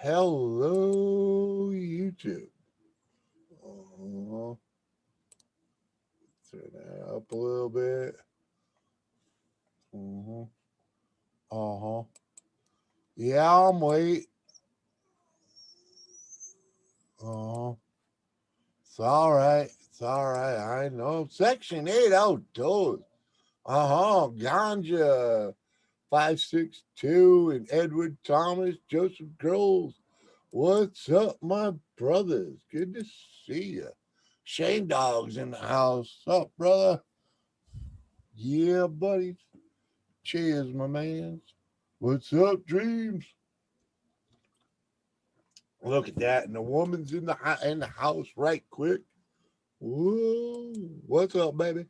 Hello, YouTube. Uh-huh. Turn that up a little bit. Uh-huh. Uh-huh. Yeah, I'm late. Uh-huh. It's all right. It's all right. I know. Section 8 outdoors. Uh-huh. Ganja 562 and Edward Thomas, Joseph Groves. What's up, my brothers? Good to see you. Shane Dog's in the house. Up, brother? Yeah, buddy. Cheers, my man. What's up, dreams? Look at that, and the woman's in the house right quick. Whoa, what's up, baby?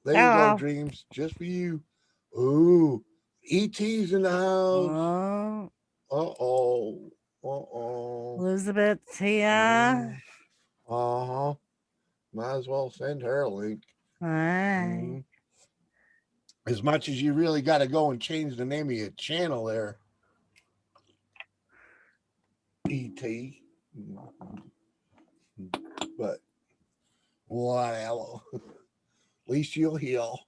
There you go, Hello. dreams, just for you. Ooh, ET's in the house. Oh, Uh oh. Elizabeth's Mm, here. uh huh. Might as well send her a link. Hi. Mm. As much as you really got to go and change the name of your channel there, ET. But whatever. At least you'll heal.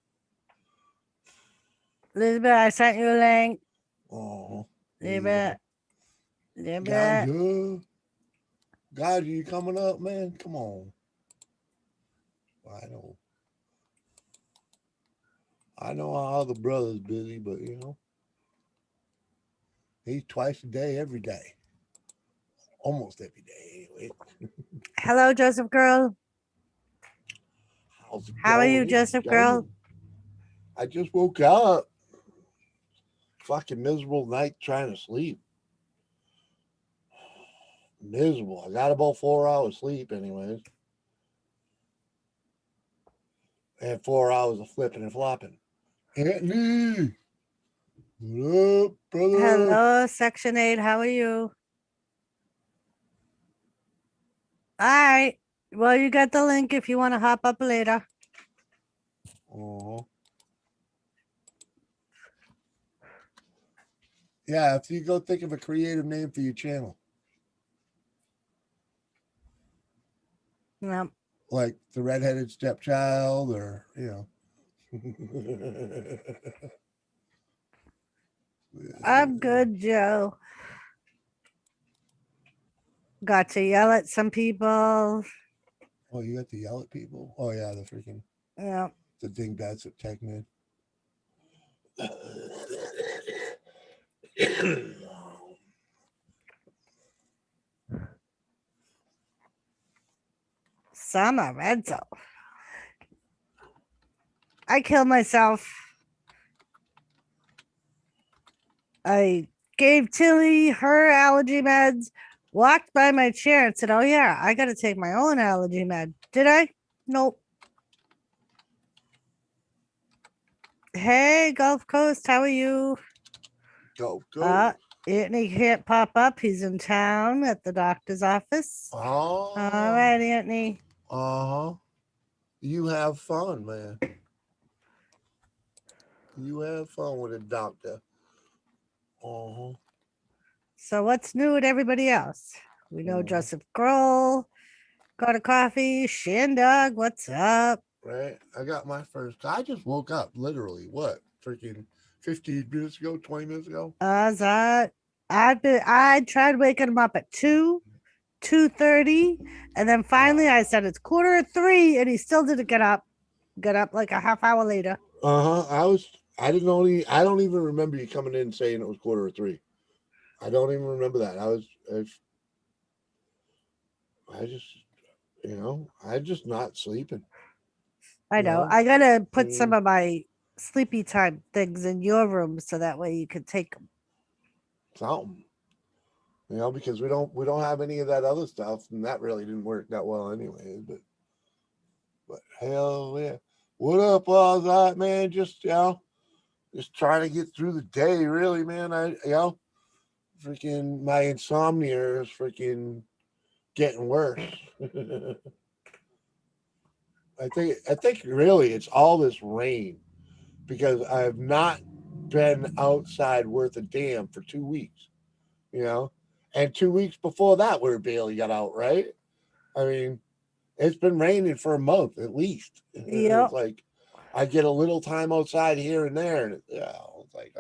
Elizabeth, I sent you a link. Oh, yeah. Elizabeth. Elizabeth. Ganja. God, you coming up, man? Come on. I know. I know how the brother's busy, but he's twice a day, every day. Almost every day, anyway. Hello, Joseph Girl. How's it How are you, going? It's Joseph Girl? going. I just woke up. Fucking miserable night trying to sleep. Miserable. I got about 4 hours sleep, anyways. And 4 hours of flipping and flopping. Anthony, what up, brother? Hello, Section 8. How are you? All right. Well, you got the link if you want to hop up later. Uh-huh. Yeah, if you go think of a creative name for your channel, Yep. like the redheaded stepchild, or I'm good, Joe. Got to yell at some people. Oh, you got to yell at people. Oh yeah, the freaking Yep. the dingbats at Techman. Summer Renzo. I killed myself. I gave Tilly her allergy meds, walked by my chair and said, "Oh, yeah, I got to take my own allergy med." Did I? Nope. Hey, Gulf Coast, how are you? Go. Anthony can't pop up. He's in town at the doctor's office. Oh. All right, Anthony. Uh huh. You have fun, man. You have fun with a doctor. Uh huh. So, what's new with everybody else? We know Mhm. Joseph Grohl got a coffee. Shandog, what's up? Right. I got my first. I just woke up. Literally, what? Freaking 15 minutes ago, 20 minutes ago. I tried waking him up at 2:30, and then finally I said it's 2:45, and he still didn't get up. Get up like a half hour later. Uh huh. I was. I didn't only. I don't even remember you coming in saying it was 2:45. I don't even remember that. I just. I just not sleeping. I You know. know. I gotta put some Mm, of my sleepy time things in your room so that way you can take them. something. Because we don't have any of that other stuff, and that really didn't work that well, anyways. But hell yeah, what up, all that man? Just trying to get through the day, really, man. Freaking my insomnia is freaking getting worse. I think really it's all this rain because I have not been outside worth a damn for 2 weeks, you know? And 2 weeks before that we barely got out, right? I mean, it's been raining for a month at least. It's Yep. like I get a little time outside here and there, and it's like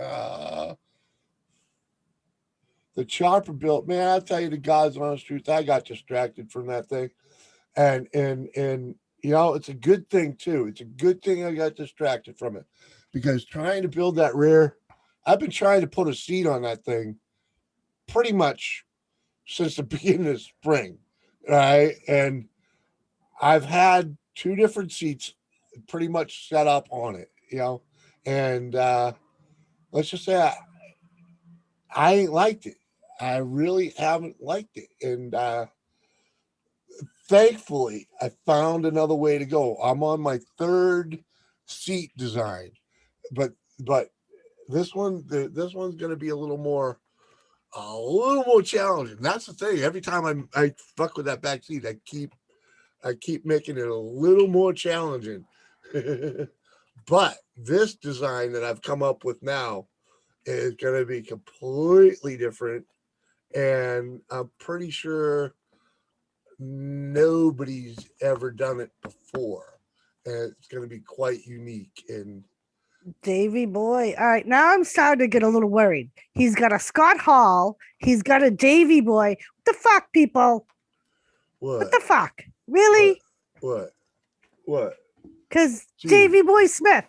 the chopper built. Man, I'll tell you the God's honest truth. I got distracted from that thing, and it's a good thing too. It's a good thing I got distracted from it because trying to build that rear, I've been trying to put a seat on that thing pretty much since the beginning of spring, right? And I've had two different seats pretty much set up on it, and let's just say I ain't liked it. I really haven't liked it, and thankfully, I found another way to go. I'm on my third seat design, but this one's going to be a little more challenging. That's the thing. Every time I fuck with that back seat, I keep making it a little more challenging. But this design that I've come up with now is going to be completely different, and I'm pretty sure nobody's ever done it before, and it's going to be quite unique. And Davy boy. All right, now I'm starting to get a little worried. He's got a Scott Hall. He's got a Davy boy. What the fuck, people? What what, the fuck? what, Really? what? Because Gee. Davy Boy Smith.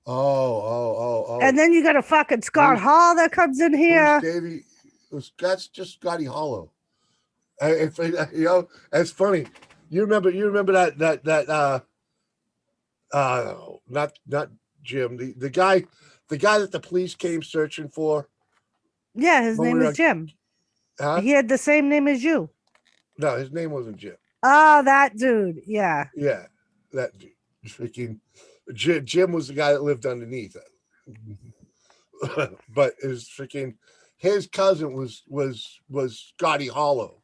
Oh. And then you got a fucking Scott Hall that comes in Who's here. Davey? That's just Scotty Hollow. That's funny. You remember not Jim, the guy that the police came searching for. Yeah, his when we name were is on- Jim. Huh? He had the same name as you. No, his name wasn't Jim. Oh, that dude. Yeah. Yeah, that dude. Freaking Jim was the guy that lived underneath it. But his cousin was Scotty Hollow.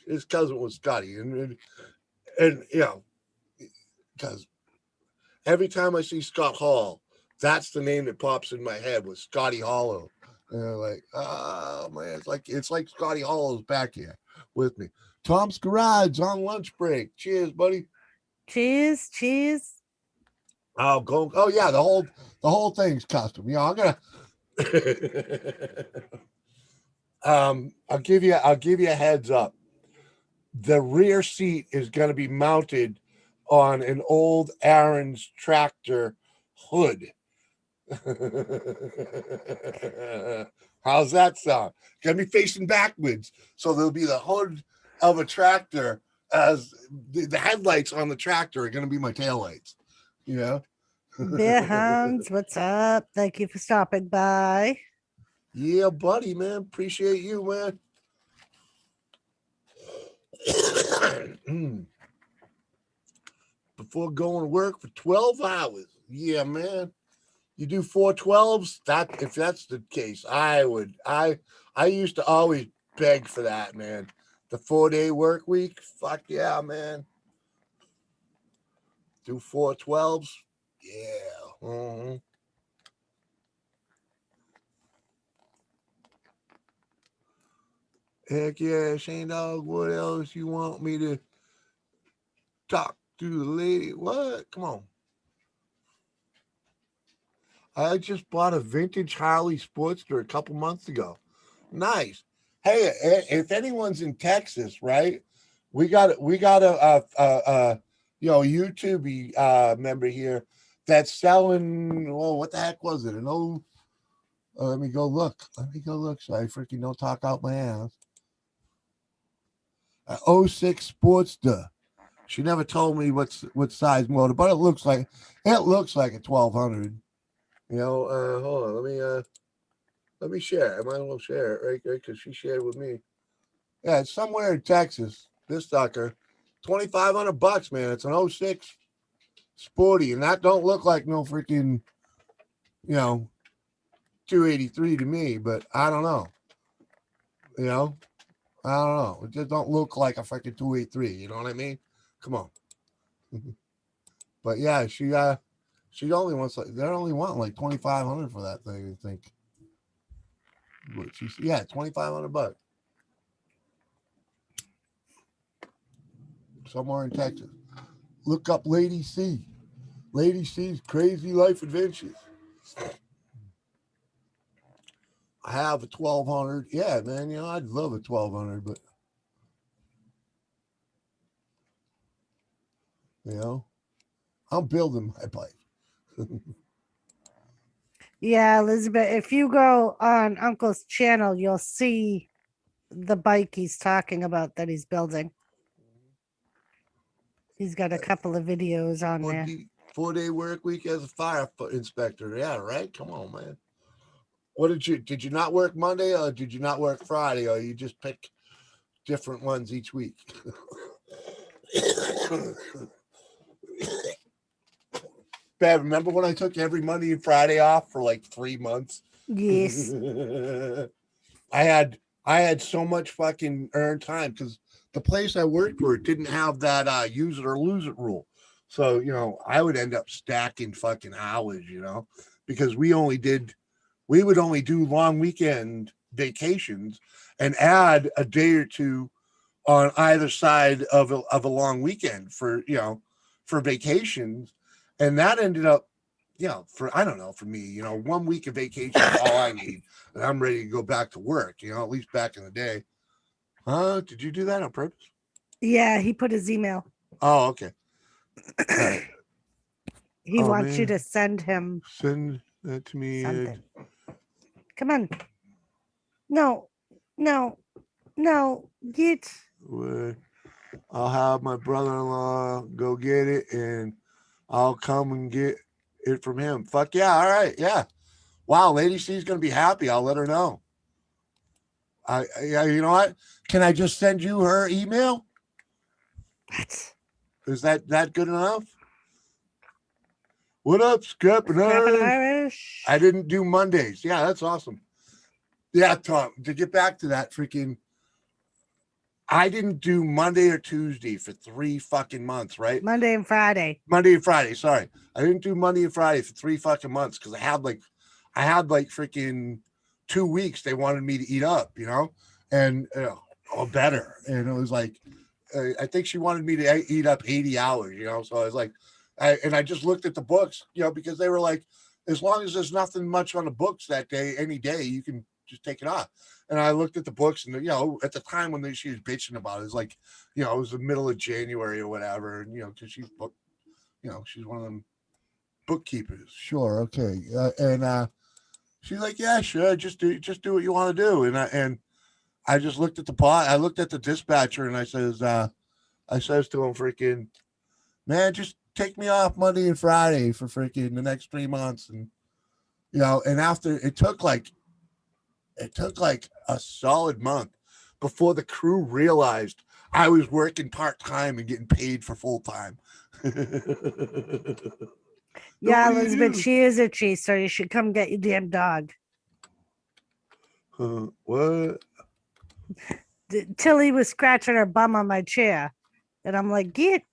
his cousin was Scotty, and because every time I see Scott Hall, that's the name that pops in my head was Scotty Hollow. And I'm like, oh man, it's like Scotty Hollow's back here with me. Tom's Garage on lunch break. Cheers, buddy. Cheese. Oh yeah, the whole thing's custom. I'm gonna I'll give you a heads up. The rear seat is gonna be mounted on an old Aaron's tractor hood. How's that sound? Gonna be facing backwards, so there'll be the hood of a tractor as the headlights on the tractor are gonna be my taillights. Beer Hounds, what's up? Thank you for stopping by. Yeah, buddy, man. Appreciate you, man. Before going to work for 12 hours. Yeah, man. You do 4 12s? If that's the case, I used to always beg for that, man. The 4-day work week. Fuck yeah, man. Do 4 12s? Yeah. Mhm. Heck yeah, Shane Dog. What else you want me to talk to the lady? What? Come on. I just bought a vintage Harley Sportster a couple months ago. Nice. Hey, if anyone's in Texas, right? We got a YouTube member here that's selling. Oh, what the heck was it? Let me go look. So I freaking don't talk out my ass. 06 Sportster. She never told me what size motor, but it looks like a 1200. Hold on. Let me share. I might as well share it, right? Because she shared with me. Yeah, it's somewhere in Texas. This sucker, $2,500, man. It's an 06 Sporty, and that don't look like no freaking, 283 to me. But I don't know. I don't know. It just don't look like a freaking 283. You know what I mean? Come on. But yeah, she only wants like they're only wanting like 2,500 for that thing. I think. But she's 2,500 bucks somewhere in Texas. Look up Lady C. Lady C's Crazy Life Adventures. I have a 1,200. Yeah, man. You know, I'd love a 1,200, but you know, I'm building my bike. Yeah, Elizabeth, if you go on Uncle's channel, you'll see the bike he's talking about that he's building. He's got a couple of videos on there. 4-day work week as a fire inspector. Yeah, right. Come on, man. What did you not work Monday or did you not work Friday or you just pick different ones each week? Bad. Remember when I took every Monday and Friday off for like 3 months? Yes. I had so much fucking earned time because the place I worked for didn't have that use it or lose it rule. So, you know, I would end up stacking fucking hours, you know, because we would only do long weekend vacations and add a day or two on either side of a long weekend for, you know, for vacations. And that ended up, you know, for me, you know, 1 week of vacation is all I need. And I'm ready to go back to work, you know, at least back in the day. Huh? Did you do that on purpose? Yeah, he put his email. Oh, okay. All right. He wants you to send him Send that to me. something. Come on. No. Get. I'll have my brother-in-law go get it and I'll come and get it from him. Fuck yeah. All right. Yeah. Wow. Lady C's going to be happy. I'll let her know. You know what? Can I just send you her email? What? Is that good enough? What up, Scrappin' Irish? I didn't do Mondays. Yeah, that's awesome. Yeah, Tom, to get back to that freaking, I didn't do Monday or Tuesday for 3 fucking months, right? Monday and Friday. Sorry. I didn't do Monday and Friday for 3 fucking months because I had like freaking 2 weeks they wanted me to eat up, you know, and or better. And it was like, I think she wanted me to eat up 80 hours, you know. So I was like, I just looked at the books, you know, because they were like, as long as there's nothing much on the books that day, any day, you can just take it off. And I looked at the books, and you know, at the time when she was bitching about it was like, you know, it was the middle of January or whatever, and you know, because she's book, you know, she's one of them bookkeepers. Sure, okay, and she's like, yeah, sure, just do what you want to do, and I just looked at the pot. I looked at the dispatcher, and I says to him, freaking, man, just take me off Monday and Friday for freaking the next 3 months, and you know, and after it took like a solid month before the crew realized I was working part-time and getting paid for full-time. Yeah, Elizabeth, she is itchy, so you should come get your damn dog. What? Tilly was scratching her bum on my chair, and I'm like, get.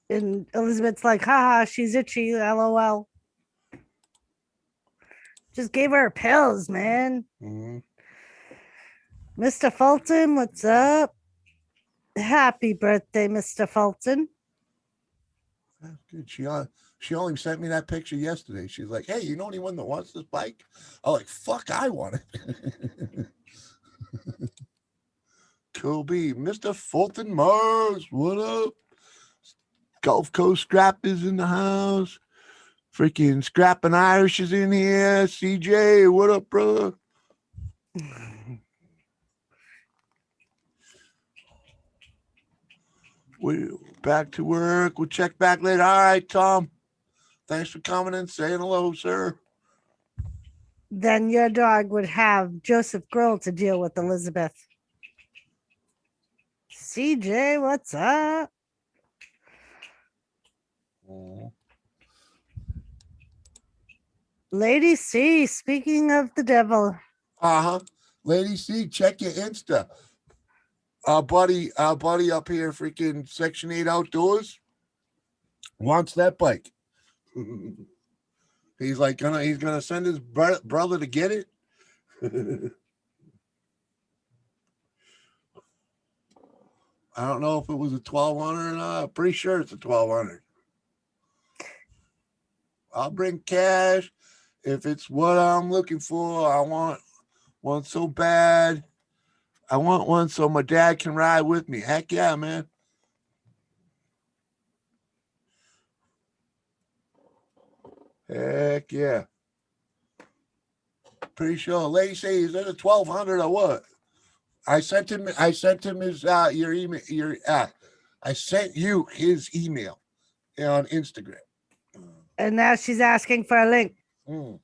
And Elizabeth's like, haha, she's itchy, lol. Just gave her pills, man. Mm-hmm. Mr. Fulton, what's up? Happy birthday, Mr. Fulton. That's good. She only sent me that picture yesterday. She's like, hey, you know anyone that wants this bike? I'm like, fuck, I want it. Kobe, Mr. Fulton Mars, what up? Gulf Coast Scrap is in the house. Freaking Scrapping Irish is in here. CJ, what up, brother? We're back to work. We'll check back later. All right, Tom. Thanks for coming and saying hello, sir. Then your dog would have Joseph Grohl to deal with, Elizabeth. CJ, what's up? Lady C, speaking of the devil. Lady C, check your Insta. our buddy up here, freaking Section 8 Outdoors, wants that bike. He's gonna send his brother to get it. I don't know if it was a 1200 or not. I'm pretty sure it's a 1200. I'll bring cash if it's what I'm looking for. I want one so bad. I want one so my dad can ride with me. Heck yeah, man. Heck yeah. Pretty sure. Lady say, is it a 1200 or what? I sent him his your email I sent you his email on Instagram. And now she's asking for a link. Oh,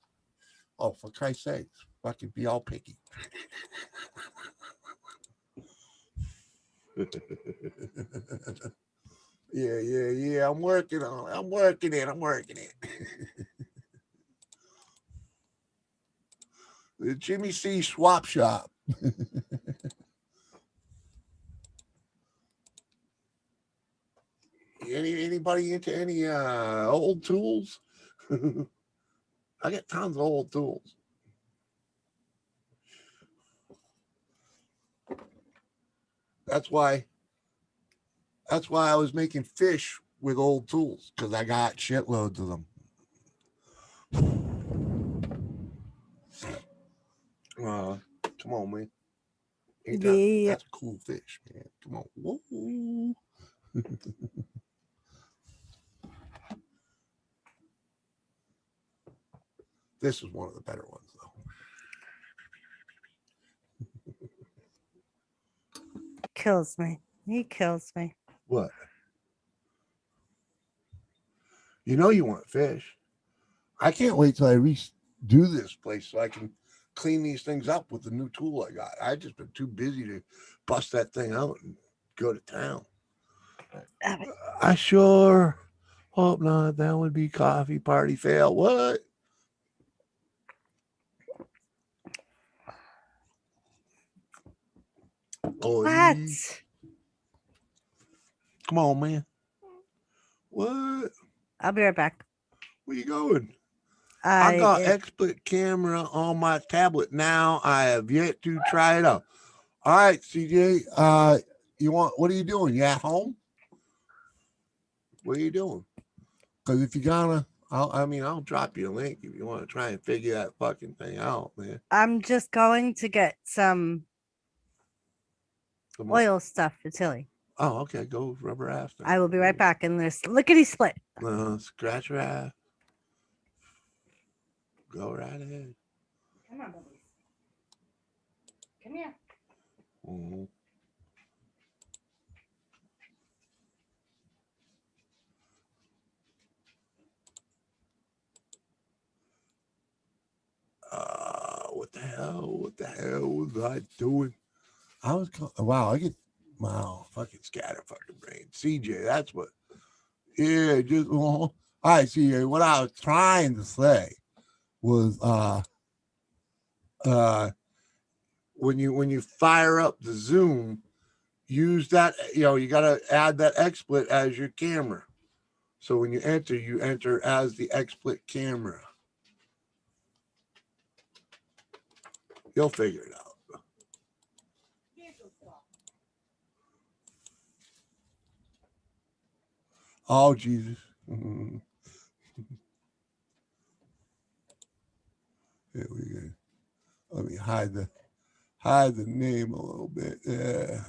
for Christ's sake, fucking be all picky. Yeah. I'm working it. The Jimmy C Swap Shop. Anybody into any old tools? I got tons of old tools. That's why I was making fish with old tools, because I got shitloads of them. Come on, man. That's a cool fish, man. Come on. Whoa. This is one of the better ones, though. Kills me. He kills me. What? You know you want fish. I can't wait till I redo this place so I can clean these things up with the new tool I got. I just been too busy to bust that thing out and go to town. I sure hope not. That would be coffee party fail. What? Oh, What? Come on, man. What? I'll be right back. Where you going? I got XSplit camera on my tablet now. I have yet to try it out. All right, CJ. What are you doing? You at home? What are you doing? Because if you're gonna, I'll drop you a link if you want to try and figure that fucking thing out, man. I'm just going to get some oil stuff for Tilly. Oh, okay. Go rub her ass. I will be right back in this lickety split. Scratch her ass. Go right ahead. Come on, buddies. Come here. Mm-hmm. What the hell was I doing? Fucking scatter fucking brain. CJ, that's what. Yeah, all right, CJ. What I was trying to say was when you fire up the zoom, use that, you gotta add that XSplit as your camera. So when you enter as the XSplit camera. You'll figure it out. Oh, Jesus. Mm-hmm. Here we go. Let me hide the name a little bit. Yeah.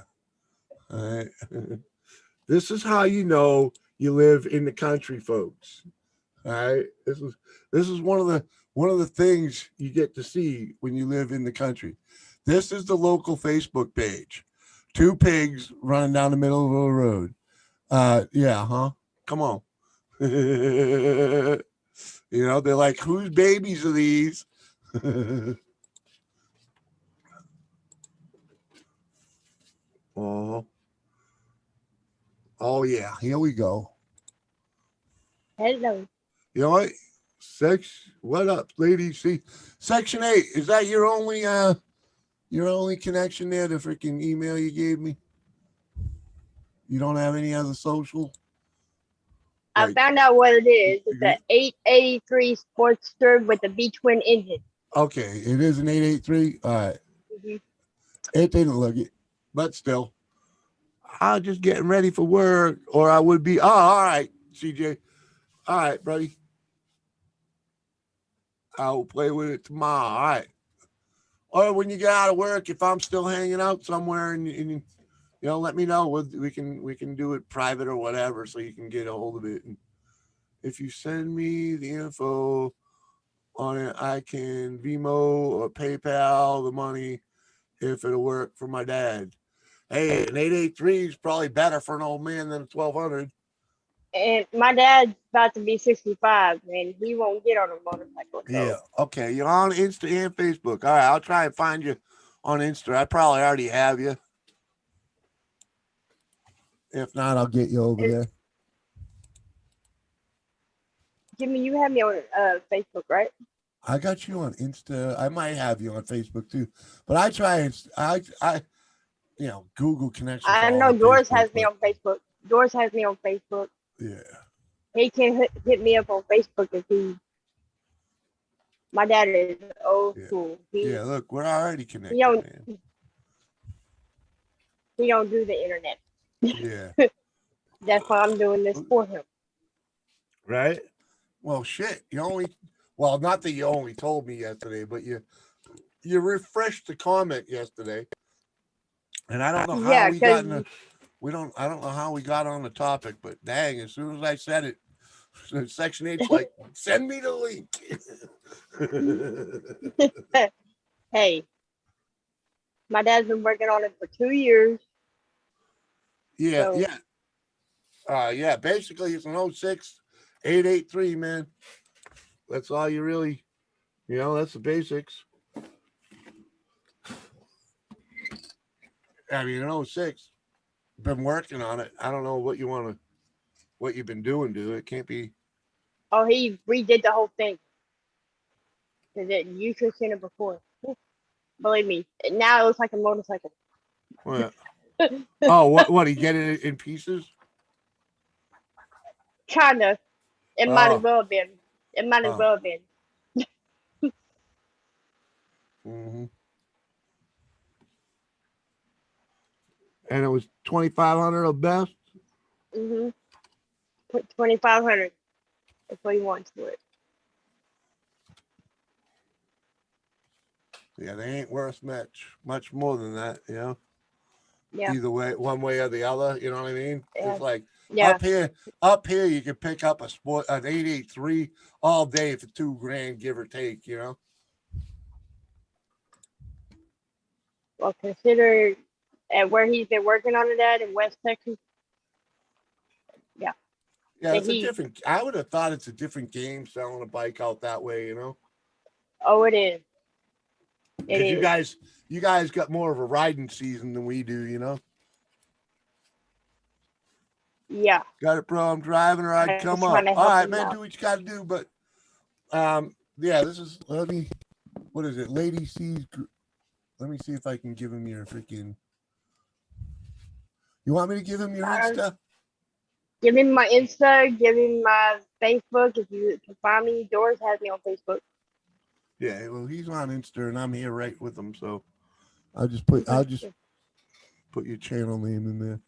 All right. This is how you know you live in the country, folks. All right. This is one of the things you get to see when you live in the country. This is the local Facebook page. 2 pigs running down the middle of a road. Yeah, huh? Come on. They're like, whose babies are these? Oh yeah, here we go. Hello. You know what? What up, lady? See, Section 8. Is that your only connection there? The freaking email you gave me? You don't have any other social? I Like, found out what it is. It's an 883 Sportster with a V-twin engine. okay, it is an 883. All right. Mhm. It didn't look it, but still. I was just getting ready for work, or I would be. Oh, all right, CJ. All right, buddy. I'll play with it tomorrow. All right. Or when you get out of work, if I'm still hanging out somewhere, and you know, let me know. We can do it private or whatever, so you can get a hold of it. And if you send me the info on it, I can Vimo or PayPal the money if it'll work for my dad. Hey, an 883 is probably better for an old man than a 1200. And my dad's about to be 65, and he won't get on a motorcycle. Yeah. So Okay. You're on Insta and Facebook. All right. I'll try and find you on Insta. I probably already have you. If not, I'll get you over and there. Jimmy, you have me on Facebook, right? I got you on Insta. I might have you on Facebook too, but I try and Google connection for I all know the Doris Facebook. has me on Facebook. Doris has me on Facebook. Yeah. He can hit me up on Facebook if he. My dad is old Yeah. school. Yeah. Look, we're already He connected, don't man. he don't do the internet. Yeah. That's why I'm doing this for him. Right. Well, shit. Not that you only told me yesterday, but you refreshed the comment yesterday, and I don't know how Yeah, we got in because I don't know how we got on the topic, but dang, as soon as I said it, Section 8's like, send me the link. hey, my dad's been working on it for 2 years. Yeah, So yeah. Basically, it's an 06 883, man. That's all you really, that's the basics. I mean, an 06, been working on it. I don't know what you've been doing to it. It can't be. he redid the whole thing. Because you should have seen it before. Believe me. Now it looks like a motorcycle. What? Oh, what? He get it in pieces? Kinda. It might as Oh, well have been. It might as oh. well have been. Mm-hmm. And it was 2,500 of best. Mhm. Put 2,500. That's what he wants for it. Yeah, they ain't worth much more than that, Yeah. Either way, one way or the other, you know what I mean? Yeah. Just like Yeah. up here, you can pick up an 883 all day for $2,000, give or take, Well, consider at where he's been working on it at in West Texas. Yeah. Yeah, That it's a he. different. I would have thought it's a different game selling a bike out that way, Oh, it is. It because is. you guys got more of a riding season than we do. Yeah. Got it, bro. I'm driving, or I'd I'm come just trying up. to All help right, him man, out. do what you got to do. But yeah, this is what is it? Lady C's. Let me see if I can give him your freaking. You want me to give him your Insta? Give him my Insta. Give him my Facebook. If you can find me, Doris has me on Facebook. Yeah, well, he's on Insta, and I'm here right with him. So I'll just put your channel name in there.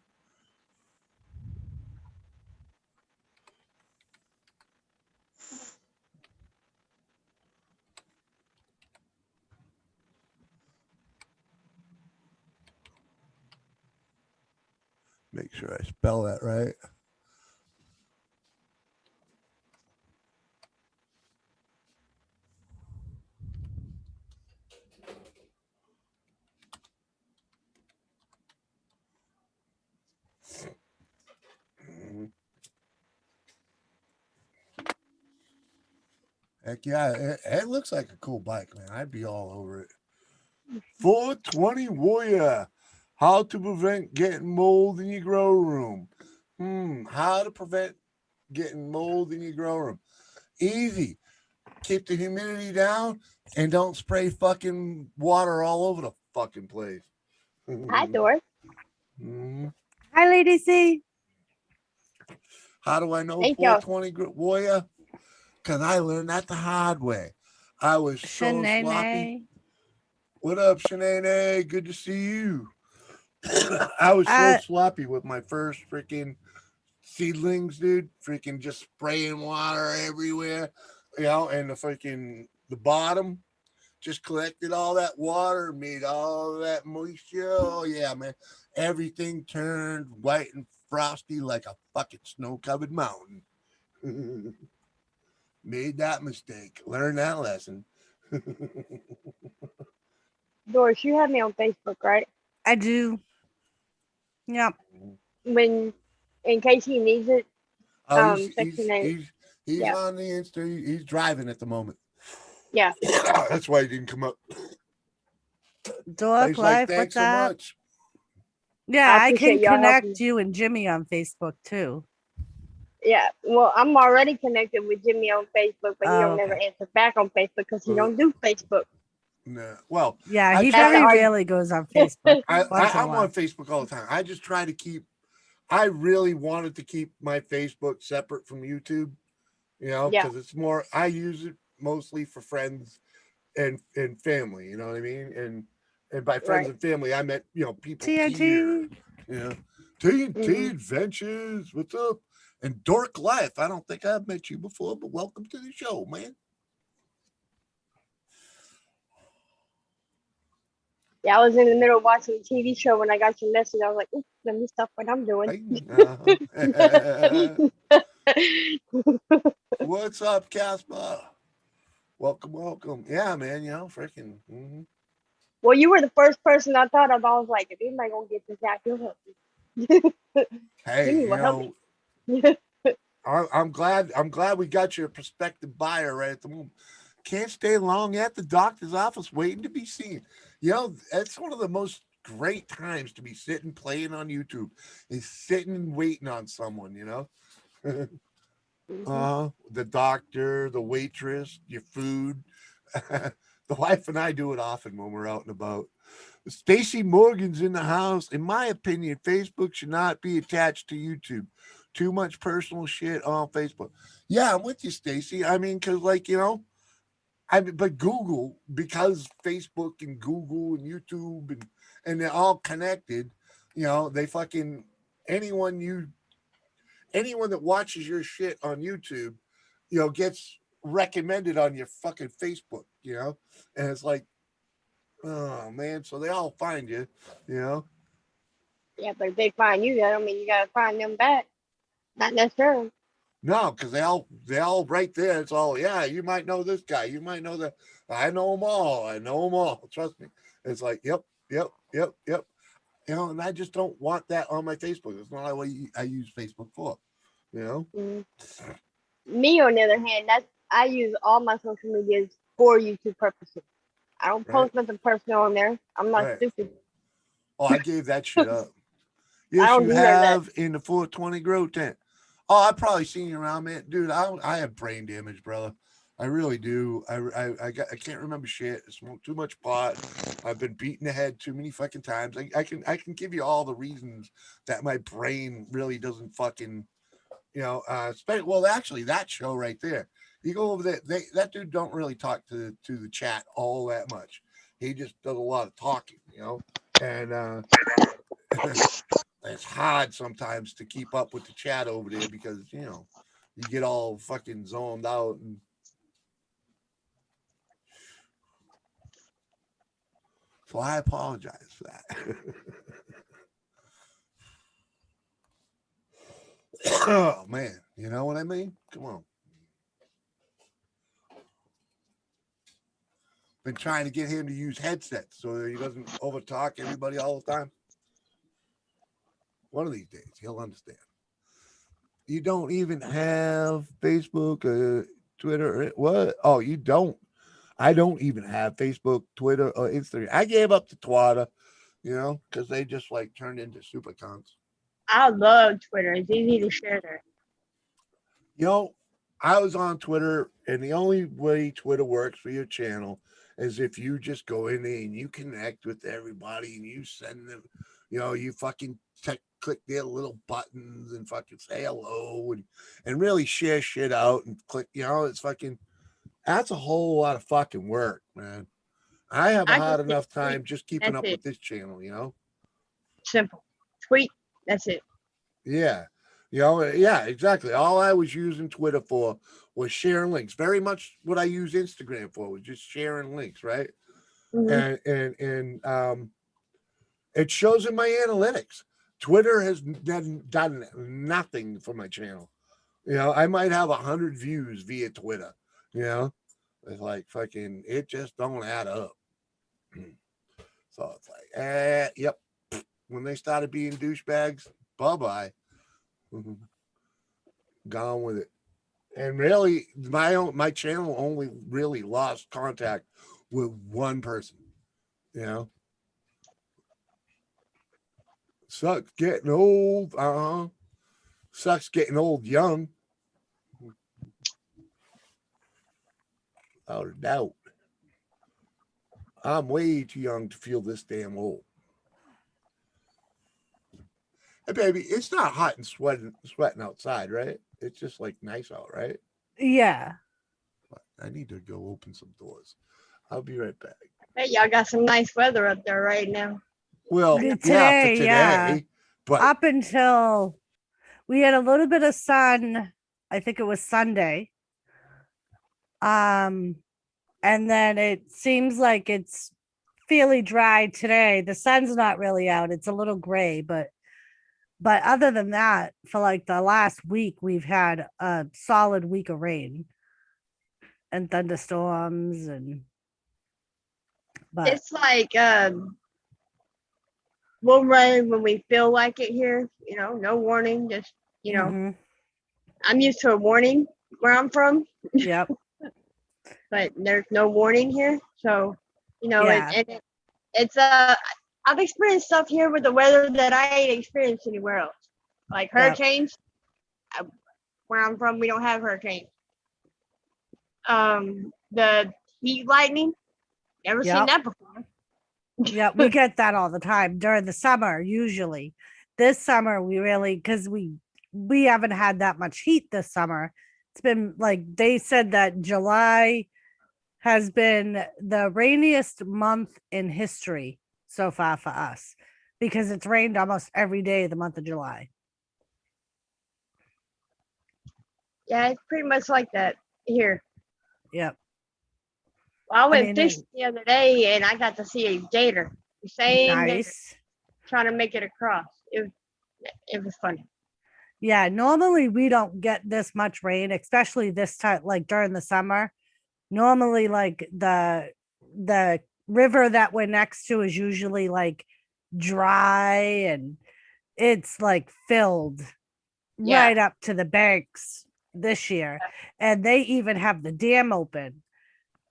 Make sure I spell that right. Heck yeah, it looks like a cool bike, man. I'd be all over it. 420 Warrior. How to prevent getting mold in your grow room. How to prevent getting mold in your grow room. Easy. Keep the humidity down and don't spray fucking water all over the fucking place. Hi, Doris. Mm-hmm. Hi, Lady C. How do I know Thank y'all. 420 Warrior? Because I learned that the hard way. I was so sloppy. Shanae. What up, Shanae? Good to see you. I was so Uh, sloppy with my first freaking seedlings, dude. Freaking just spraying water everywhere, and the bottom just collected all that water, made all that moisture. Oh yeah, man. Everything turned white and frosty like a fucking snow-covered mountain. Made that mistake. Learned that lesson. Doris, you have me on Facebook, right? I do. Yep. When, in case he needs it, Oh, Section 8. he's Yeah. on the Insta. He's driving at the moment. Yeah. That's why he didn't come up. Dork He's like, Life, thanks what's so up? much. Yeah, I appreciate can y'all connect helping. you and Jimmy on Facebook too. Yeah. Well, I'm already connected with Jimmy on Facebook, but he Oh, don't never okay. answer back on Facebook because he Uh, don't do Facebook. Nah. Well, Yeah, I he That's very the try. rarely goes on Facebook. Once in a I'm on while. Facebook all the time. I just try to keep. I really wanted to keep my Facebook separate from YouTube, Yeah. because it's more. I use it mostly for friends and family. You know what I mean? And by friends Right. and family, I meant people TNT. here. You know, TNT Mhm. Adventures. What's up? And Dork Life. I don't think I've met you before, but welcome to the show, man. Yeah, I was in the middle of watching a TV show when I got your message. I was like, "Oops, let me stop what I'm doing." What's up, Casper? Welcome, welcome. Yeah, man. Freaking. Well, you were the first person I thought of. I was like, if anybody gonna get this out, he'll help me. Hey, Jimmy will help me. I'm glad. I'm glad we got your prospective buyer right at the moment. Can't stay long at the doctor's office waiting to be seen. That's one of the most great times to be sitting playing on YouTube. Is sitting and waiting on someone. Mhm. The doctor, the waitress, your food. The wife and I do it often when we're out and about. Stacy Morgan's in the house. In my opinion, Facebook should not be attached to YouTube. Too much personal shit on Facebook. Yeah, I'm with you, Stacy. I mean, because but Google, because Facebook and Google and YouTube and they're all connected. They fucking anyone you anyone that watches your shit on YouTube, gets recommended on your fucking Facebook. And it's like, oh man, so they all find you. You know. Yeah, but if they find you, that don't mean you gotta find them back. Not necessarily. No, because they all right there. It's all, yeah. You might know this guy. You might know that. I know them all. I know them all. Trust me. It's like, yep, yep, yep, yep. And I just don't want that on my Facebook. It's not what I use Facebook for. You know. Mhm. Me, on the other hand, I use all my social medias for YouTube purposes. I don't Right. post nothing personal on there. I'm not Right. stupid. Oh, I gave that shit up. I Yes, don't you do none of that. have in the 420 grow tent. Oh, I've probably seen you around, man. Dude, I have brain damage, brother. I really do. I can't remember shit. I smoke too much pot. I've been beaten the head too many fucking times. I can give you all the reasons that my brain really doesn't fucking well, actually that show right there. You go over there, that dude don't really talk to the chat all that much. He just does a lot of talking, and it's hard sometimes to keep up with the chat over there because you get all fucking zoned out. And so I apologize for that. Oh man, you know what I mean? Come on. Been trying to get him to use headsets so that he doesn't overtalk everybody all the time. One of these days he'll understand. You don't even have Facebook, Twitter. What? Oh, you don't. I don't even have Facebook, Twitter, or Instagram. I gave up to Twitter, because they just like turned into super cons. I love Twitter. It's easy to share there. You know, I was on Twitter, and the only way Twitter works for your channel is if you just go in there and you connect with everybody and you send them, you fucking click their little buttons and fucking say hello and really share shit out and click, it's fucking, that's a whole lot of fucking work, man. I have a I hard just enough tweet. time just keeping That's up it. with this channel. Simple. Tweet. That's it. Yeah. Yeah, exactly. All I was using Twitter for was sharing links. Very much what I use Instagram for was just sharing links, right? Mhm. And it shows in my analytics. Twitter has done nothing for my channel. I might have 100 views via Twitter. It's like fucking, it just don't add up. So it's like, yep. When they started being douchebags, bye-bye. Gone with it. And really, my channel only really lost contact with one person. Sucks getting old. Sucks getting old young. Without a doubt. I'm way too young to feel this damn old. Hey, baby, it's not hot and sweating outside, right? It's just like nice out, right? Yeah. I need to go open some doors. I'll be right back. Hey, y'all got some nice weather up there right now. Well, Today, yeah, for today, yeah. but Up until we had a little bit of sun, I think it was Sunday. And then it seems like it's fairly dry today. The sun's not really out. It's a little gray, but other than that, for like the last week, we've had a solid week of rain and thunderstorms but It's like we'll rain when we feel like it here. No warning. Just mhm, I'm used to a warning where I'm from, yep, but there's no warning here. So yeah, it's I've experienced stuff here with the weather that I ain't experienced anywhere else. Like yep, hurricanes. Where I'm from, we don't have hurricanes. The heat lightning. Never seen yep. that before. Yeah, we get that all the time during the summer, usually. This summer, we really, because we haven't had that much heat this summer. It's been like they said that July has been the rainiest month in history so far for us because it's rained almost every day the month of July. Yeah, it's pretty much like that here. Yep. Well, I went mean, fishing the other day and I got to see a gator. The same gator nice. trying to make it across. It was funny. Yeah, normally we don't get this much rain, especially this time, like during the summer. Normally, like the river that we're next to is usually like dry and it's like filled Yeah. right up to the banks this year. And they even have the dam open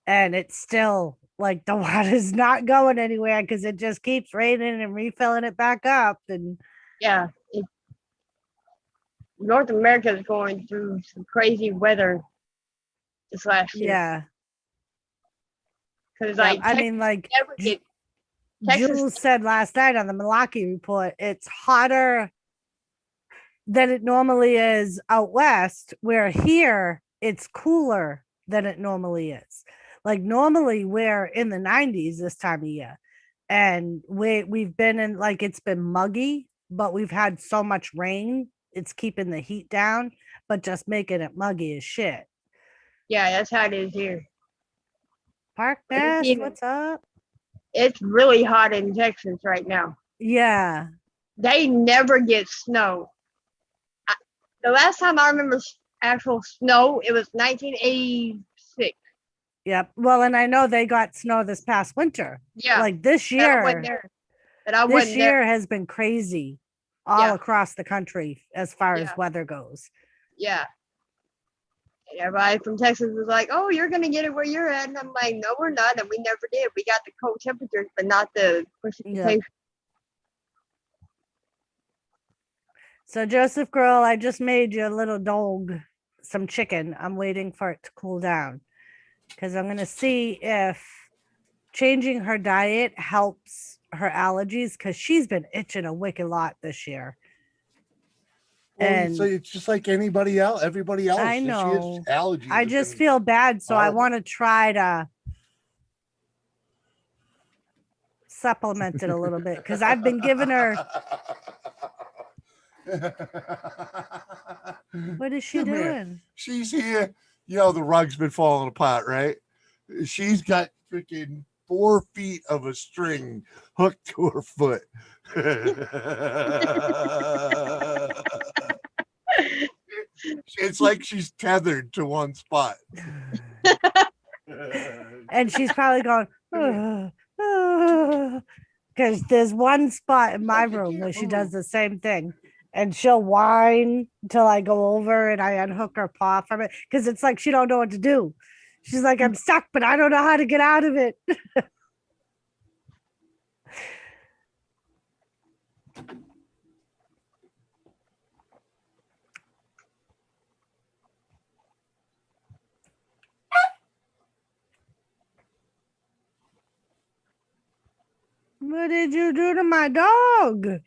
and it's still like the water's not going anywhere because it just keeps raining and refilling it back up. And Yeah. North America is going through some crazy weather this last year. yeah, Because yeah. like I Texas mean, like never get Texas. Jules said last night on the Malaki report, it's hotter than it normally is out west, where here it's cooler than it normally is. Like normally we're in the 90s this time of year. And we've been in like it's been muggy, but we've had so much rain, it's keeping the heat down, but just making it muggy as shit. Yeah, that's how it is here. Park It's Bass, even what's up? it's really hot in Texas right now. Yeah. They never get snow. The last time I remember actual snow, it was 1986. Yep. Well, and I know they got snow this past winter. Yeah, Like this but I wasn't year, there. But I this wasn't there. year has been crazy all Yeah, across the country as far as yeah, weather goes. yeah. And everybody from Texas was like, "Oh, you're gonna get it where you're at," and I'm like, "No, we're not, and we never did. We got the cold temperatures, but not the Yep. precipitation." So Joseph Girl, I just made your little dog some chicken. I'm waiting for it to cool down because I'm gonna see if changing her diet helps her allergies because she's been itching a wicked lot this year. Well, so And it's just like anybody else, everybody else. I If she has know. allergies. I have just been feel bad, so I horrible. want to try to supplement it a little bit because I've been giving her. What is she Come here. doing? She's here. You know, the rug's been falling apart, right? She's got freaking 4 feet of a string hooked to her foot. It's like she's tethered to one spot. And she's probably going, because there's one spot in my Like, I room can't where she does move. the same thing. And she'll whine until I go over and I unhook her paw from it because it's like she don't know what to do. She's like, I'm stuck, but I don't know how to get out of it. What did you do to my dog?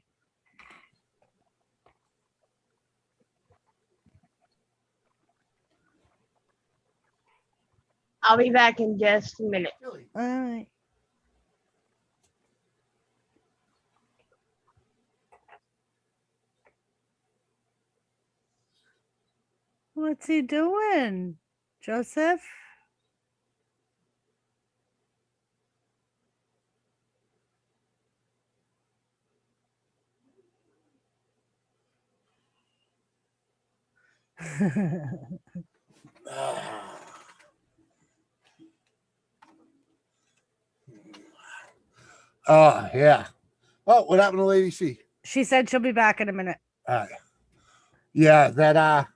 I'll be back in just a minute. All right. What's he doing, Joseph? Oh, yeah. Oh, what happened to Lady C? She said she'll be back in a minute. Yeah, that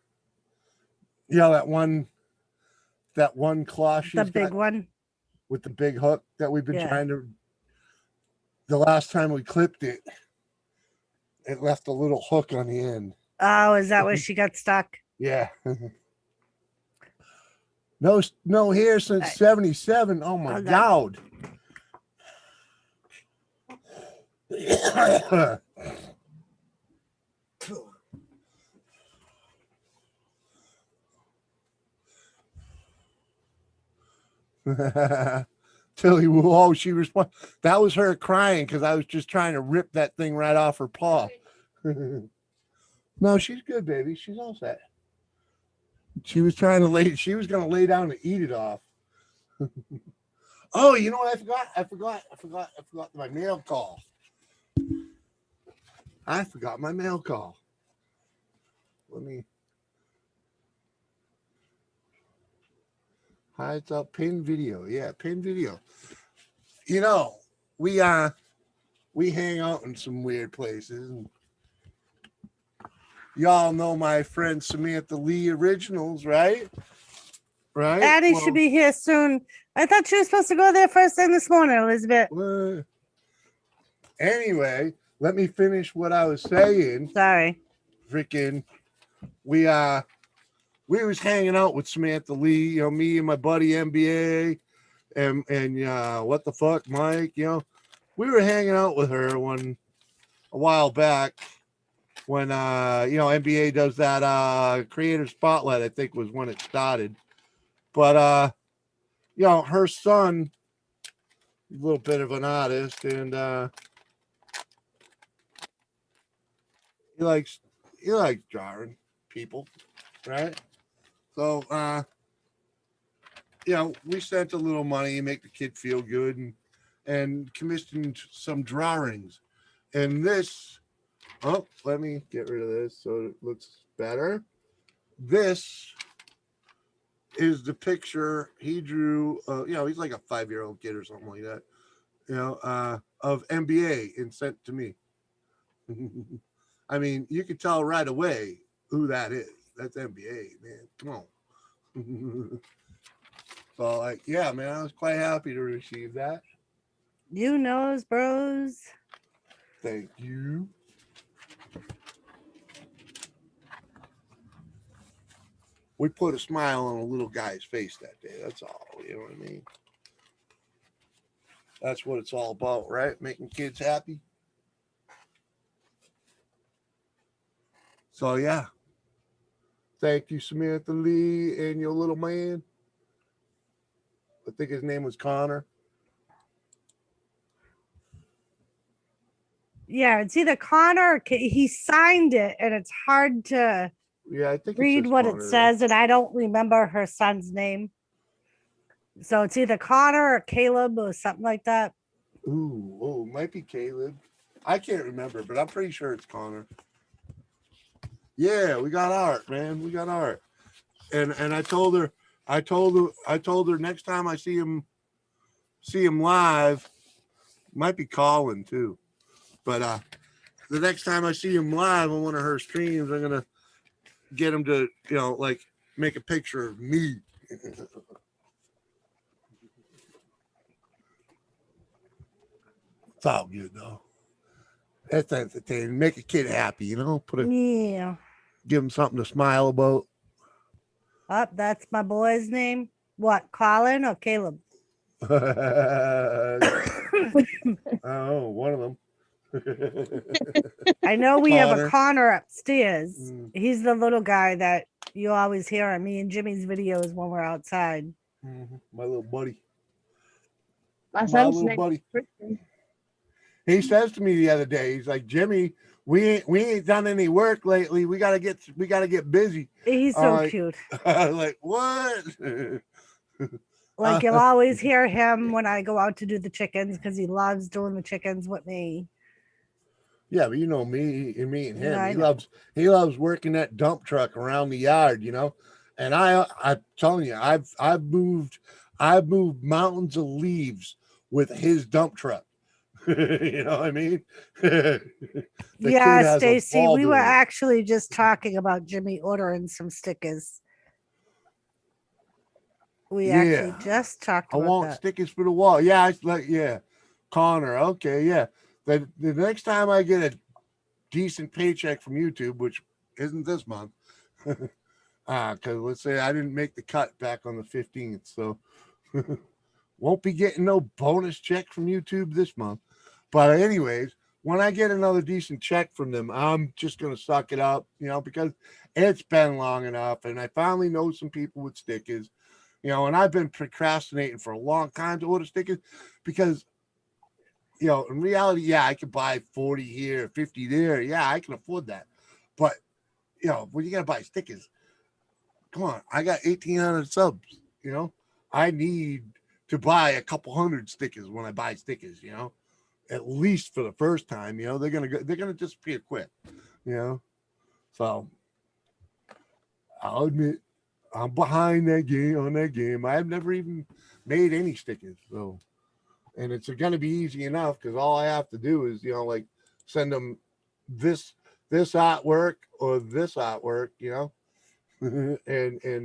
you know, that one claw she's The got big one. with the big hook that we've been Yeah. trying to. The last time we clipped it, it left a little hook on the end. Oh, is that where she got stuck? Yeah. No hair since 77. Oh my Oh, god. Tilly, oh, she responded. That was her crying because I was just trying to rip that thing right off her paw. No, she's good, baby. She's all set. She was trying to lay. She was going to lay down to eat it off. Oh, you know what? I forgot my mail call. I forgot my mail call. Let me. Hides up pin video. Yeah, pin video. You know, we hang out in some weird places. And y'all know my friend Samantha Lee Originals, right? Right? Addie should be here soon. I thought she was supposed to go there first thing this morning, Elizabeth. Anyway, let me finish what I was saying. Sorry. Freaking, we was hanging out with Samantha Lee, you know, me and my buddy MBA and what the fuck, Mike, you know, we were hanging out with her a while back when you know, NBA does that creator spotlight, I think was when it started. But you know, her son, a little bit of an artist, and he likes drawing people, right? So you know, we sent a little money, make the kid feel good, and commissioned some drawings. And this, oh, let me get rid of this so it looks better. This is the picture he drew. You know, he's like a 5-year-old kid or something like that. You know, of NBA and sent to me. I mean, you could tell right away who that is. That's NBA, man. Come on. So, like, yeah, man, I was quite happy to receive that. You knows, bros. Thank you. We put a smile on a little guy's face that day. That's all. You know what I mean? That's what it's all about, right? Making kids happy. So yeah. Thank you, Samantha Lee, and your little man. I think his name was Connor. Yeah, it's either Connor or he signed it, and it's hard to Yeah, I think it read says what Connor, it though. says, and I don't remember her son's name. So it's either Connor or Caleb or something like that. Ooh, oh, might be Caleb. I can't remember, but I'm pretty sure it's Connor. Yeah, we got art, man. We got art. And I told her next time I see him live, might be Colin too. But the next time I see him live on one of her streams, I'm gonna get him to, like make a picture of me. It's all good though. That's entertaining. Make a kid happy, Yeah. Give him something to smile about. Oh, that's my boy's name. What, Colin or Caleb? Oh, one of them. I know we have a Connor. Connor upstairs. Mm. He's the little guy that you always hear on me and Jimmy's videos when we're outside. My little buddy. My My son's little name buddy. is Christian. He says to me the other day, he's like, Jimmy, we ain't done any work lately. We gotta get busy. He's so like- cute. Like what? Like you'll always hear him when I go out to do the chickens because he loves doing the chickens with me. Yeah, but me and him. Yeah, I he know. loves working that dump truck around the yard, And I'm telling you, I've moved mountains of leaves with his dump truck. You know what I mean? The kid Yeah, has a Stacy, ball we were doing it. actually just talking about Jimmy ordering some stickers. We actually Yeah. just talked I about want that. stickers for the wall. Yeah, Connor. Okay, yeah. The next time I get a decent paycheck from YouTube, which isn't this month, because let's say I didn't make the cut back on the 15th, so won't be getting no bonus check from YouTube this month. But anyways, when I get another decent check from them, I'm just gonna suck it up, because it's been long enough, and I finally know some people with stickers. And I've been procrastinating for a long time to order stickers because, in reality, yeah, I could buy 40 here, 50 there. Yeah, I can afford that. But, when you got to buy stickers, come on, I got 1,800 subs, I need to buy a couple hundred stickers when I buy stickers, at least for the first time, they're going to disappear quick, so I'll admit, I'm behind that game. I've never even made any stickers. So, and it's going to be easy enough because all I have to do is, like send them this artwork or this artwork, and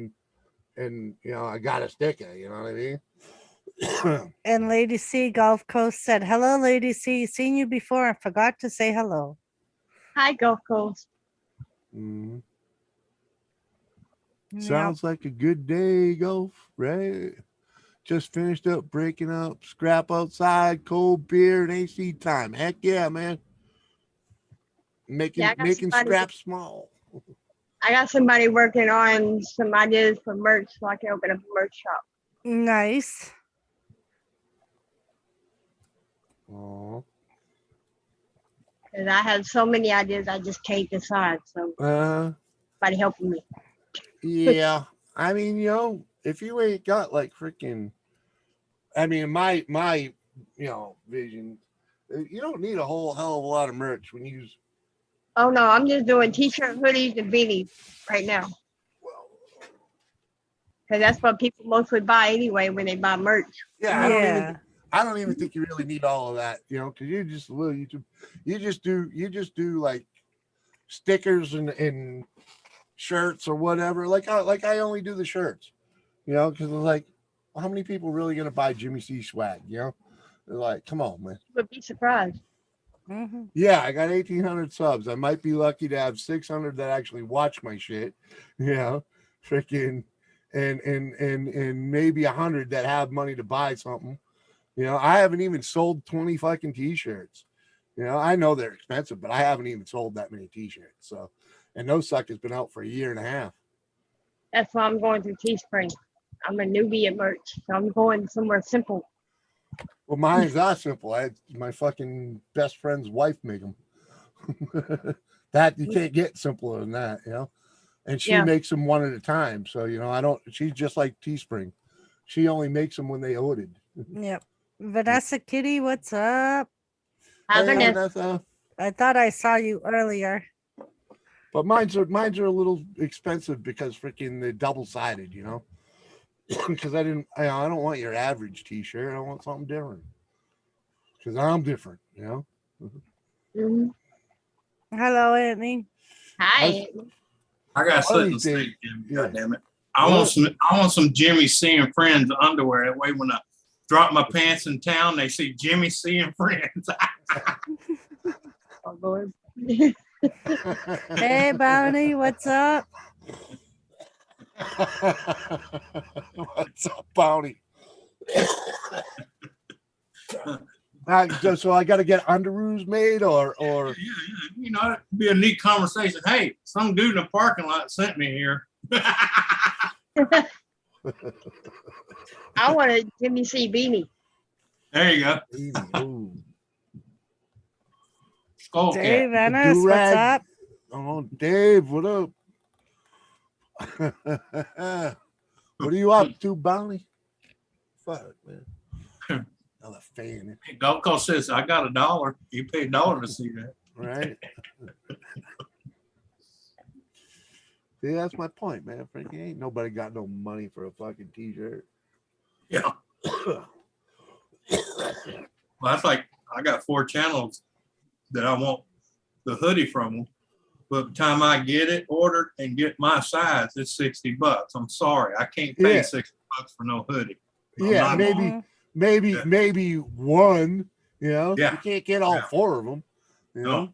I got a sticker, you know what I mean? And Lady C Gulf Coast said, "Hello, Lady C. Seen you before and forgot to say hello." Hi, Gulf Coast. Mhm. Yeah. Sounds like a good day, Golf, right? Just finished up breaking up, scrap outside, cold beer, and AC time. Heck yeah, man. Making Yeah, I got somebody- scrap small. I got somebody working on some ideas for merch so I can open up a merch shop. Nice. Oh. Because I have so many ideas, I just can't decide. So somebody helping me. Yeah. I mean, if you ain't got like freaking, I mean, my vision, you don't need a whole hell of a lot of merch when you use. Oh no, I'm just doing t-shirt, hoodies, and beanies right now. Because that's what people mostly buy anyway when they buy merch. Yeah, Yeah. I don't even think you really need all of that, because you're just a little YouTube. You just do like stickers and shirts or whatever. Like I only do the shirts, because it's like, how many people really gonna buy Jimmy C swag? They're like, come on, man. You would be surprised. Mhm. Yeah, I got 1,800 subs. I might be lucky to have 600 that actually watch my shit. Freaking, and maybe 100 that have money to buy something. I haven't even sold 20 fucking t-shirts. You know, I know they're expensive, but I haven't even sold that many t-shirts. So, and those suckers been out for a year and a half. That's why I'm going through Teespring. I'm a newbie at merch, so I'm going somewhere simple. Well, mine's not simple. I had my fucking best friend's wife make them. That you can't get simpler than that, you know. And she Yeah. makes them one at a time. So, you know, I don't. She's just like Teespring. She only makes them when they ordered. Yep. Vanessa Kitty, what's up? Hi, Hey, Vanessa. Vanessa. I thought I saw you earlier. But mine's are a little expensive because freaking they're double sided, you know. Because I don't want your average T-shirt. I want something different. Because I'm different, you know. Mhm. Hello, Anthony. Hi. I got Oh, something you to say, did. Jimmy. Yeah. God damn it. I want some Jimmy C and Friends underwear. That way when I drop my pants in town, they see Jimmy C and Friends. Oh, Lord. Hey, Bounty, what's up? What's up, Bounty? So I got to get underoos made, or Yeah, you know, it'd be a neat conversation. Hey, some dude in the parking lot sent me here. I want a Jimmy C beanie. There you go. Ooh. Skull Dave cap. Ennis, what's Do-rag. up? Oh, Dave, what up? What are you up to, Bounty? Fuck, man. Another fan, Golf Course says, I got $1. You paid $1 to see that. right? See, that's my point, man. Frankie, ain't nobody got no money for a fucking t-shirt. Yeah. Well, that's like I got 4 channels that I want the hoodie from them. But by the time I get it ordered and get my size, it's $60. I'm sorry, I can't pay Yeah. $60 for no hoodie. I'm Yeah, not- maybe, Mhm. Yeah. maybe one. You know, Yeah. you can't get all Yeah. 4 of them. You No. know.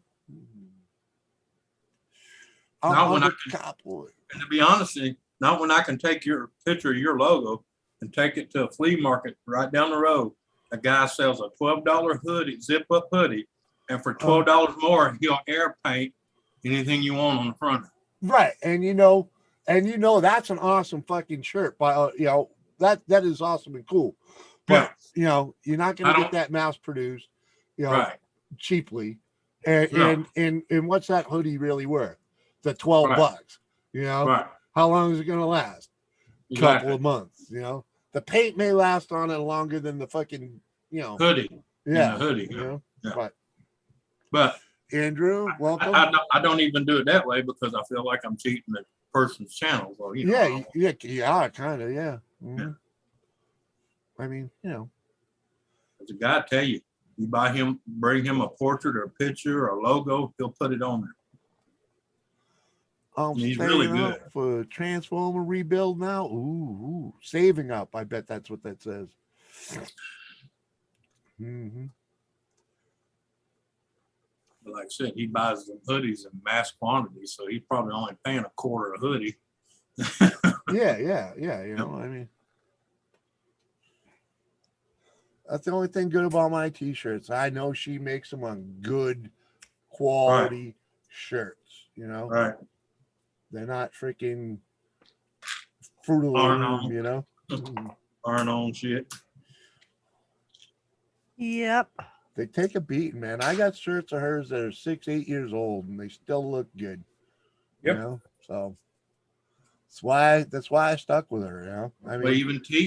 Not when I the cop would. And to be honest with you, not when I can take your picture of your logo and take it to a flea market right down the road. A guy sells a $12 hoodie, zip up hoodie, and for $12 more, he'll air paint anything you want on the front. Right, and you know that's an awesome fucking shirt. By you know that is awesome and cool, but you know you're not I gonna don't- get that mass produced, you know, Right. cheaply. And, No. and what's that hoodie really worth? The $12 Right. bucks. You know, Right. how long is it gonna last? Couple of months. You know, the paint may last on it longer than the fucking Hoodie. yeah The hoodie. you know. Yeah. But But Andrew, welcome. I don't even do it that way because I feel like I'm cheating the person's channel. So, you know, yeah, kind of, yeah. Mhm. I mean, you know, as a guy tell you, you buy him, bring him a portrait or a picture or a logo, he'll put it on there. He's really saving good. up for Transformer rebuild now. Ooh, saving up. I bet that's what that says. Mm-hmm. But like I said, he buys the hoodies in mass quantity, so he's probably only paying a quarter a hoodie. Yeah. You know, I mean, that's the only thing good about my t-shirts. I know she makes them on good quality shirts. You know, Right. they're not freaking Fruit of the Arnold. Loom, you know. Mhm. Aren't on shit. Yep. They take a beating, man. I got shirts of hers that are 6-8 years old and they still look good. Yep. You know, so that's why I stuck with her. You know, I Well, mean,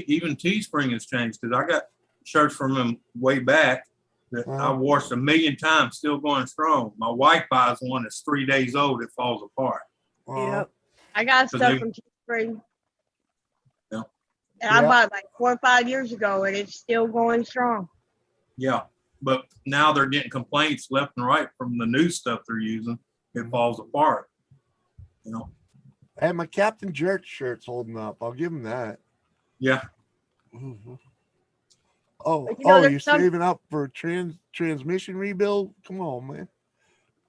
even Teespring has changed because I got shirts from him way back that I washed 1,000,000 times, still going strong. My wife buys one that's 3 days old, it falls apart. Yep. I got So stuff they- from Teespring. Yeah. And I Yeah. bought it like 4 or 5 years ago, and it's still going strong. Yeah, but now they're getting complaints left and right from the new stuff they're using. It falls apart. You know. I had my Captain Jerk shirts holding up. I'll give him that. Yeah. Mhm. Oh, But, you know, there's you're some- saving up for transmission rebuild? Come on, man.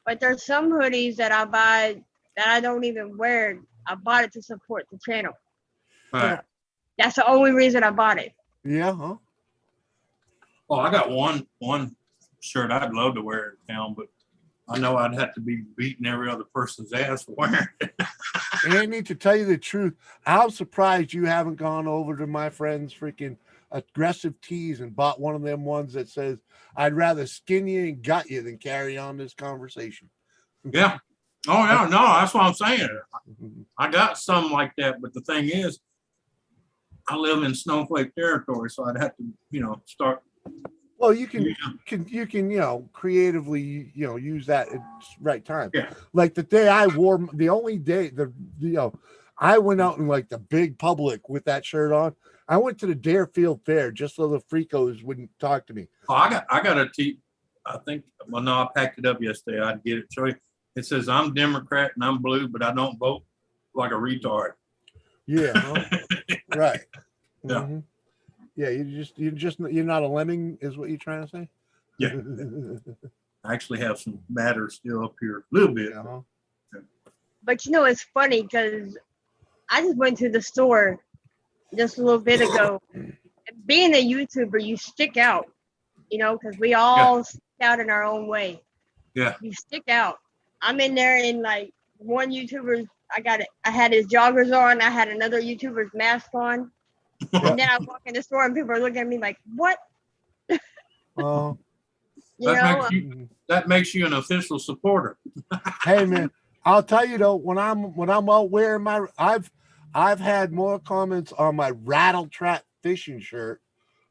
But there's some hoodies that I buy that I don't even wear. I bought it to support the channel. Right. That's the only reason I bought it. Yeah, huh? Oh, I got one shirt I'd love to wear in town, but I know I'd have to be beating every other person's ass for wearing it. Andy, to tell you the truth, I'm surprised you haven't gone over to my friend's freaking Aggressive Tees and bought one of them ones that says, I'd rather skin you and gut you than carry on this conversation. Yeah. Oh, yeah. No, that's what I'm saying. I got some like that, but the thing is, I live in snowflake territory, so I'd have to, start. Well, you can, using- creatively, use that at the right time. Yeah. Like the day I wore, the only day I went out in like the big public with that shirt on. I went to the Deerfield Fair just so the freakos wouldn't talk to me. Oh, I got a tee. I think, well, no, I packed it up yesterday. I'd get it. Show you. It says, I'm Democrat and I'm blue, but I don't vote like a retard. Yeah. Huh? Right. Yeah. Mhm. Yeah. You're not a lemming is what you're trying to say? Yeah. I actually have some matter still up here a little bit. Yeah, huh? But it's funny because I just went to the store just a little bit ago. Being a YouTuber, you stick out, because we all stick out in our own way. Yeah. You stick out. I'm in there and like one YouTuber, I had his joggers on. I had another YouTuber's mask on. And then I walk in the store and people are looking at me like, what? Oh, That makes you an official supporter. hey man, I'll tell you though, when I'm out wearing I've had more comments on my Rattle Trap fishing shirt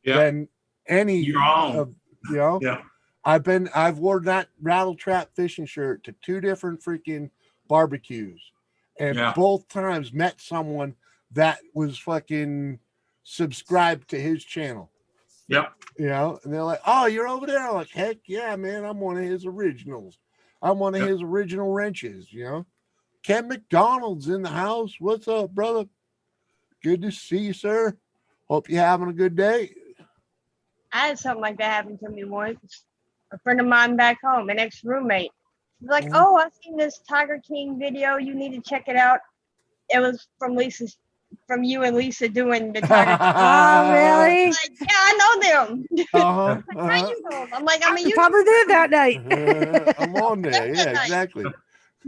than any Your own. of, Yeah. I've worn that Rattle Trap fishing shirt to 2 different freaking barbecues, and both times met someone that was fucking subscribed to his channel. Yep. And they're like, "Oh, you're over there." I'm like, "Heck yeah, man! I'm one of his originals. I'm one of his original wrenches." Ken McDonald's in the house. What's up, brother? Good to see you, sir. Hope you're having a good day. I had something like that happen to me once. A friend of mine back home, an ex-roommate, was like, "Oh, I've seen this Tiger King video. You need to check it out." It was from you and Lisa doing the Tiger King. Oh, really? I'm like, yeah, I know them. Uh-huh, How you know them? I'm like, I'm a You probably did that night. I'm on there. Yeah, exactly.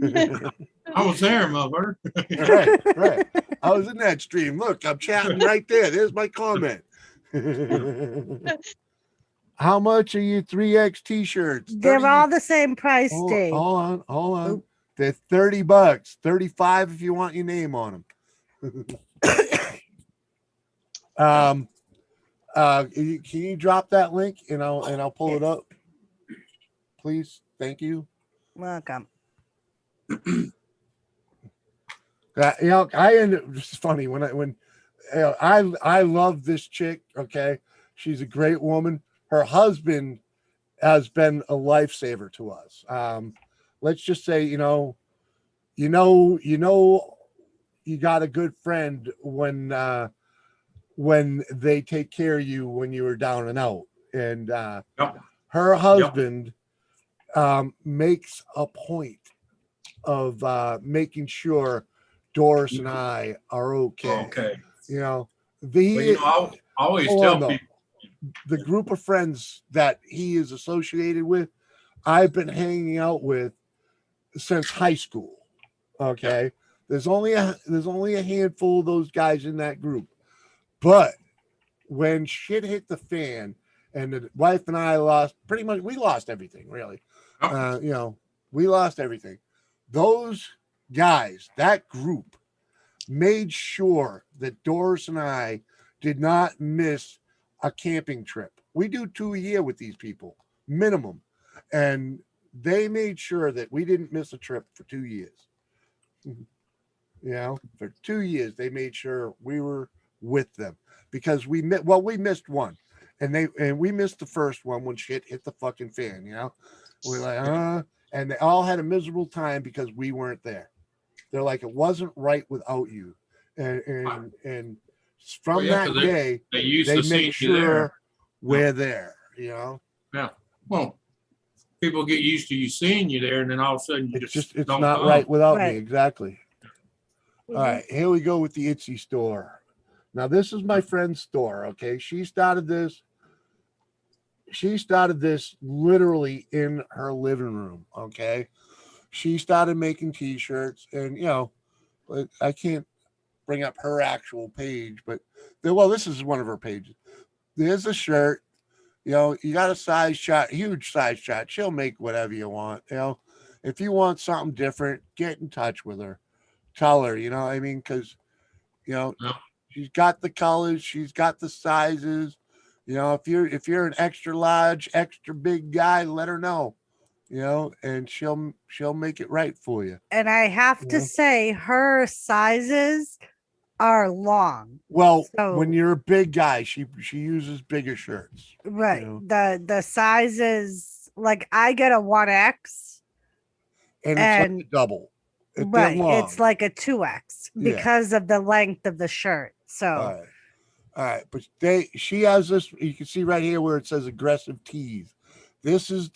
I was there, mother. Right. I was in that stream. Look, I'm chatting right there. There's my comment. How much are you 3X t-shirts? They're all the same price, Dave. Hold on. They're $30, 35 if you want your name on them. Can you drop that link and I'll pull it up, please? Thank you. Welcome. It's funny when I love this chick. Okay, she's a great woman. Her husband has been a lifesaver to us. Let's just say, you got a good friend when they take care of you when you were down and out. And her husband makes a point of making sure Doris and I are okay. Okay. I always tell people. The group of friends that he is associated with, I've been hanging out with since high school. Okay. There's only a handful of those guys in that group. But when shit hit the fan and the wife and I we lost everything, really. We lost everything. Those guys, that group, made sure that Doris and I did not miss a camping trip. We do 2 a year with these people, minimum. And they made sure that we didn't miss a trip for 2 years. For 2 years, they made sure we were with them because we missed one and we missed the first one when shit hit the fucking fan. We're like, and they all had a miserable time because we weren't there. They're like, it wasn't right without you. And from that day, they make sure we're there, Yeah. Well, people get used to you seeing you there, and then all of a sudden it's don't not come. right without me. Right. Exactly. All right, here we go with the Etsy store. Now, this is my friend's store. Okay, she started this. she started this literally in her living room. Okay. She started making t-shirts, and I can't bring up her actual page, but this is one of her pages. There's a shirt, you got a size shot, huge size shot. She'll make whatever you want. If you want something different, get in touch with her. Tell her, what I mean, because Yeah. she's got the colors, she's got the sizes. If you're an extra large, extra big guy, let her know. And she'll make it right for you. And I have to Yeah. say, her sizes are long. Well, So- when you're a big guy, she uses bigger shirts. Right. Yeah. The sizes, like I get a 1X. And it's like And- a double. They're Right. long. It's like a 2X Yeah. because of the length of the shirt. So All right. But she has this, you can see right here where it says aggressive tease. This is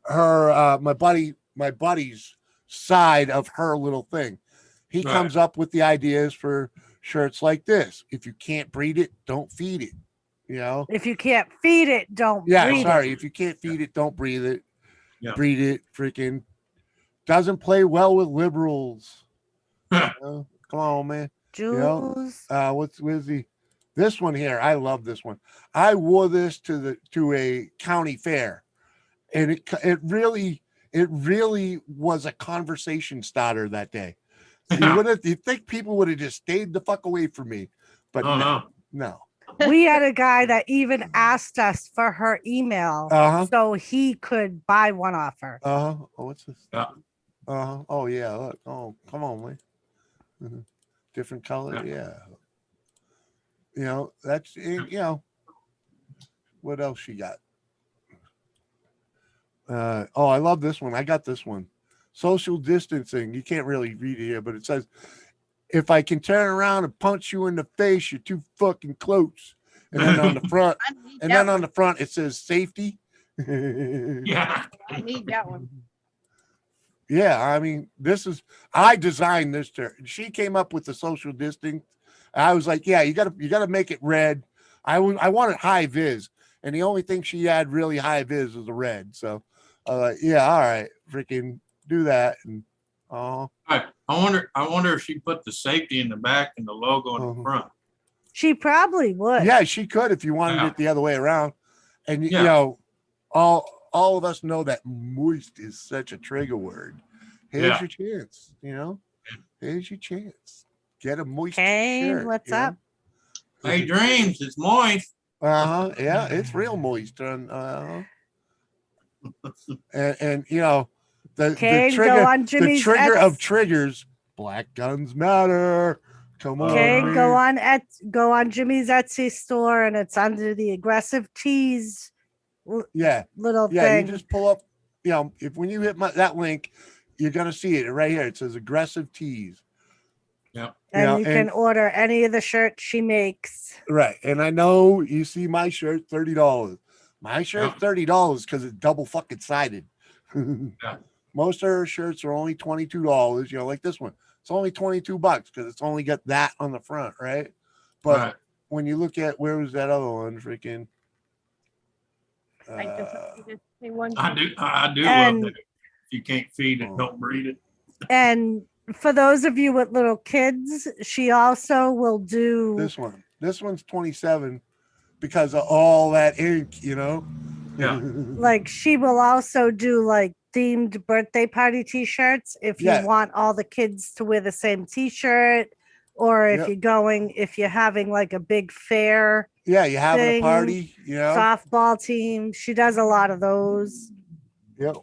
her my buddy's side of her little thing. He Right. comes up with the ideas for shirts like this. If you can't breed it, don't feed it. if you can't feed it, don't Yeah, breed sorry. it. If you can't feed it, don't breed it. Yeah. Breed it. Freaking doesn't play well with liberals. Come on, man. Jules. Where's this one here? I love this one. I wore this to a county fair, and it really was a conversation starter that day. You think people would have just stayed the fuck away from me, but Oh, no. We had a guy that even asked us for her email Uh-huh. so he could buy one off her. Oh, what's this? Yeah. Oh yeah. Look. Oh, come on, man. Mhm. Different color. Yeah. That's what else she got? I love this one. I got this one. Social distancing. You can't really read it here, but it says, if I can turn around and punch you in the face, you're too fucking close. And then on the front, I need that one. it says safety. yeah. I need that one. Yeah, I mean, I designed this shirt. She came up with the social distancing. I was like, yeah, you gotta make it red. I wanted high vis, and the only thing she had really high vis was the red. So, yeah, all right, freaking do that. And I wonder if she put the safety in the back and the logo in the Uh-huh. front. She probably would. yeah, she could if you wanted Yeah. it the other way around. And Yeah. all of us know that moist is such a trigger word. Here's Yeah. your chance. Here's your chance. Get a moist Kane, shirt. what's up? Hey, Dreams, it's moist. Yeah, it's real moist. And the Kane, trigger, go on the Jimmy's trigger of Etsy. triggers. Black guns matter. Come on, Kane, man. go on Jimmy's Etsy store, and it's under the aggressive tease Yeah, little yeah. thing. You just pull up. When you hit that link, you're gonna see it right here. It says aggressive tease. and you can order any of the shirts she makes. Right. And I know you see my shirt, $30. My shirt's $30 because it's double fucking sided. Yeah. Most of her shirts are only $22, like this one. It's only $22 because it's only got that on the front, right? But Right. when you look at where was that other one, freaking Like this one. I do And- love that. If you can't feed it, don't breed it. And for those of you with little kids, she also will do this one. This one's 27 because of all that ink, Yeah. like she will also do like themed birthday party t-shirts if you Yeah. want all the kids to wear the same t-shirt, or if Yep. if you're having like a big fair Yeah, you having a thing, party, softball team. She does a lot of those. Yep.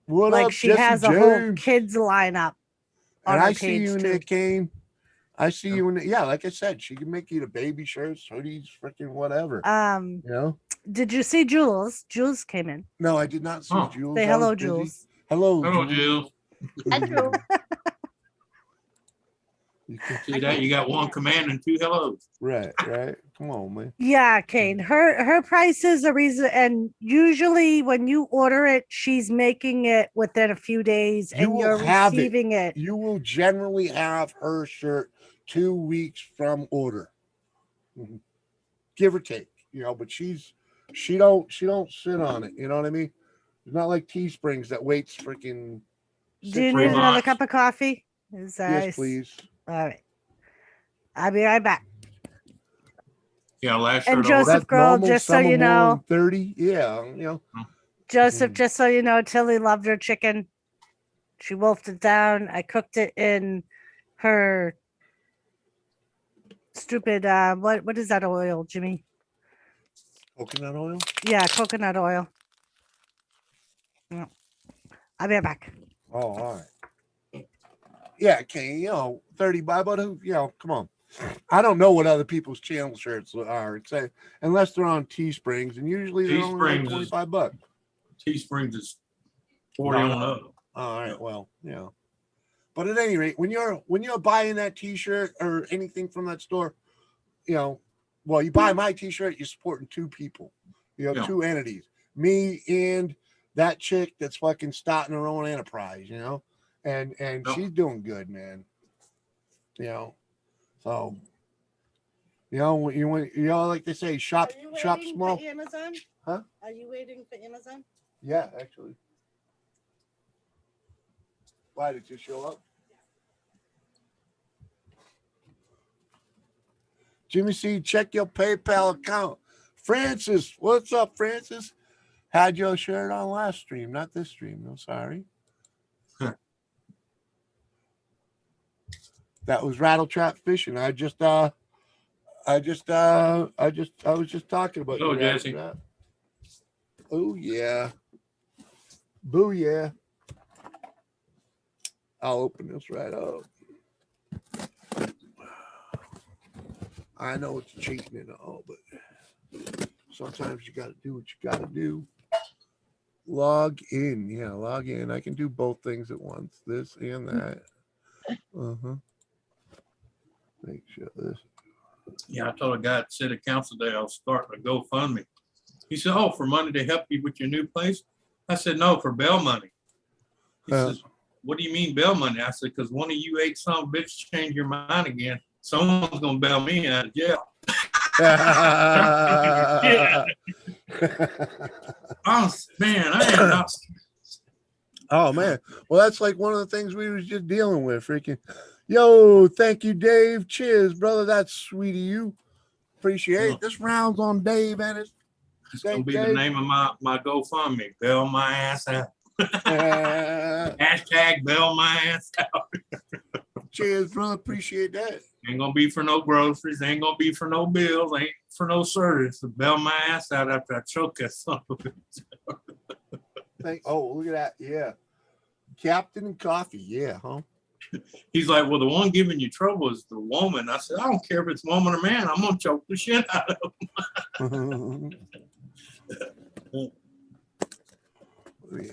What Like up, she Jesse has a James? whole kids lineup on And her I see page you, too. Nick Kane. I see you in like I said, she can make you the baby shirts, hoodies, freaking whatever. Did you see Jules? Jules came in. No, I did not see Oh. Jules. Say I was hello, busy. Jules. Hello, Hello, Jules. Jill. I do. You can- See that? You got one command and two hellos. Right. Come on, man. Yeah, Kane. Her prices are reason, and usually when you order it, she's making it within a few days, You and will you're have it. receiving it. You will generally have her shirt 2 weeks from order. Mhm. give or take, you know, but she don't sit on it, you know what I mean? It's not like Teesprings that waits freaking Do you 6 need months. another cup of coffee? Is that Yes, please. All right. I'll be right back. Yeah, last And shirt over. Joseph, That girl, normal, just so some you are more know, than 30. Yeah, you know. Joseph, just so you know, Tilly loved her chicken. She wolfed it down. I cooked it in her stupid what is that oil, Jimmy? Coconut oil. Yeah, coconut oil. Yeah. I'll be right back. Oh, all right. Yeah, okay, you know, 30 by, but you know, come on. I don't know what other people's channel shirts are, except unless they're on Teesprings, and usually they're only like Teesprings is- $25. Teesprings is 40 No, on no. up. All right, well, yeah. But at any rate, when you're buying that T-shirt or anything from that store, you know, well, you buy my T-shirt, you're supporting two people, you know, Yeah. two entities, me and that chick that's fucking starting her own enterprise, you know, and Yep. she's doing good, man. You know, so you know like they say, shop small. Amazon? Huh? Are you waiting for Amazon? Yeah, actually. Why did you show up? Jimmy C, check your PayPal account. Francis, what's up, Francis? Had your shirt on last stream, not this stream. No, sorry. That was Rattle Trap Fishing. I was just talking about Hello, you, Rattle Jesse. Trap. Oh yeah. Booyah. I'll open this right up. I know it's cheating and all, but sometimes you got to do what you got to do. Log in. Yeah, log in. I can do both things at once, this and that. Uh-huh. Make sure this. Yeah, I told a guy at city council day I was starting a GoFundMe. He said, "Oh, for money to help you with your new place?" I said, "No, for bail money." He says, "What do you mean bail money?" I said, "Because one of you 8 son of bitch change your mind again. Someone's gonna bail me out of jail." Yeah. Oh man, I am not. Oh man. Well, that's like one of the things we was just dealing with. Freaking, yo, thank you, Dave. Cheers, brother. That's sweet of you. Appreciate it. This round's on Dave, and it's It's gonna be the name of my GoFundMe. Bail my ass out. Hashtag bail my ass out. cheers, brother. Appreciate that. Ain't gonna be for no groceries. Ain't gonna be for no bills. Ain't for no service. Bail my ass out after I choke that son of a bitch. Oh, look at that. Yeah. Captain and Coffee. Yeah, huh? He's like, "Well, the one giving you trouble is the woman." I said, "I don't care if it's woman or man. I'm gonna choke the shit out of him." Yeah.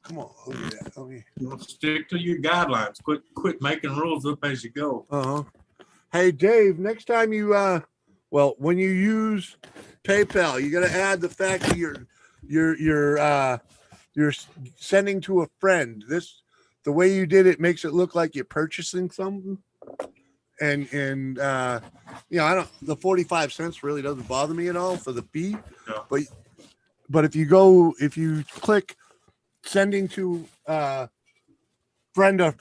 Come on, look at that. Oh, yeah. You know, stick to your guidelines. Quit making rules up as you go. Uh-huh. Hey, Dave, next time you when you use PayPal, you got to add the fact that you're sending to a friend. The way you did it makes it look like you're purchasing something. And you know, the 45 cents really doesn't bother me at all for the fee. Yeah. But if you click sending to friends of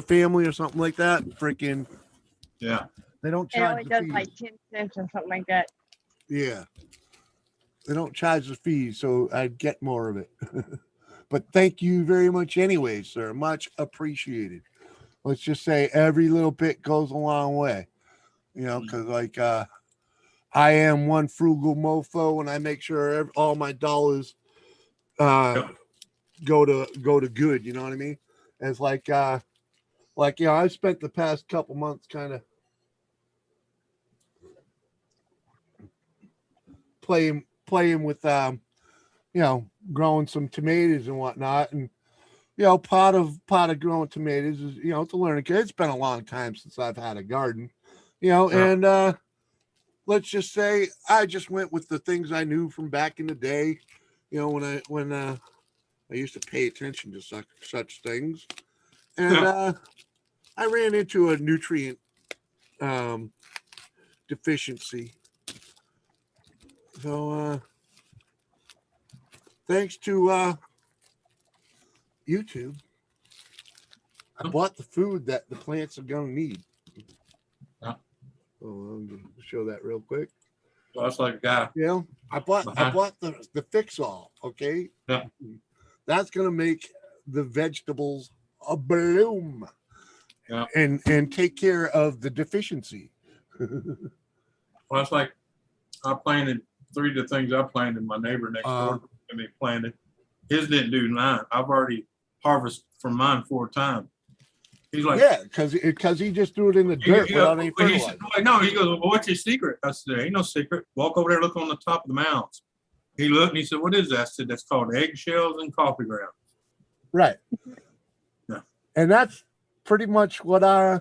family or something like that, freaking Yeah. they don't It charge only the does fees. like 10 cents or something like that. Yeah. They don't charge the fees, so I'd get more of it. But thank you very much anyway, sir. Much appreciated. Let's just say every little bit goes a long way. You know, because like I am one frugal mofo and I make sure all my dollars go to good, you know what I mean? And it's like you know, I've spent the past couple months kind of playing with you know, growing some tomatoes and whatnot. And you know, part of growing tomatoes is, you know, it's a learning curve. It's been a long time since I've had a garden, you know, and let's just say I just went with the things I knew from back in the day, you know, when I used to pay attention to such things. And I ran into a nutrient deficiency So thanks to YouTube, I bought the food that the plants are gonna need. Yeah. So I'm gonna show that real quick. So that's like a guy. You know, I bought the fix all. Okay. Yeah. That's gonna make the vegetables a bloom. Yeah. And take care of the deficiency. Well, it's like I planted 3 of the things I planted. My neighbor next door to me planted. His didn't do 9. I've already harvested from mine 4 times. He's like, Yeah, because he just threw it in the dirt without any he fertilizer. said, no, he goes, well, what's your secret? I said, there ain't no secret. Walk over there, look on the top of the mounds. He looked and he said, what is that? I said, that's called eggshells and coffee grounds. Right. Yeah. And that's pretty much what I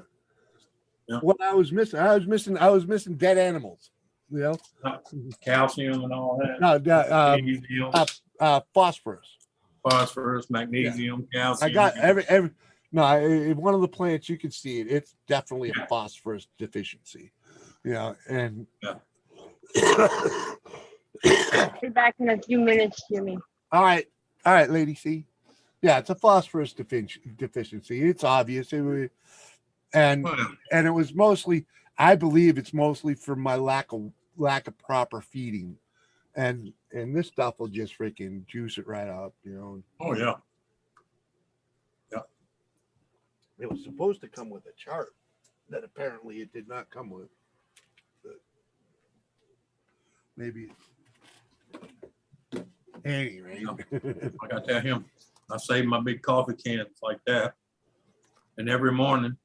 Yeah. was missing. I was missing dead animals, you know. Calcium and all that. No, Magnesium, phosphorus. phosphorus, magnesium, calcium. I got one of the plants you can see it. It's definitely a phosphorus deficiency. Yeah, and Be back in a few minutes, Jimmy. all right, Lady C. Yeah, it's a phosphorus deficiency. It's obvious. And it was mostly, I believe it's mostly for my lack of proper feeding. And this stuff will just freaking juice it right up, you know. Oh yeah. It was supposed to come with a chart that apparently it did not come with. But maybe. Anyway. Like I tell him, I save my big coffee cans like that. And every morning,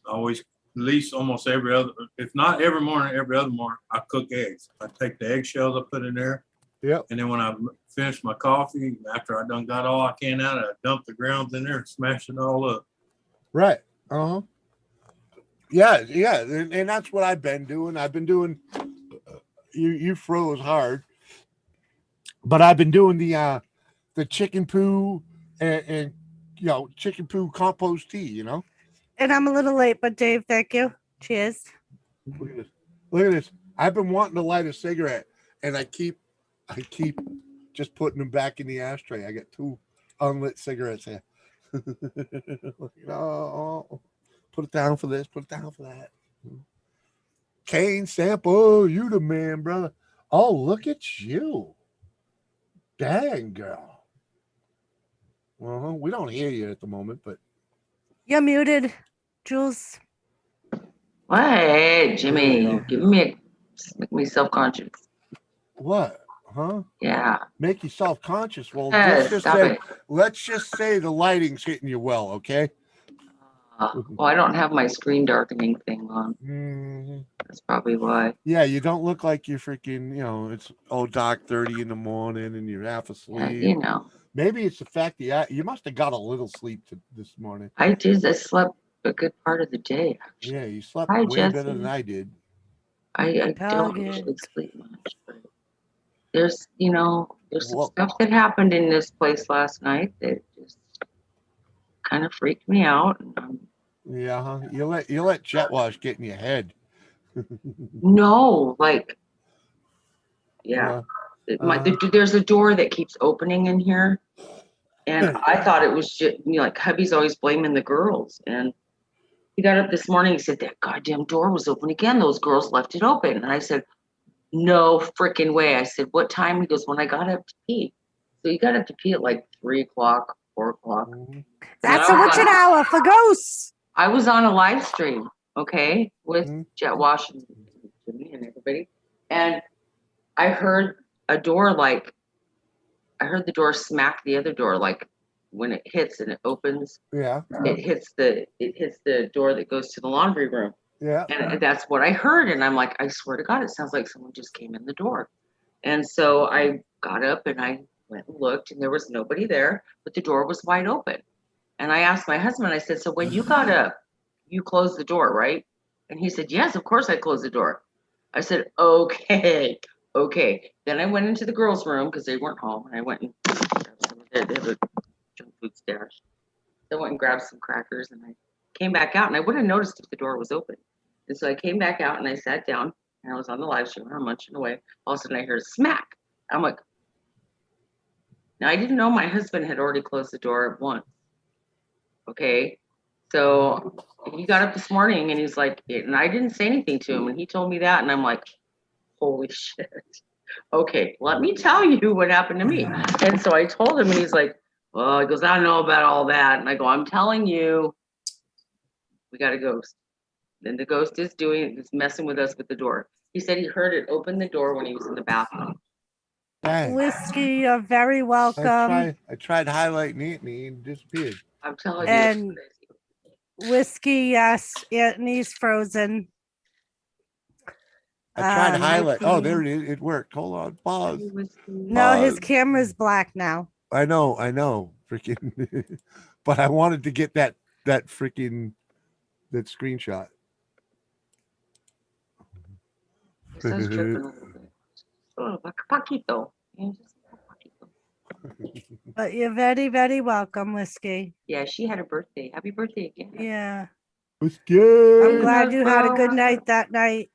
I always, at least almost every other, if not every morning, every other morning, I cook eggs. I take the eggshells I put in there. Yep. And then when I finish my coffee, after I done got all I can out, I dump the grounds in there and smash it all up. Right. Uh-huh. Yeah. And that's what I've been doing. I've been doing, you froze hard, but I've been doing the chicken poo and chicken poo compost tea, you know. And I'm a little late, but Dave, thank you. Cheers. Look at this. I've been wanting to light a cigarette, and I keep just putting them back in the ashtray. I got 2 unlit cigarettes here. Oh, put it down for this, put it down for that. Kane Sample, you the man, brother. Oh, look at you. Dang, girl. Well, we don't hear you at the moment, but You're muted, Jules. What, Jimmy? You're giving me make me self-conscious. what? Huh? Yeah. Make you self-conscious. Well, Stop let's just say the lighting's hitting you well, okay? Well, I don't have my screen darkening thing on. Mm-hmm. That's probably why. Yeah, you don't look like you're freaking, it's dark 30 in the morning and you're half asleep. Maybe it's the fact that you must have got a little sleep this morning. I did. I slept a good part of the day. Actually. Yeah, you slept Hi, way Jesse. better than I did. I don't usually sleep much, but there's some stuff that happened in this place last night that just kind of freaked me out. Yeah, huh? You let jet wash get in your head. No, there's a door that keeps opening in here, and I thought it was just hubby's always blaming the girls, and he got up this morning. He said that goddamn door was open again. Those girls left it open, and I said, no freaking way. I said, what time? He goes, when I got up to pee. So you got up to pee at 3 o'clock, 4 o'clock. That's a witching hour for ghosts. I was on a live stream, okay, with Jet Wash and Jimmy and everybody. And I heard a door I heard the door smack the other door, when it hits and it opens. Yeah. It hits the door that goes to the laundry room. Yeah. And that's what I heard. And I'm like, I swear to God, it sounds like someone just came in the door. And so I got up and I went and looked, and there was nobody there, but the door was wide open. And I asked my husband, I said, so when you got up, you closed the door, right? And he said, yes, of course I closed the door. I said, okay. Then I went into the girls' room because they weren't home. And I went and grabbed some of they have a junk food stash. So I went and grabbed some crackers, and I came back out, and I would have noticed if the door was open. And so I came back out and I sat down And I was on the live stream. I'm munching away. All of a sudden, I hear a smack. I'm like, now I didn't know my husband had already closed the door once. Okay. So he got up this morning and he's like, and I didn't say anything to him. And he told me that. And I'm like, holy shit. Okay, let me tell you what happened to me. And so I told him, and he's like, well, he goes, I don't know about all that. And I go, I'm telling you, we got a ghost. Then the ghost is messing with us with the door. He said he heard it open the door when he was in the bathroom. Dang. Whiskey, you're very welcome. I tried highlighting it and he disappeared. I'm telling And- you. Whiskey, yes, Anthony's frozen. I tried to highlight. Oh, Whiskey. there it is. It worked. Hold on. Pause. No, his Uh, camera's black now. I know. Freaking. But I wanted to get that freaking that screenshot. It says tripping a little bit. Oh, poquito. Yeah, just a poquito. But you're very, very welcome, Whiskey. Yeah, she had a birthday. Happy birthday again. Yeah. It's good. I'm glad you had a good Well, night that night.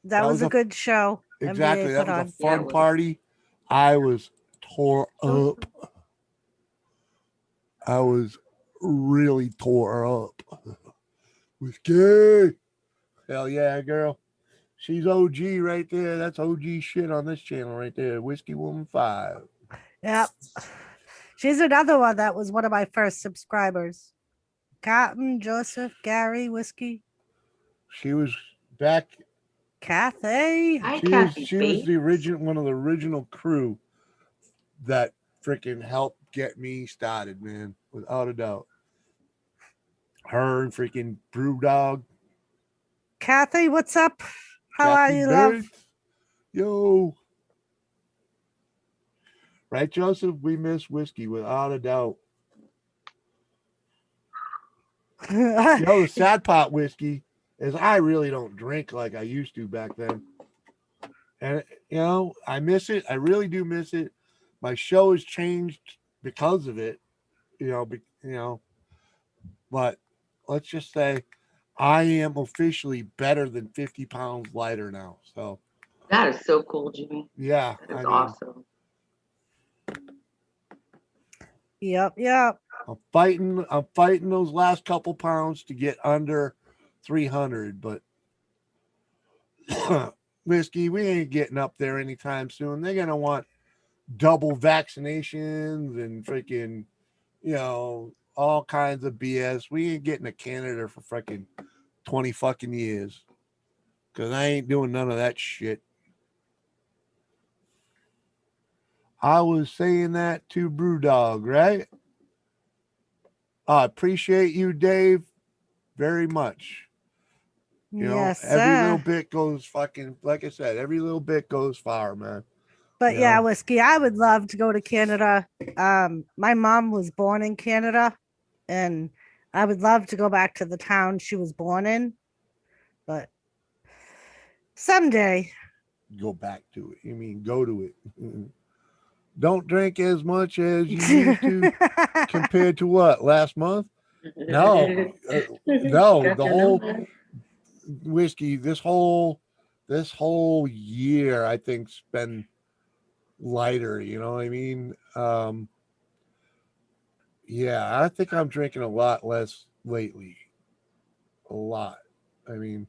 That That was was a a- good show. Exactly. NBA That put was on. a Yeah, it fun was. party. I was tore up. I was really tore up. Was good. Hell yeah, girl. She's OG right there. That's OG shit on this channel right there. Whiskey Woman 5. Yep. She's another one that was one of my first subscribers. Cotton, Joseph, Gary, Whiskey, She was back. Kathy. Hi, She Kathy. was the Bates. original one of the original crew that freaking helped get me started, man. Without a doubt. Her and freaking Brewdog. Kathy, what's up? How are Kathy you, love? Bates. Yo. Right, Joseph? We miss whiskey without a doubt. Yo, the sad part, whiskey, is I really don't drink like I used to back then. And I miss it. I really do miss it. My show has changed because of it. But let's just say I am officially better than 50 pounds lighter now. So That is so cool, Jimmy. yeah, That is awesome. Yep. I'm fighting those last couple pounds to get under 300, but whiskey, we ain't getting up there anytime soon. They're gonna want double vaccinations and freaking, all kinds of BS. We ain't getting to Canada for freaking 20 fucking years. Cause I ain't doing none of that shit. I was saying that to Brewdog, right? I appreciate you, Dave, very much. Yes, every little sir. bit goes fucking, like I said, every little bit goes far, man. But you yeah, know? Whiskey, I would love to go to Canada. My mom was born in Canada, and I would love to go back to the town she was born in. But someday. Go back to it. You mean go to it. Don't drink as much as you used to compared to what? Last month? No. No, Got the your whole number? whiskey, this whole year, I think's been lighter, you know what I mean? Yeah, I think I'm drinking a lot less lately. A lot. I mean,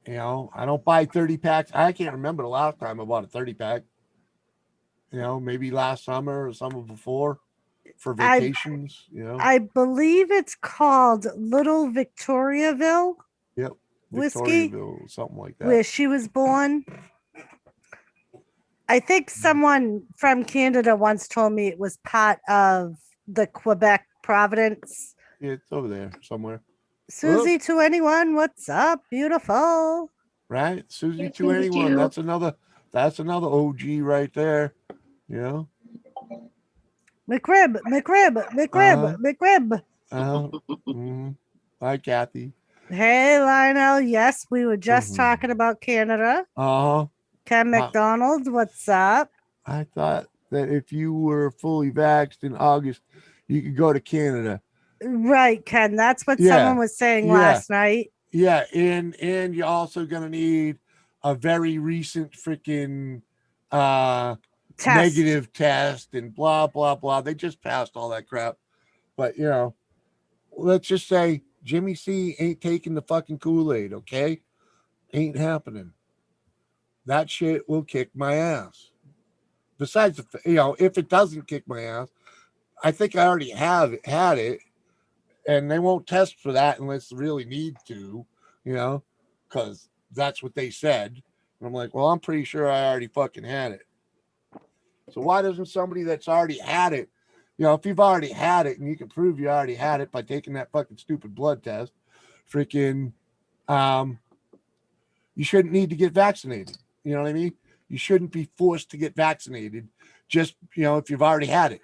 I don't buy 30 packs. I can't remember the last time I bought a 30 pack. Maybe last summer or summer before for vacations, I believe it's called Little Victoriaville, Yep. Whiskey? Victoriaville, something like that. where she was born. I think someone from Canada once told me it was part of the Quebec Providence. Yeah, it's over there somewhere. Susie to anyone, what's up? Beautiful. Right? Susie Yes, to we anyone. do. That's another OG right there. McRib. Mhm. Hi, Kathy. Hey, Lionel. Yes, we were just Mhm. talking about Canada. Uh-huh. Ken McDonald, what's up? I thought that if you were fully vaxxed in August, you could go to Canada. Right, Ken. That's what Yeah, someone was saying yeah. last night. Yeah, and you're also gonna need a very recent freaking Test. negative test and blah blah blah. They just passed all that crap. But you know, let's just say Jimmy C ain't taking the fucking Kool-Aid, okay? Ain't happening. That shit will kick my ass. Besides you know, if it doesn't kick my ass, I think I already have had it, and they won't test for that unless they really need to, you know, because that's what they said. And I'm like, well, I'm pretty sure I already fucking had it. So why doesn't somebody that's already had it, you know, if you've already had it and you can prove you already had it by taking that fucking stupid blood test, freaking, you shouldn't need to get vaccinated. You know what I mean? You shouldn't be forced to get vaccinated just, you know, if you've already had it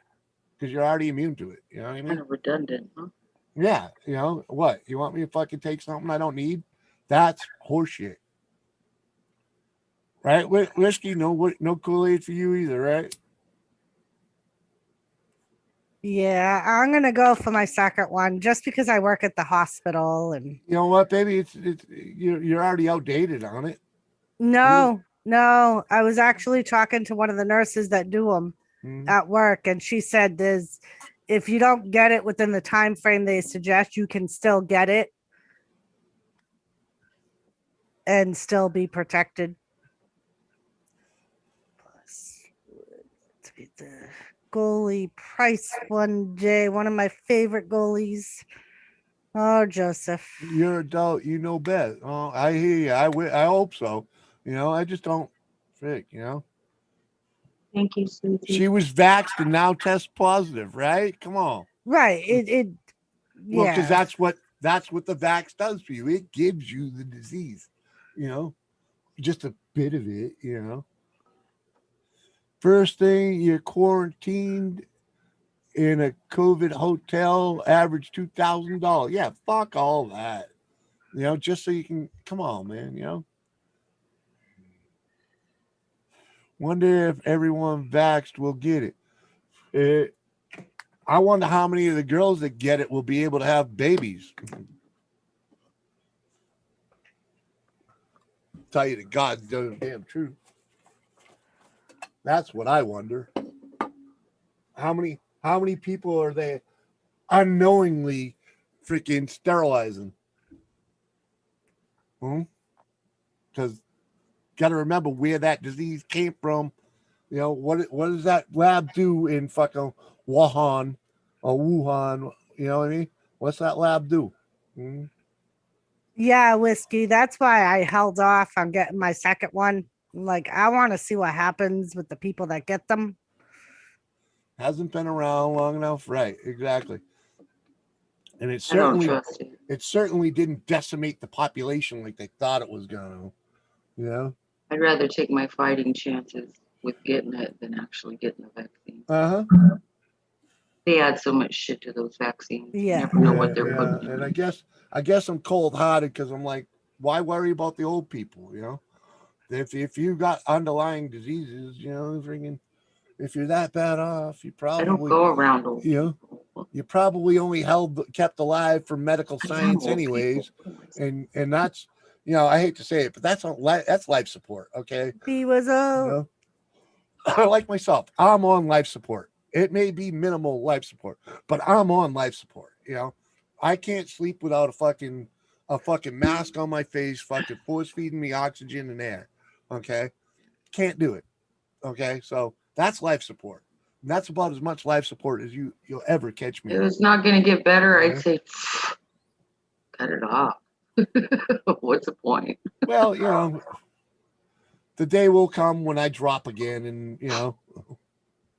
because you're already immune to it. You know what I mean? Kind of redundant, huh? Yeah, you know what? You want me to fucking take something I don't need? That's horseshit, right? Whiskey, no Kool-Aid for you either, right? Yeah, I'm gonna go for my second one just because I work at the hospital and You know what, baby? It's you're already outdated on it. no, I was actually talking to one of the nurses that do them Mhm. at work, and she said there's if you don't get it within the time frame they suggest, you can still get it and still be protected. Plus, to be the goalie price one, Jay, one of my favorite goalies. Oh, Joseph. You're adult, you know best. Oh, I hear you. I hope so. You know, I just don't. Frick, you know. Thank you, Susie. She was vaxxed and now test positive, right? Come on. Right. Well, because Yeah. that's what the vax does for you. It gives you the disease, you know, just a bit of it, you know. First thing, you're quarantined in a COVID hotel, average $2,000. Yeah, fuck all that. You know, just so you can come on, man, you know. Wonder if everyone vaxxed will get it. I wonder how many of the girls that get it will be able to have babies. Tell you the God's damn truth. That's what I wonder. How many people are they unknowingly freaking sterilizing? Because got to remember where that disease came from. You know what does that lab do in fucking Wuhan or Wuhan? You know what I mean? What's that lab do? Hmm? Yeah, whiskey. That's why I held off on getting my second one. Like, I want to see what happens with the people that get them. Hasn't been around long enough, right? Exactly. And I don't trust it. it certainly didn't decimate the population like they thought it was gonna. You know? I'd rather take my fighting chances with getting it than actually getting the vaccine. Uh-huh. They add so much shit to those vaccines. You Yeah. never know what they're putting in. And I guess I'm cold hearted because I'm like, why worry about the old people? You know, if you got underlying diseases, you know, freaking, if you're that bad off, you I don't probably, go around old you know, people. you probably only kept alive for medical I am science old anyways, people. What am I and that's, you know, I hate to say it, but that's life support. Okay, He was you know, like myself, I'm on life support. It may be minimal life support, but I'm on life support. You know, I can't sleep without a fucking mask on my face, fucking force feeding me oxygen and air. Okay, can't do it. Okay, so that's life support. And that's about as much life support as you'll ever catch me If on. it's not going to get better, Yeah. I'd say cut it off. What's the point? Well, you know, the day will come when I drop again, and you know,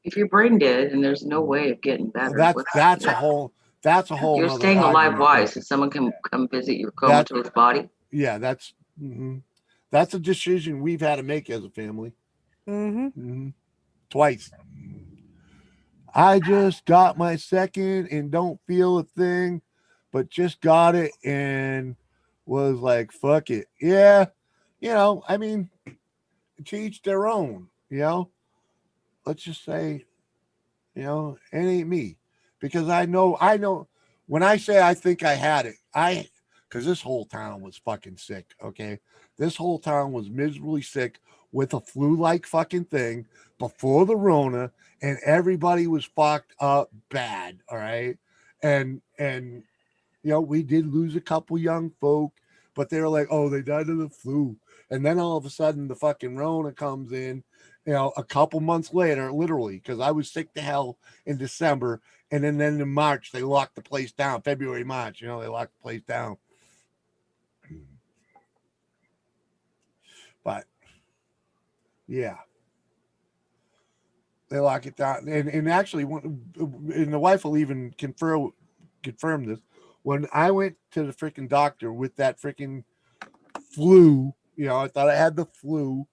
If you're brain dead and there's no way of getting better, that's a whole you're nother staying alive. argument. Why? So someone can come visit your comatose body. Yeah, that's a decision we've had to make as a family. Twice. I just got my second and don't feel a thing, but just got it and was like, fuck it. Yeah. You know, I mean, to each their own, you know. Let's just say, you know, it ain't me. Because I know when I say I think I had it, because this whole town was fucking sick. Okay, this whole town was miserably sick with a flu-like fucking thing before the Rona, and everybody was fucked up bad. All right, and we did lose a couple young folk, but they were like, oh, they died of the flu. And then all of a sudden the fucking Rona comes in, a couple months later, literally, because I was sick to hell in December. And then in March, they locked the place down. February, March, they locked the place down. But yeah, they lock it down. And actually, and the wife will even confirm this. When I went to the freaking doctor with that freaking flu, I thought I had the flu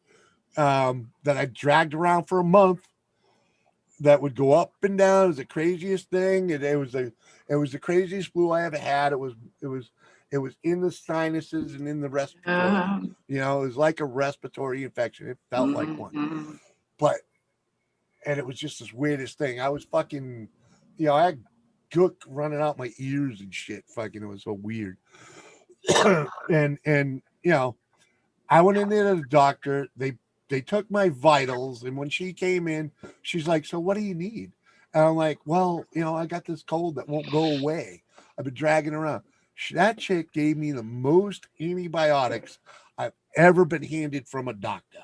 that I dragged around for a month. That would go up and down. It was the craziest thing. It was the craziest flu I ever had. It was in the sinuses and in the respiratory. It was like a respiratory infection. It felt like one, and it was just this weirdest thing. I was fucking, I had gook running out my ears and shit. Fucking, it was so weird. and I went in there to the doctor. They took my vitals, and when she came in, she's like, so what do you need? And I'm like, well, I got this cold that won't go away. I've been dragging around. That chick gave me the most antibiotics I've ever been handed from a doctor,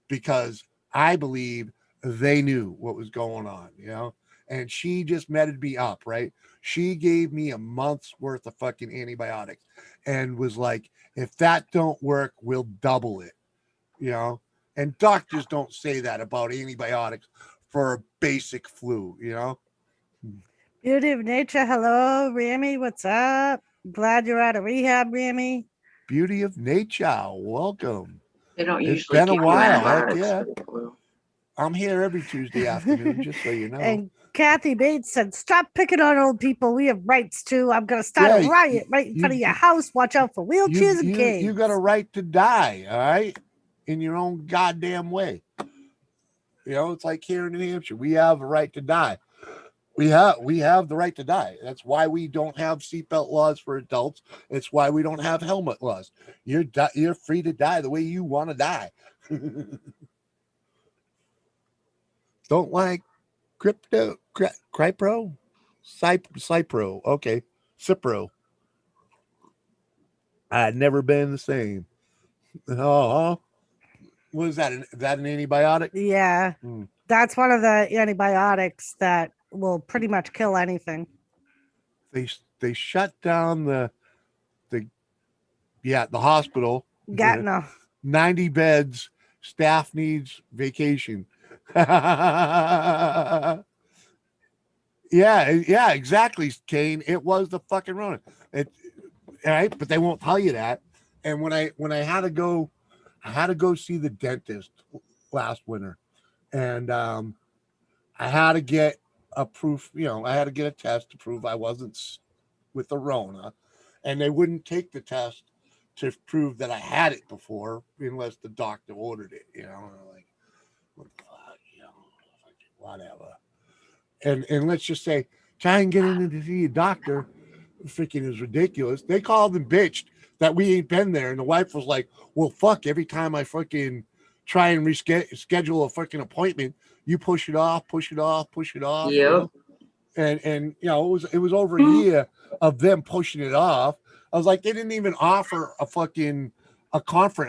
because I believe they knew what was going on, and she just meted me up, right? She gave me a month's worth of fucking antibiotics and was like, if that don't work, we'll double it, and doctors don't say that about antibiotics for a basic flu, Beauty of Nature. Hello, Rami. What's up? Glad you're out of rehab, Rami. Beauty of Nature. Welcome. They don't It's usually been a give you while. Heck antibiotics yeah. for the flu. I'm here every Tuesday afternoon, just so you know. And Kathy Bates said, stop picking on old people. We have rights too. I'm going to start a Yeah, riot right in front of your house. Watch out for wheelchairs and canes. You got a right to die, all right? In your own goddamn way. It's like here in New Hampshire. We have a right to die. We have the right to die. That's why we don't have seatbelt laws for adults. It's why we don't have helmet laws. You're free to die the way you want to die. Don't like Crypro? Cypro. Okay. Cipro. I'd never been the same. Oh, what is that? Is that an antibiotic? Yeah. That's one of the antibiotics that will pretty much kill anything. They shut down the hospital. Gatna. 90 beds. Staff needs vacation. Yeah, exactly, Kane. It was the fucking Rona. Right, but they won't tell you that. And when I had to go see the dentist last winter, and I had to get a proof. I had to get a test to prove I wasn't with the Rona, and they wouldn't take the test to prove that I had it before unless the doctor ordered it. Like, what the fuck, whatever. And let's just say, try and get in to see a doctor. Freaking is ridiculous. They called and bitched that we ain't been there, and the wife was like, well, fuck, every time I fucking try and schedule a fucking appointment, you push it off. Yep. And it was over a year of them pushing it off. I was like, they didn't even offer a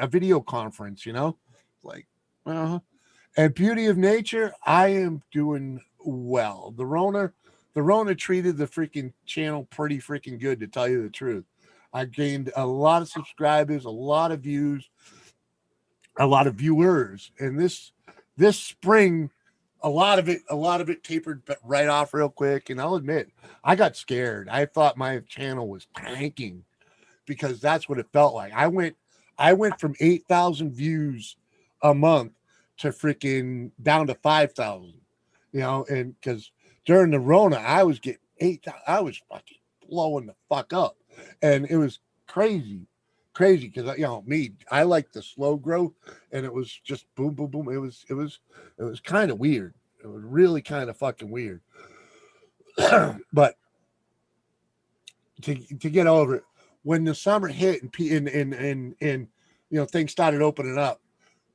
video conference, like, and Beauty of Nature, I am doing well. The Rona treated the freaking channel pretty freaking good, to tell you the truth. I gained a lot of subscribers, a lot of views, a lot of viewers, and this spring, a lot of it tapered right off real quick. And I'll admit, I got scared. I thought my channel was tanking, because that's what it felt like. I went from 8,000 views a month to freaking down to 5,000, and because during the Rona, I was getting 8,000. I was fucking blowing the fuck up, and it was crazy because I like the slow growth, and it was just boom, boom, boom. It was kind of weird. It was really kind of fucking weird. But to get over it, when the summer hit and things started opening up,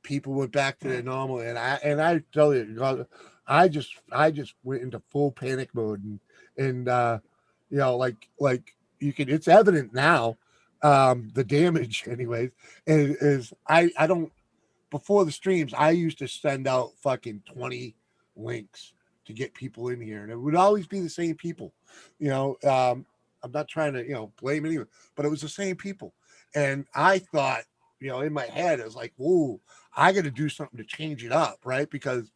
people went back to their normal. And I tell you, I just went into full panic mode and like you can, it's evident now, the damage anyways. And is I don't, before the streams, I used to send out fucking 20 links to get people in here, and it would always be the same people. I'm not trying to, blame anyone, but it was the same people. And I thought, in my head, I was like, "Ooh, I got to do something to change it up, right?" Because,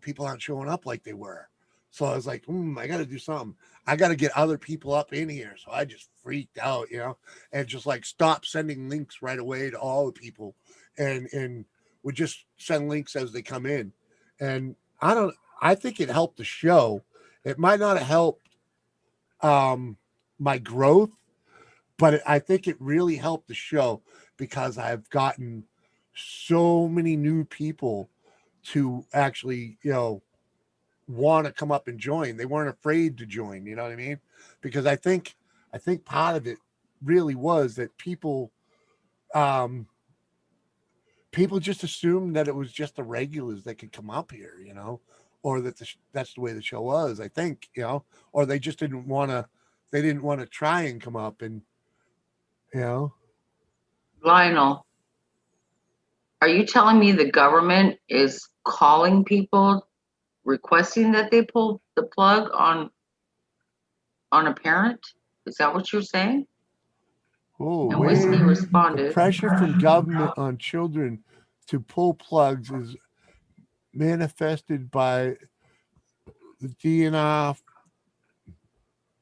people aren't showing up like they were. So I was like, I got to do something. I got to get other people up in here. So I just freaked out, and just like stop sending links right away to all the people, and would just send links as they come in. And I think it helped the show. It might not have helped my growth, but I think it really helped the show because I've gotten so many new people to actually, want to come up and join. They weren't afraid to join, you know what I mean? Because I think part of it really was that people just assumed that it was just the regulars that could come up here, or that that's the way the show was, I think, or they just didn't want to try and come up and, Lionel, are you telling me the government is calling people requesting that they pull the plug on a parent? Is that what you're saying? oh, And Whiskey the responded, pressure from government on children to pull plugs is manifested by the DNR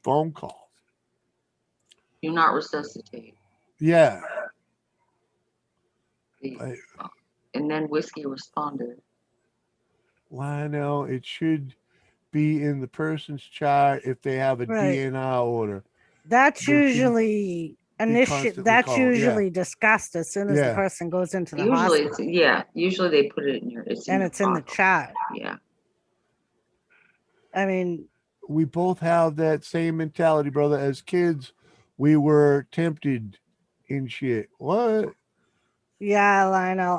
phone calls. do not resuscitate. Yeah. And then Whiskey responded, Lionel, it should be in the person's chart if they have a Right. DNR order. That's They should usually constantly that's called, yeah. usually discussed as soon as the Yeah. person goes into the usually hospital. usually they put it in your, it's in And your it's in the file. chat. Yeah. I mean, We both have that same mentality, brother. As kids, we were tempted in shit. What? yeah, Lionel.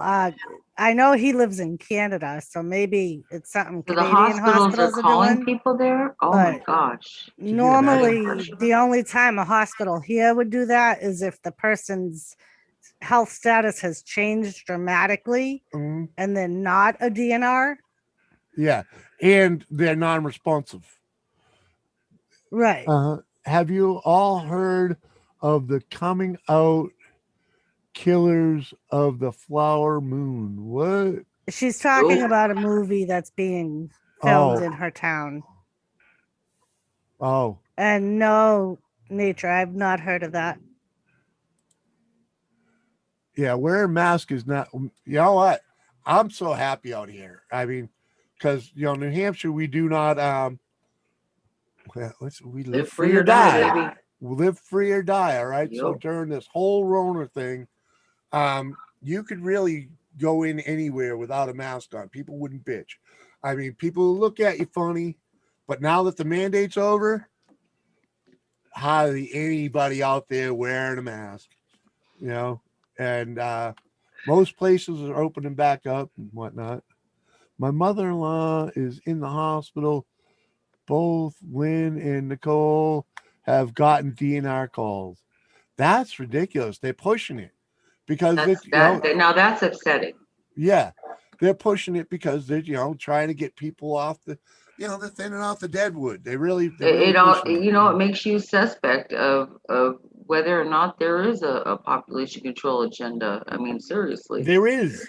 I know he lives in Canada, so maybe it's something So the Canadian hospitals are hospitals are calling doing. people there? Oh my but gosh. you imagine? Normally, the only time a hospital here would do that is if the person's health status has changed dramatically Mhm. and they're not a DNR. Yeah. And they're non-responsive. Right. Have you all heard of the coming out killers of the flower moon? What? She's talking Oh. about a movie that's being filmed Oh. in her town. Oh, And no, Nature, I've not heard of that. yeah. Wearing mask is not, you know what? I'm so happy out here. I mean, because, New Hampshire, we do not, we live free or die. baby. We live free or die. All right. So Yep. during this whole Rona thing, you could really go in anywhere without a mask on. People wouldn't bitch. I mean, people look at you funny, but now that the mandate's over, hardly anybody out there wearing a mask, and most places are opening back up and whatnot. My mother-in-law is in the hospital. Both Lynn and Nicole have gotten DNR calls. That's ridiculous. They're pushing it because Now that's upsetting. yeah, they're pushing it because they're trying to get people off the, they're thinning out the deadwood. They're really pushing it. It makes you suspect of whether or not there is a population control agenda. I mean, seriously. There is.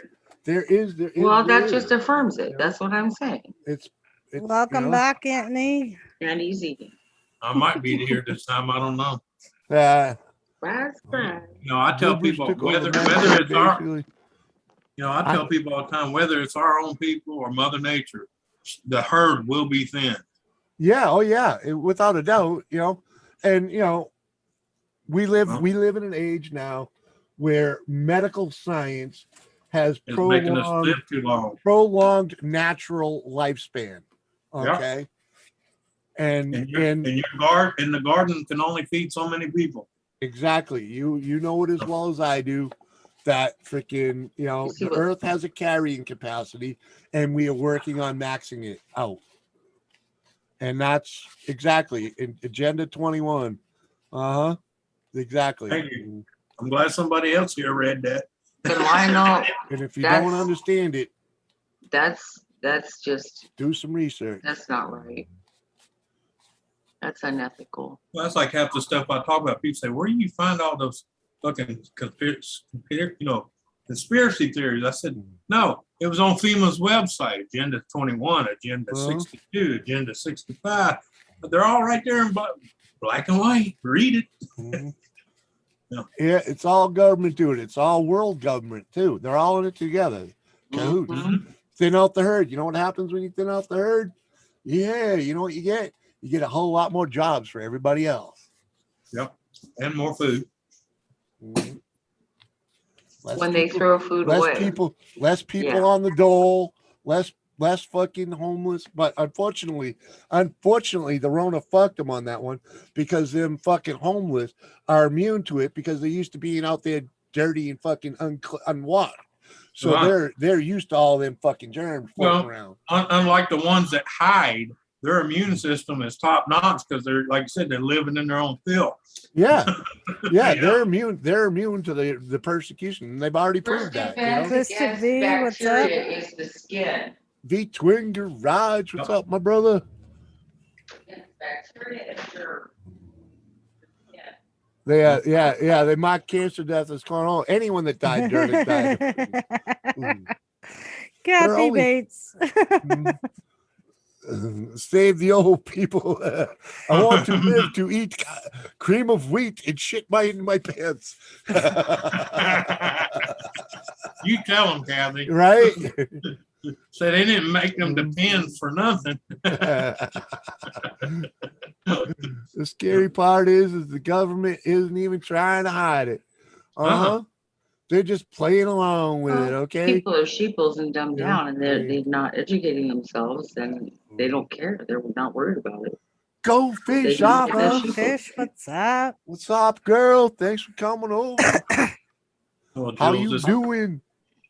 Well, that is. just affirms it. That's what I'm saying. It's Welcome back, Anthony. And he's eating. I might be here this time. I don't know. That's fine. I tell Goobers people took over whether Medicare, it's our, basically. I tell people all the time, whether it's our own people or Mother Nature, the herd will be thin. Yeah. Oh yeah. Without a doubt, and we live in an age now where medical science has It's making us live too long. prolonged natural lifespan. Okay. And And your garden can only feed so many people. Exactly. You know it as well as I do that freaking, You see the what- earth has a carrying capacity and we are working on maxing it out. And that's exactly in Agenda 21. Uh-huh. Exactly. Thank you. I'm glad somebody else here read that. But Lionel, And if you don't That's- understand it, that's just, do some research. that's not right. That's unethical. Well, that's like half the stuff I talk about. People say, where do you find all those fucking conspiracy theories? I said, no, it was on FEMA's website, Agenda 21, Agenda Uh-huh. 62, Agenda 65. But they're all right there in black and white. Read it. Mhm. Yeah. Yeah, it's all government doing it. It's all world government too. They're all in it together. Cahoots. Mhm. Thin out the herd. You know what happens when you thin out the herd? Yeah, you know what you get? You get a whole lot more jobs for everybody else. Yep. And more food. Mhm. Less When they people- throw food less away. people Yeah. on the dole, less fucking homeless. But unfortunately, the Rona fucked them on that one because them fucking homeless are immune to it because they're used to being out there dirty and fucking unwashed. So Right. they're used to all them fucking germs floating Well, around. Unlike the ones that hide, their immune system is top notch because they're, like you said, they're living in their own filth. Yeah, yeah, Yeah. they're immune. They're immune to the persecution. And they've already proved that. You know, Twisted V, what's up? Bacteria is the skin. V Twin Garage, what's up, my brother? Bacteria is your. Yeah. They mock cancer death as corona. Anyone that died during it died. Kathy only- Bates. Save the old people. I want to live to eat cream of wheat and shit in my pants. You tell them, Kathy. Right? Say they didn't make them depend for nothing. The scary part is the government isn't even trying to hide it. Uh-huh. They're just playing along with it, okay? People are sheeples and dumbed Yeah. down, and they're Yeah. they're not educating themselves, and they don't care. They're not worried about it. Go fish They don't off. get that Oh, sheep. Fish, what's up? What's up, girl? Thanks for coming over. Well, How Jules, you it's, doing?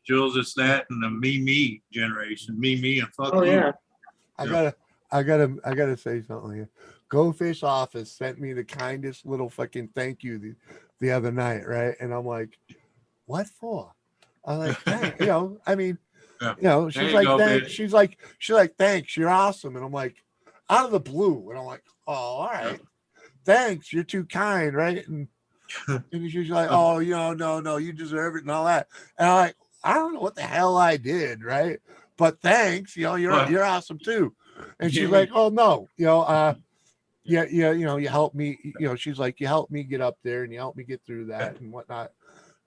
Jules, it's that and the me generation. Me and fuck Oh you. yeah. I gotta say something here. Go Fish Office sent me the kindest little fucking thank you the other night, right? And I'm like, what for? I'm like, "Thank-" I mean, Yeah. she's you like, go, thanks. bitch. She's like, thanks, you're awesome. And I'm like, out of the blue, and I'm like, oh, all right, thanks, you're too kind, right? And she's like, oh, no, you deserve it and all that. And I'm like, I don't know what the hell I did, right? But thanks, you're awesome too. And she's Yeah. like, oh no, you helped me, she's like, you helped me get up there and you helped me get through that and whatnot.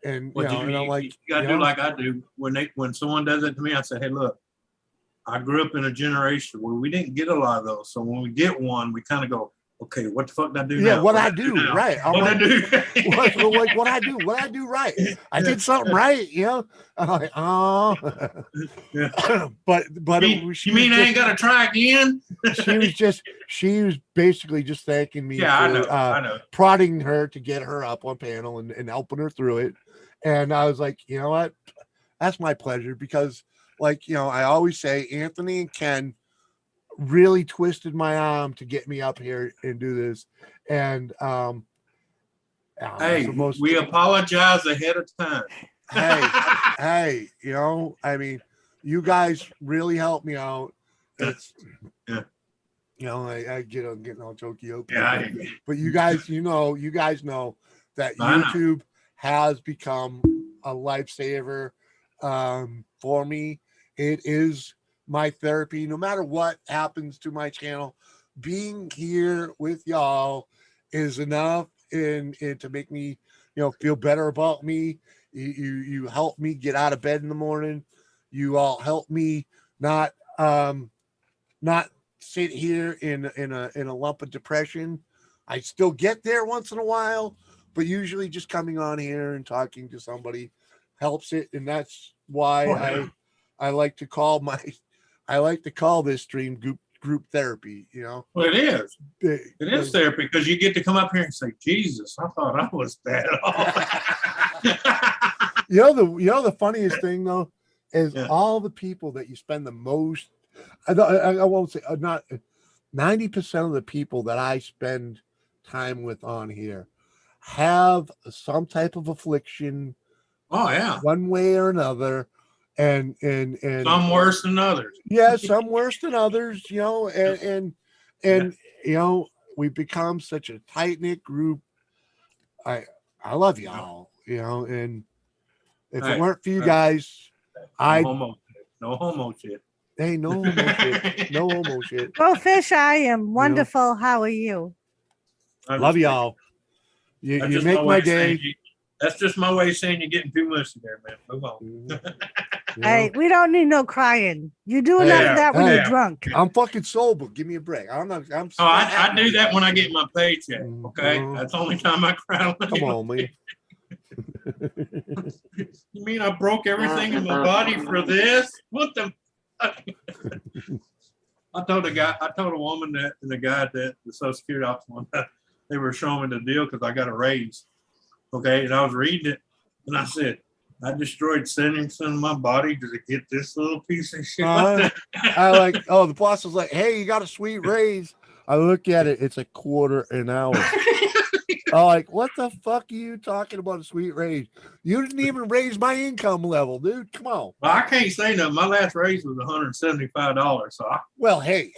And Well, and I'm like, you gotta do like I do. When someone does it to me, I say, hey, look, I grew up in a generation where we didn't get a lot of those. So when we get one, we kind of go, okay, what the fuck did I do yeah, now? what I do, now? right? I'm What like, I do? what I do right. I did something right, I'm like, oh, Yeah. but You mean I ain't got to try again? she was basically just thanking me Yeah, for I know. prodding her to get her up on panel and helping her through it. And I was like, you know what? That's my pleasure because, I always say Anthony and Ken really twisted my arm to get me up here and do this. And Hey, we apologize ahead of time. hey, I mean, you guys really helped me out. It's Yeah. I get on getting all jokey up. Yeah, But you guys know that I know. YouTube has become a lifesaver for me. It is my therapy. No matter what happens to my channel, being here with y'all is enough and to make me, feel better about me. You help me get out of bed in the morning. You all help me not sit here in a lump of depression. I still get there once in a while, but usually just coming on here and talking to somebody helps it. And that's why Oh, yeah. I like to call this stream group therapy, you know. Well, it is. They- It is therapy because you get to come up here and say, Jesus, I thought I was bad off. You know the funniest thing though is Yeah. all the people that you spend the most. I won't say not 90% of the people that I spend time with on here have some type of affliction, Oh, yeah. one way or another, and Some worse than others. yeah, some worse than others, you know, and you know, we've become such a tight knit group. I love y'all, you know, and if Hey, it weren't for you hey. guys, No homo shit. No homo shit. hey, no homo shit, no homo shit. Go Fish, I am wonderful. How are you? I'm Love just- y'all. You that's you just make way my of saying day. that's just my way of saying you're getting too mushy there, man. Move on. Mhm. You know? Hey, we don't need no crying. You do enough Hey, of that when hey. you're drunk. I'm fucking sober. Give me a break. I'm not. I'm. Oh, I do that when I get my paycheck. Mhm. Okay, that's the only time I cry. When I Come get my on, man. You mean I broke everything in my body for this? What the? I told a woman that, and the guy that the Social Security office one, they were showing me the deal because I got a raise. Okay, and I was reading it, and I said, I destroyed 70% of my body to get this little piece of shit. I like. Oh, the boss was like, "Hey, you got a sweet raise." I look at it. It's a quarter an hour. I'm like, what the fuck are you talking about a sweet raise? You didn't even raise my income level, dude. Come on. Well, I can't say nothing. My last raise was $175. So Well, hey,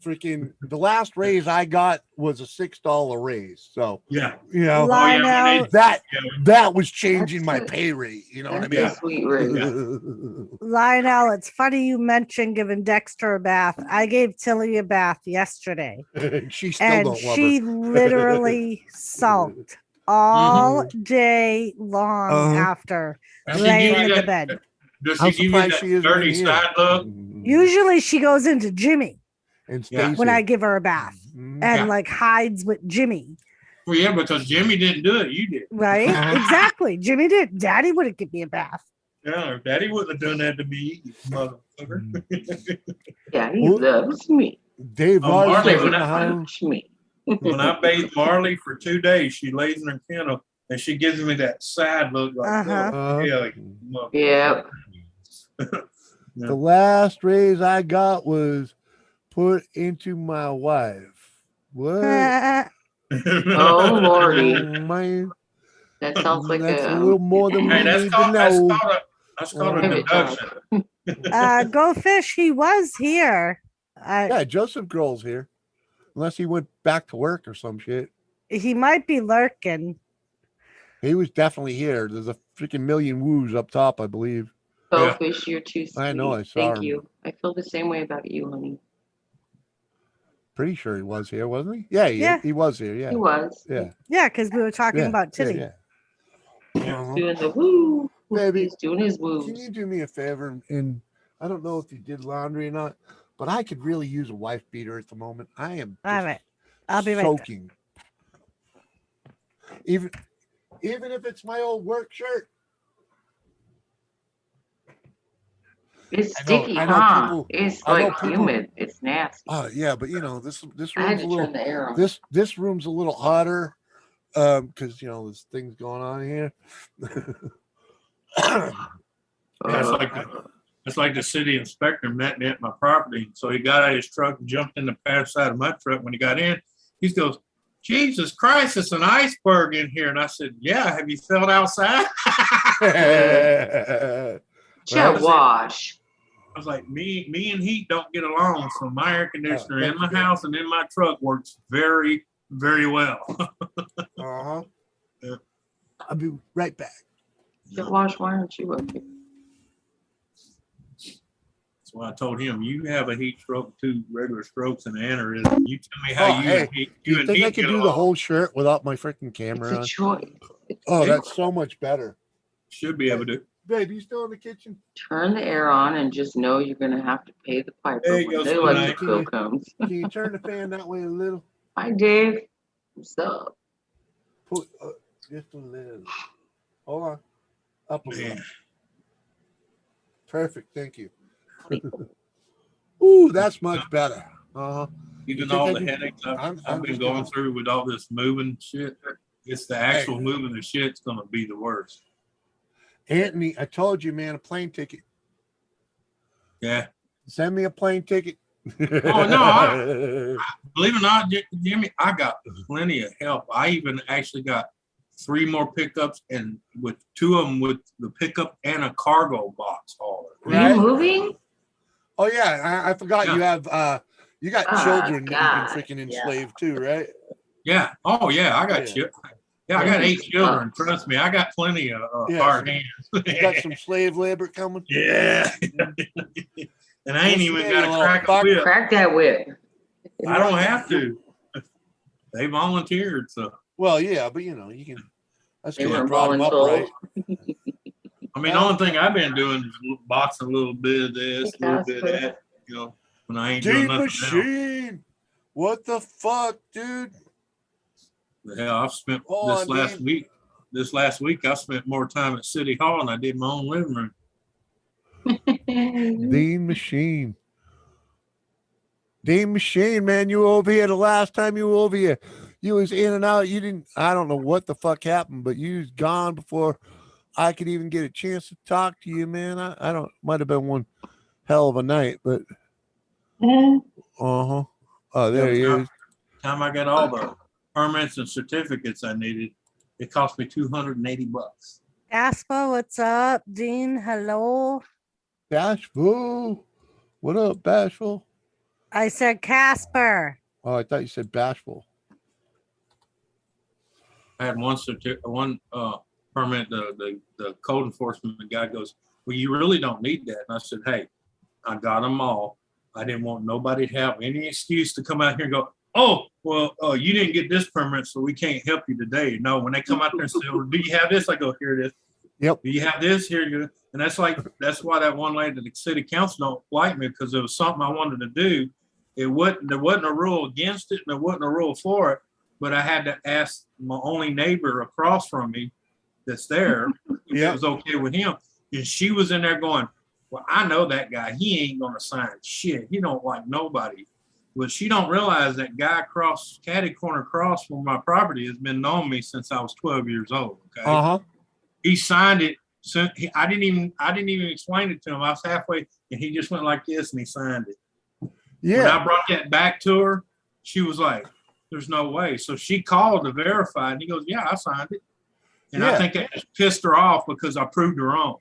freaking the last raise I got was a $6 raise. So, yeah. you know, Line we out. need- that yeah, that was changing my That's pay rate. You know what I That's mean? a sweet raise. Lionel, it's funny you mentioned giving Dexter a bath. I gave Tilly a bath yesterday, She still and don't love she her. literally sulked all day long Uh-huh. after Does she laying give you in the that- bed. Does I'm she give you surprised that she isn't dirty in here. side look? Usually she goes into Jimmy And Yeah. Stacy. when I give her a bath Mhm. and Yeah. like hides with Jimmy, Well, yeah, because Jimmy didn't do it. You did. right? Uh-huh. Exactly. Jimmy did. Daddy wouldn't give me a bath. Yeah, Daddy wouldn't have done that to me, you motherfucker. Yeah, he Well- loves me. Dave Oh, Larson's Marley, in when the I house. Punch me. When I bathe Marley for 2 days, she lays in her kennel and she gives me that sad look like, Uh-huh. oh, hell, you motherfucker. Yep. The last raise I got was put into my wife. What? Oh, Lordy. Man, That sounds like that's a a little more than we Hey, need to know. that's called a Private job. deduction. Go Fish, he was here. Yeah, Joseph Grohl's here. Unless he went back to work or some shit. He might be lurking. He was definitely here. There's a freaking million woos up top, I believe. Goldfish, you're too sweet. I know, I saw Thank him. you. I feel the same way about you, honey. Pretty sure he was here, wasn't he? Yeah, Yeah. he was here. Yeah. He was. Yeah. Yeah, because we were talking Yeah, about Tilly. Yeah. He's Uh-huh. doing the woo. Baby, He's doing his Can woos. you do me a favor? And I don't know if you did laundry or not, but I could really use a wife beater at the moment. I am All just right. I'll be right there. soaking. Even if it's my old work shirt. It's I know- sticky, I know huh? people- It's I know like people- humid. It's nasty. Yeah, but you know, this I had room's to a little turn the air on. this room's a little hotter because you know there's things going on here. It's like the city inspector met me at my property. So he got out of his truck and jumped in the past side of my truck. When he got in, he goes, Jesus Christ, it's an iceberg in here. And I said, yeah, have you felt outside? Jet wash. I was like, me and heat don't get along. So my air conditioner in that's my good. house and in my truck works very, very well. Uh-huh. Yeah. I'll be right back. Jet wash, why aren't you up here? So I told him, you have a heat stroke, 2 regular strokes, and an aneurysm. You tell me how Oh, you hey, and heat, Do you think I Heat could get do the along. whole shirt without my freaking It's camera a on? choice. Oh, that's so much better. Should be able to. Babe, you still in the kitchen? Turn the air on and just know you're going to have to pay the piper There you when go, the Sue electric Knight. bill comes. Can you turn the fan that way a little? Hi, Dave. What's up? Put just a little. Hold on. Up a little. Man. Perfect. Thank you. Ooh, that's much better. Uh-huh. Even think all I the can- headaches I'm I've been just going gonna- through with all this moving shit, it's the actual moving the shit's gonna be the worst. Anthony, I told you, man, a plane ticket. Yeah. Send me a plane ticket. Oh, no, Believe it or not, Jimmy, I got plenty of help. I even actually got 3 more pickups, and with 2 of them with the pickup and a cargo box hauler. Are Right? you moving? Oh yeah, I forgot you have you got Ah, children that God, you can freaking yeah. enslave too, right? Yeah. Oh yeah, I got Yeah. Yeah, I got 8 Sucks. children. Trust me, I got plenty of Yeah, hard some- hands. You got some slave labor coming. Yeah. And I ain't Listen even here, got you to little crack a fuck. whip. Crack that whip. I don't have to. They volunteered, so Well, yeah, but you know, you can. That's They good. weren't Brought 'em up voluntold. right. I mean, the only thing I've been doing is boxing a little bit of this, a little bit of that, you know, when I ain't doing Dean nothing Machine. What the fuck, dude? else. Hell, I've spent Hold this on, last Dean. week. This last week, I spent more time at City Hall than I did my own living room. Dean Machine. Dean Machine, man, you were over here the last time you were over here. You was in and out. You didn't. I don't know what the fuck happened, but you was gone before I could even get a chance to talk to you, man. I don't. Might have been one hell of a night, but uh-huh. Oh, there he is. Time I got all the permits and certificates I needed, it cost me $280. Aspa, what's up? Dean, hello. Bashful. What up, Bashful? I said Casper. Oh, I thought you said bashful. I had one permit. The code enforcement guy goes, "Well, you really don't need that." And I said, "Hey, I got them all. I didn't want nobody to have any excuse to come out here and go, oh, well, you didn't get this permit, so we can't help you today." No, when they come out there and say, well, "Do you have this?" I go, "Here it is." Yep. "Do you have this?" "Here you go." And that's why that one lady at the city council don't like me, because it was something I wanted to do. There wasn't a rule against it, and there wasn't a rule for it. But I had to ask my only neighbor across from me that's there if it was okay with him. And she was in there going, "Well, I know that guy. He ain't gonna sign shit. He don't like nobody." Well, she don't realize that guy caddy corner across from my property has been knowing me since I was 12 years old. Okay. Uh-huh. He signed it. So I didn't even explain it to him. I was halfway, and he just went like this and he signed it. When Yeah. I brought that back to her, she was like, "There's no way." So she called to verify, and he goes, "Yeah, I signed it." And I Yeah. think that just pissed her off because I proved her wrong.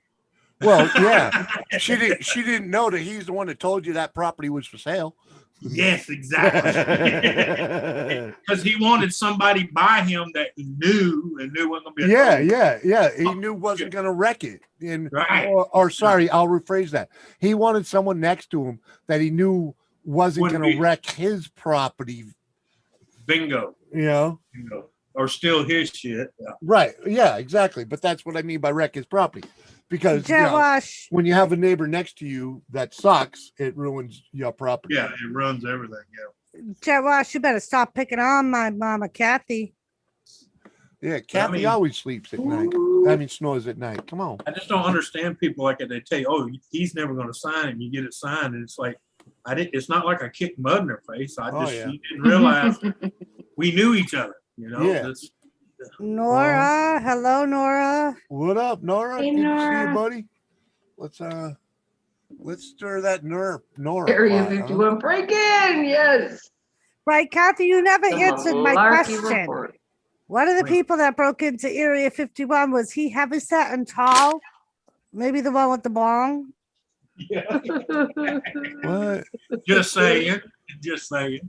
Well, yeah. She didn't know that he's the one that told you that property was for sale. Yes, exactly. Because he wanted somebody by him that he knew and knew wasn't gonna be. Yeah. He knew wasn't gonna wreck it. And Right. or sorry, I'll rephrase that. He wanted someone next to him that he knew wasn't Wouldn't gonna be- wreck his property. Bingo. You know? Or steal his shit. Yeah. Right. Yeah, exactly. But that's what I mean by wreck his property. Because Jet Wash. when you have a neighbor next to you that sucks, it ruins your property. Yeah, it runs everything. Yeah. Jet Wash, you better stop picking on my mama, Kathy. Yeah, Kathy mean- always sleeps at night. I mean, snores at night. Come on. I just don't understand people like that. They tell you, "Oh, he's never going to sign it." And you get it signed, and it's like, it's not like I kicked mud in her face. I Oh, just yeah. she didn't realize we knew each other. You know. Yeah. That's- Nora, hello, Nora. What up, Nora? Hey, Good to see Nora. you, buddy. Let's stir that Nora. Area pot, huh? 51 break in. Yes. Right, Kathy, you never The answered my Malarkey question. Report. One of the Right. people that broke into Area 51, was he heavy set and tall? Maybe the one with the bong? yeah. What? Just saying. Just saying.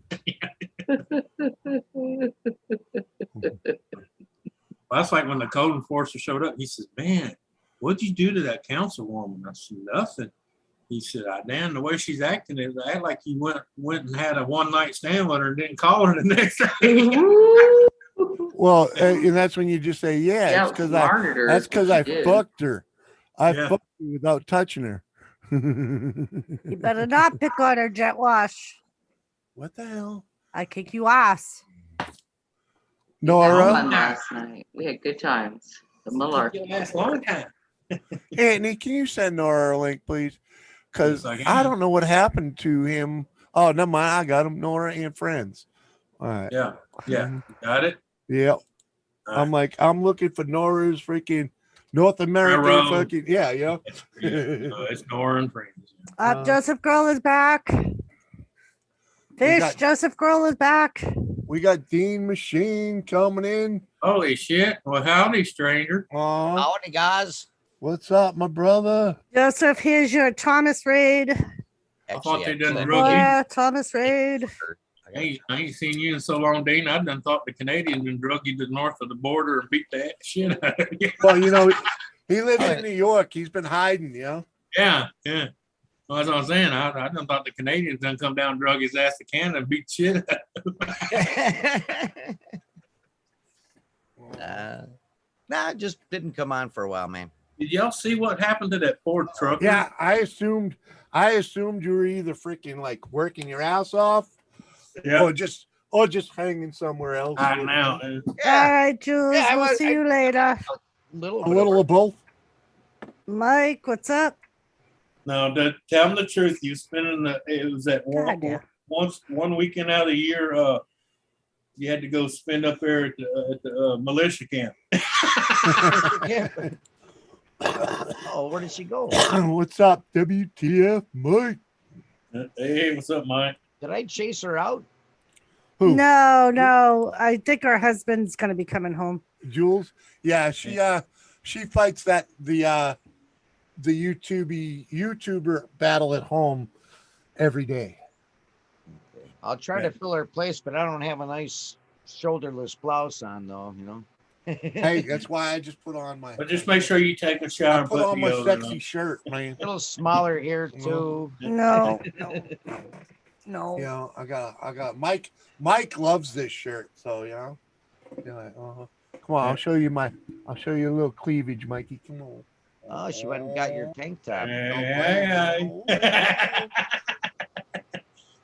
That's like when the code enforcer showed up. He says, "Man, what'd you do to that councilwoman?" I said, "Nothing." He said, "Damn, the way she's acting is act like you went and had a one-night stand with her and didn't call her the next day." Well, and that's when you just say, yeah, it's because that's because I fucked her. I Yeah. fucked her without touching her. You better not pick on her, Jet Wash. What the hell? I kick you ass. Nora, Fun last night. We had good times. The Malarkey. Last long time. Anthony, can you send Nora a link, please? because Yes, I I can. don't know what happened to him. Oh, never mind. I got him. Nora and Friends. All right. Yeah. Yeah. Mhm. Got it? Yeah. All I'm right. like, I'm looking for Nora's freaking North American Railroad. fucking yeah, yeah. It's Nora and Friends. Joseph Grohl is back. Fish, got- Joseph Grohl is back. We got Dean Machine coming in. Holy shit. Well, howdy, stranger. Howdy, guys. What's up, my brother? Joseph, here's your Thomas Raid. thought they done Clint drug you. Yeah, Thomas Raid. I ain't seen you in so long, Dean. I done thought the Canadians been drug you to the north of the border and beat that shit out of you. Well, you know, he lives in New York. He's been hiding, you know. Yeah, yeah. Well, that's what I'm saying. I done thought the Canadians done come down and drug his ass to Canada and beat the shit out. Nah, just didn't come on for a while, man. Did y'all see what happened to that Ford trucker? Yeah, I assumed you were either freaking like working your ass off Yeah. or just hanging somewhere else. I know. All right, Jules. Yeah, we'll see you later. Little A bit little of both. Mike, what's up? No, tell them the truth. You spending it was that God, yeah. one weekend out of the year. You had to go spend up there at the militia camp. Oh, where did she go? What's up, WTF, Mike? Hey, what's up, Mike? Did I chase her out? Who? No. I think her husband's gonna be coming home. Jules? Yeah, she fights the YouTuber battle at home every day. I'll try to fill her place, but I don't have a nice shoulderless blouse on, though. You know. Hey, that's why I just put on my But just make sure you take a I shower and put put on my deodorant sexy on. shirt, man. A little smaller here too. No. You know, I got Mike. Mike loves this shirt, so you know. You're like, come on, I'll show you a little cleavage, Mikey. Come on. Oh, she went and got your tank top. Hey.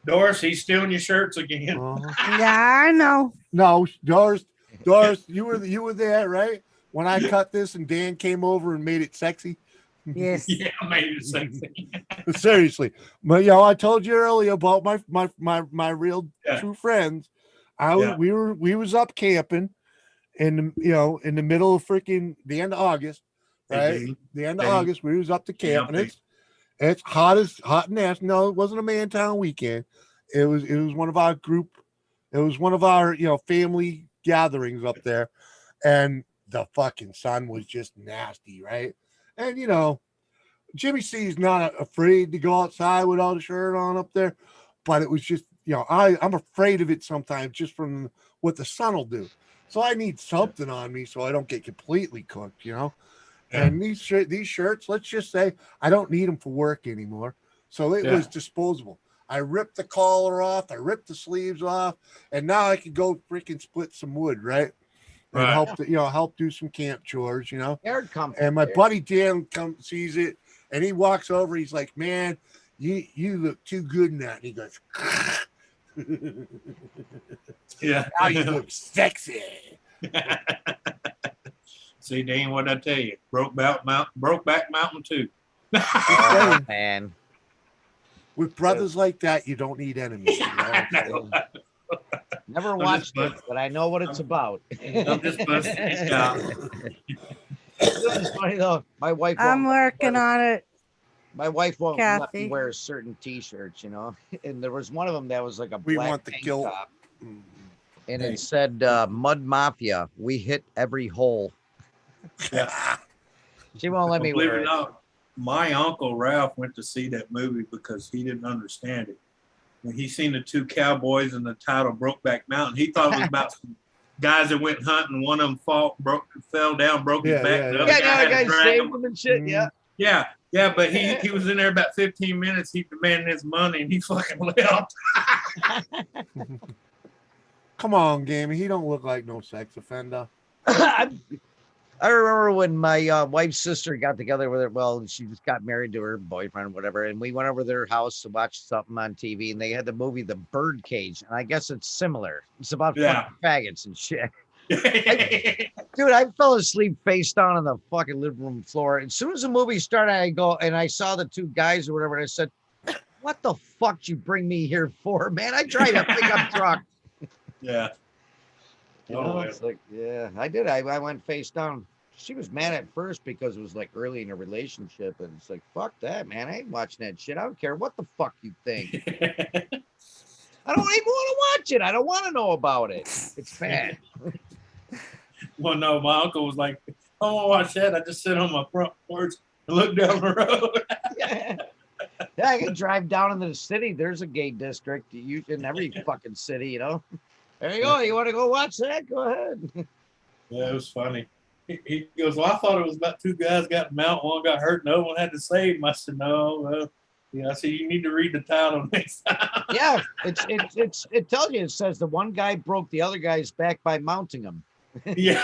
Doris, he's stealing your shirts again. Yeah, I know. No, Doris, you were there, right? When I cut this and Dan came over and made it sexy. Yes. Yeah, I made it sexy. Seriously, but you know, I told you earlier about my real Yeah. true friends. Yeah. We was up camping in the middle of freaking the end of August, right? Mhm. The end of Okay. August, we was up to camp, and okay. it's hot and nasty. No, it wasn't a man town weekend. It was one of our group. It was one of our family gatherings up there, and the fucking sun was just nasty, right? And Jimmy C's not afraid to go outside without a shirt on up there, but it was just I'm afraid of it sometimes just from what the sun will do. So I need something on me so I don't get completely cooked, Yeah. And these shirts, let's just say I don't need them for work anymore. So it was disposable. I ripped the collar off, I ripped the sleeves off, and now I can go freaking split some wood, right? And Right. help do some camp chores, Yard comfort. And my there. buddy Dan sees it, and he walks over. He's like, "Man, you look too good in that." And he goes, Yeah. "Now you look sexy." See, Dean, what I tell you? Brokeback Mountain 2. Oh, man. With brothers like that, you don't need enemies. Never I'm watched just it, but I know what it's about. I'm just busting it out. It's funny though. My wife. I'm won't working on it. My wife won't let me Kathy. wear certain T-shirts, and there was one of them that was like a We black want the tank kill. top, and Hey. it said "Mud Mafia." We hit every hole. She won't let me Believe wear it or it. not, my uncle Ralph went to see that movie because he didn't understand it. When he seen the two cowboys and the title Brokeback Mountain, he thought it was about some guys that went hunting. One of them fell down, broke his Yeah, back. yeah, The yeah. other Yeah, guy no, had to guys drag saved him. them and shit. Mm. Yeah. Yeah, but he was in there about 15 minutes. He demanded his money and he fucking left. Come on, Gammy. He don't look like no sex offender. I remember when my wife's sister got together with her. Well, she just got married to her boyfriend, whatever, and we went over to their house to watch something on TV, and they had the movie The Birdcage, and I guess it's similar. It's about Yeah. fucking faggots and shit. Dude, I fell asleep face down on the fucking living room floor. As soon as the movie started, I go and I saw the two guys or whatever, and I said, "What the fuck did you bring me here for, man? I drive a pickup truck." Yeah. You Oh, know, yeah. it's like, yeah, I did. I went face down. She was mad at first because it was like early in a relationship, and it's like, fuck that, man. I ain't watching that shit. I don't care what the fuck you think. I don't even want to watch it. I don't want to know about it. It's bad. Well, no, my uncle was like, I don't want to watch that. I just sit on my front porch and look down the road. Yeah. Yeah, I can drive down into the city. There's a gay district in every fucking city, you know. There you go. You want to go watch that? Go ahead. Yeah, it was funny. He goes, well, I thought it was about two guys got in mount, one got hurt, no one had to save him. I said, no, well, yeah, I said, you need to read the title next time. Yeah, it tells you. It says the one guy broke the other guy's back by mounting him. Yeah.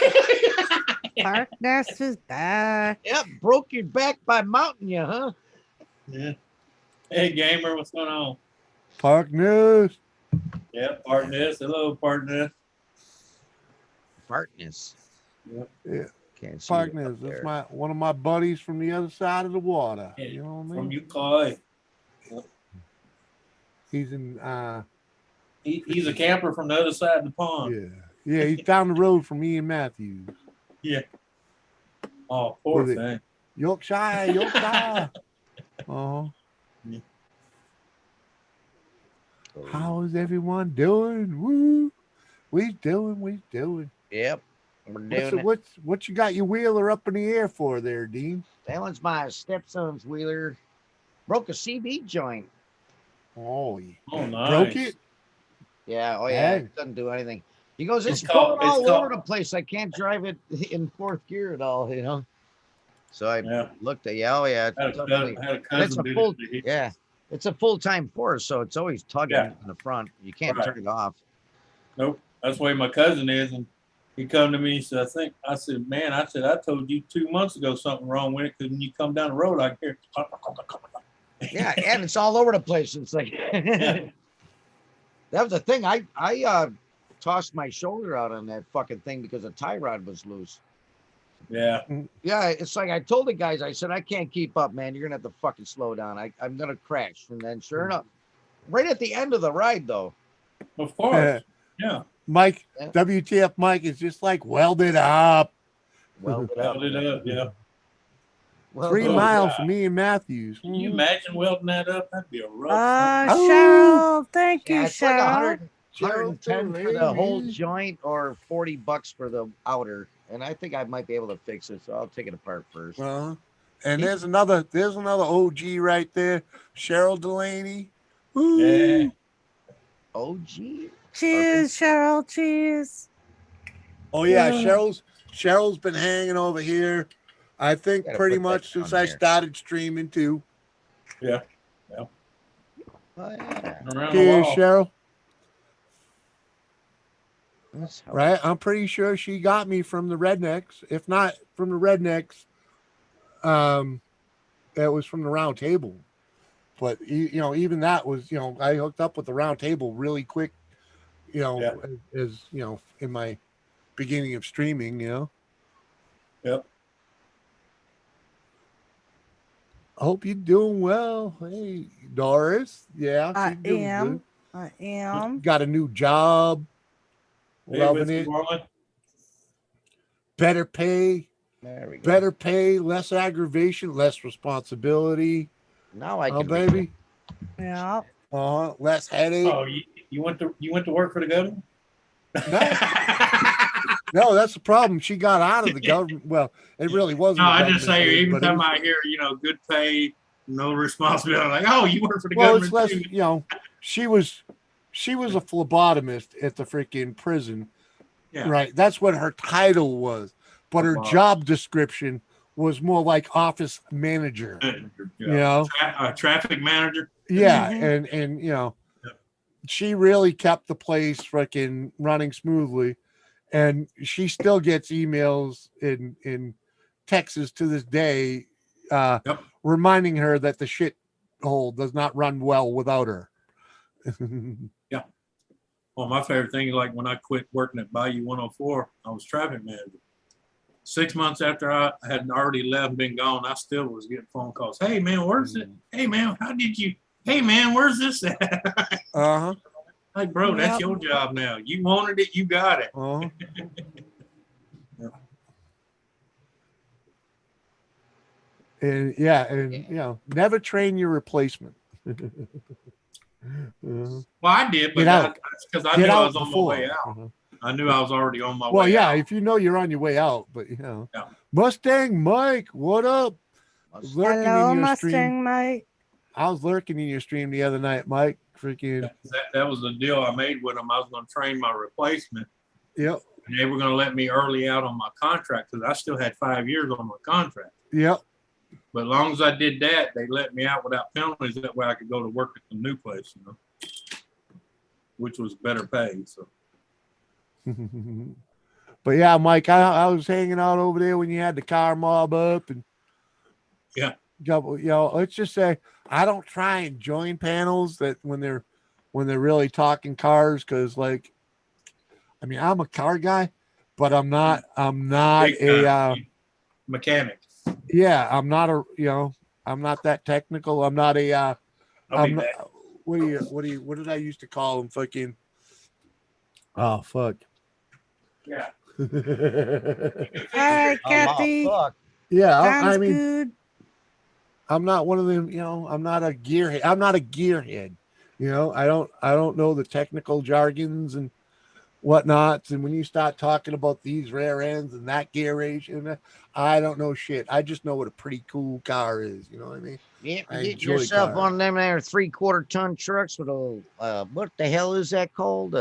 Darkness is back. Yep, broke your back by mounting you, huh? Yeah. Hey, gamer, what's going on? Park News. Yeah, partners. Hello, partner. Fartness. Yeah. Can't see Park you up News. That's there. one of my buddies from the other side of the water. Yeah, You know what I From mean? Ucay. He's in He's a camper from the other side of the pond. yeah, he's down the road from Ian Matthews. Oh, poor Was it- thing. Yorkshire. Oh, Oh, how is everyone doing? Woo! We doing. Yep, we're doing it. What you got your wheeler up in the air for there, Dean? That one's my stepson's wheeler. Broke a CB joint. Oh, you Oh, nice. broke it? Yeah, oh yeah, Hey. it doesn't do anything. He goes, it's It's called- going all it's over called- the place. I can't drive it in fourth gear at all, you know. So I Yeah. looked at, yeah, oh yeah, it's Had a definitely- cousin, had a it's cousin a do full, that. yeah, it's a full-time force, so it's always tugging Yeah. in the front. You can't Right. turn it off. Nope. That's the way my cousin is. And he come to me, he said, I said, man, I told you 2 months ago something wrong with it because when you come down the road, I hear. Yeah, and it's all over the place. It's like that was the thing. I tossed my shoulder out on that fucking thing because the tie rod was loose. Yeah. Yeah, it's like I told the guys, I said, I can't keep up, man. You're gonna have to fucking slow down. I'm gonna crash. And then sure enough, right at the end of the ride though. Of course. Yeah. Mike, Yeah. WTF Mike is just like welded up. Welded Held it up. Yeah. Well, 3 Oh, miles God. from Ian Matthews. Can you imagine welding that up? That'd be a rough. Oh. Cheryl, thank you, yeah, it's like Cheryl. 110 for the whole lady. joint or $40 for the outer. And I think I might be able to fix it, so I'll take it apart first. Uh-huh. And there's another OG right there, Cheryl Delaney. Ooh. Yeah. Oh, gee. Cheers, Cheryl. Cheers. Oh yeah, Yeah. Cheryl's been hanging over here. I think Gotta pretty put that much since down I there. started streaming too. Oh, yeah. Around the Cheers, wall. Cheryl. That's how- Right? I'm pretty sure she got me from the Rednecks. If not from the Rednecks, that was from the Round Table. But even that was, I hooked up with the Round Table really quick. Yeah. As in my beginning of streaming. Yep. I hope you're doing well. Hey, Doris. Yeah, I she's doing am. good. I am. Got a new job. Hey, Loving Whiskey it. Marlin. Better pay. There we go. Better pay. Less aggravation. Less responsibility. Now I Oh, can read it. baby. Yeah. Less headache. Oh, you went to work for the government? No, that's the problem. She got out of the government. Well, it really wasn't. No, the I government just say paid, every but it time was- I hear, good pay, no responsibility, like, oh, you work for the well, it's government less. too. She was a phlebotomist at the freaking prison. Yeah. Right. That's what her title was, but her Wow. job description was more like office manager. Traffic manager. Yeah, Mhm. and Yep. she really kept the place freaking running smoothly, and she still gets emails in Texas to this day, Yep. reminding her that the shit hole does not run well without her. Well, my favorite thing is like when I quit working at Bayou 104, I was traffic manager. 6 months after I had already left and been gone, I still was getting phone calls. Hey man, where's it? Hey man, how did you? Hey man, where's this at? Uh-huh. Like, bro, that's Yep. your job now. You wanted it, you got it. Uh-huh. And yeah, and you know, never train your replacement. Uh-huh. Well, I did, but Get out. that's because I Get knew I out was on my before. way out. Uh-huh. I knew I was already on my Well, way yeah, out. if you know you're on your way out, but you know, Yeah. Mustang Mike, what up? Must- Lurking Hello, in your Mustang stream. Mike. I was lurking in your stream the other night, Mike. Freaking That was the deal I made with them. I was going to train my replacement, yep, and they were going to let me early out on my contract because I still had 5 years on my contract. yep. But as long as I did that, they let me out without penalties. That way I could go to work at the new place, you know, which was better pay. So But yeah, Mike, I was hanging out over there when you had the car mob up and Yeah. you know, let's just say I don't try and join panels that when they're really talking cars, because like I mean I'm a car guy, but I'm not big a time. Mechanic. yeah, I'm not a you know, I'm not that technical. I'm not a I'll be I'm back. not, what did I used to call them? Fucking oh fuck. Yeah. All right, Kathy. fuck. Yeah, Sounds I mean good. I'm not one of them, you know, I'm not a gearhead. I'm not a gearhead. You know, I don't know the technical jargons and whatnots. And when you start talking about these rear ends and that gear ratio, I don't know shit. I just know what a pretty cool car is. You know what I mean? Yeah, I get enjoy yourself cars. on them there 3/4 ton trucks with a what the hell is that called?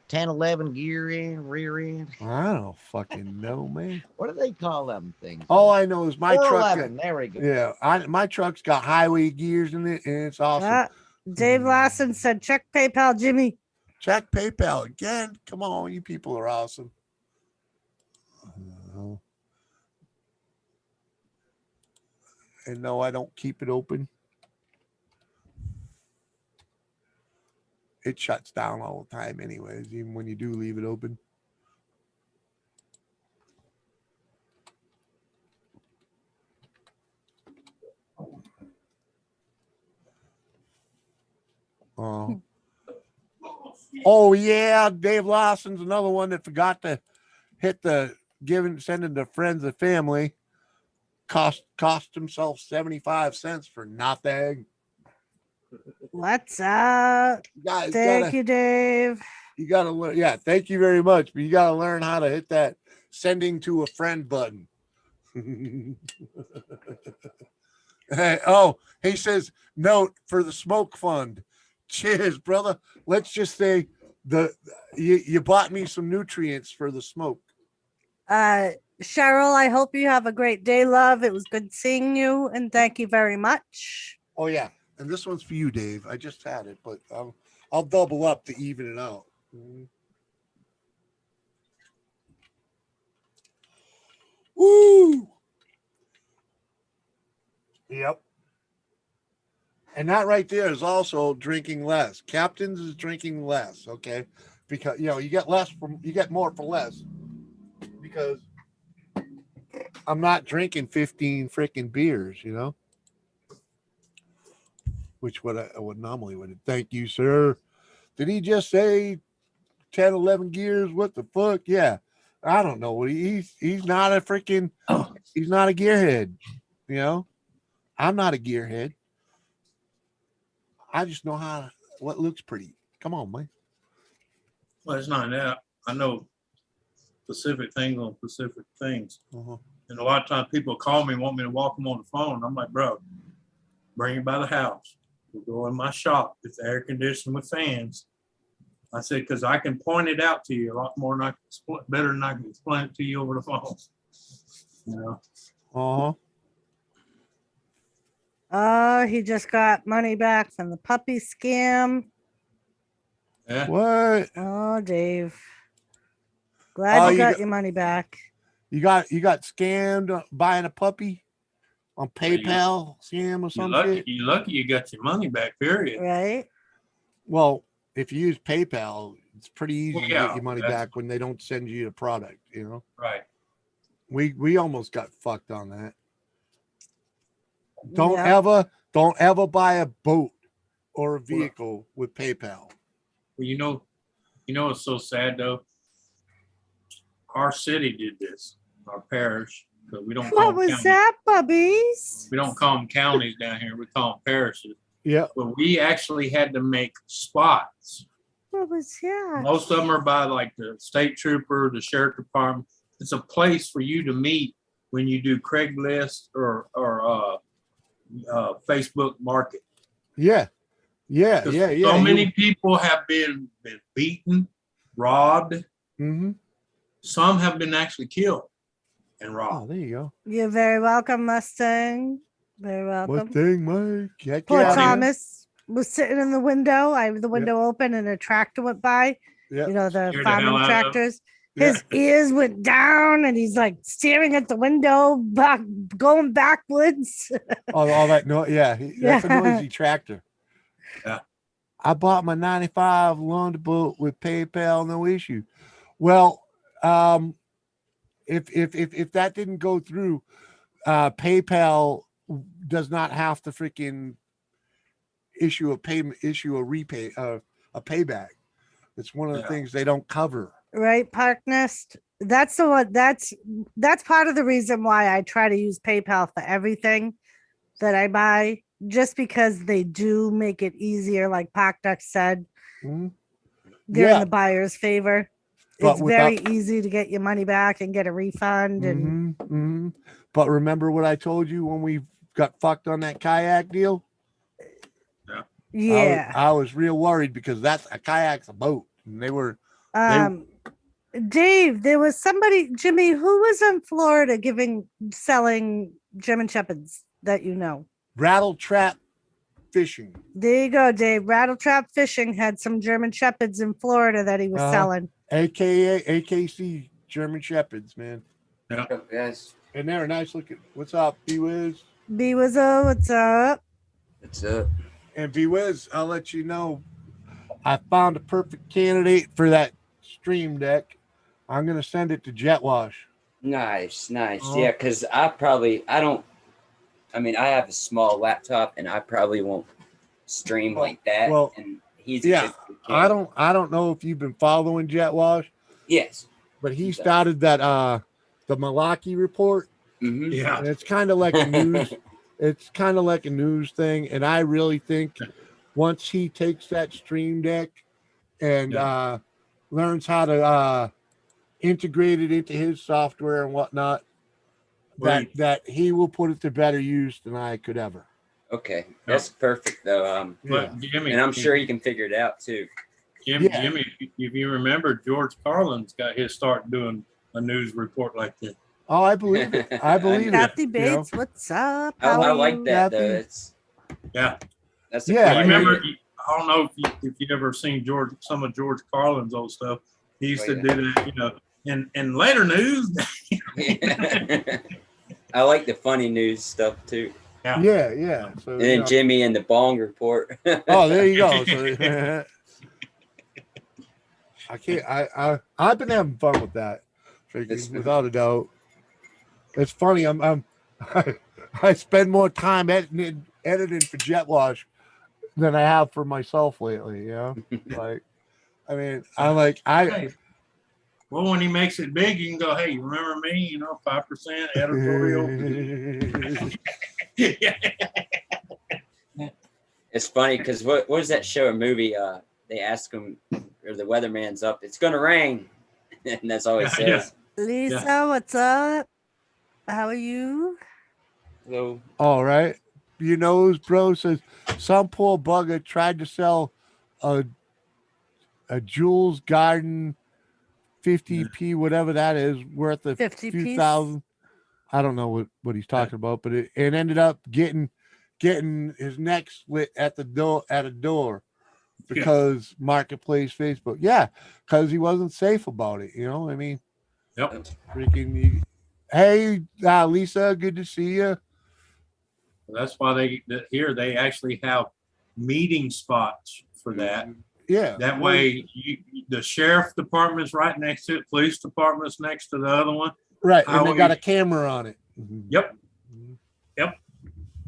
10-11 gear in, rear end. I don't fucking know, man. What do they call them things? All I know is my truck. 411. There we go. Yeah, my truck's got highway gears in it, and it's awesome. Ah, Dave Larson said, check PayPal, Jimmy. Check PayPal again. Come on, you people are awesome. And no, I don't keep it open. It shuts down all the time, anyways, even when you do leave it open. Oh yeah, Dave Lawson's another one that forgot to hit the sending to friends and family. Cost himself 75 cents for nothing. What's up? You guys Thank you, Dave. you gotta learn. Yeah, thank you very much. But you gotta learn how to hit that sending to a friend button. Hey, oh, he says note for the smoke fund. Cheers, brother. Let's just say you bought me some nutrients for the smoke. Cheryl, I hope you have a great day, love. It was good seeing you, and thank you very much. Oh yeah, and this one's for you, Dave. I just had it, but I'll double up to even it out. Woo! Yep. And that right there is also drinking less. Captain's is drinking less, okay? Because you know you get more for less. Because I'm not drinking 15 freaking beers, you know. Which what I would normally would. Thank you, sir. Did he just say 10, 11 gears? What the fuck? Yeah. I don't know. He's not a freaking he's not a gearhead, you know. I'm not a gearhead. I just know what looks pretty. Come on, man. Well, it's not that. I know specific things on specific things. Uh-huh. And a lot of times people call me, want me to walk them on the phone. I'm like, bro, bring it by the house. We'll go in my shop. It's air conditioned with fans. I said, because I can point it out to you a lot more than I can explain, better than I can explain it to you over the phone. You know? Uh-huh. Oh, he just got money back from the puppy scam. Yeah. What? Oh, Dave. Glad Oh, you you got got- your money back. You got scammed buying a puppy on Yeah, you- PayPal scam or You're some lucky, shit? you're lucky you got your money back, period. Right? Well, if you use PayPal, it's pretty easy Well, to get yeah, your money that's- back when they don't send you the product. You know, Right. we almost got fucked on that. Don't Yeah. ever buy a boat or a vehicle with PayPal. Well, it's so sad though. Our city did this, our parish, because we don't call What them was counties. that, puppies? We don't call them counties down here. We call them parishes. Yeah. But we actually had to make spots. What was that? Most of them are by like the state trooper, the sheriff department. It's a place for you to meet when you do Craigslist or Facebook Market. Yeah. 'Cause Yeah. So many people have been beaten, robbed. Mm-hmm. Some have been actually killed and Oh, robbed. there you go. You're very welcome, Mustang. Very welcome. What thing, Mike? Heck Poor yeah, man. Thomas was sitting in the window. I have the window open and a tractor went by. Yeah. You know, the Scared the hell farming out of him. tractors. Yeah. His ears went down and he's like staring at the window, back going backwards. All that noise. Yeah. That's a Yeah. noisy tractor. Yeah. I bought my 95 Lundabout with PayPal, no issue. Well, if that didn't go through, PayPal does not have to freaking issue a payback. It's one of the Yeah. things they don't cover. Right, Park Nest. That's the one. That's part of the reason why I try to use PayPal for everything that I buy, just because they do make it easier. Like Park Nest said, Mhm. they're in Yeah. the buyer's favor. But It's very easy to get your money back and get a refund. And But remember what I told you when we got fucked on that kayak deal? yeah, I was real worried because a kayak's a boat, and they were Dave, there was somebody, Jimmy, who was in Florida selling German Shepherds that you know. rattle trap fishing. There you go, Dave. Rattletrap Fishing had some German Shepherds in Florida that he was selling. AKA AKC German Shepherds, man. Guys, And they're nice looking. What's up, B-Wiz? B-Wizzo, what's up? what's up? And B-Wiz, I'll let you know. I found a perfect candidate for that stream deck. I'm gonna send it to Jetwash. Nice. Oh. Yeah, because I have a small laptop and I probably won't stream like that. Well, and he's yeah, just a kid. I don't know if you've been following Jetwash, Yes. but he started that the Malaki report. Mm-hmm. Yeah. And it's kind of like a news. It's kind of like a news thing, and I really think once he takes that stream deck and learns how to integrate it into his software and whatnot, Right. that he will put it to better use than I could ever. Okay. That's perfect though. But Jimmy, And I'm sure he can figure it out too. Yeah. Jimmy, if you remember, George Carlin's got his start doing a news report like this. Oh, I believe it. I believe it. Kathy you know? Bates, what's up? I How are like you? that though. Kathy? It's Yeah. that's a Yeah, cool I I idea. remember, I don't know if you ever seen some of George Carlin's old stuff. He used Oh, to yeah. do that, in later news. I like the funny news stuff too. Yeah. So, And then Jimmy and the Bong report. oh, there you go. So, I can't. I've been having fun with that, It's- without a doubt. It's funny. I spend more time editing for Jetwash than I have for myself lately. You know, like, I mean, Hey, well, when he makes it big, you can go, hey, you remember me? 5% editorial. It's funny because what was that show or movie? They ask him, or the weatherman's up, it's gonna rain, and that's all he Yeah. says. Lisa, what's up? How are you? So All right. You know, bro says some poor bugger tried to sell a Jules Garden 50p, whatever that is, worth a 50 few piece? thousand. I don't know what he's talking about, but it ended up getting his neck slit at a door because Marketplace Facebook. Yeah, because he wasn't safe about it. I mean, Yep. freaking. Hey, Lisa, good to see you. That's why they actually have meeting spots for that. Yeah. That way, the sheriff department's right next to it, police department's next to the other one. Right. And they got a highway- camera on it. Yep.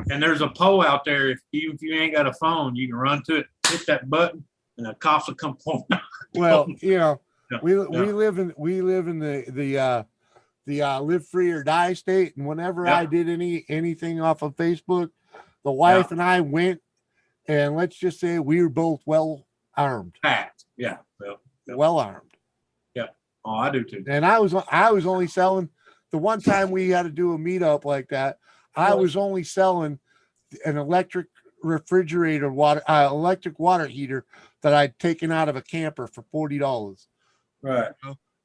And there's a pole out there. Even if you ain't got a phone, you can run to it, hit that button, and the cops will come home. Well, you know, Yeah, we yeah. live in the live free or die state, and whenever Yeah. I did anything off of Facebook, the wife and I went, and let's just say we were both well armed, Packed. Yeah. Well, yeah. well armed. Oh, I do too. And I was only selling the one time we had to do a meetup like that. I was only selling an electric refrigerator electric water heater that I'd taken out of a camper for $40. Right.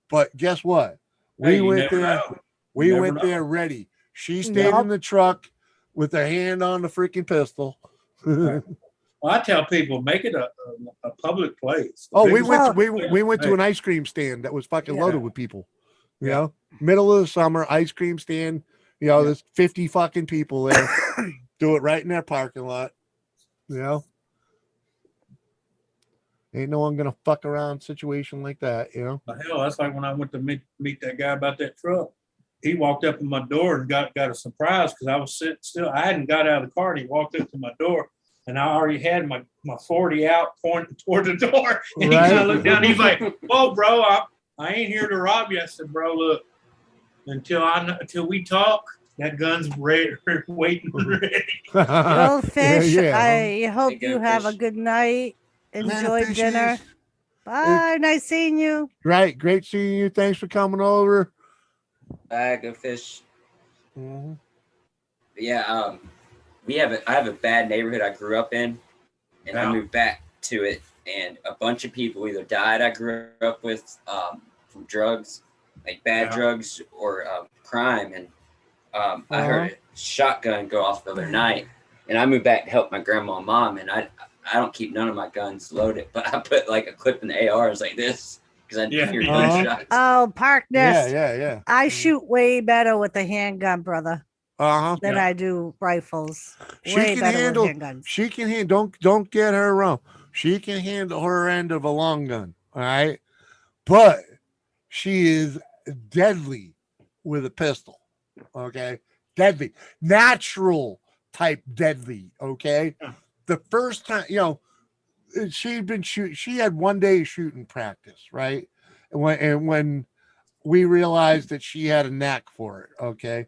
But guess what? Hey, We you went never there. know. We never went know. there ready. She stayed Yup. in the truck with her hand on the freaking pistol. Right. Well, I tell people, make it a public place. The Oh, we biggest went. public We place. went to Hey, an ice cream stand that was fucking Yeah. loaded with people. You Yeah. know, middle of the summer, ice cream stand. You know, Yeah. there's 50 fucking people there. Do it right in their parking lot. You know, ain't no one gonna fuck around situation like that. You know. the hell, that's like when I went to meet that guy about that truck. He walked up to my door and got a surprise because I was sitting still. I hadn't got out of the car, and he walked up to my door, and I already had my 40 out pointing toward the door. And he kind Right. of looked down. He's like, "Whoa, bro, I ain't here to rob you." I said, "Bro, look, until we talk, that gun's ready, waiting, ready." Well, Fish, yeah. I hope Hey, go you have a Fish. good night. Enjoy Man, dinner. fishes. Bye. Nice seeing you. Right. Great seeing you. Thanks for coming over. Bye, go fish. Mhm. But yeah, I have a bad neighborhood I grew up in, and I Yeah. moved back to it, and a bunch of people either died I grew up with from drugs, like bad Yeah. drugs or crime, and I heard a shotgun go off the other night, and I moved back to help my grandma and mom, and I don't keep none of my guns loaded, but I put like a clip in the ARs like this because I Yeah. hear Uh-huh. gunshots. Oh, Park Nest. Yeah. I shoot way better with the handgun, brother, Uh-huh. than Yeah. I do rifles. She Way can better handle- with handguns. She can handle. Don't get her wrong. She can handle her end of a long gun. All right, but she is deadly with a pistol. Okay, deadly, natural type deadly. Okay, Yeah. the first time, you know, she'd been shooting. She had one day shooting practice, right? And when we realized that she had a knack for it. Okay.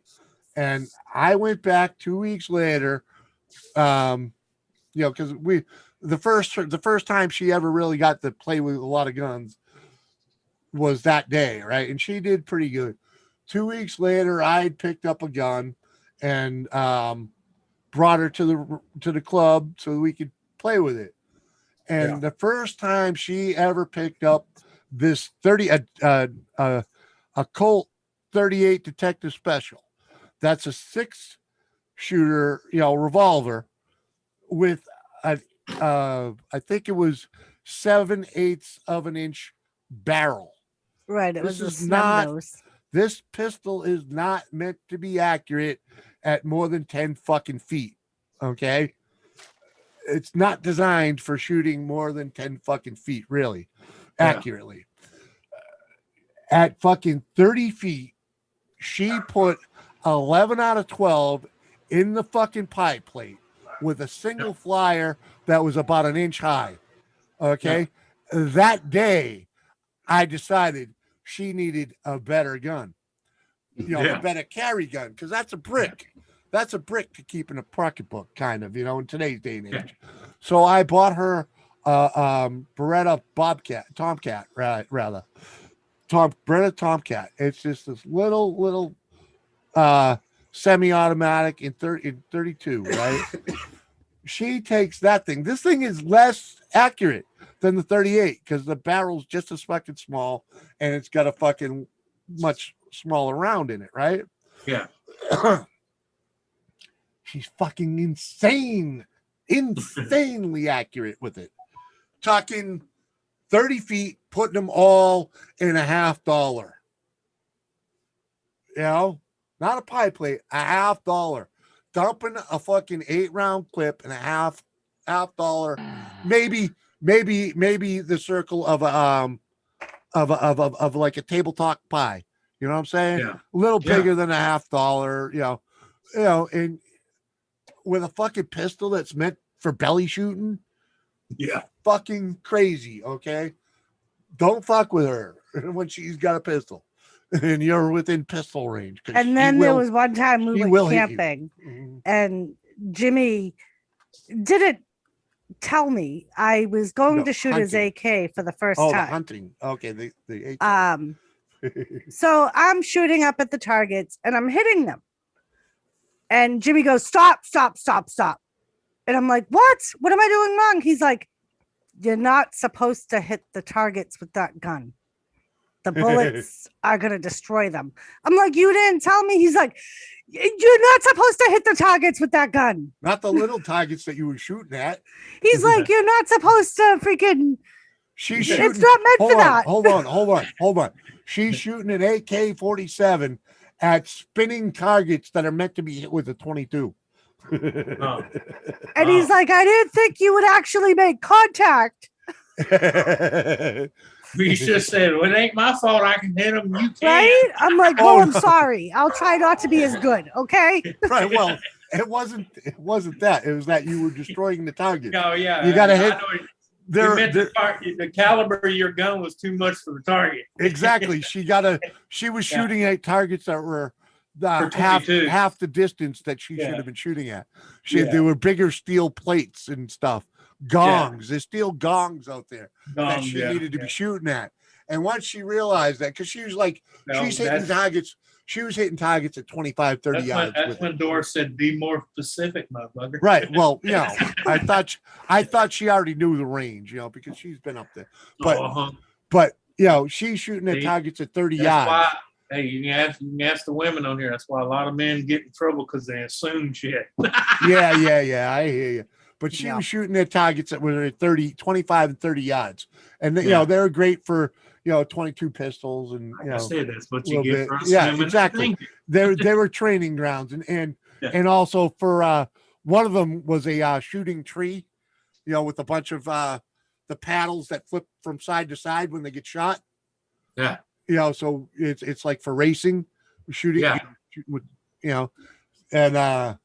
And I went back 2 weeks later, you know, because the first time she ever really got to play with a lot of guns was that day, right? And she did pretty good. 2 weeks later, I'd picked up a gun and brought her to the club so we could play with it. And Yeah. the first time she ever picked up this a Colt 38 Detective Special. That's a 6-shooter, you know, revolver with a I think it was 7/8 of an inch barrel. Right. It This was a is snub not- nose. This pistol is not meant to be accurate at more than 10 fucking feet. Okay. It's not designed for shooting more than 10 fucking feet, really, Yeah. accurately. At fucking 30 feet, she put 11 out of 12 in the fucking pie plate with a single flyer that was about an inch high. Okay. That day, I decided she needed a better gun, you know, Yeah. a better carry gun, because that's a brick. That's a brick to keep in a pocketbook, kind of, you know, in today's day and age. Yeah. So I bought her Beretta Tomcat, rather. Beretta Tomcat. It's just this little semi-automatic in 32, right? She takes that thing. This thing is less accurate than the 38 because the barrel's just as fucking small and it's got a fucking much smaller round in it, right? Yeah. She's fucking insanely accurate with it. Talking 30 feet, putting them all in $50. You know, not a pie plate, $50. Dumping a fucking 8-round clip and $50, maybe maybe the circle of of like a tabletop pie. You know what I'm saying? Yeah. A little Yeah. bigger than a $50, and with a fucking pistol that's meant for belly shooting, Yeah. fucking crazy. Okay, don't fuck with her when she's got a pistol and you're within pistol range. 'cause And she then there will- was one time we she went will hit you. camping, Mhm. and Jimmy didn't tell me I was going No, to shoot his hunting. AK for the first Oh, the time. hunting. Okay, the AK. So I'm shooting up at the targets and I'm hitting them. And Jimmy goes, stop, stop, stop, stop. And I'm like, what? What am I doing wrong? He's like, you're not supposed to hit the targets with that gun. The bullets are going to destroy them. I'm like, you didn't tell me. He's like, you're not supposed to hit the targets with that gun. Not the little targets that you were shooting at. He's like, you're not supposed to freaking, She's shooting. it's not meant hold for on, that. hold on. She's shooting an AK-47 at spinning targets that are meant to be hit with a 22. Oh. And he's like, I didn't think you would actually make contact. You should have said, well, it ain't my fault. I can hit them. You can't. Right? I'm like, Oh, oh, I'm no. sorry. I'll try not to be as good. Okay. Right. Well, it wasn't that. It was that you were destroying the target. Oh, yeah. You gotta I hit- know you There, meant the caliber of your gun was too much for the target. exactly. She was Yeah. shooting at targets that were For half 22. the distance that she Yeah. should have been shooting at. Yeah. There were bigger steel plates and stuff. Gongs. There's steel gongs out there that she needed to be shooting at. And once she realized that, because she was like, she's hitting targets. She was hitting targets at 25, 30 yards. That's with when it. Doris said, be more specific, motherfucker. Right. Well, I thought she already knew the range, because she's been up there. But Uh-huh. but she's shooting at See, targets at 30 That's yards. why, hey, you can ask the women on here. That's why a lot of men get in trouble because they assume shit. Yeah. I hear you. But she Yeah. was shooting at targets that were at 25 and 30 yards. And Yeah. they were great for 22 pistols and Like I said, that's what you little get bit. for Yeah, assuming. exactly. they were training grounds and Yeah. also for one of them was a shooting tree, with a bunch of the paddles that flip from side to side when they get shot. Yeah. So it's like for racing, shooting, Yeah. shooting with, and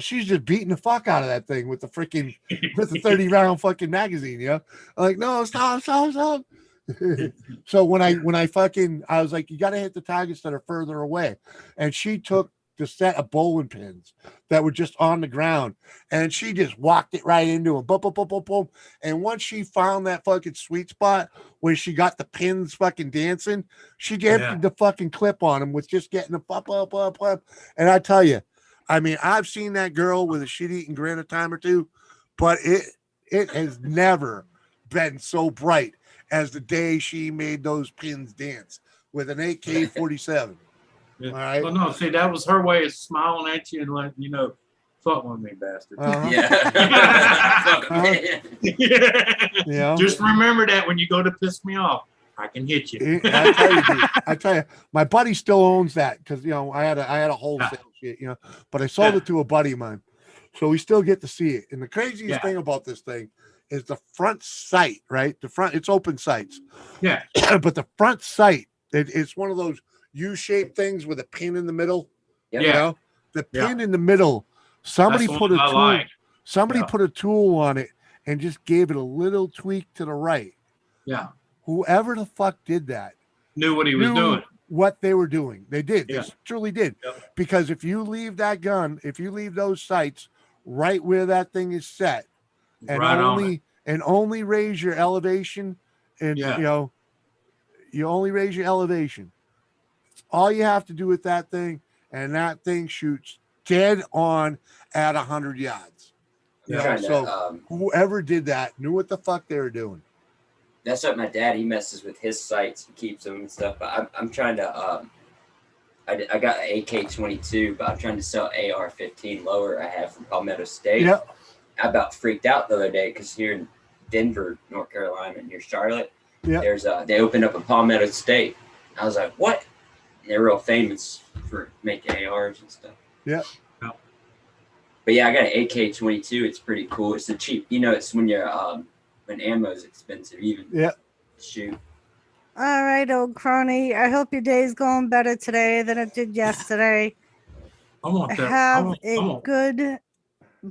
she's just beating the fuck out of that thing with the freaking with the 30 round fucking magazine. I'm like, no, stop. So when I was like, you got to hit the targets that are further away, and she took the set of bowling pins that were just on the ground, and she just walked it right into them. Boom, boom, boom, boom, boom. And once she found that fucking sweet spot where she got the pins fucking dancing, she emptied the fucking clip on them with just getting the pop. And I tell you, I mean, I've seen that girl with a shit-eating grin a time or two, but it has never been so bright as the day she made those pins dance with an AK-47. Yeah. All right. Well, no, see, that was her way of smiling at you and letting you know, fuck with me, bastard. Uh-huh. Yeah. Just remember that when you go to piss me off, I can hit you. I tell you, dude, I tell you, my buddy still owns that because I had a wholesale shit, but I sold it to a buddy of mine, so we still get to see it. And the craziest thing about this thing is the front sight, right? The front, it's open sights. Yeah. But the front sight, it's one of those U-shaped things with a pin in the middle. Yeah. The pin in the middle. Somebody That's the put a one I tool. like. Somebody Yeah. put a tool on it and just gave it a little tweak to the right. Yeah. Whoever the fuck did that Knew what he was knew doing. what they were doing. They did. Yeah. They truly did. Yep. Because if you leave that gun, if you leave those sights right where that thing is set, and Right on only raise your elevation, and Yeah. you only raise your elevation. It's all you have to do with that thing, and that thing shoots dead on at 100 yards. Trying to, So whoever did that knew what the fuck they were doing. that's what my dad, he messes with his sights and keeps them and stuff. But I'm trying to, I got an AK-22, but I'm trying to sell AR-15 lower I have from Palmetto State. Yeah. I about freaked out the other day because here in Denver, North Carolina, near Charlotte, there's they opened up a Palmetto State. I was like, what? And they're real famous for making ARs and stuff. Yeah. But yeah, I got an AK-22. It's pretty cool. It's a cheap, it's when when ammo's expensive, even. Yeah. Shoot. All right, old crony. I hope your day's going better today than it did yesterday. I want that. I Have want, I a want, good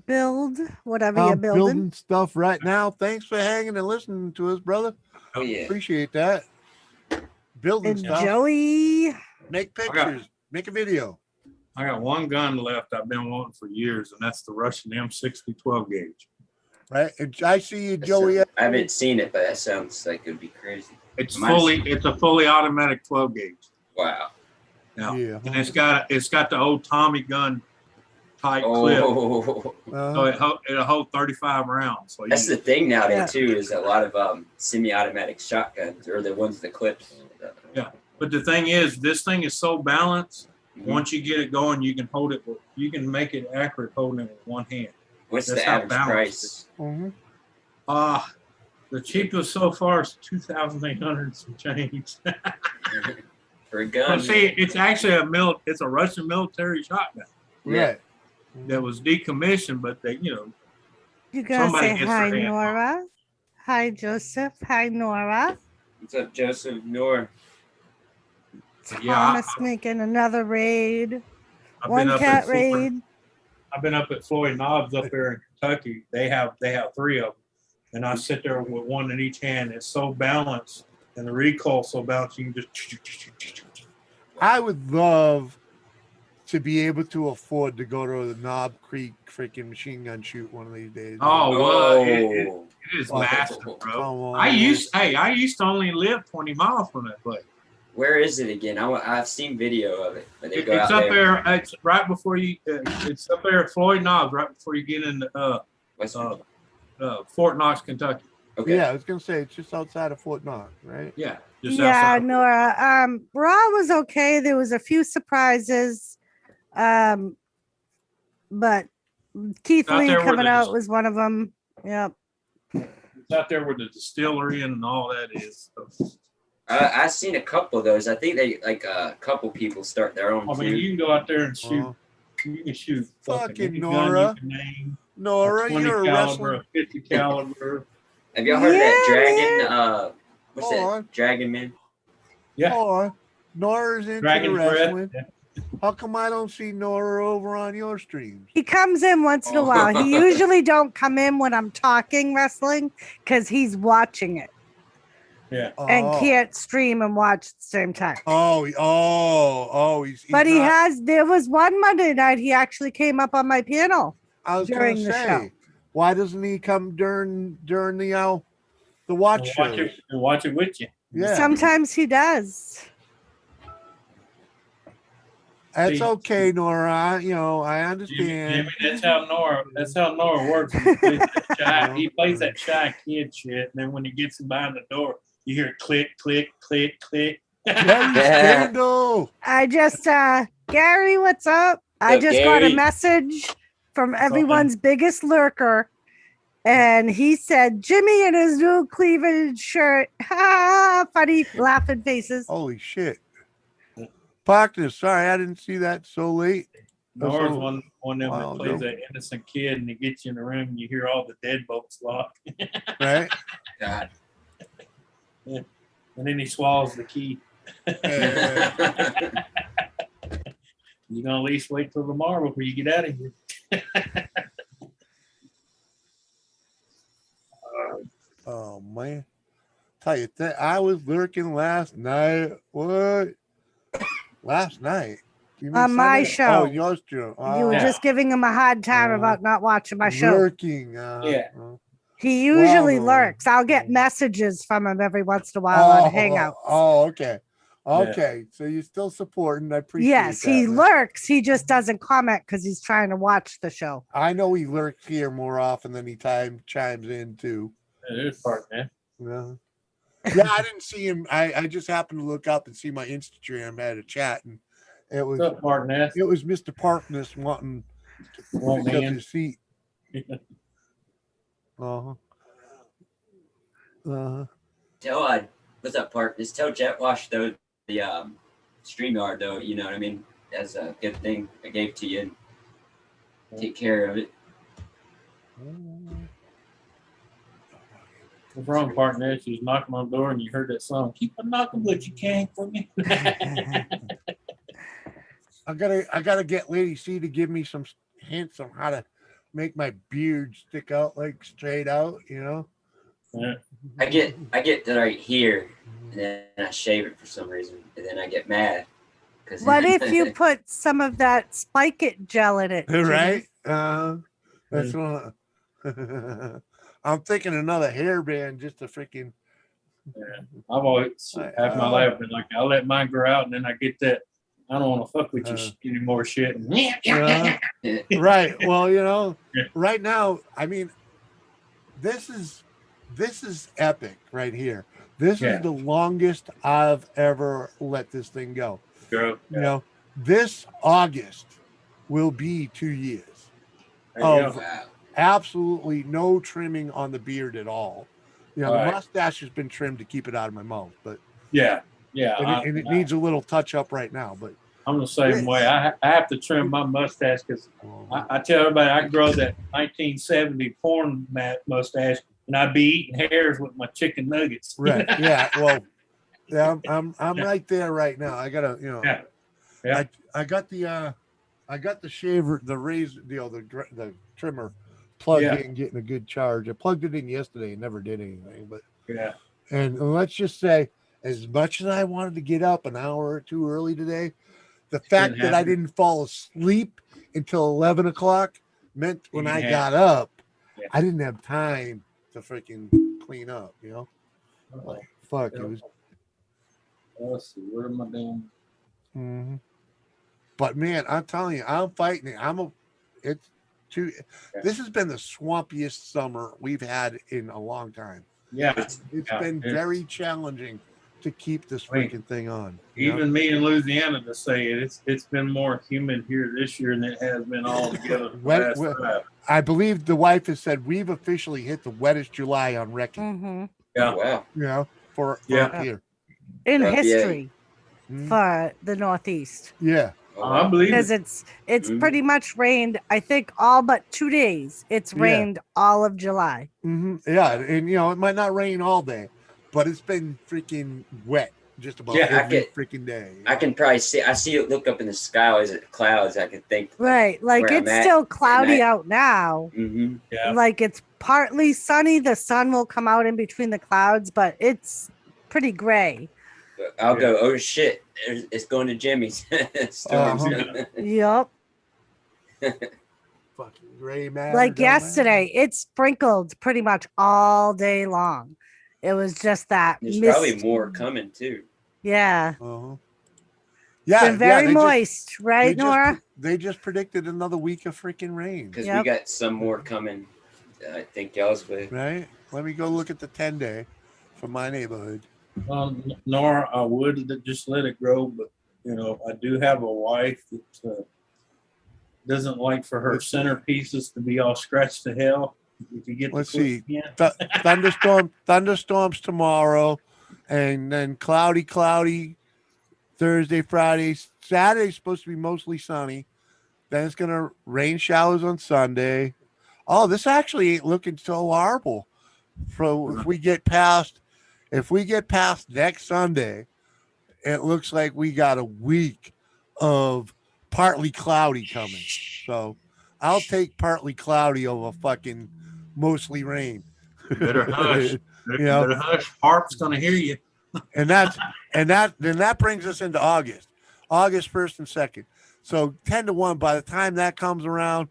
build, whatever you're I'm building. building stuff right now. Thanks for hanging and listening to us, brother. Oh yeah. Appreciate that. Building And stuff. Joey, Make got- pictures. Make a video. I got one gun left I've been wanting for years, and that's the Russian M60 12 gauge. Right. And I see you, That Joey. sounds- I haven't seen it, but that sounds like it'd be crazy. It's Mine's- it's a fully automatic 12 gauge. Wow. Now, Yeah. and it's got the old Tommy gun type clip. Oh, So it'll hold 35 rounds. So that's you, the thing nowadays Yeah. too. Is a lot of semi-automatic shotguns or the ones that clips. but the thing is, this thing is so balanced. Mhm. Once you get it going, you can hold it. You can make it accurate holding it with one hand. What's That's the how average balanced price? The cheapest so far is 2,800 some change. For a gun? But see, it's actually it's a Russian military shotgun Yeah. Right. that was decommissioned, but they, you gonna Somebody say gets hi, their hand on Nora? Hi, Joseph. Hi, Nora. What's up, Joseph? Nor. Yeah, Thomas making another raid. I've One been up cat at Floyd, raid. I've been up at Floyd Knobs up there in Kentucky. They have 3 of them, and I sit there with one in each hand. It's so balanced, and the recoil so balanced. You can just. I would love to be able to afford to go to the Knob Creek freaking machine gun shoot one of these days. Oh well, it Oh. is Oh, massive, Come bro. on. I used to only live 20 miles from that place. Where is it again? I've seen video of it. But they go It's out up there. It's right before you. It's up there at Floyd Knobs, right before you get into West Virginia. Fort Knox, Kentucky. Okay. Yeah, I was gonna say it's just outside of Fort Knox, right? Yeah, just Yeah, outside. Nora. Raw was okay. There was a few surprises. But Keith Out Lee there where coming the out dis- was one of them. Yep. It's out there where the distillery and all that is. So, I've seen a couple of those. I think they like a couple people start their own I mean, too. you can go out there and shoot. Uh, You can shoot Fucking any Nora. gun you can name. Nora, A 20 you're a caliber, wrestling. a 50 caliber. Have y'all heard of that Yeah, Dragon? What's Hold that? on. Dragon Man? Yeah, Hold on. Nora's into Dragon the Breath. wrestling. Yeah. How come I don't see Nora over on your streams? He comes in once in a while. He usually don't come in when I'm talking wrestling because he's watching it Yeah. and Oh. can't stream and watch at the same time. He's But he not- has. There was one Monday night he actually came up on my panel. I was during gonna the say, show. why doesn't he come during the And watch watch shows? it and watch it with you. Yeah, Sometimes he does. that's See- okay, Nora. I Jimmy, understand. that's how Nora works. He plays that shy kid shit, and then when he gets him behind the door, you hear click, click, click, click. Gary Yeah. Scandal. I just, Gary, what's up? I Up, just got a Gary? message from up, everyone's biggest lurker. And he said, Jimmy in his new cleavage shirt. Ha! Funny laughing faces. Holy shit. Partners, sorry, I didn't see that so late. Nora's So- one of them Wow, that plays no. that innocent kid, and he gets you in the room, and you hear all the deadbolts lock, Right? God. and then he swallows the key. You're gonna at least wait till tomorrow before you get out of here. Oh man. Tell you that I was lurking last night. What? Last night? You mean On my Sunday? show. Oh, your show. You were Oh, Yeah. just giving him a hard time Oh. about not watching my show. Lurking. Yeah. He usually Wow. lurks. I'll get messages from him every once in a while on Hangouts. Oh, okay. Okay. So you're still supporting. I appreciate Yes, that, he man. lurks. He just doesn't comment because he's trying to watch the show. I know he lurks here more often than he chimes in too. It is part, man. Yeah. Yeah, I didn't see him. I just happened to look up and see my Instagram had a chat, and it was What's up, Martinez? Mr. Parkness wanting to Want pick up me in? his seat. Uh-huh. Uh-huh. Tell what's up, Park? Just tell Jetwash though the StreamYard though. You know what I mean? That's a good thing I gave to you. And take care of it. The wrong part in there, she was knocking on the door and you heard that song, keep on knocking, but you can't for me. I gotta get Lady C to give me some hints on how to make my beard stick out like straight out, you know. Yeah. I get to right here, and then I shave it for some reason, and then I get mad. Cause What if you put some of that spike it gel in it? Jimmy? Right? That's what I'm thinking another hairband just to freaking I've always half my life been like, I let mine grow out and then I get that, I don't want to fuck with you anymore shit. right. Well, you know, Yeah. right now, I mean, this is epic right here. This Yeah. is the longest I've ever let this thing go. Girl, You know, this August will be 2 years. there you Oh, go. wow. Absolutely no trimming on the beard at all. You know, Right. the mustache has been trimmed to keep it out of my mouth, but Yeah. and it needs a little touch up right now. But I'm the same Yes. way. I have to trim my mustache because I tell everybody I grow that 1970 porn mustache and I be eating hairs with my chicken nuggets. right, yeah, well, yeah, I'm right there right now. I gotta, you know, Yeah. Yeah. I got the shaver, the razor, the trimmer plugged Yeah. in, getting a good charge. I plugged it in yesterday and never did anything, but Yeah. and let's just say, as much as I wanted to get up an hour or two early today, the fact Didn't that I happen. didn't fall asleep until 11 o'clock meant when I Yeah. got up, Yeah. I didn't have time to freaking clean up, you know? Like, fuck, it was. Let's see, where am I doing? Mhm. But man, I'm telling you, I'm fighting it. It's too, Yeah. this has been the swampiest summer we've had in a long time. Yeah. It's Yeah, been it's- very challenging to keep this I mean, freaking thing on. you know? Even me in Louisiana to say it, it's been more humid here this year than it has been all together. the Wet- last wet- five. I believe the wife has said we've officially hit the wettest July on record. Mhm. Yeah. Oh, wow. You know, for Yeah. up here. In Right, yeah. history Mhm. for the Northeast. Yeah. Oh, I wow. believe Because it. it's Mhm. pretty much rained, I think, all but 2 days. It's Yeah. rained all of July. Yeah, and you know, it might not rain all day, but it's been freaking wet just about Yeah, I every get- freaking day. I can probably see. I see it. Look up in the sky. Is it clouds? I can think. Right. Like where I'm it's at, still cloudy and out now. Mm-hmm. Yeah. Like it's partly sunny. The sun will come out in between the clouds, but it's pretty gray. I'll Yeah. go. Oh shit! It's going to Jimmy's. Storms. Uh-huh. Yep. Fucking gray matter. Like don't matter. yesterday, it sprinkled pretty much all day long. It was just that There's mist. probably more coming too. Yeah. Uh-huh. It's Yeah, been very they moist, right, they just, Nora? they just predicted another week of freaking rain. Because Yep. we got some more coming. I think y'all's with. Right? Let me go look at the 10-day for my neighborhood. Nor I would just let it grow, but you know, I do have a wife that doesn't like for her centerpieces to be all scratched to hell. If you get the Let's clip see. again. Thunderstorms tomorrow, and then cloudy Thursday, Friday. Saturday's supposed to be mostly sunny. Then it's gonna rain showers on Sunday. Oh, this actually ain't looking so horrible. So if we get past next Sunday, it looks like we got a week of partly cloudy coming. So I'll take partly cloudy over fucking mostly rain. Better hush. You know? Better hush. Harp's gonna hear you. and that brings us into August 1st and 2nd. So 10-1, by the time that comes around,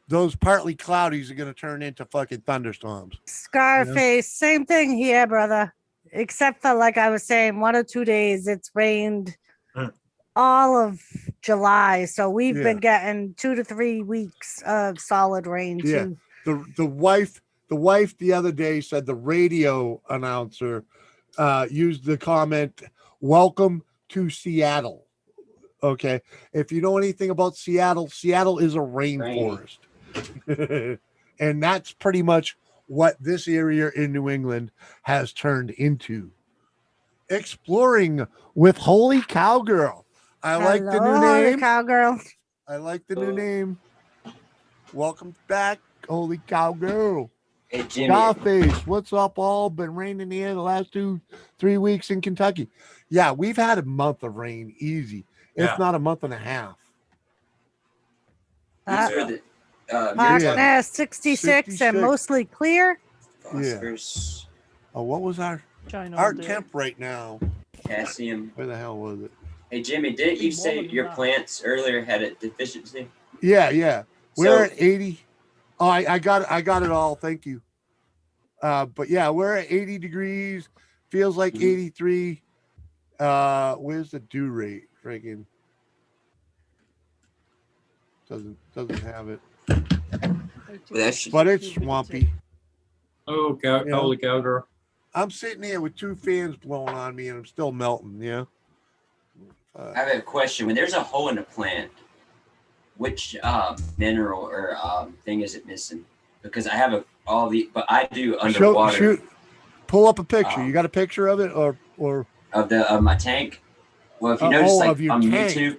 those partly cloudies are going to turn into fucking thunderstorms. Scarface, same thing here, brother. Except for, like I was saying, 1 or 2 days it's rained Huh. all of July. So we've Yeah. been getting 2 to 3 weeks of solid rain Yeah. too. The wife the other day said the radio announcer used the comment, "Welcome to Seattle." Okay, if you know anything about Seattle is a rainforest. And that's pretty much what this area in New England has turned into. Exploring with Holy Cowgirl. I like the new Hello, name. cowgirl. I like the new name. Welcome back, Holy Cowgirl. Hey, Jimmy. Scarface, what's up? All been raining here the last 2-3 weeks in Kentucky. Yeah, we've had a month of rain, easy, if Yeah. not a month and a half. These are the Hot Yeah. and air 66 and 66. mostly clear. phosphorus, Oh, what was our China our all day. temp right now? potassium. Where the hell was it? Hey, Jimmy, didn't you Big say woman your now. plants earlier had a deficiency? Yeah. We're So- at 80. Oh, I got it all. Thank you. But yeah, we're at 80 degrees. Feels like Mhm. 83. Where's the dew rate? Friggin' doesn't have it. Well, that should- But it's swampy. Oh, Yeah. holy cowgirl. I'm sitting here with 2 fans blowing on me and I'm still melting, yeah. I have a question. When there's a hole in the plant, which mineral or thing is it missing? Because I have but I do underwater Shoot. Pull up a picture. You got a picture of it or of my tank. Well, if you Oh, notice, oh, like of your on tank. YouTube,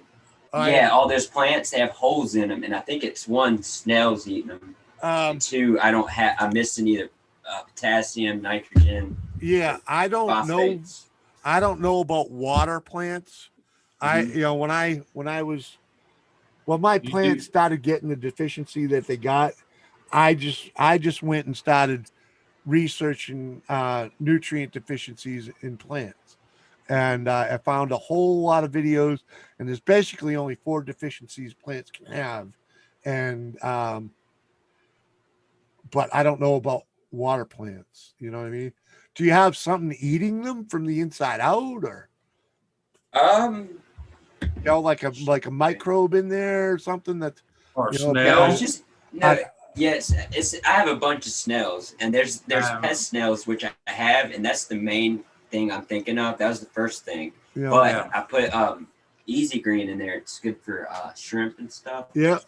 I- yeah, all those plants they have holes in them, and I think it's one, snails eating them. And 2, I'm missing either potassium, nitrogen, yeah, I don't know. phosphates. I don't know about water plants. Mhm. When I was my You plants do- started getting the deficiency that they got, I just went and started researching nutrient deficiencies in plants. And I found a whole lot of videos, and there's basically only 4 deficiencies plants can have. And but I don't know about water plants. You know what I mean? Do you have something eating them from the inside out, or like a microbe in there or something that Or You know, No, snail. it's just no. Yes, I have a bunch of snails, and there's pest snails which I have, and that's the main thing I'm thinking of. That was the first thing, you know? but Yeah. I put Easy Green in there. It's good for shrimp and stuff, Yeah,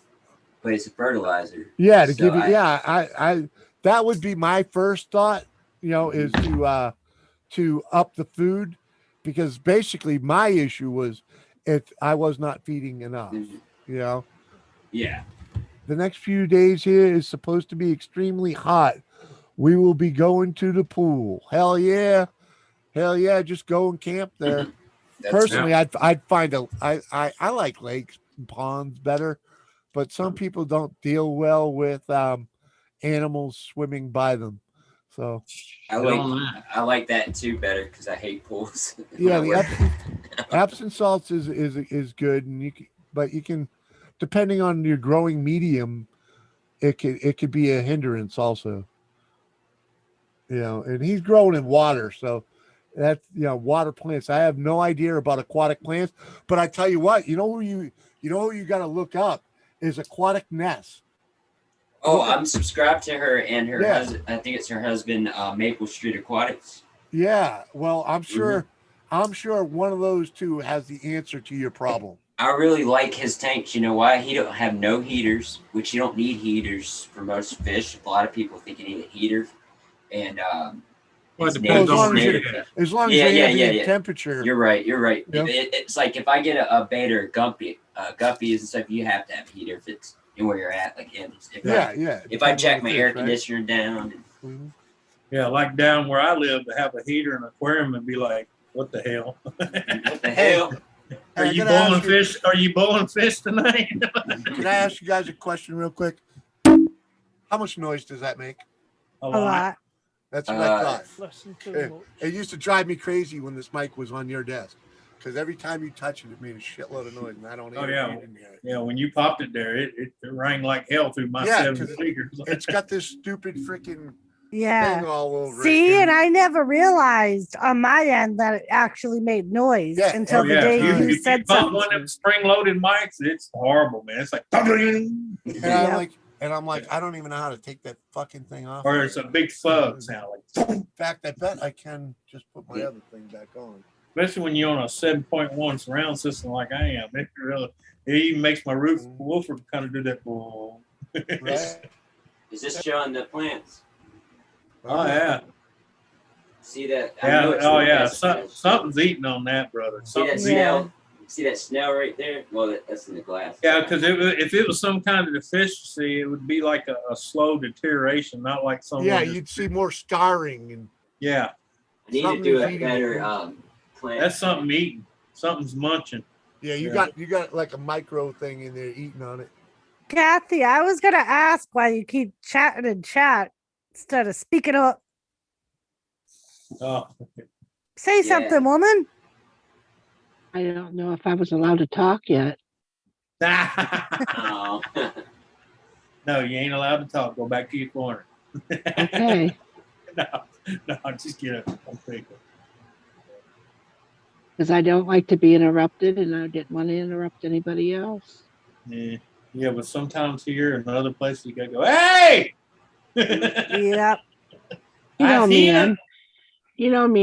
but it's a fertilizer. yeah. To So give you, I- I that would be my first thought. Is to up the food, because basically my issue was I was not feeding enough. Mhm. You know. Yeah. The next few days here is supposed to be extremely hot. We will be going to the pool. Hell yeah. Just go and camp there. That's Personally, I'd find I like lakes and ponds better, but some people don't deal well with animals swimming by them. So I like that too better because I hate pools. yeah, the Epsom salts is good, and you can, depending on your growing medium, it could be a hindrance also. And he's growing in water, so that's water plants. I have no idea about aquatic plants, but I tell you what, you know who you got to look up is Aquatic Nest. Oh, I'm subscribed to her and her Yeah. husband. I think it's her husband, Maple Street Aquatics. Yeah, well, I'm sure one of those two has the answer to your problem. I really like his tanks. You know why? He don't have no heaters, which you don't need heaters for most fish. A lot of people think you need a heater, and Well, it his depends Well, on as the long as bait. As long as Yeah, the yeah, ambient yeah. temperature. You're right. Yeah. It's like if I get a bait or a guppy, guppies and stuff, you have to have a heater if it's where you're at. Like Yeah. if I Depends jack on my the air fish, right? conditioner down, Mhm. Yeah, like down where I live, to have a heater and aquarium and be like, what the hell? what the hell? Are Hey, you can I ask boiling you- fish? Are you boiling fish tonight? Can I ask you guys a question real quick? How much noise does that make? A A lot. That's what I thought. Less than too Yeah. much. It used to drive me crazy when this mic was on your desk, because every time you touch it, it made a shitload of noise, and I don't Oh, even yeah. need to hear it. Yeah, when you popped it there, it rang like hell through my Yeah, 7 'cause speakers. It's got this stupid freaking Yeah. thing all over See, it. and I never realized on my end that it actually made noise Yeah, until Oh, the yeah. day time. you If said you pop something. one to of me. them spring-loaded mics, it's horrible, man. It's like, And I'm like, I don't even know how to take that fucking thing off. or it's a big fuzz sound. Like, In fact, I bet I can just put my other thing back on. especially when you're on a 7.1 surround system like I am. It even makes my roof woofer kind of do that. Oh, Right? Is this showing the plants? yeah. See that? I Yeah. know it's Oh, not yeah. as fish. Something's eating on that, brother. See that Something's Yeah. snail? See that snow right there? Well, that's in the glass. Yeah, because if it was some kind of deficiency, it would be like a slow deterioration, not like someone. Yeah, just- you'd see more scarring and Yeah, I need to something do is a eating better it. plant. that's something eating. Something's munching. yeah, you Yeah. got like a micro thing in there eating on it. Kathy, I was gonna ask why you keep chatting in chat instead of speaking up. Oh, Say Yeah. something, woman. I don't know if I was allowed to talk yet. Oh. no, you ain't allowed to talk. Go back to your corner. Okay. no, just get up. I'm thinking. Because I don't like to be interrupted and I didn't want to interrupt anybody else. Yeah, but sometimes here and other places you gotta go, hey! Yep. You I know see me, it.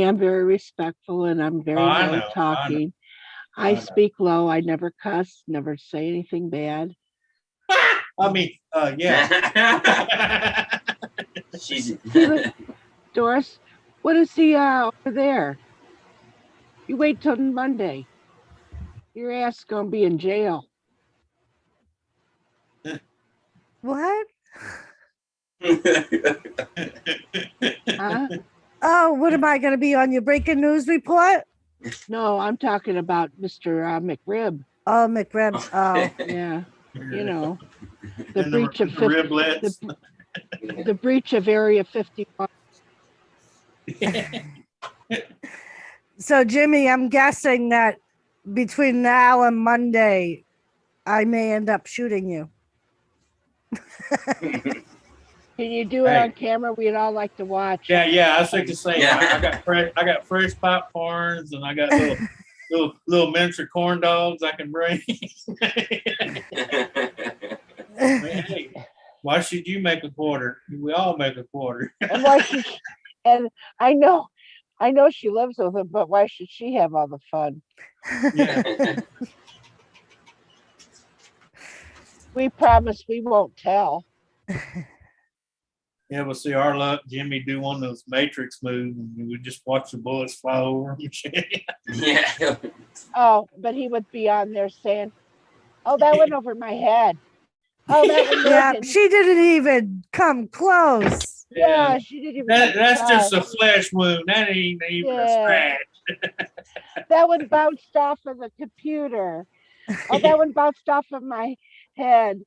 I'm very respectful and I'm very I low know, I know. talking. I I know. speak low. I never cuss, never say anything bad. I mean, yeah. She's. Doris, what is the over there? You wait till Monday. Your ass gonna be in jail. What? Huh? Oh, what am I gonna be on your breaking news report? No, I'm talking about Mr. McRib. Oh, McRib. Oh, Yeah, you know, the And breach of the 50, riblets. the breach of Area 51. so Jimmy, I'm guessing that between now and Monday, I may end up shooting you. Can you do it Hey. on camera? We'd all like to watch. Yeah. I was thinking, say, Yeah. I got fresh popcorns and I got little miniature corn dogs I can bring. Hey, why should you make a quarter? We all make a quarter. And why should she, and I know she lives with him, but why should she have all the fun? Yeah. We promise we won't tell. Yeah, we'll see our luck. Jimmy do one of those Matrix moves, and we just watch the bullets fly over him. Yeah. Oh, but he would be on there saying, "Oh, that went over my head. Oh, that one there Yeah, didn't." she didn't even come close. Yeah, she didn't even. That's just try. a flesh wound. That ain't even a Yeah. scratch. That one bounced off of the computer. Oh, that one bounced off of my head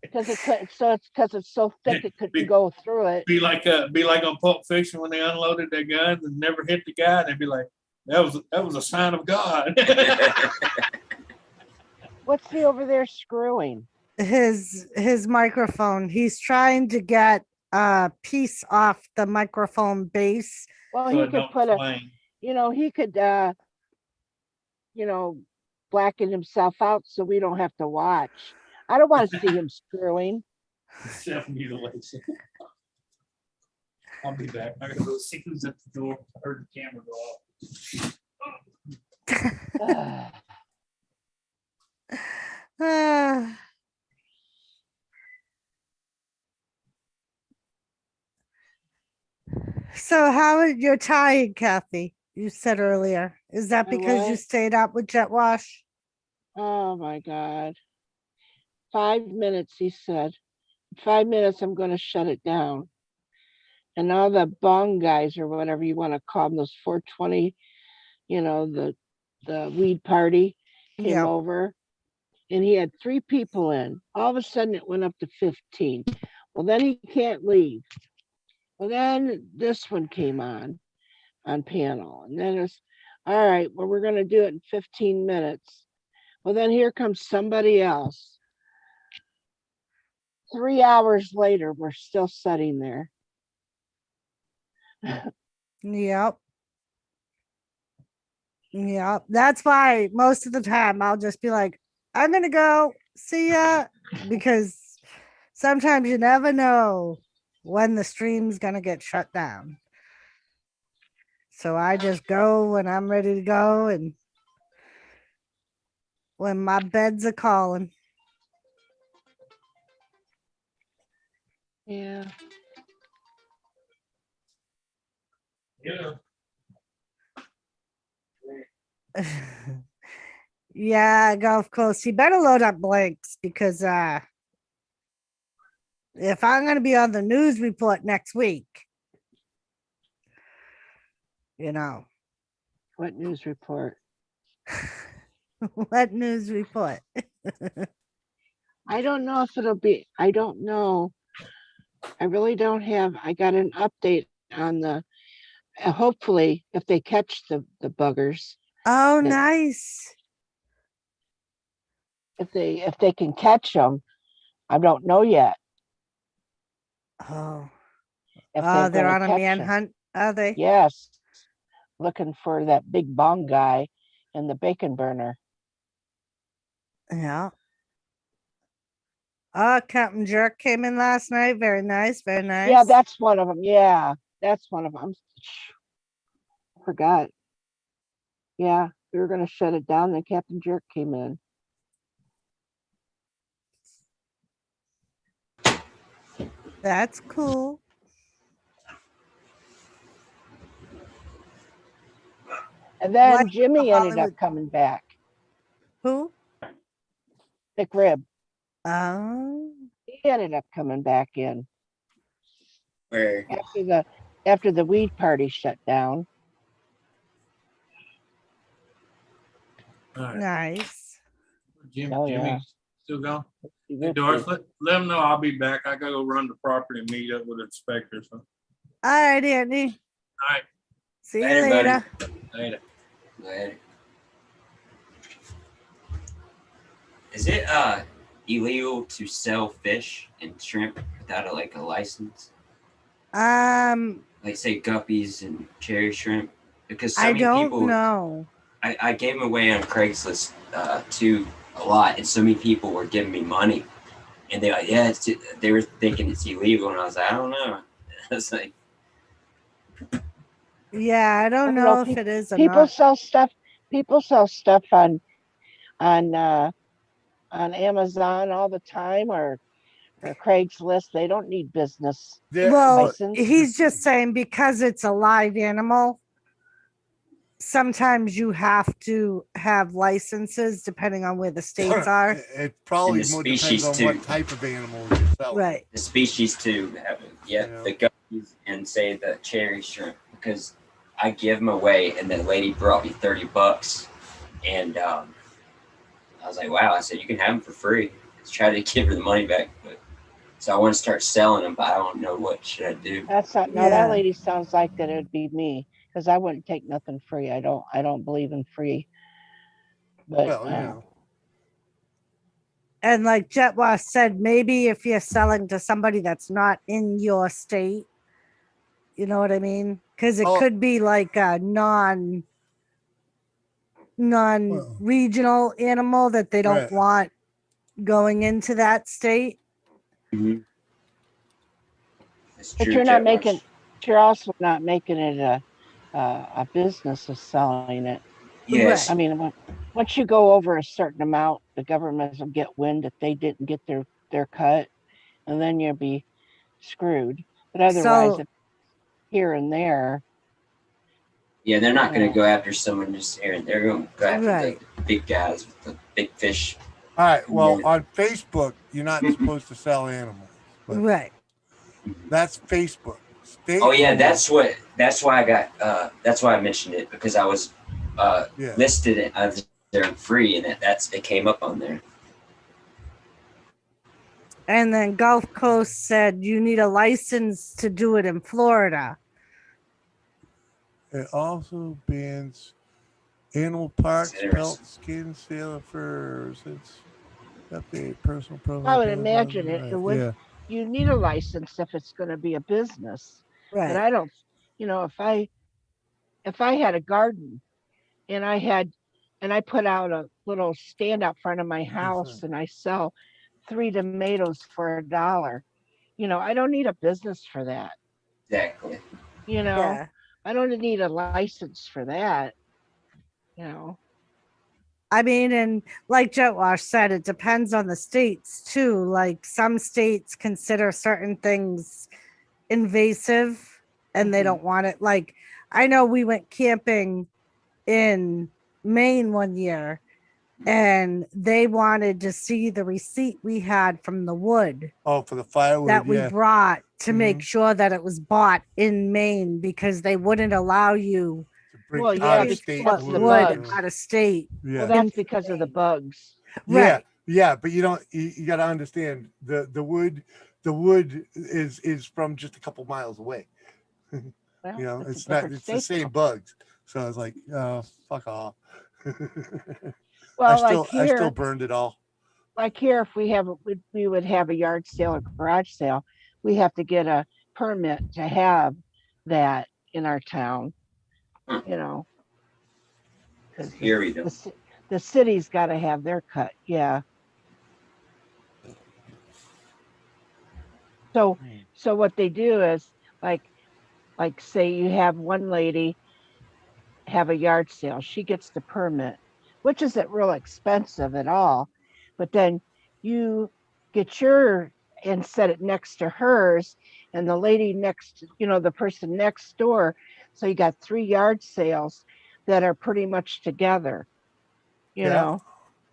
because it could. So it's because it's so thick it couldn't go through it. Be like on Pulp Fiction when they unloaded their guns and never hit the guy. They'd be like, that was a sign of God. What's he over there screwing? His microphone. He's trying to get a piece off the microphone base. Well, So he it could don't put a. flame. He could. Blacken himself out so we don't have to watch. I don't want to see him screwing. Self-mutilation. I'll be back. I gotta go see who's at the door. I heard the camera go off. Ah. So how are you tired, Kathy? You said earlier. Is that I because you was. stayed up with Jet Wash? Oh my God. 5 minutes, he said. 5 minutes, I'm going to shut it down. And all the bong guys or whatever you want to call them, those 420, the weed party came Yeah. over and he had 3 people in. All of a sudden it went up to 15. Well, then he can't leave. Well, then this one came on panel. And then it's, all right, well, we're going to do it in 15 minutes. Well, then here comes somebody else. 3 hours later, we're still sitting there. Yep. Yep. That's why most of the time I'll just be like, I'm gonna go. See ya. Because sometimes you never know when the stream's gonna get shut down. So I just go when I'm ready to go and when my beds are calling. Yeah. Yeah. Yeah, Gulf Coast. You better load up blanks because if I'm gonna be on the news report next week, you know, What news report? what news report? I don't know if it'll be, I don't know. I really don't have, I got an update on the, hopefully, if they catch the buggers, Oh, That- nice. if they can catch them, I don't know yet. Oh, If oh, they're gonna on a catch 'em. manhunt, are they? Yes, looking for that big bong guy and the bacon burner. Yeah. Captain Jerk came in last night. Very nice. Very nice. Yeah, that's one of them. Yeah, that's one of them. Forgot. Yeah, we were gonna shut it down, then Captain Jerk came in. That's cool. And then What Jimmy ended up Hollywood- coming back. Who? Thick Rib. Oh, He ended up coming back in Where after the weed party shut down. All right. nice. Oh, yeah. Jimmy still gone? He Hey, went Doris, to- let them know I'll be back. I gotta go run the property and meet up with inspectors. So, All right, Andy. all right, See you Later, buddy. later. later. Go ahead. Is it illegal to sell fish and shrimp without a license? Like say guppies and cherry shrimp? Because so I many don't people know. I gave them away on Craigslist to a lot, and so many people were giving me money, and they're like, "Yeah," they were thinking it's illegal, and I was like, "I don't know." It's like, Yeah, I don't know, know if it is or people not. sell stuff. People sell stuff on Amazon all the time or Craigslist. They don't need business Well, license. he's just saying because it's a live animal, sometimes you have to have licenses depending on where the states are. It probably And the more depends species, on too. what type of animal you're selling. Right. the species too, Yeah. the guppies and say the cherry shrimp, because I give them away, and the lady brought me $30, and I was like, "Wow!" I said, "You can have them for free." I tried to give her the money back, but so I want to start selling them, but I don't know what should I do. That's not, no, Yeah. that lady sounds like that it'd be me, because I wouldn't take nothing free. I don't believe in free. But Well, you know, And like Jet Wash said, maybe if you're selling to somebody that's not in your state, you know what I mean? Because it Oh. could be like a non-regional animal that they don't Right. want going into that state. Mm-hmm. That's But true, you're not Jet Wash. making, you're also not making it a business of selling it. Yes. I mean, once you go over a certain amount, the government will get wind that they didn't get their cut, and then you'll be screwed. But otherwise, So- if here and there, Yeah, they're not going Yeah. to go after someone just here. They're going to go after Right. the big guys with the big fish. all right. Well, Yeah. on Facebook, you're not supposed to sell animals, but Right. that's Facebook. State Oh yeah, law- that's why I got that's why I mentioned it, because I was yeah. listed it as they're free, and it came up on there. And then Gulf Coast said you need a license to do it in Florida. It also bans animal parts, Interesting. pelt, skin, sailor furs. It's update personal profile. I would imagine it would- Yeah. you need a license if it's going to be a business. But Right. I don't, if I had a garden and I put out a little stand out front of my house and I sell 3 tomatoes for $1, I don't need a business for that. Exactly. Yeah. I don't need a license for that. I mean, and like Jet Wash said, it depends on the states too. Like some states consider certain things invasive and they Mhm. don't want it. Like I know we went camping in Maine one year and they wanted to see the receipt we had from the wood Oh, for the firewood. that we Yeah. brought to make Mhm. sure that it was bought in Maine because they wouldn't allow you To bring Well, yeah, out of because state that's wood the wood. bugs. out of state. Yeah. Well, that's because of the bugs. Yeah, Right. yeah, but you don't. You got to understand the wood. The wood is from just a couple miles away. Well, You know, it's a it's not. different It's the state, same though. bugs. So I was like, fuck off. Well, I still burned it all. like here, if we would have a yard sale or garage sale, we have to get a permit to have that in our town. You know, because Here we go. the city's got to have their cut. Yeah. So so what they do is like say you have one lady have a yard sale, she gets the permit, which isn't real expensive at all, but then you get your and set it next to hers, and the lady next, the person next door, so you got 3 yard sales that are pretty much together, you Yeah. know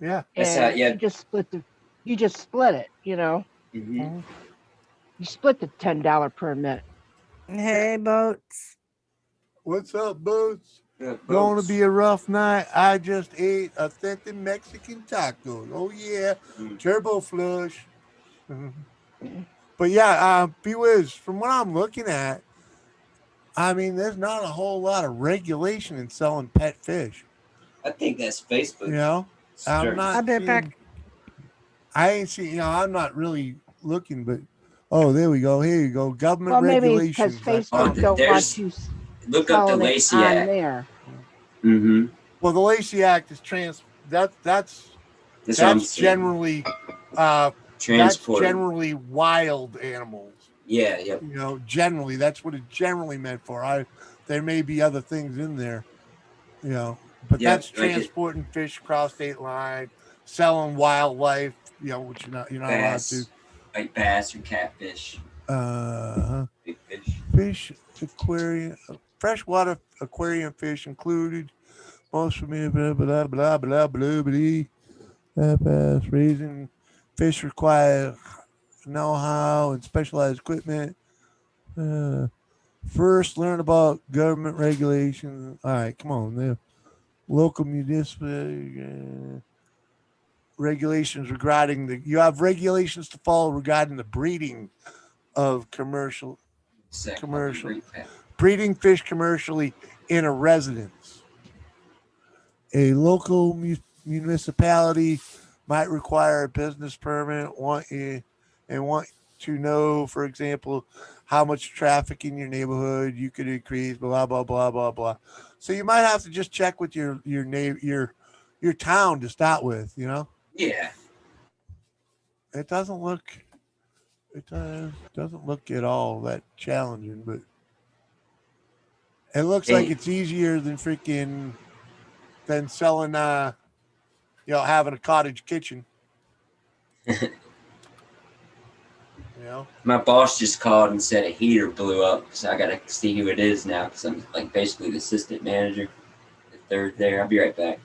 Yeah. That's how, and yeah. you just split it, Mhm. you split the $10 permit. Hey, boats. What's up, Boots? Yeah, Going to boats. be a rough night. I just ate authentic Mexican tacos. Oh yeah, Mm. turbo flush. But yeah, Bwiz, from what I'm looking at, I mean, there's not a whole lot of regulation in selling pet fish. I think that's Facebook. You know, I'm Sure. I'll not be back. seeing. I ain't seeing. I'm not really looking, but oh, there we go. Here you go. Government Well, maybe it's because regulations. I Facebook found it. don't want There's- you Look up the selling it Lacey on Act. there. Mm-hmm. Well, the Lacey Act is that's That's what I'm that's saying. generally that's Transport. generally wild animals. Yeah, yeah. You know, generally that's what it's generally meant for. There may be other things in there, you know, but Yeah, that's like it- transporting fish across state line, selling wildlife, you know, which you're not allowed to. Bass. Like bass or catfish. Big fish. Fish aquarium, freshwater aquarium fish included. Most of me, blah blah blah blah blah blah. Bass raising fish require know-how and specialized equipment. First, learn about government regulations. All right, come on, there. Local municipal regulations regarding you have regulations to follow regarding the breeding of commercial breeding fish commercially in a residence. A local municipality might require a business permit want to know, for example, how much traffic in your neighborhood you could increase, blah blah blah blah blah. So you might have to just check with your town to start with. You know, Yeah. it doesn't look at all that challenging, but it looks like Hey. it's easier than selling having a cottage kitchen. You know, My boss just called and said a heater blew up, so I gotta see who it is now because I'm like basically the assistant manager. If they're there, I'll be right back.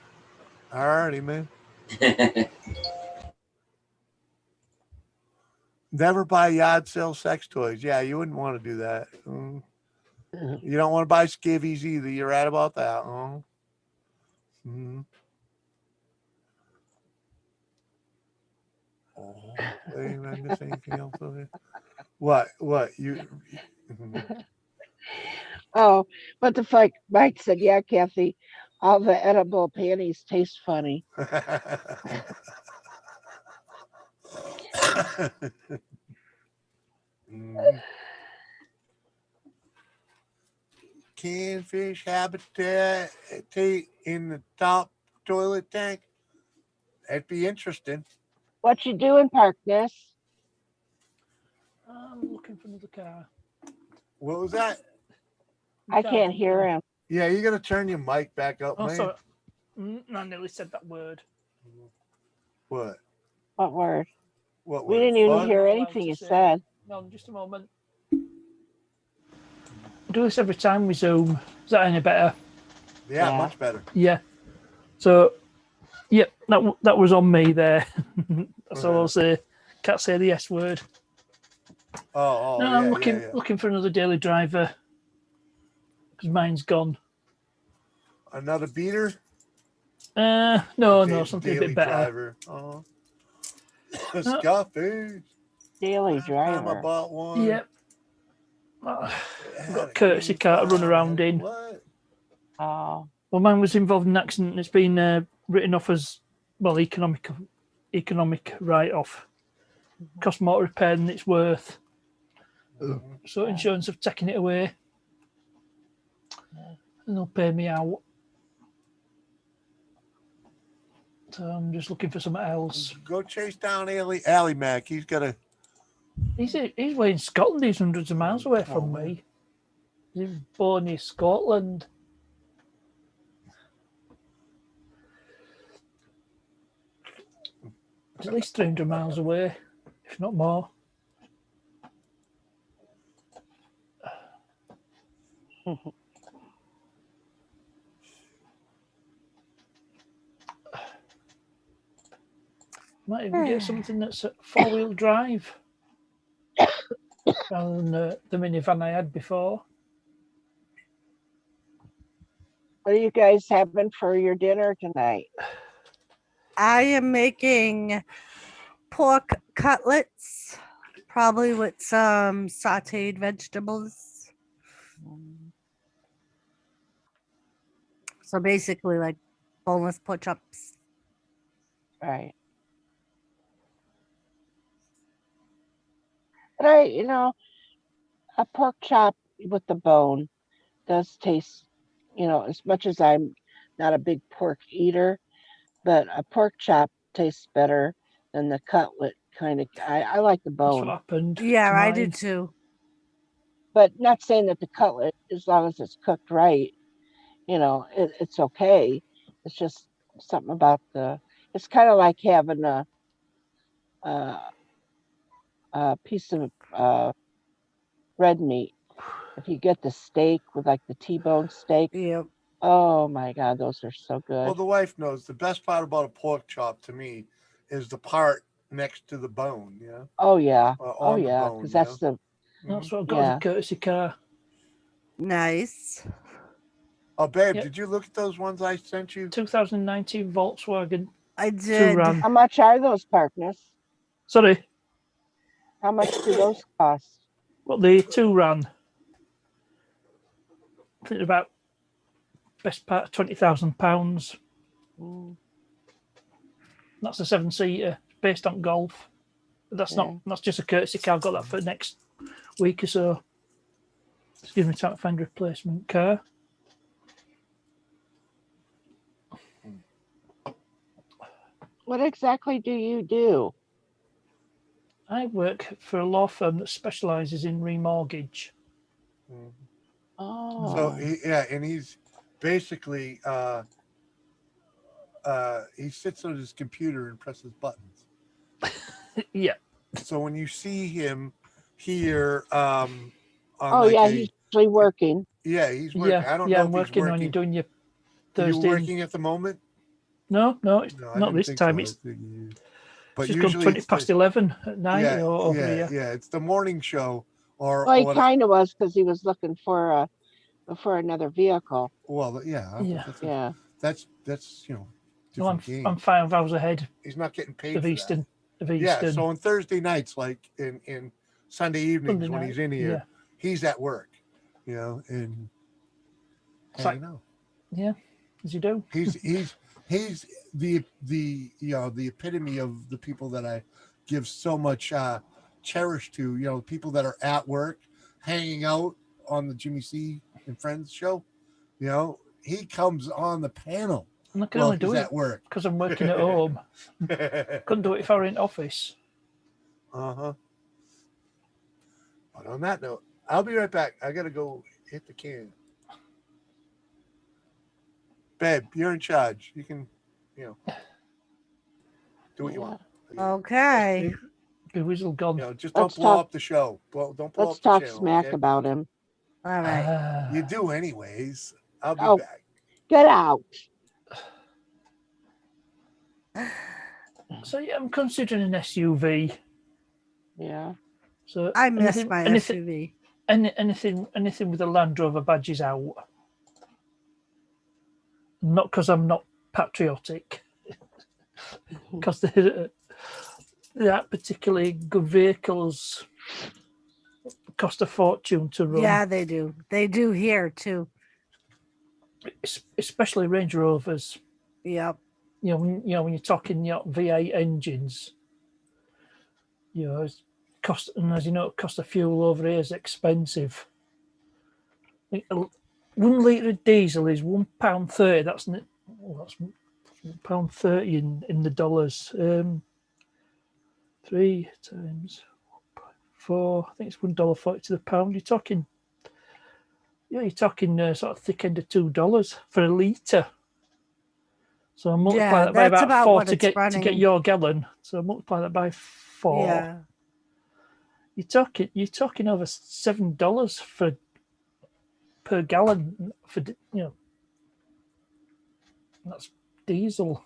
alrighty, man. Never buy yard sale sex toys. Yeah, you wouldn't want to do that. You don't want to buy skivvies either. You're right about that. Oh, wait, I miss anything else over there? What you? Oh, but the fuck, Mike said, yeah, Kathy, all the edible panties taste funny. Canned fish habitat in the top toilet tank. That'd be interesting. What you doing, Parkness? I'm looking for another car. What was that? I can't hear him. Yeah, you gotta turn your mic back up, Oh, man. sorry. I nearly said that word. What? What word? What? We word? didn't even Fun? hear Allowed anything to you say. said. No, just a moment. I do this every time we Zoom. Is that any better? Yeah, Yeah. much better. Yeah. So Yep, that was on me there. That's all I'll say. Can't say the S word. Oh, No, yeah, I'm looking yeah. looking for another daily driver because mine's gone. Another beater? No, Da- something a daily bit better. driver. Scarface. Daily Last time I driver. bought one. Yep. it I've had got a a courtesy green car to run flag. around in. What? Oh, Well, mine was involved in an accident and it's been written off as, well, economic write-off. Cost more to repair than it's worth. So insurance have taken it away. And they'll pay me out. So I'm just looking for something else. Go chase down Ali Mac. He's got a. He's way in Scotland. He's hundreds of miles away from me. He's born in Scotland. He's at least 300 miles away, if not more. Might even get something that's a four-wheel drive rather than the minivan I had before. what are you guys having for your dinner tonight? I am making pork cutlets, probably with some sauteed vegetables. So basically, like boneless pork chops. Right. But a pork chop with the bone does taste, as much as I'm not a big pork eater, but a pork chop tastes better than the cutlet kind of. I like the That's what bone, happened. Yeah, to I mine. did too. but not saying that the cutlet, as long as it's cooked right, it's okay. It's just something about it's kind of like having a piece of red meat. If you get the steak with like the T-bone steak, Yep. oh my God, those are so good. Well, the wife knows the best part about a pork chop to me is the part next to the bone. Yeah. Oh yeah, On the bone, because that's the That's what I've got Yeah. as a courtesy car. Nice. Oh, babe, Yep. did you look at those ones I sent you? 2019 Volkswagen I did. Touran. How much are those, Partners? Sorry, How much do those cost? what the Touran? I think about best part £20,000. Mm, That's a 7-seater based on Golf. But that's just a courtesy car. I've got that for next week or so. Just give me time to find a replacement car. What exactly do you do? I work for a law firm that specialises in remortgage. Oh, So and he's basically he sits on his computer and presses buttons. Yeah, So when you see him here, on he's usually working. he's working. yeah, I don't yeah. know I'm if working he's on working. you doing your Are you Thursday. working at the moment? No, it's No, I not didn't this think time. so. It's But just gone usually 20 it's past the, 11 at night yeah, over yeah, here. yeah. It's the morning show, or Well, he what? kind of was because he was looking for another vehicle. Well, yeah, Yeah. Yeah. that's Well, different game. I'm 5 hours ahead He's not getting paid of for that. Eastern. Yeah, so on Thursday nights, like in Sunday evenings Sunday when night, he's in here, yeah. he's at work, and It's hanging like- out. Yeah, as you do. He's the the epitome of the people that I give so much cherish to. People that are at work, hanging out on the Jimmy C and Friends show. He comes on the panel. And I can while only do he's it at work. because I'm working at home. Couldn't do it if I were in office. Uh-huh. But on that note, I'll be right back. I gotta go hit the can. Babe, you're in charge. You can, do what you want. Okay. The whistle gone. Just don't Let's blow talk- up the show. Don't blow Let's up the talk channel. smack Okay? about him. All right. Ah, You do anyways. I'll be Oh. back. Get out. So yeah, I'm considering an SUV. Yeah. So I miss anything, my anything, SUV. anything with a Land Rover badge is out. Not because I'm not patriotic, because they're that particularly good vehicles cost a fortune to run. Yeah, they do. They do here too. Especially Range Rovers. Yep. When you're talking V8 engines, it's cost, and as you know, cost of fuel over here is expensive. I think 1 litre of diesel is £1.30. That's £1.30 in the dollars. 3 times 4, I think it's $1.40 to the pound. You're talking sort of thick end of $2 for a litre. So I multiply that by that's about 4 what to it's get running. your gallon. So I multiply that by 4. Yeah. You're talking over $7 per gallon for that's diesel.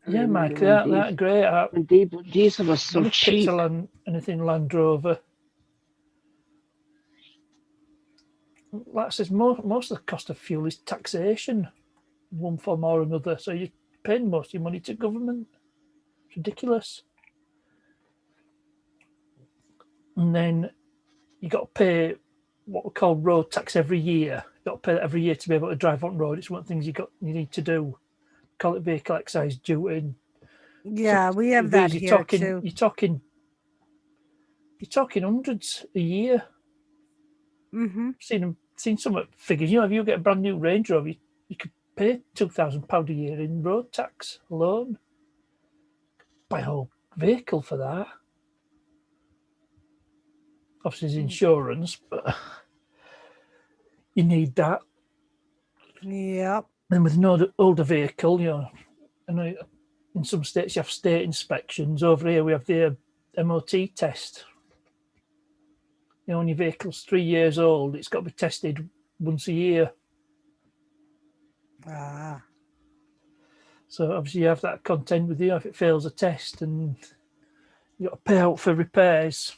I Yeah, remember Mike, when that great. When diesel was so Not a cheap. pixel anything Land Rover. Like I says, most of the cost of fuel is taxation, one form or another. So you're paying most of your money to government. It's ridiculous. And then you got to pay what we call road tax every year. You got to pay that every year to be able to drive on road. It's one of the things you need to do. Call it vehicle excise duty. Yeah, we have these, that here too. You're talking hundreds a year. Mm-hmm. Seen some figures. If you get a brand new Range Rover, you could pay £2,000 a year in road tax alone. Buy a whole vehicle for that. Obviously, there's insurance, but you need that. Yep. And with an older vehicle, I know in some states you have state inspections. Over here, we have the MOT test. When your vehicle's 3 years old, it's got to be tested once a year. So obviously you have that content with you if it fails a test, and you got to pay out for repairs.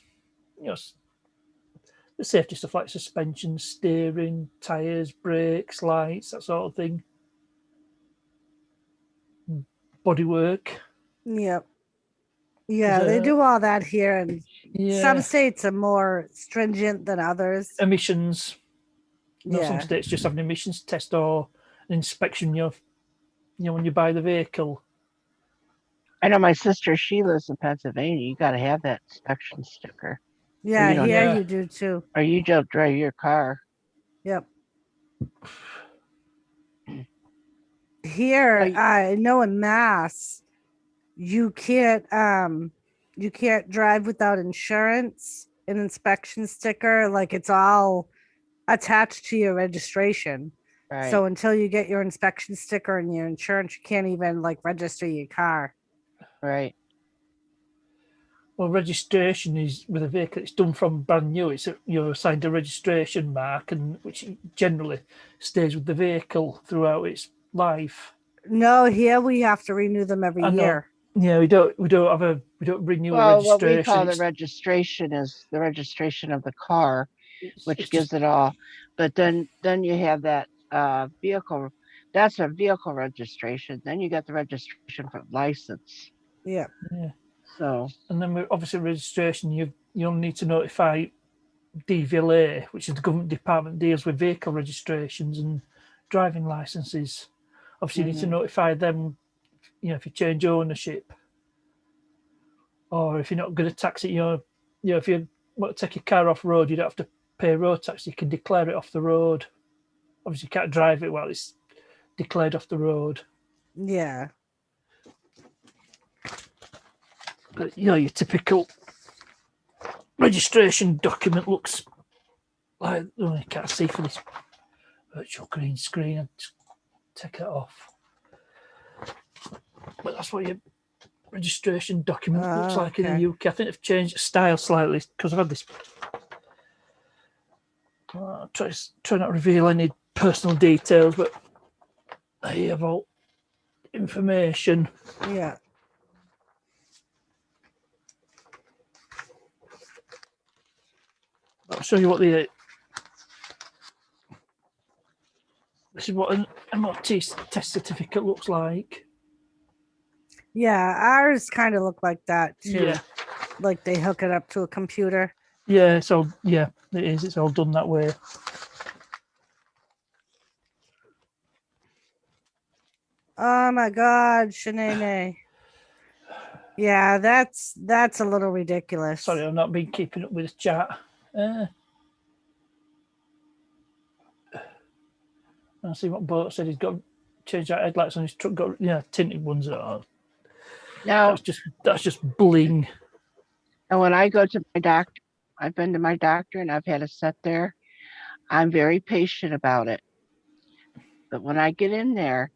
The safety stuff like suspension, steering, tyres, brakes, lights, that sort of thing. Bodywork. Yep. Yeah, they do all that here, and some states are more stringent than others. Emissions. Some states just have an emissions test or an inspection. When you buy the vehicle. I know my sister, she lives in Pennsylvania. You got to have that inspection sticker. Yeah, here you do too. Or you don't drive your car. Yep. Here, I know in Mass, you can't drive without insurance, an inspection sticker. Like, it's all attached to your registration. Right. So until you get your inspection sticker and your insurance, you can't even register your car. Right. Well, registration is with a vehicle. It's done from brand new. You're assigned a registration mark, and which generally stays with the vehicle throughout its life. No, here we have to renew them every year. Yeah, we don't renew a registration. What we call the registration is the registration of the car, which gives it all. But then you have that vehicle. That's a vehicle registration. Then you get the registration for license. Yeah. So. And then obviously registration. You'll need to notify DVLA, which is the government department that deals with vehicle registrations and driving licenses. Obviously, you need to notify them. If you change ownership, or if you're not going to tax it, if you want to take your car off road, you don't have to pay road tax. You can declare it off the road. Obviously, you can't drive it while it's declared off the road. Yeah. But your typical registration document looks like, you can't see for this virtual green screen. I'd just take it off. But that's what your registration document looks like in the UK. I think they've changed the style slightly because I've had this. Try not to reveal any personal details, but I have all information. Yeah. I'll show you what the. This is what an MOT test certificate looks like. Yeah, ours kind of look like that too. Yeah. Like they hook it up to a computer. Yeah, so yeah, it is. It's all done that way. Oh my God, Shanae. Yeah, that's a little ridiculous. Sorry, I've not been keeping up with the chat. I see what Bart said. He's got to change out headlights on his truck. Got tinted ones. Now, That's just bling. and when I go to my doctor, I've been to my doctor and I've had a set there. I'm very patient about it. But when I get in there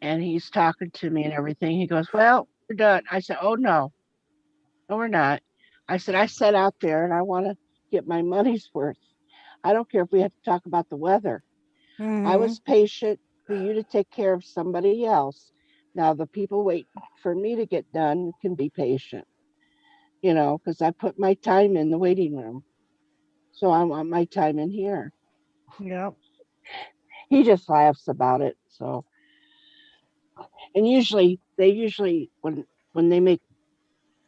and he's talking to me and everything, he goes, "Well, we're done." I said, "Oh, no. No, we're not." I said, "I sat out there and I want to get my money's worth. I don't care if we have to talk about the weather. I Mhm. was patient for you to take care of somebody else. Now, the people wait for me to get done can be patient, because I put my time in the waiting room. So I want my time in here." Yep. He just laughs about it. So, and usually when they make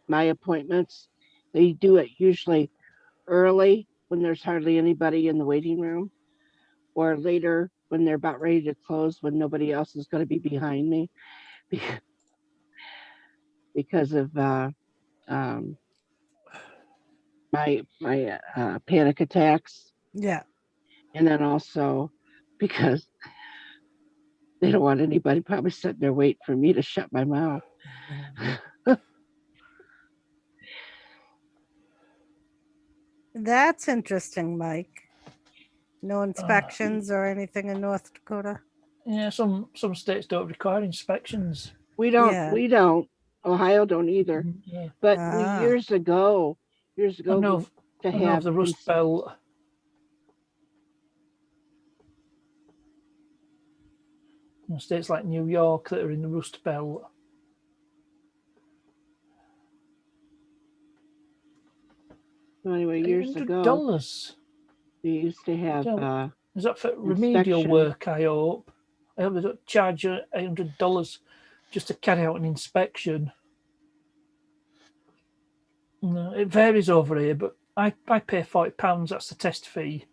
my appointments, they do it usually early when there's hardly anybody in the waiting room, or later when they're about ready to close when nobody else is going to be behind me because of my panic attacks, Yeah. and then also because they don't want anybody probably sitting there waiting for me to shut my mouth. That's interesting, Mike. No inspections or anything in North Dakota. Yeah, some states don't require inspections. We don't. Yeah. We don't. Ohio don't either. Yeah. But Ah. years ago, I know to of have the Rust Belt. States like New York that are in the Rust Belt. Anyway, years ago, $800. they used to have Is that for remedial inspection. work? I hope they don't charge you $800 just to carry out an inspection. No, it varies over here, but I pay £40. That's the test fee.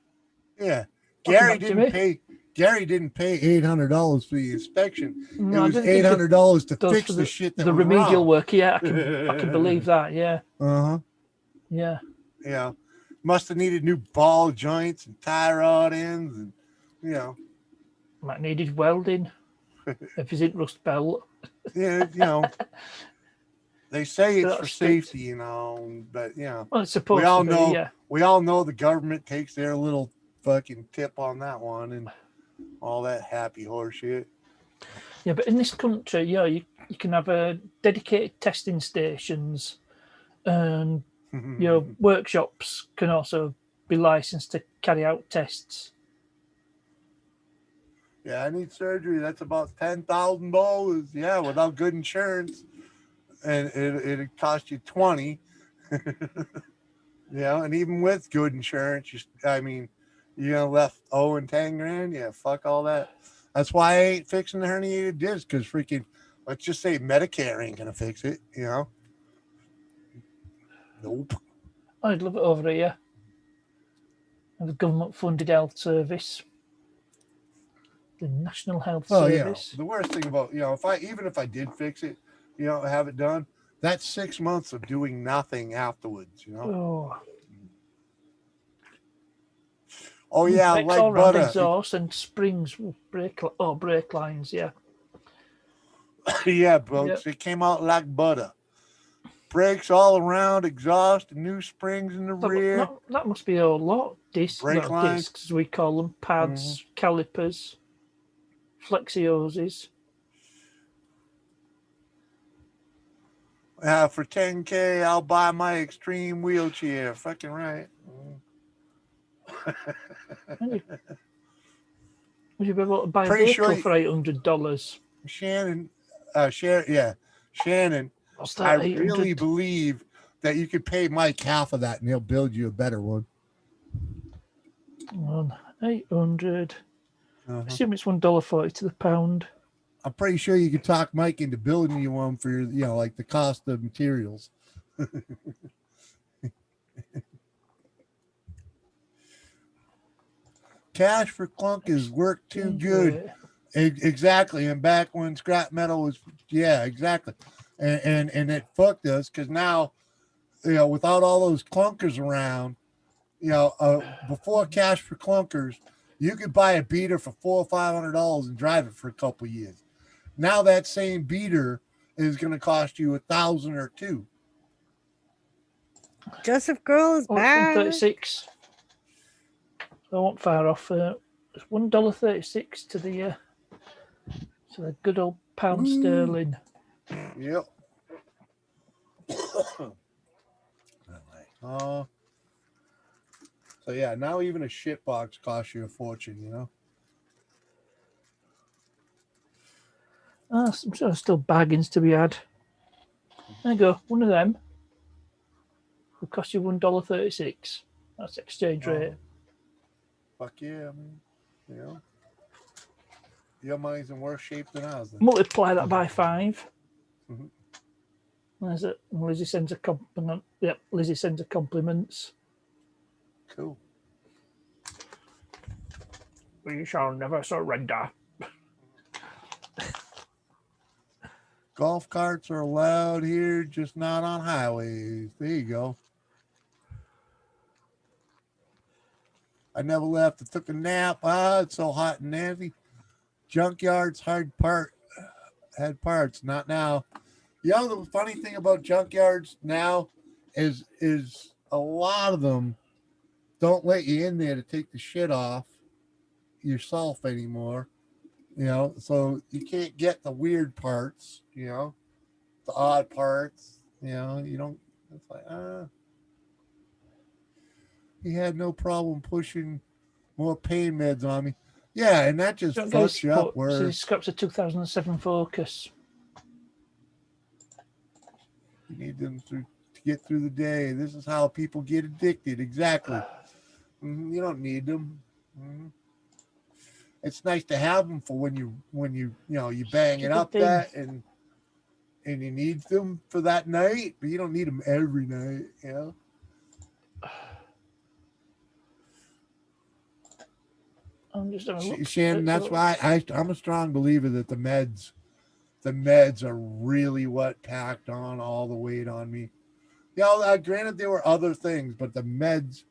Yeah. Welcome Gary back, Jimmy. Gary didn't pay $800 for the inspection. No, I it was didn't think it $800 to does fix for the shit that the was remedial wrong. work. Yeah, I can believe that. Yeah, Uh-huh. yeah. Yeah. Must have needed new ball joints and tie rod ends and Might needed welding if he's in Rust Belt. yeah, they say it's That's for strict. safety, but Well, it's supposed we all to be. know Yeah. we all know the government takes their little fucking tip on that one and all that happy horse shit. Yeah, but in this country, you can have dedicated testing stations, and your workshops can also be licensed to carry out tests. Yeah, I need surgery. That's about $10,000. Yeah, without good insurance, and it'd cost you $20,000. And even with good insurance, left owing $10,000. Yeah, fuck all that. That's why I ain't fixing the herniated disc, because freaking, let's just say Medicare ain't gonna fix it. Nope. I'd love it over here. The government-funded health service, the National Health Service. The worst thing about if I did fix it, have it done, that's 6 months of doing nothing afterwards. Oh yeah, Brakes like all round butter. exhaust and springs, brake lines. Yeah. Yeah, folks, It came out like butter. Brakes all around, exhaust, new springs in the rear. That must be a lot. Brake lines. Discs, as we call them, pads, calipers, flexi-hoses. For $10,000, I'll buy my extreme wheelchair. Fucking right. Would you be able to buy a Pretty vehicle sure for $800? Shannon, Shannon, What's I that? really 800? believe that you could pay Mike half of that and he'll build you a better one. 800. Uh-huh. Assume it's $1.40 to the pound. I'm pretty sure you could talk Mike into building you one for your, like the cost of materials. Cash for Clunkers worked too Exchange good. rate. Exactly. And back when scrap metal was, yeah, exactly. And it fucked us because now, without all those clunkers around, before Cash for Clunkers, you could buy a beater for $400 or $500 and drive it for a couple of years. Now that same beater is going to cost you $1,000 or $2,000. Joseph Girl is Oh, it's back. 136. So I won't far off. It's $1.36 to the good old pound sterling. Yep. So yeah, now even a shit box costs you a fortune, I'm sure there's still bargains to be had. There you go. One of them will cost you $1.36. That's exchange rate. Fuck yeah, I mean, your money's in worse shape than ours. Then. Multiply that by 5. Mhm. There's it. Lizzie sends a compliment. Yep, Lizzie sends a compliments. Cool. We shall never surrender. Golf carts are allowed here, just not on highways. There you go. I never left. I took a nap. It's so hot and nasty. Junkyards had parts, not now. The funny thing about junkyards now is a lot of them don't let you in there to take the shit off yourself anymore. So you can't get the weird parts, the odd parts, you don't, it's like, he had no problem pushing more pain meds on me. Yeah, and that just fucks you up. So this scraps a 2007 Focus. You need them to get through the day. This is how people get addicted. Exactly. You don't need them. It's nice to have them for when you bang it up that and you need them for that night, but you don't need them every night. I'm just having a look. Shannon, that's why I'm a strong believer that the meds are really what packed on all the weight on me. Granted there were other things, but the meds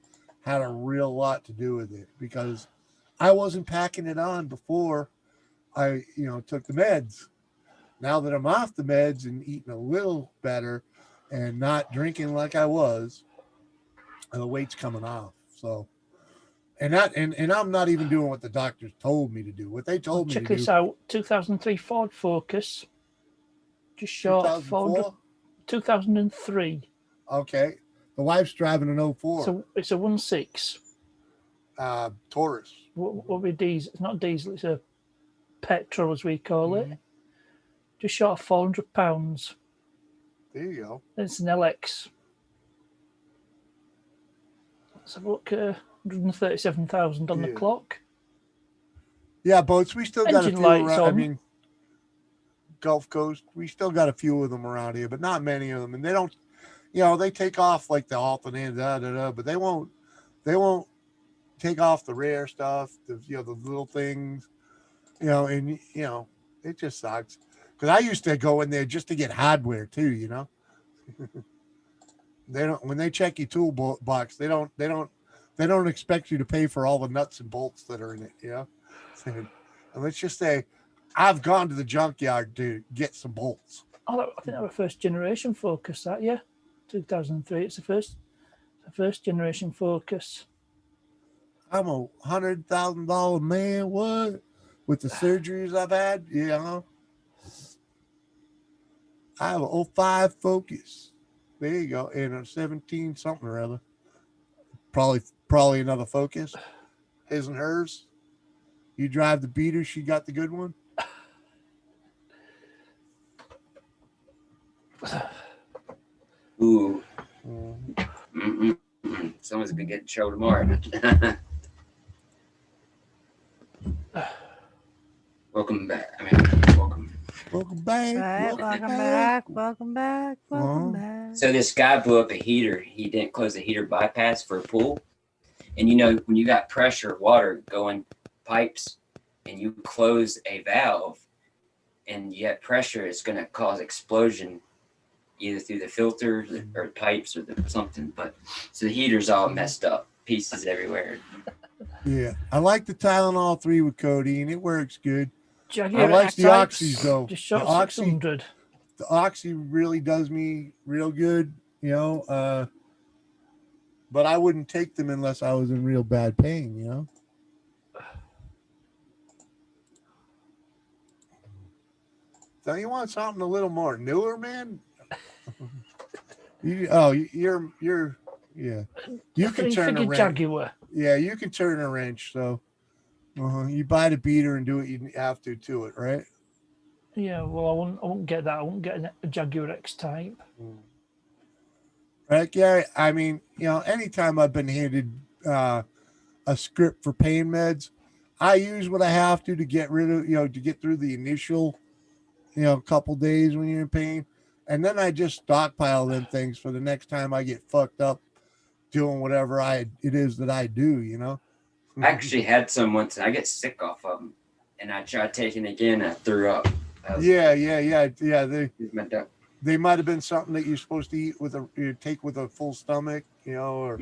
had a real lot to do with it because I wasn't packing it on before I, took the meds. Now that I'm off the meds and eating a little better and not drinking like I was, the weight's coming off. So, and I'm not even doing what the doctors told me to do. What they told me to do. Check this out: 2003 Ford Focus, just short of 2003. Okay, the wife's driving an 04. So it's a 1.6. Taurus. What would be diesel? It's not diesel. It's a petrol, as we call it. Just short of £400. There you go. It's an LX. Let's have a look. 137,000 on the clock. Yeah, boats. We still got a few around. On. I mean, Gulf Coast. We still got a few of them around here, but not many of them. And they don't. They take off like the alternator, but they won't take off the rare stuff. The little things. And it just sucks. Because I used to go in there just to get hardware too, They don't, when they check your toolbox, they don't expect you to pay for all the nuts and bolts that are in it, And let's just say, I've gone to the junkyard to get some bolts. Oh, I think that was first generation Focus. That 2003. It's the first generation Focus. I'm a $100,000 man. What? With the surgeries I've had, I have an 05 Focus. There you go. And a 17 something or other. Probably another Focus. His and hers. You drive the beater. She got the good one. Ooh. Mm. Someone's gonna get in trouble tomorrow. Welcome back. Welcome. Welcome back. Right, welcome back, welcome back, welcome Oh. back. So this guy blew up a heater. He didn't close the heater bypass for a pool. And you know, when you got pressure, water going pipes, and you close a valve and you have pressure, it's going to cause explosion either through the filter or pipes or something. But so the heater's all messed up, pieces everywhere. Yeah, I like the Tylenol 3 with codeine. It works good. Jaguar I like the X-Types, oxys though. Just shot The oxy, 600. the oxy really does me real good, you know. But I wouldn't take them unless I was in real bad pain, you know. So you want something a little more newer, man? You're yeah. You can turn a Three-figure wrench. Jaguar. Yeah, you can turn a wrench. So you buy the beater and do what you have to it, right? Yeah, well, I won't get that. I won't get a Jaguar X-Type. Right, Gary? I mean, you know, anytime I've been handed a script for pain meds, I use what I have to get rid of, to get through the initial, couple days when you're in pain. And then I just stockpile them things for the next time I get fucked up doing whatever it is that I do, you know? I actually had some once, and I get sick off of them. And I tried taking it again, I threw up. Yeah. My duck. They might have been something that you're supposed to eat take with a full stomach, or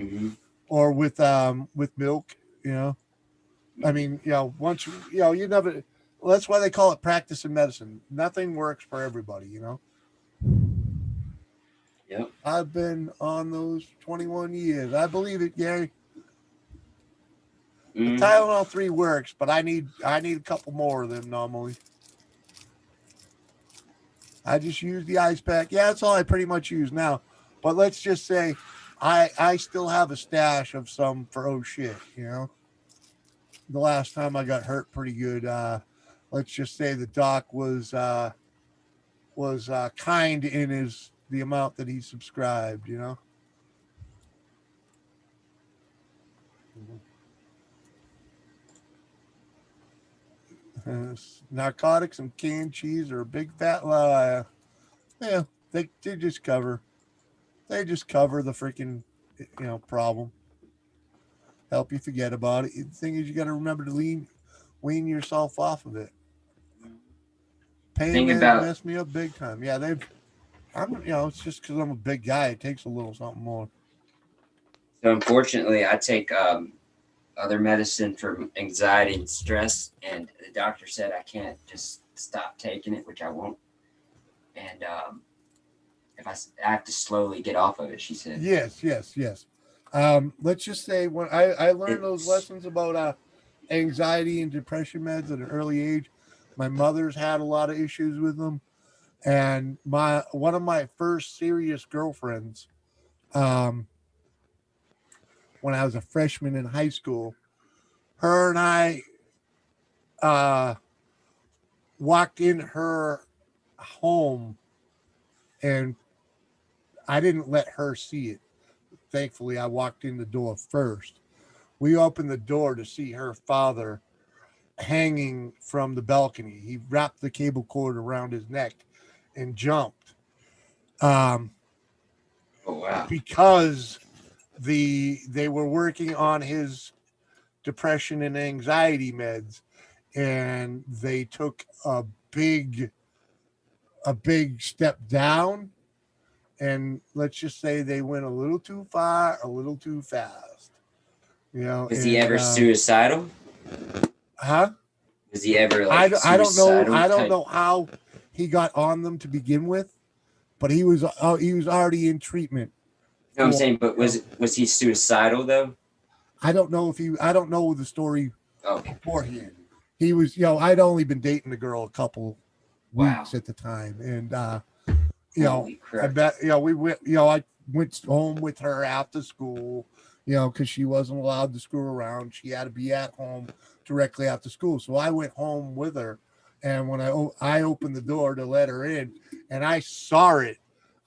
with milk, I mean, once you never. Well, that's why they call it practice in medicine. Nothing works for everybody, Yep. I've been on those 21 years. I believe it, Gary. The Tylenol 3 works, but I need a couple more of them normally. I just use the ice pack. Yeah, that's all I pretty much use now. But let's just say I still have a stash of some for the last time I got hurt pretty good. Let's just say the doc was kind in the amount that he subscribed, Narcotics and canned cheese are a big fat lie. Yeah, they just cover the freaking problem. Help you forget about it. The thing is, you got to remember to wean yourself off of it. Pain messed me up big time. Yeah, it's just because I'm a big guy. It takes a little something more. So unfortunately, I take other medicine for anxiety and stress, and the doctor said I can't just stop taking it, which I won't. And if I have to slowly get off of it, she said. Yes. Let's just say when I learned those lessons about anxiety and depression meds at an early age, my mother's had a lot of issues with them, and one of my first serious girlfriends, when I was a freshman in high school, her and I walked in her home, and I didn't let her see it. Thankfully, I walked in the door first. We opened the door to see her father hanging from the balcony. He wrapped the cable cord around his neck and jumped. Oh, wow. Because they were working on his depression and anxiety meds, and they took a big step down, and let's just say they went a little too far, a little too fast. Was he ever suicidal? Huh? Was he ever I don't know. I don't type? know how he got on them to begin with, but he was already in treatment. No, I'm saying, but was he suicidal though? I don't know the story Okay. beforehand. He was, I'd only been dating the girl a couple Wow. weeks at the time, and Holy crap. I bet, we went, I went home with her after school, because she wasn't allowed to screw around. She had to be at home directly after school. So I went home with her, and when I opened the door to let her in, and I saw it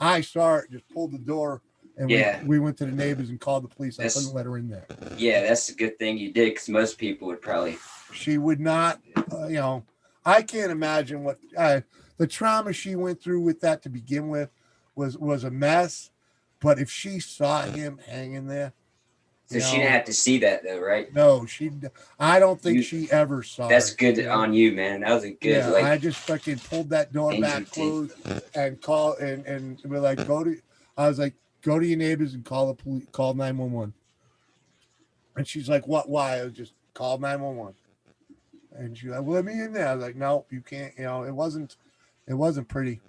I saw it, just pulled the door, and Yeah. we went to the neighbors and called the police. I That's- couldn't let her in there. Yeah, that's a good thing you did, because most people would probably. She would not, you know, I can't imagine what the trauma she went through with that to begin with was a mess. But if she saw him hanging there, So you she know, didn't have to see that though, right? no, I don't think You- she ever saw That's it, good you know? on you, man. That was a good Yeah, like. I just fucking pulled that door Angel back teeth. closed and call and we're like, I was like, go to your neighbors and call the police, call 911. And she's like, what? Why? I was just call 911. And she's like, well, let me in there. I was like, no, you can't. You know, it wasn't pretty.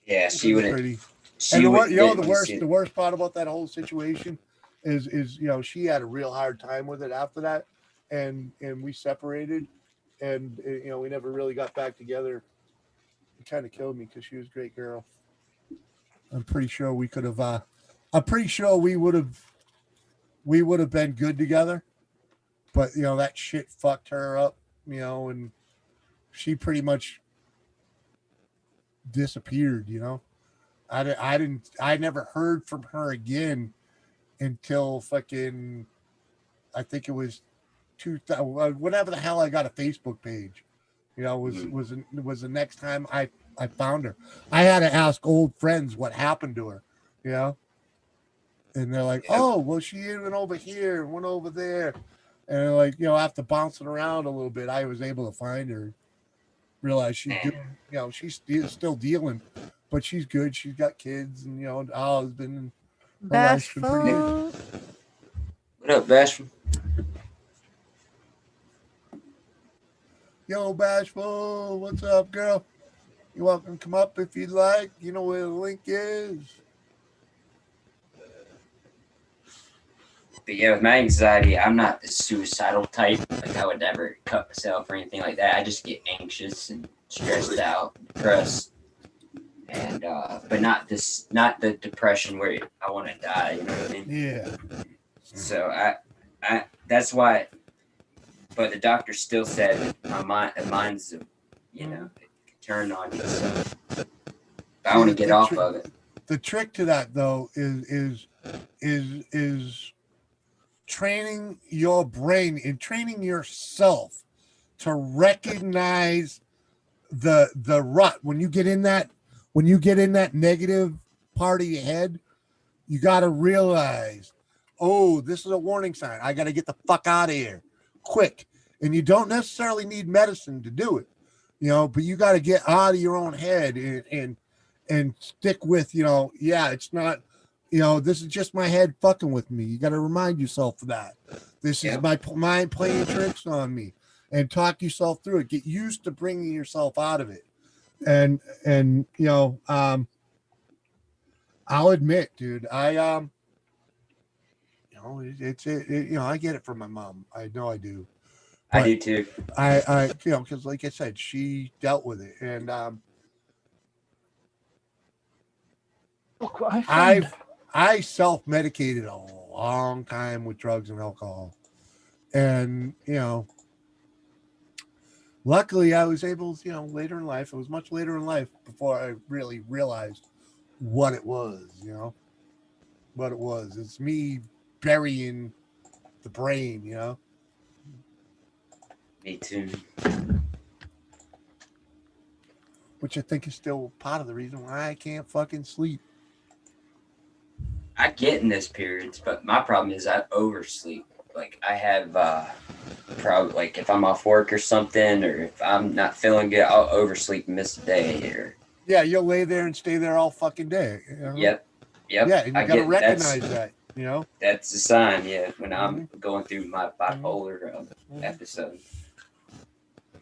Yeah, It she wasn't would. pretty. She And would. you know, the worst part about that whole situation is you know, she had a real hard time with it after that, and we separated, and you know, we never really got back together. It kind of killed me because she was a great girl. I'm pretty sure we could have. I'm pretty sure we would have been good together, but you know, that shit fucked her up. You know, and she pretty much disappeared. You know. I never heard from her again until fucking, I think it was 2000, whatever the hell I got a Facebook page, you know, was the next time I found her. I had to ask old friends what happened to her, you know, and they're like, oh, well, she went over here and went over there. And like, you know, after bouncing around a little bit, I was able to find her, realize she's doing, you know, she's still dealing, but she's good. She's got kids, and you know, all has been. her life's been pretty good. Bashful. What up, Bashful? Yo, Bashful, what's up, girl? You're welcome to come up if you'd like. You know where the link is. But yeah, with my anxiety, I'm not the suicidal type. Like I would never cut myself or anything like that. I just get anxious and stressed out, depressed, and but not the depression where I want to die. You know what I mean? Yeah. So I that's why. But the doctor still said my mind's, you know, turned on you. So I want to get off of it. The trick to that though is training your brain and training yourself to recognize the rut when you get in that negative part of your head. You got to realize, oh, this is a warning sign. I got to get the fuck out of here quick. And you don't necessarily need medicine to do it, you know, but you got to get out of your own head and stick with, you know, yeah, it's not, you know, this is just my head fucking with me. You got to remind yourself of that. This is my mind playing tricks on me, and talk yourself through it. Get used to bringing yourself out of it. And you know, I'll admit, dude, I you know, it's you know, I get it from my mom. I know I do. I do too. I you know, because like I said, she dealt with it, and Look what I found. I self-medicated a long time with drugs and alcohol, and you know, luckily I was able, you know, later in life, it was much later in life before I really realized what it was, you know, what it was. It's me burying the brain, you know. Me too. Which I think is still part of the reason why I can't fucking sleep. I get in those periods, but my problem is I oversleep. Like I have probably like if I'm off work or something, or if I'm not feeling good, I'll oversleep and miss a day. Or Yeah, you'll lay there and stay there all fucking day. You know? Yep. Yeah, and you gotta recognize that, you know. That's a sign, yeah, when I'm going through my bipolar episode.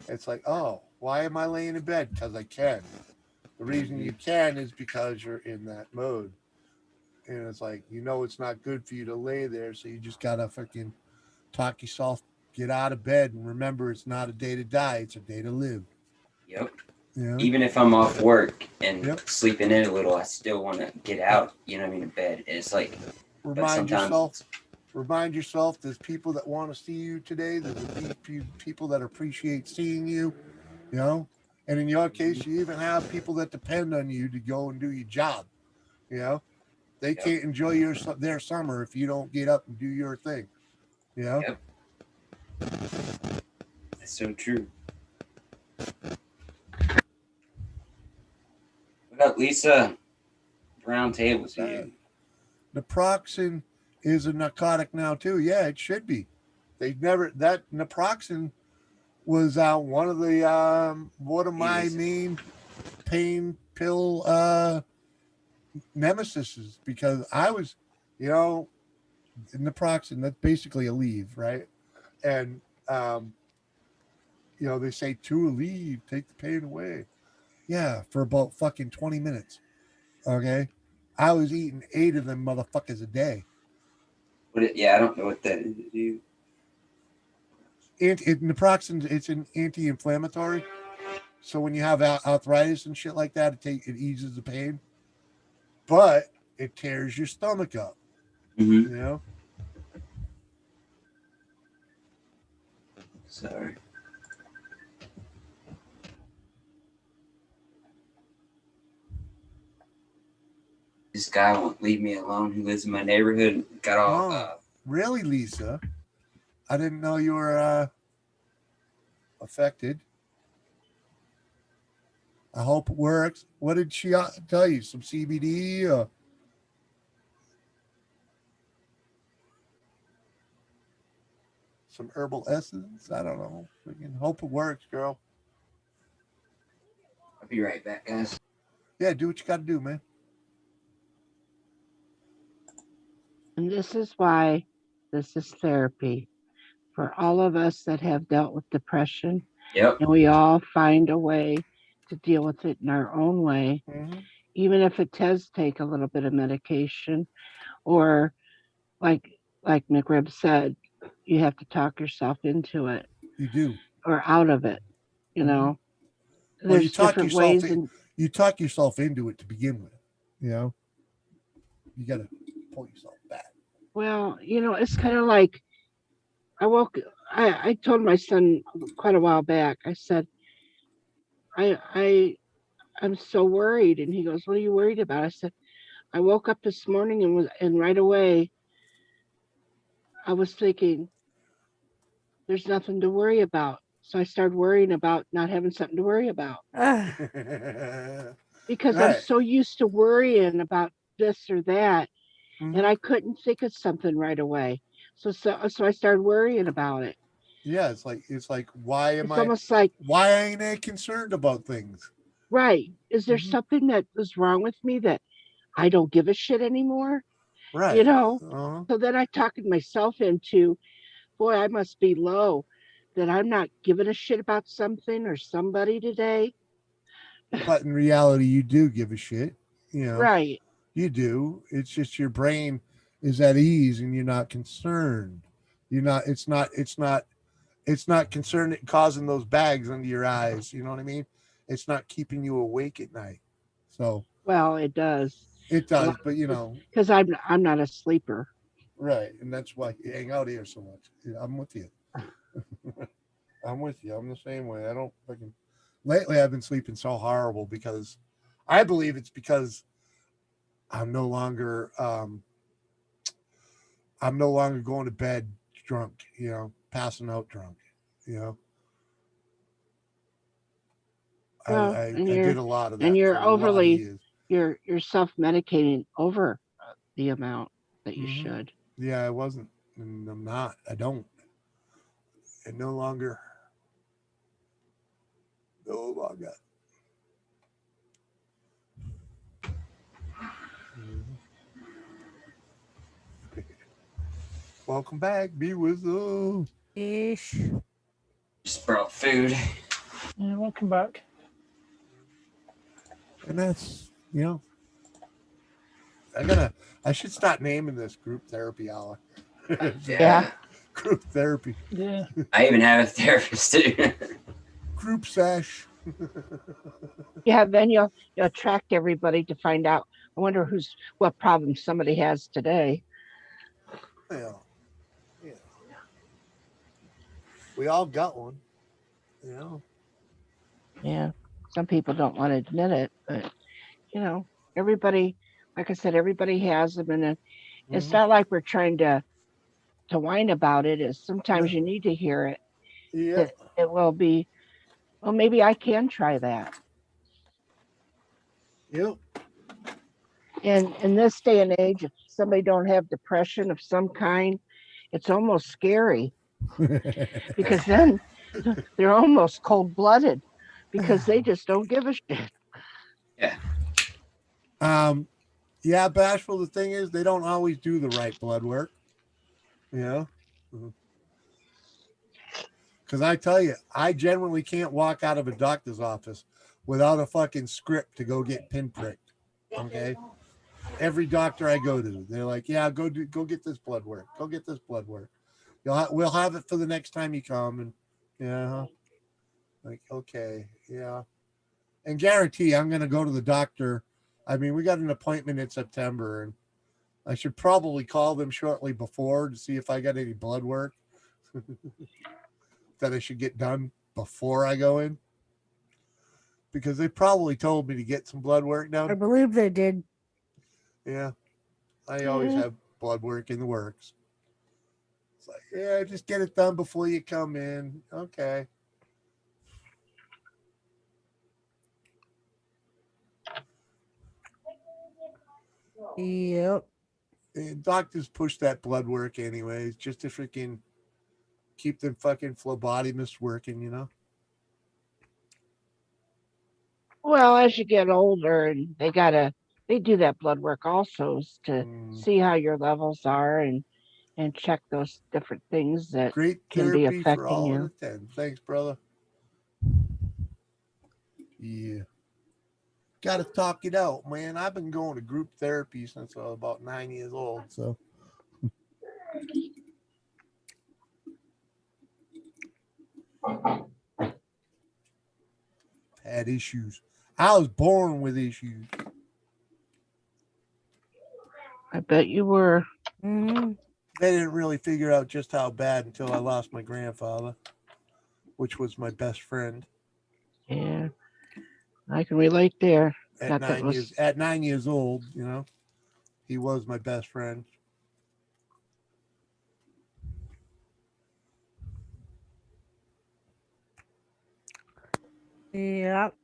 It's like, oh, why am I laying in bed? Because I can. The reason you can is because you're in that mode. And it's like, you know, it's not good for you to lay there. So you just got to fucking talk yourself, get out of bed. And remember, it's not a day to die. It's a day to live. Yep. Yeah. Even if I'm off work and sleeping in a little, I still want to get out, you know what I mean, in bed. It's like, Remind yourself there's people that want to see you today. There's people that appreciate seeing you, you know. And in your case, you even have people that depend on you to go and do your job. You know, they can't enjoy their summer if you don't get up and do your thing. You know. Yep. That's so true. What up, Lisa? Brown tables here. Naproxen is a narcotic now too. Yeah, it should be. That naproxen was one of my main pain pill nemesis, because I was, naproxen, that's basically a leave, right? And they say to leave, take the pain away. Yeah, for about fucking 20 minutes. Okay. I was eating 8 of them motherfuckers a day. I don't know what that is. Naproxen, it's an anti-inflammatory. So when you have arthritis and shit like that, it eases the pain, but it tears your stomach up. Mm-hmm. Sorry. This guy won't leave me alone who lives in my neighborhood. Got all really, Lisa? I didn't know you were affected. I hope it works. What did she tell you? Some CBD or some herbal essence? I don't know. We can hope it works, girl. I'll be right back, guys. Yeah, do what you got to do, man. And this is why this is therapy for all of us that have dealt with depression. Yep. And we all find a way to deal with it in our own way, even if it does take a little bit of medication, or like McRib said, you have to talk yourself into it. You do. Or out of it, Well, There's you talk different yourself ways. you talk yourself into it to begin with. You got to pull yourself back. Well, it's kind of like I told my son quite a while back, I said, I'm so worried. And he goes, what are you worried about? I said, I woke up this morning and right away I was thinking there's nothing to worry about. So I started worrying about not having something to worry about. Because I'm so used to worrying about this or that. And I couldn't think of something right away. So I started worrying about it. Yeah, it's like why ain't I concerned about things? Right. Is there something that was wrong with me that I don't give a shit anymore? Right. So then I talked myself into, boy, I must be low that I'm not giving a shit about something or somebody today. But in reality, you do give a shit. Right. You do. It's just your brain is at ease and you're not concerned. It's not concerned causing those bags under your eyes. You know what I mean? It's not keeping you awake at night. So well, it does. It does, but because I'm not a sleeper. Right, and that's why you hang out here so much. I'm with you. I'm with you. I'm the same way. I don't fucking. Lately, I've been sleeping so horrible because I believe it's because I'm no longer going to bed drunk. Passing out drunk. Well, I did a lot of that. And you're self-medicating over the amount that you should. Yeah, I wasn't, and I'm not. I don't. And no longer. Welcome back. Be with us. Ish. Just brought food. Yeah, welcome back. And that's, I should start naming this group therapy hour. Yeah. Group therapy. Yeah. I even have a therapist too. Group sesh. Yeah, then you'll attract everybody to find out. I wonder what problem somebody has today. Yeah. We all got one. Yeah. Some people don't want to admit it, but everybody, like I said, everybody has them, and it's Mhm. not like we're trying to whine about it. Is sometimes you need to hear it. Yeah. That it will be. Well, maybe I can try that. Yep. And in this day and age, if somebody don't have depression of some kind, it's almost scary because then they're almost cold blooded because they just don't give a shit. Yeah, Bashful, the thing is they don't always do the right blood work. You know? Because I tell you, I generally can't walk out of a doctor's office without a fucking script to go get pinpricked. Okay. Every doctor I go to, they're like, "Yeah, go get this blood work. Go get this blood work. We'll have it for the next time you come." And yeah, like okay, yeah, and guarantee I'm gonna go to the doctor. I mean, we got an appointment in September, and I should probably call them shortly before to see if I got any blood work that I should get done before I go in, because they probably told me to get some blood work I done. believe they did. Yeah, I always have blood work in the works. It's like, yeah, just get it done before you come in. Okay. Yep. And doctors push that blood work anyways, just to freaking keep them fucking phlebotomists working, you know? Well, as you get older, and they do that blood work also to see how your levels are and check those different things that Great can be therapy for affecting all you. of the 10. Thanks, brother. Yeah. Got to talk it out, man. I've been going to group therapy since I was about 9 years old. So, had issues. I was born with issues. I bet you were. Mm-hmm. They didn't really figure out just how bad until I lost my grandfather, which was my best friend. Yeah, I can relate there. At 9 years old, you know, he was my best friend. Yep.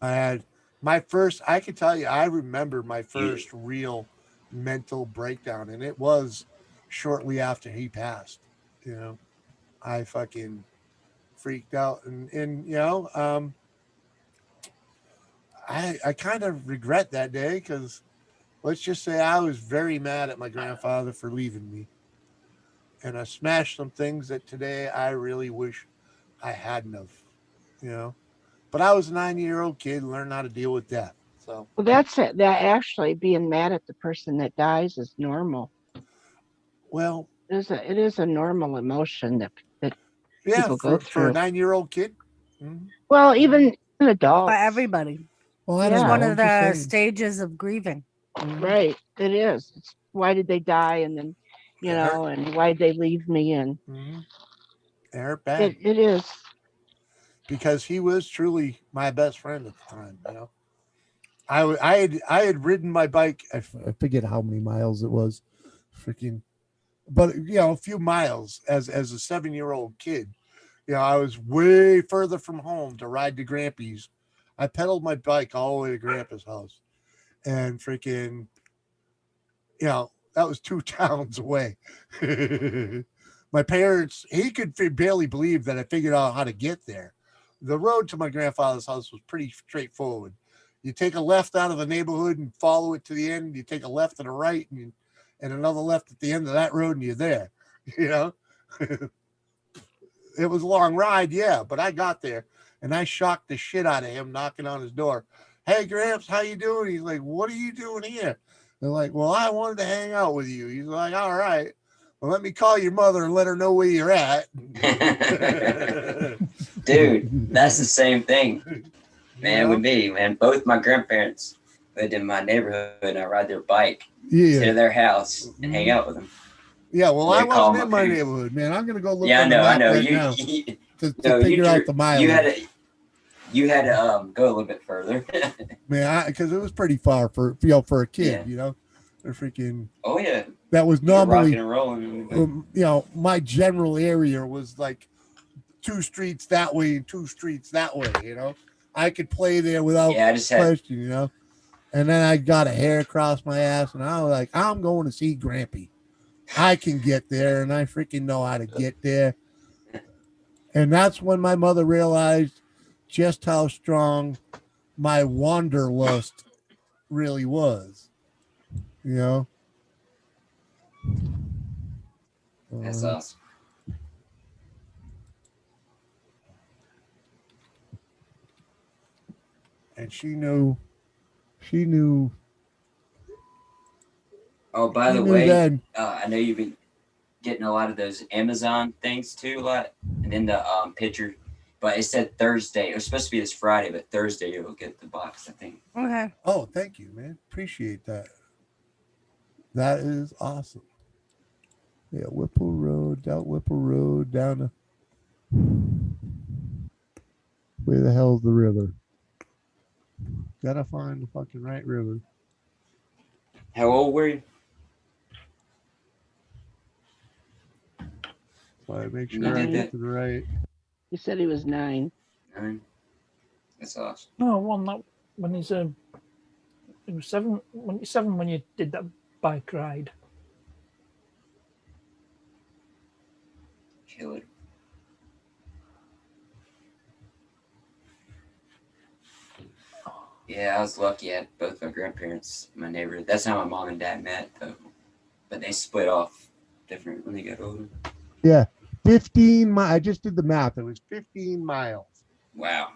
I had my first, I can tell you, I remember my first real mental breakdown, and it was shortly after he passed. You know, I fucking freaked out, and you know, I kind of regret that day because let's just say I was very mad at my grandfather for leaving me, and I smashed some things that today I really wish I hadn't have, you know. But I was a 9-year-old kid, learned how to deal with death. So Well, that's it. That actually being mad at the person that dies is normal. well, It is a normal emotion that yeah, people go for a through. 9-year-old kid. Mhm. Well, even adults. For everybody. Well, I It's don't know. one I'm of just the saying. stages of grieving. Right. It is. It's why did they die, and then you It know, and why did they leave me? And Mhm. It hurt bad it is. because he was truly my best friend at the time. You know, I had ridden my bike. I forget how many miles it was, freaking, but you know, a few miles as a 7-year-old kid. You know, I was way further from home to ride to Grampy's. I pedaled my bike all the way to Grandpa's house, and freaking, you know, that was 2 towns away. My parents, he could barely believe that I figured out how to get there. The road to my grandfather's house was pretty straightforward. You take a left out of the neighborhood and follow it to the end. You take a left and a right and another left at the end of that road and you're there. You know, it was a long ride, yeah, but I got there and I shocked the shit out of him knocking on his door. Hey, Gramps, how you doing? He's like, what are you doing here? They're like, well, I wanted to hang out with you. He's like, all right. Well, let me call your mother and let her know where you're at. Dude, that's the same thing, man, Yeah. with me, man. Both my grandparents lived in my neighborhood, and I ride their bike Yeah. to their house and hang out with them. Yeah, well, Yeah, I call wasn't in my my parents. neighborhood, man. I'm gonna go look Yeah, on the I map know. right You, now you to no, figure out the mileage. you had a, You had to go a little bit further. Man, because it was pretty far for for a kid, Yeah. A freaking Oh yeah, that was you were rocking normally and rolling. my general area was like 2 streets that way and 2 streets that way. I could play there without Yeah, I just had. question. And then I got a hair across my ass, and I was like, I'm going to see Grampy. I can get there, and I freaking know how to get there. And that's when my mother realized just how strong my wanderlust really was. That's Uh, awesome. and she knew. Oh, by She the knew way, then. I know you've been getting a lot of those Amazon things too, a lot, and then the picture. But it said Thursday. It was supposed to be this Friday, but Thursday you'll get the box, I think. Okay. Oh, thank you, man. Appreciate that. That is awesome. Yeah, Whipple Road, down to where the hell's the river? Gotta find the fucking right river. How old were you? So I make You sure I did get that? to the right. He said he was 9. 9. That's awesome. No, one that when he's he was 7. When he's 7, when you did that bike ride. Killer. Yeah, I was lucky. I had both my grandparents, my neighbor. That's how my mom and dad met, though. But they split off different when they got older. Yeah, 15 miles. I just did the math. It was 15 miles Wow.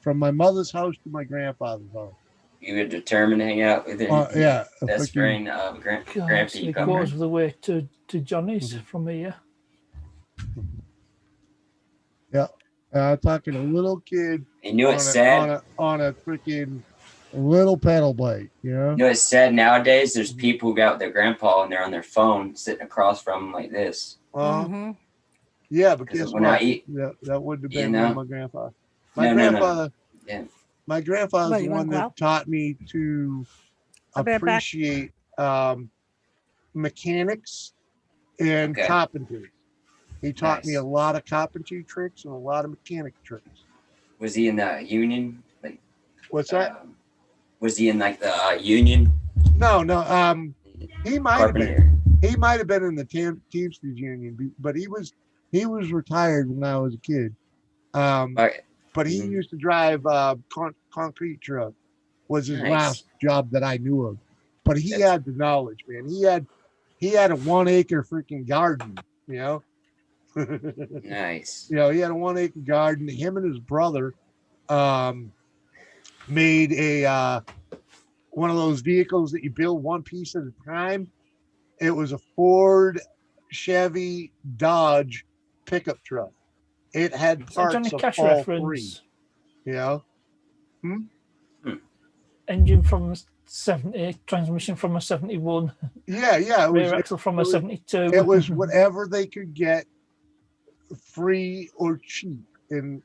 from my mother's house to my grandfather's house. You were determined to hang out with it. Yeah, a Best freaking- friend of God, Grampy. 3/4 of the way to Johnny's from here. talking a little kid You know on it's sad? a freaking little pedal bike. You know it's sad nowadays? There's people who got with their grandpa and they're on their phone sitting across from them like this. Mhm. Yeah, but 'Cause guess when what? I eat- that wouldn't have You been know? my grandfather. No. Yeah. My grandfather's What, the you one wanna go that out? taught me to I'll be right back. appreciate mechanics and Okay. carpentry. He taught me Nice. a lot of carpentry tricks and a lot of mechanic tricks. Was he in the union? Like, What's that? was he in like the union? No. He might have been. Carpenter. He might have been in the Teamsters Union, but he was retired when I was a kid. Okay. But he Mhm. used to drive concrete truck. Was his Nice. last job that I knew of. But he That's- had the knowledge, man. He had a 1 acre freaking garden. Nice. He had a 1 acre garden. Him and his brother made a one of those vehicles that you build one piece at a time. It was a Ford, Chevy, Dodge pickup truck. It had Is that Johnny parts of Cash all reference? 3. Engine from a 70, transmission from a 71, Yeah. It rear was axle from a was- 72. it was whatever they could get free or cheap, and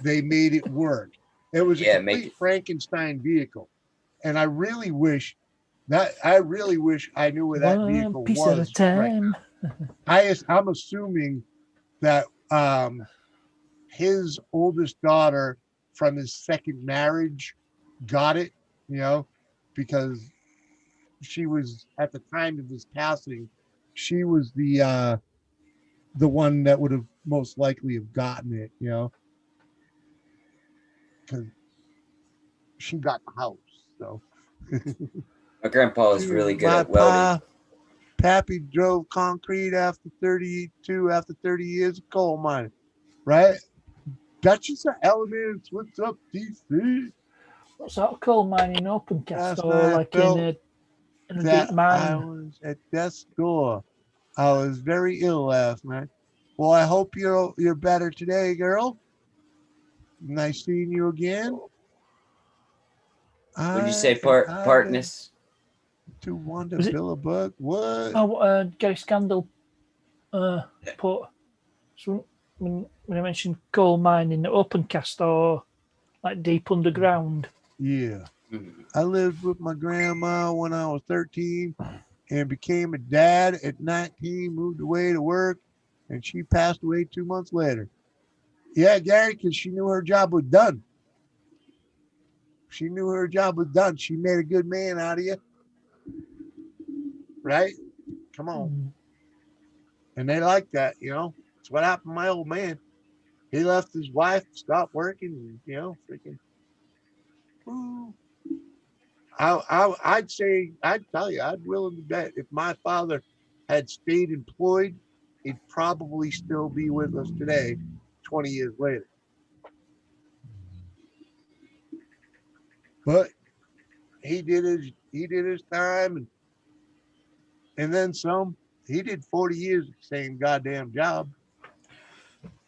they made it work. It was Yeah, a make complete it- Frankenstein vehicle, and I really wish I knew where that One vehicle piece was. at a time. I'm assuming that his oldest daughter from his second marriage got it, because she was at the time of his passing, she was the one that would have most likely have gotten it, because she got the house. So My grandpa was really good My at welding. Pappy drove concrete after 30 years of coal mining, right? Duchess of Elements, what's up, DC? What's that coal mining open cast Last or night I like felt in a That deep I mine? was at death's door. I was very ill last night. Well, I hope you're better today, girl. Nice seeing you again. Would you say I partness? to Wonder Was it- Billabug. What? Oh, Gary Scandal put. So when I mentioned coal mining, the open cast or like deep underground. Yeah. Mhm. I lived with my grandma when I was 13 and became a dad at 19, moved away to work, and she passed away 2 months later. Yeah, Gary, because she knew her job was done. She knew her job was done. She made a good man out of you. Right? Come on. Mm. And they like that, you know. That's what happened to my old man. He left his wife, stopped working, and, you know, freaking. Ooh. I'd say, I'd tell you, I'd willing to bet if my father had stayed employed, he'd probably still be with us today, 20 years later. But he did his time and then some. He did 40 years of the same goddamn job,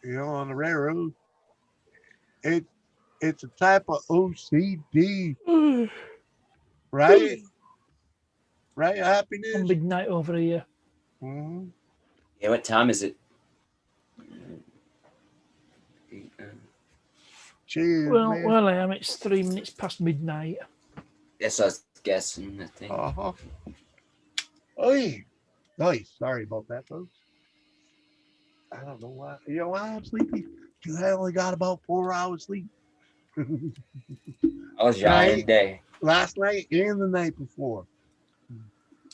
you know, on the railroad. It's a type of OCD, right? Right? Happiness. On midnight over here. Mhm. Yeah, what time is it? Cheers, Well, man. well, I am. It's 3 minutes past midnight. Yes, I was guessing. I think. Uh-huh. Oh, yeah. Nice. Sorry about that, folks. I don't know why. You know why I'm sleepy? Because I only got about 4 hours sleep. I was yawning Right. today. Last night and the night before.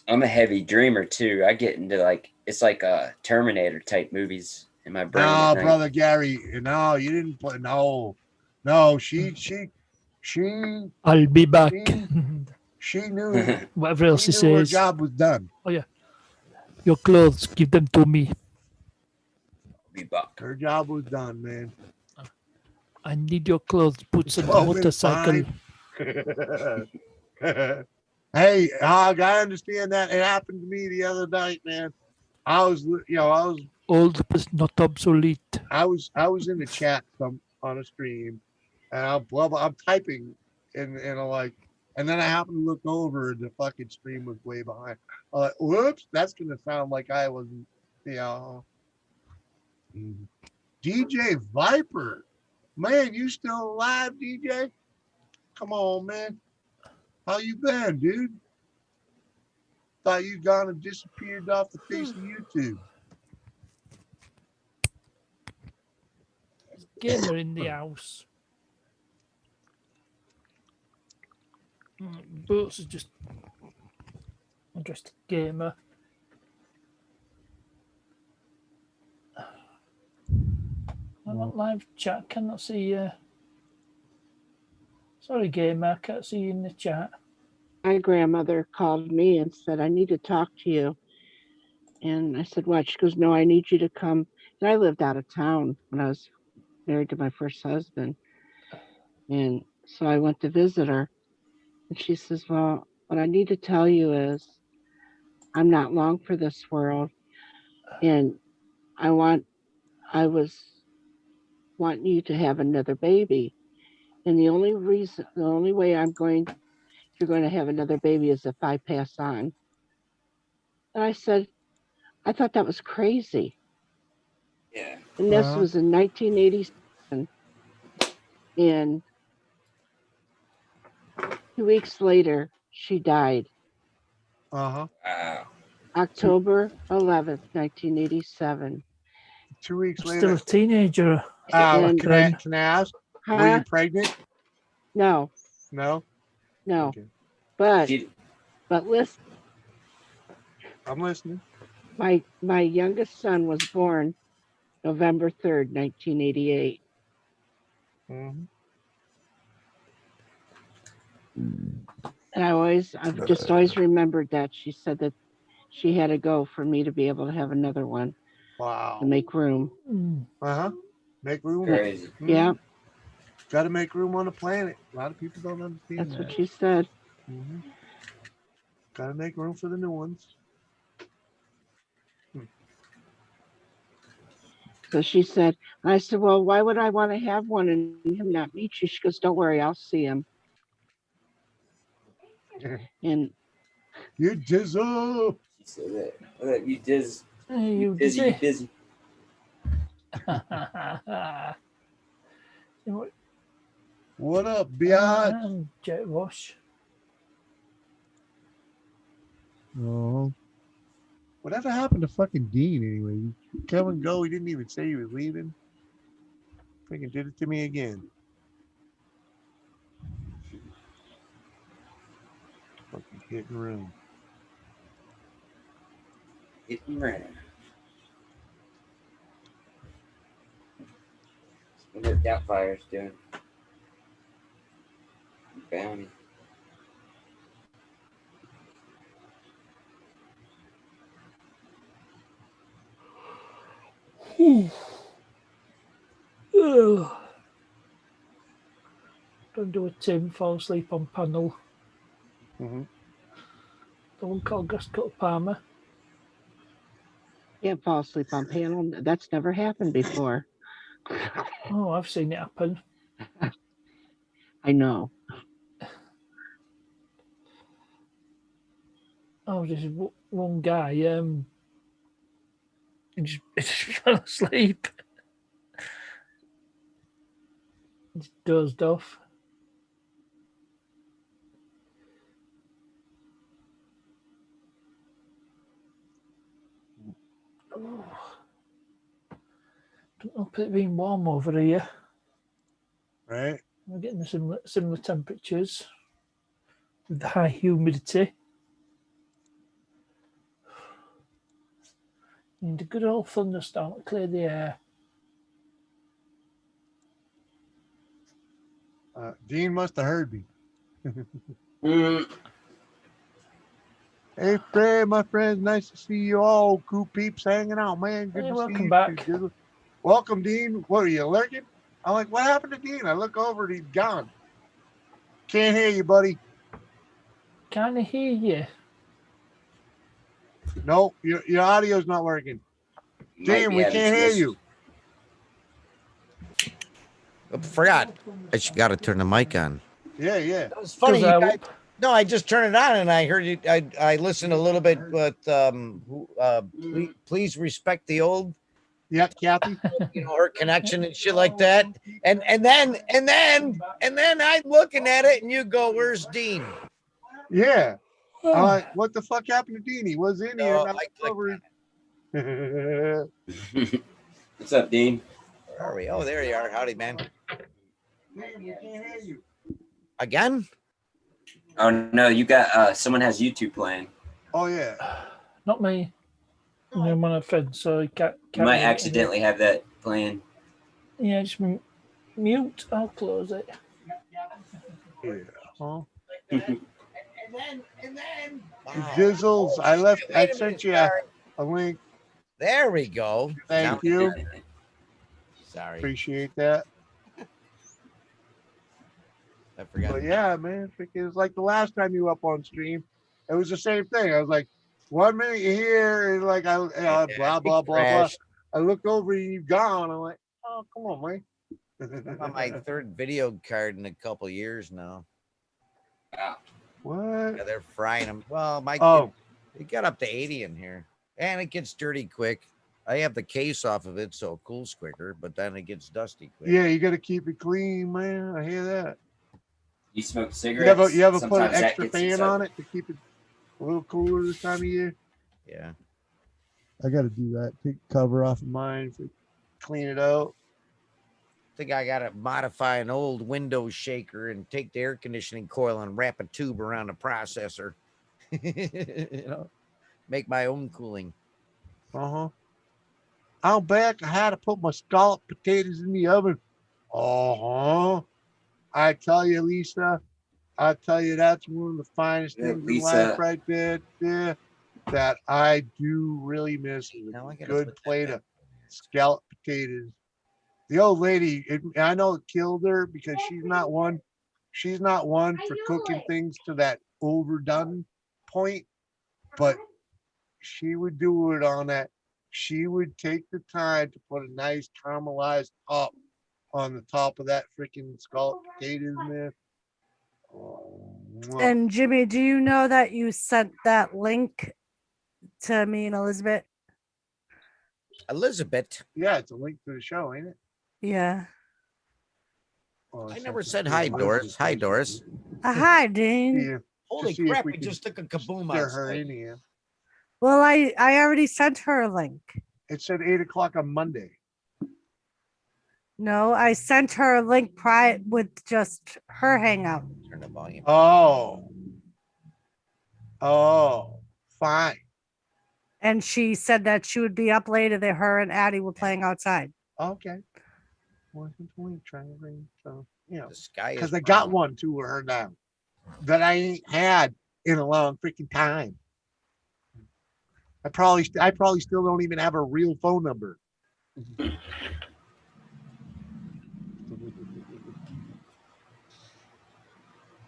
I'm a heavy dreamer too. I get into like it's like Terminator type movies in my brain. No, at night. brother Gary. No, you didn't put no. She I'll be back. she knew Whatever else she he knew her says. job was done. Your clothes, give them to me. Be back. Her job was done, man. I need your clothes. Put some 12 minutes motorcycle. Hey, Hog, I understand that. It happened to me the other night, man. I was Old but not obsolete. I was in the chat on a stream, and I'm typing, and I'm like, and then I happened to look over, and the fucking stream was way behind. I'm like, whoops, that's gonna sound like I wasn't, you know. DJ Viper, man, you still alive, DJ? Come on, man. How you been, dude? Thought you gone and disappeared off the face of YouTube. Gamer in the house. Boots is just gamer. I'm not live chat. Cannot see you. Sorry, gamer. Can't see you in the chat. My grandmother called me and said, I need to talk to you. And I said, what? She goes, no, I need you to come. And I lived out of town when I was married to my first husband. And so I went to visit her. And she says, well, what I need to tell you is I'm not long for this world. And I was wanting you to have another baby. And the only way you're going to have another baby is if I pass on. And I said, I thought that was crazy. Yeah. And this was in 1987. And 2 weeks later, she died. Uh-huh. Wow. October 11th, 1987. 2 weeks Still later. a teenager. And- Can I ask? Were Huh? you pregnant? No, No. no. Okay. But She, listen, I'm listening. my youngest son was born November 3rd, 1988. Mhm. And I've just always remembered that she said that she had to go for me to be able to have another one Wow. to make room. Mm. Uh-huh. Make room. crazy. Yeah, Got to make room on the planet. A lot of people don't understand that's that. what she said. Got to make room for the new ones. So she said, I said, well, why would I want to have one and him not meet you? She goes, don't worry, I'll see him. And You dizzle. She said that. What up, you diz? Hey, You you busy? You busy? busy? You know what? What up, biatch? And jet wash. Oh. Whatever happened to fucking Dean anyway? He come and go. He didn't even say he was leaving. Freaking did it to me again. Fucking hit and run. Hit and run. What are Doubtfire's doing? Bounty. Ugh. Don't do a Tim, fall asleep on panel. Mhm. The one called Guscut Palmer. Can't fall asleep on panel. That's never happened before. Oh, I've seen it happen. I know. Oh, there's one guy, he just fell asleep. Just dozed off. Oh. Don't know if it's been warm over here. Right? We're getting the similar temperatures with the high humidity. Need a good old thunderstorm to clear the air. Dean must have heard me. Mm, Hey, Fred, my friends, nice to see you all. Cool peeps hanging out, man. Good Hey, to welcome see you. back. Good. Welcome, Dean. What are you lurking? I'm like, what happened to Dean? I look over and he's gone. Can't hear you, buddy. Can't hear you. No, your audio's not working. might Dean, be we having can't some hear issues. you. I forgot. I got to turn the mic on. Yeah, yeah. That was funny. Does You that guys, help? no, I just turned it on and I heard you. I listened a little bit, but please respect the old, Yeah, Kathy. her connection and shit like that. And then I'm looking at it and you go, "Where's Dean?" Yeah. I'm like, what the fuck happened to Dean? He was in here. No, And I I looked clicked over. What's up, Dean? Where are we? Oh, there you are. Howdy, man. Dean, we can't hear you. Again? Oh no, you got someone has YouTube playing. Oh, yeah. Not me. I'm on a fence, so you can't You might hear it. accidentally have that playing. Yeah, just mute. I'll close it. Yeah. Huh? And then. Jizzles, I left. Wait I a minute, sent you sorry. a link. There we go. Thank you. Sorry, Appreciate that. I forgot. But yeah, man, freaking, it's like the last time you were up on stream. It was the same thing. I was like, 1 minute you're here, and like blah blah blah blah blah. crashed. I look over and you're gone. I'm like, oh, come on, man. I'm on my third video card in a couple years now. What? Yeah, they're frying them. Well, Oh, it got up to 80 in here, and it gets dirty quick. I have the case off of it, so it cools quicker, but then it gets dusty quick. yeah, you got to keep it clean, man. I hear that. You smoke You cigarettes? ever put an Sometimes that extra gets you fan on sober. it to keep it a little cooler this time of year? Yeah. I got to do that. Take the cover off of mine, clean it out. I think I gotta modify an old window shaker and take the air conditioning coil and wrap a tube around the processor. Make my own cooling. Out back, I had to put my scalloped potatoes in the oven. I tell you, Lisa, I tell you, that's one of the finest Yeah, things in Lisa. life right there. Yeah, that I do really miss is Now I a gotta good put that plate back. of scalloped potatoes. The old lady, I know it killed her because she's not one for cooking things to that overdone point, but she would do it on that. She would take the time to put a nice caramelized top on the top of that freaking scalloped potatoes, man. Oh, mwah. And Jimmy, do you know that you sent that link to me and Elizabeth? Elizabeth. Yeah, it's a link to the show, ain't it? Yeah. I never said hi, Doris. Hi, Doris. Hi, Dean. Holy see if crap, we we can just took a kaboom Get her outside. in here. Well, I already sent her a link. It said 8 o'clock on Monday. No, I sent her a link with just her hangout. Turn the volume. Oh. Oh, fine. And she said that she would be up later, that her and Addie were playing outside. Okay. So, The sky is because I got brown. one to her now that I ain't had in a long freaking time. I probably still don't even have a real phone number.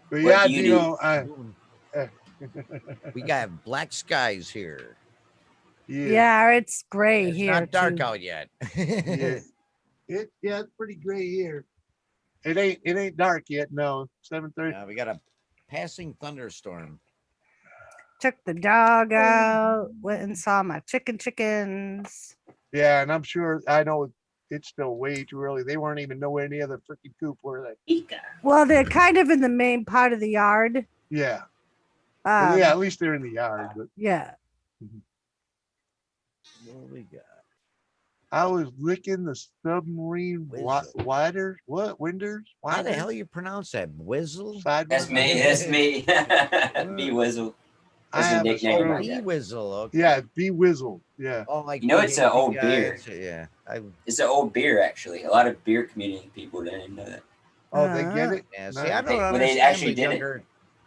But What yeah, do you you do? know, We got black skies here. Yeah, it's gray It's here. not dark too. out yet. yeah. It's pretty gray here. It ain't dark yet. No, 7:30. We got a passing thunderstorm. Took the dog out, went and saw my chickens. Yeah, and I'm sure I know it's still way too early. They weren't even nowhere near the freaking coop, were they? Well, they're kind of in the main part of the yard. Yeah. Well, Um, yeah, at least they're in the yard. But yeah. What we got? I was licking the submarine Whizzle. widers. What? Winders? How the Widers? hell you pronounce that? Whizzle? That's me. That's me. B Wizzle. I That's a have a nickname. stroke. like Bee that. Whizzle. Okay. Yeah, be Whizzle. Yeah. Oh, like You know, it's an old yeah, beer. Yeah. It's an old beer, actually. A lot of beer community people didn't even know that. Oh, they get it. Yeah. Nice. See, I don't Well, they understand actually the did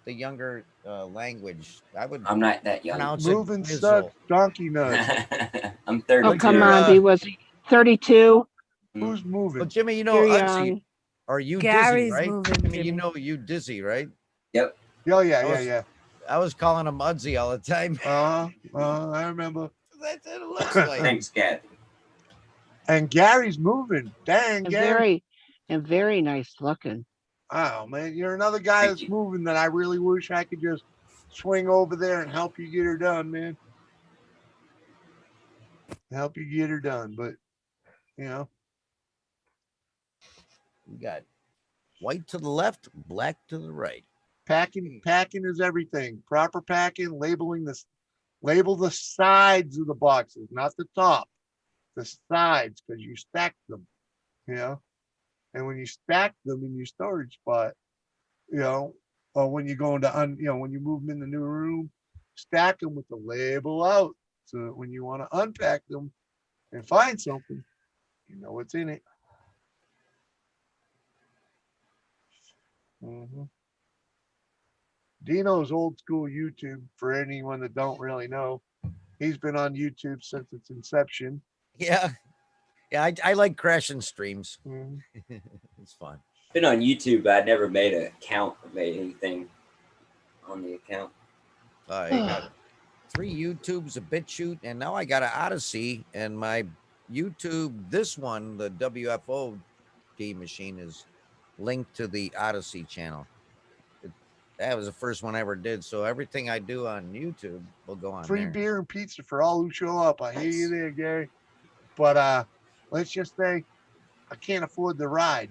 it. younger language. I would I'm not that young. pronounce Moving it suck Whizzle. donkey nuts. I'm 32. Oh, come your, on. He was 32. Who's Well, moving? Jimmy, you know, You're Udsy, young. are you Gary's dizzy, right? moving, Jimmy, you Jimmy. know you dizzy, right? Yep. Oh yeah, I yeah, was- yeah. I was calling him Udsy all the time. I remember. That's what it looks like. Thanks, Kathy. And Gary's moving. Dang, And Gary. very nice looking. Oh man, you're another guy Thank that's you. moving that I really wish I could just swing over there and help you get her done, man. Help you get her done, but you know, We got white to the left, black to the right. packing is everything. Proper packing, label the sides of the boxes, not the top, the sides, because you stack them, you know. And when you stack them in your storage spot, you know, or when you go into when you move them in the new room, stack them with the label out, so that when you want to unpack them and find something, you know what's in it. Mhm. Dino's old school YouTube, for anyone that don't really know. He's been on YouTube since its inception. Yeah. Yeah, I like crashing streams. Mhm. It's fun. Been on YouTube, but I never made an account or made anything on the account. I got 3 YouTubes, a BitChute, and now I got an Odyssey. And my YouTube, this one, the WFO game machine, is linked to the Odyssey channel. That was the first one I ever did. So everything I do on YouTube will go on Free there. beer and pizza for all who show up. I hear you Nice. there, Gary. But let's just say I can't afford the ride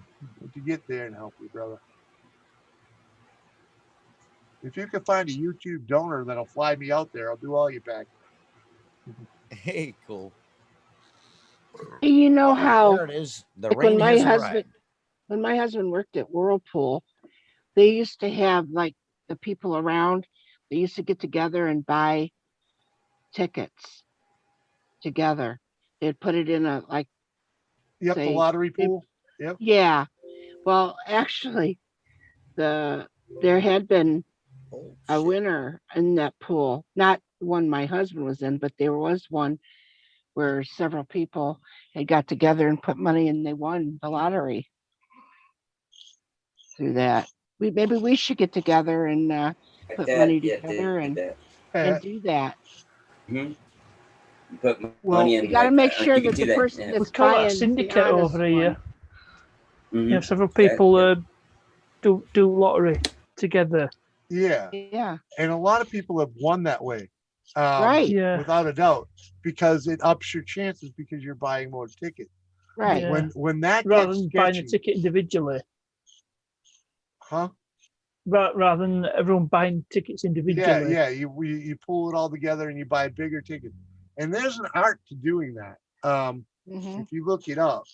to get there and help you, brother. If you can find a YouTube donor that'll fly me out there, I'll do all you back. Hey, cool. You know how There it is. The like rain has arrived. when my husband worked at Whirlpool, they used to have like the people around, they used to get together and buy tickets together. They'd put it in a like, Yep, the Say, lottery if- pool. Yep. yeah. Well, actually, there had been Oh, a shit. winner in that pool, not the one my husband was in, but there was one where several people had got together and put money and they won the lottery through that. Maybe we should get together and Like put that, money yeah, together did and that. Uh, do that. Mhm. You put Well, money in. We got to like, make you sure could that do the person yeah. We that's call it buying a the syndicate honest over here. Mhm. Yeah, several people yeah. do lottery together. yeah. one. Yeah, And a lot of people have won that way. right, Yeah. Without a doubt, because it ups your chances because you're buying more tickets. right. Yeah. When that Rather gets than buying a sketchy, ticket individually. Huh? Rather than everyone buying tickets individually. Yeah. You pull it all together and you buy bigger tickets. And there's an art to doing that. Mhm. If you look it up,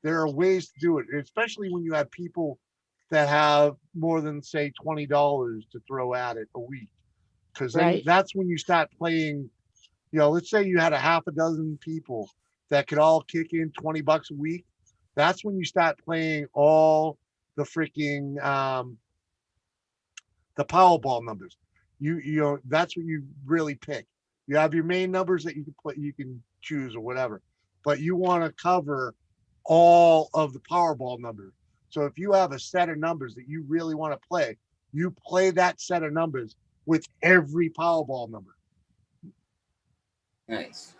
there are ways to do it, especially when you have people that have more than say $20 to throw at it a week. Because then Right. that's when you start playing, let's say you had a half a dozen people that could all kick in $20 a week. That's when you start playing all the freaking the Powerball numbers. That's what you really pick. You have your main numbers that you can choose or whatever, but you want to cover all of the Powerball numbers. So if you have a set of numbers that you really want to play, you play that set of numbers with every Powerball number. Nice.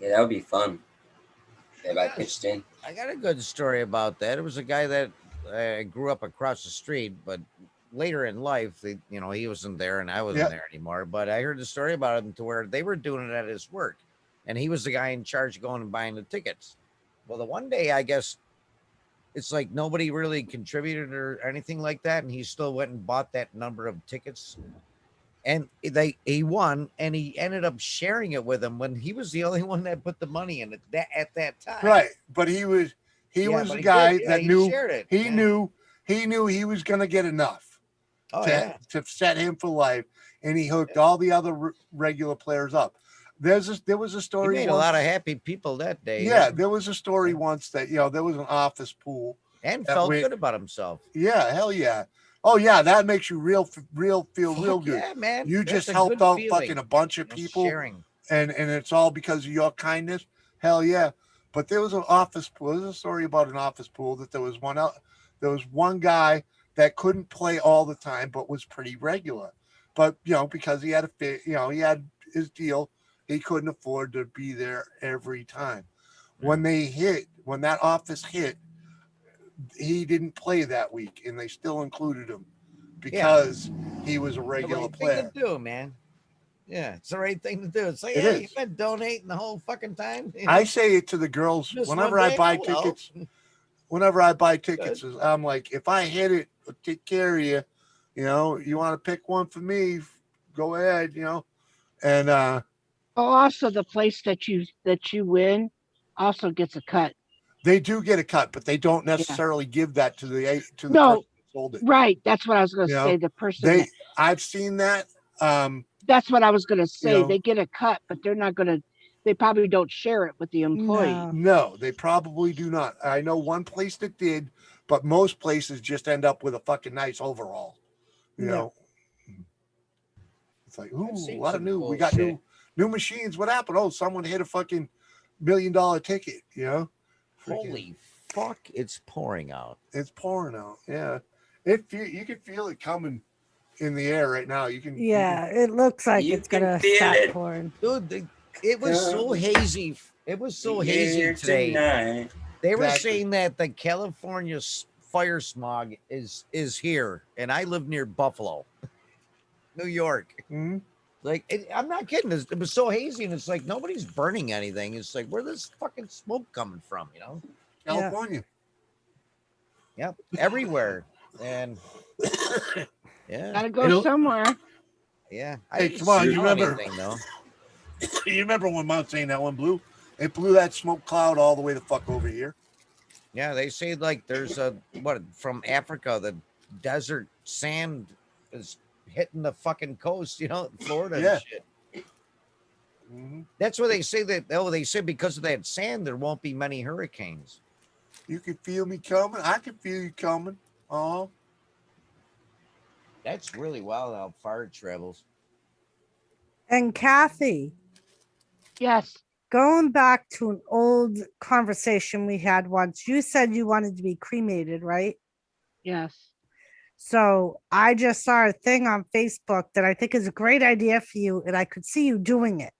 Yeah, that would be fun. If I pitched in. I got a good story about that. It was a guy that grew up across the street, but later in life, he wasn't there and I wasn't there anymore. But I heard the story about him to where they were doing it at his work, and he was the guy in charge of going and buying the tickets. Well, the one day, I guess it's like nobody really contributed or anything like that, and he still went and bought that number of tickets. And he won, and he ended up sharing it with him when he was the only one that put the money in it at that time. Right, but he was the guy that knew he knew he was going to get enough to set him for life, and he hooked all the other regular players up. There was a story. He made a lot of happy people that day. Yeah, there was a story once that there was an office pool and felt good about himself. Yeah, hell yeah. Oh yeah, that makes you feel real good. Yeah, man. You That's just a helped good out feeling. fucking a bunch of people, Sharing. and it's all because of your kindness. Hell yeah. But there was an office pool. There's a story about an office pool that there was one guy that couldn't play all the time, but was pretty regular. But because he had he had his deal, he couldn't afford to be there every time. When that office hit, he didn't play that week, and they still included him because he was a regular player. Thing to do, man. Yeah, it's the right thing to do. It's like, you've been donating the whole fucking time. I say it to the girls Just whenever one I day? buy Oh, well. tickets. Whenever I buy tickets, I'm like, if I hit it, I'll take care of you. You want to pick one for me, go ahead. And also the place that you win also gets a cut. they do get a cut, but they don't necessarily give that to the person that sold it. Right. That's what I was going to say. The person I've seen that. That's what I was going to say. They get a cut, but they probably don't share it with the employee. No, they probably do not. I know one place that did, but most places just end up with a fucking nice overall. You know, it's like, ooh, a lot of new. We got new machines. What happened? Oh, someone hit a fucking $1 million ticket. Holy fuck! It's pouring out. It's pouring out. Yeah, you can feel it coming in the air right now. You can. Yeah, it looks like it's gonna start pouring. Dude, it was so hazy. It was so hazy today. Tonight. They were saying that the California fire smog is here, and I live near Buffalo, New York. Mm-hmm. Like, I'm not kidding. It was so hazy, and it's like nobody's burning anything. It's like, where's this fucking smoke coming from? California. Yep, everywhere, and gotta go somewhere. Yeah. Hey, come on, you remember? Anything, though. You remember when Mount St. Helen blew? It blew that smoke cloud all the way the fuck over here. Yeah, they say like there's from Africa, the desert sand is hitting the fucking coast, Florida and shit. Mm-hmm. That's where they say that. Oh, they say because of that sand, there won't be many hurricanes. You can feel me coming. I can feel you coming. Oh, that's really wild how far it travels. And Kathy. Yes. Going back to an old conversation we had once, you said you wanted to be cremated, right? Yes. So I just saw a thing on Facebook that I think is a great idea for you, and I could see you doing it.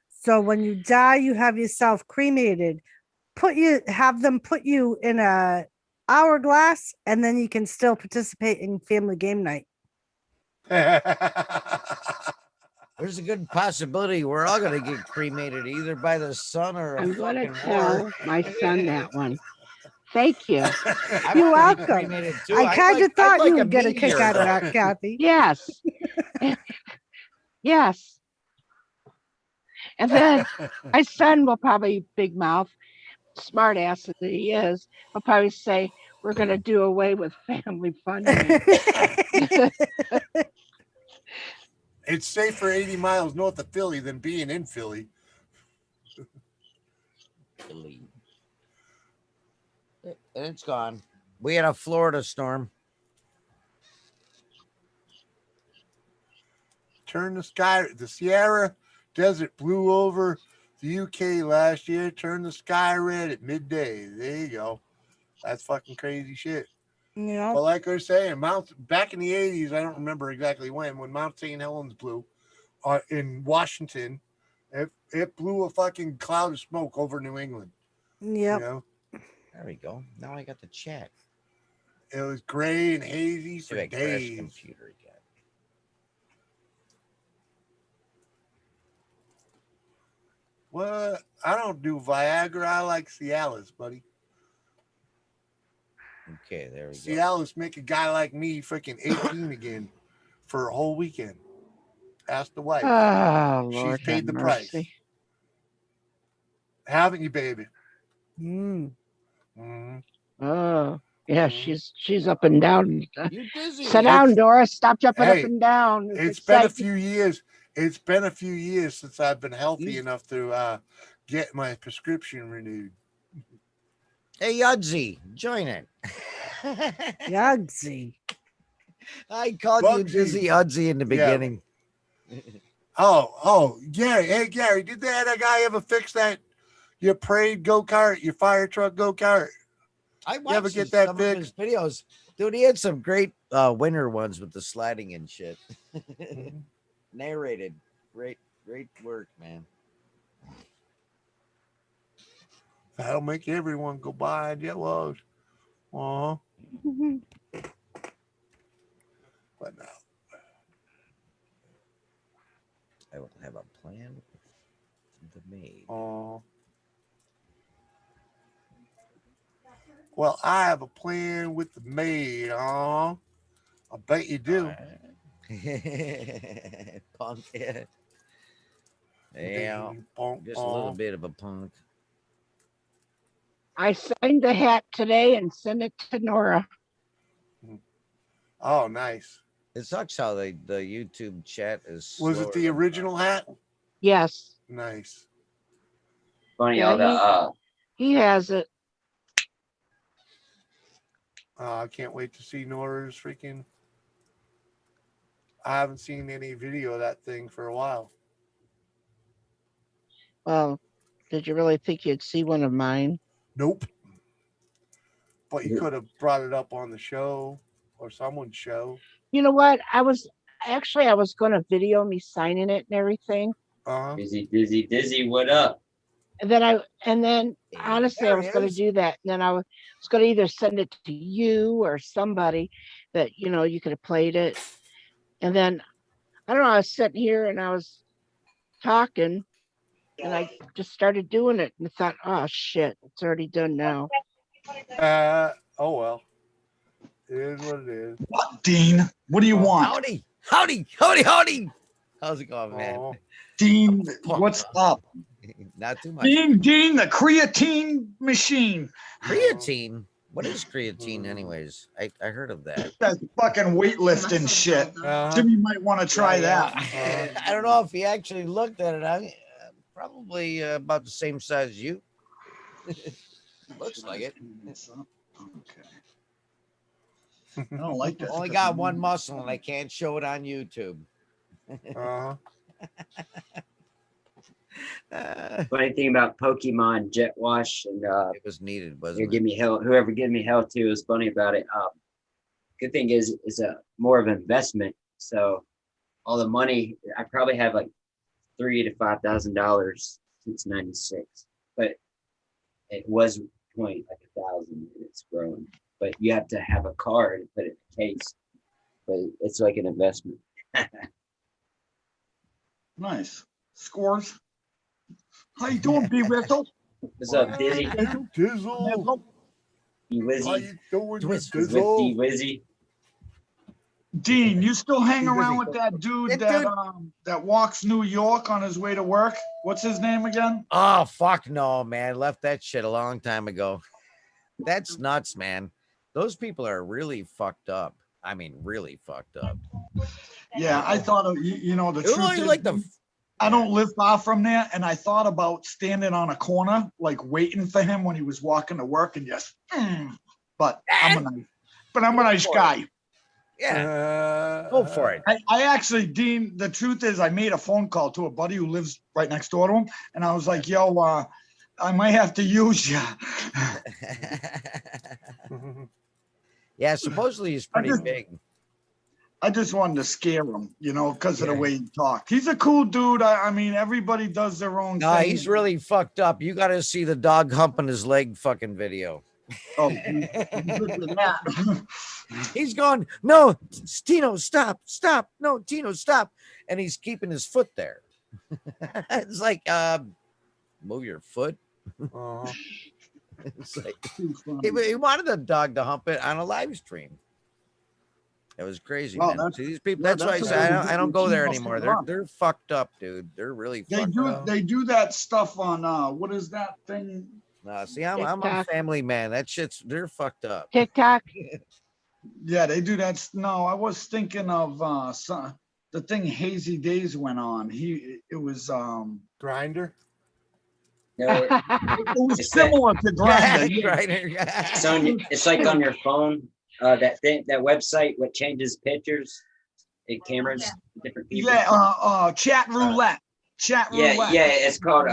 So when you die, you have yourself cremated. Have them put you in a hourglass, and then you can still participate in family game night. There's a good possibility we're all going to get cremated either by the sun or I'm going to tell my son that one. Thank you. I You're wanna be welcome. cremated too. I I'd kind of like- I'd thought like you a would get a kick meteor, out of though. that, Kathy. Yes. Yes. And then my son will probably, big mouth, smart ass that he is, will probably say, we're going to do away with family fun day. It's safer 80 miles north of Philly than being in Philly. And it's gone. We had a Florida storm. Turn the sky. The Sierra Desert blew over the UK last year. Turned the sky red at midday. There you go. That's fucking crazy shit. Yeah. But like I was saying, back in the 80s, I don't remember exactly when Mount St. Helens blew in Washington, it blew a fucking cloud of smoke over New England. Yep. You know, There we go. Now I got the chat. it was gray and hazy See for if I crash days. computer again. What? I don't do Viagra. I like Cialis, buddy. Okay, there we go. Cialis make a guy like me freaking 18 again for a whole weekend. Ask the wife. Oh, She's Lord paid have the price. mercy. Haven't you, baby? Mm. Mhm. Oh, yeah, Mhm. she's up and down. You dizzy. Sit down, Doris. Stop jumping Hey, up and down. It's been a exciting. few years. It's been a few years since I've been healthy You- enough to get my prescription renewed. Hey, Yudsy, join it. Yugsy. I called Bugsy. you Dizzy Yudsy in the Yeah. beginning. Oh, Gary. Hey, Gary, did that guy ever fix that your parade go-kart, your fire truck go-kart? I You ever watched get that some of fixed? his videos. Dude, he had some great winter ones with the sliding and shit. Narrated. Great work, man. That'll make everyone go buy it. Yeah, was. But no. I will have a plan with the maid. Well, I have a plan with the maid. I bet you do. Punk, yeah. Yeah, Bonk, just a little bonk. bit of a punk. I signed the hat today and sent it to Nora. Oh, nice. It sucks how the YouTube chat is. Was it slower the than- original hat? Yes, Nice. Funny Yeah, all the he has it. I can't wait to see Nora's freaking. I haven't seen any video of that thing for a while. Well, did you really think you'd see one of mine? Nope. But you Yeah. could have brought it up on the show or someone's show. You know what? I was going to video me signing it and everything. Dizzy, what up? And then Hey, honestly, I there was he going to is. do that. And then I was going to either send it to you or somebody that, you could have played it. And then, I don't know, I was sitting here and I was talking and I just started doing it and I thought, oh shit, it's already done now. Oh well. It is what it is. What, Dean? What do you want? Howdy, howdy, howdy, howdy. How's it going, man? Oh, Dean, what's up? Not too much. Dean, the creatine machine. Creatine. What is Mm. creatine, anyways? I heard of that. That fucking weightlifting shit. uh-huh. Jimmy might want to try Yeah, that. I don't know if he actually looked at it. I probably about the same size as you. Looks like it. Okay. I don't like that. Only got one muscle, and I can't show it on YouTube. Uh-huh. Funny thing about Pokemon Jet Wash and It was needed, you wasn't it? give me hell. Whoever gave me hell too is funny about it. Good thing is it's a more of an investment. So all the money I probably have like $3,000 to $5,000 since '96, but it was like 1,000 and it's growing. But you have to have a card and put it in a case. But it's like an investment. Nice. Scores. How you doing, B Whistle? What's up, Dizzy? Dizzle. D How Wizzy. you doing, Twist With D Dizzle? Wizzy. Dean, you still hang He around busy. with that dude That that dude- that walks New York on his way to work? What's his name again? Oh fuck no, man. Left that shit a long time ago. That's nuts, man. Those people are really fucked up. I mean, really fucked up. Yeah, I thought of you know the It was truth only is, like the I don't live far from there, and I thought about standing on a corner, like waiting for him when he was walking to work, and just. But I'm a nice guy. yeah. Go for it. I actually, Dean, the truth is, I made a phone call to a buddy who lives right next door to him, and I was like, "Yo, I might have to use you." Yeah, supposedly he's pretty just- big. I just wanted to scare him, you know, because of the way he talked. He's a cool dude. I mean, everybody does their own No, thing. he's really fucked up. You got to see the dog humping his leg fucking video. Oh, he's good with that. He's going, no, Tino, stop, stop. No, Tino, stop. And he's keeping his foot there. It's like, move your foot. Uh-huh. It's like, Too funny. he wanted the dog to hump it on a live stream. It was crazy, Well, man. that's- See, these people, yeah, that's why I that's say a I really don't, I don't good go there routine anymore. also. They're fucked up, dude. They're really They fucked up. do that stuff on what is that thing? No, see, I'm a TikTok. family man. That shit's, they're fucked up. TikTok. Yeah, they do that. No, I was thinking of the thing Hazy Days went on. It was Grinder. No, it was It's that- similar to Grindr. Right. it's like on your phone. That website, what changes pictures and cameras, different people. Yeah, chat roulette. Chat yeah, roulette. yeah. It's called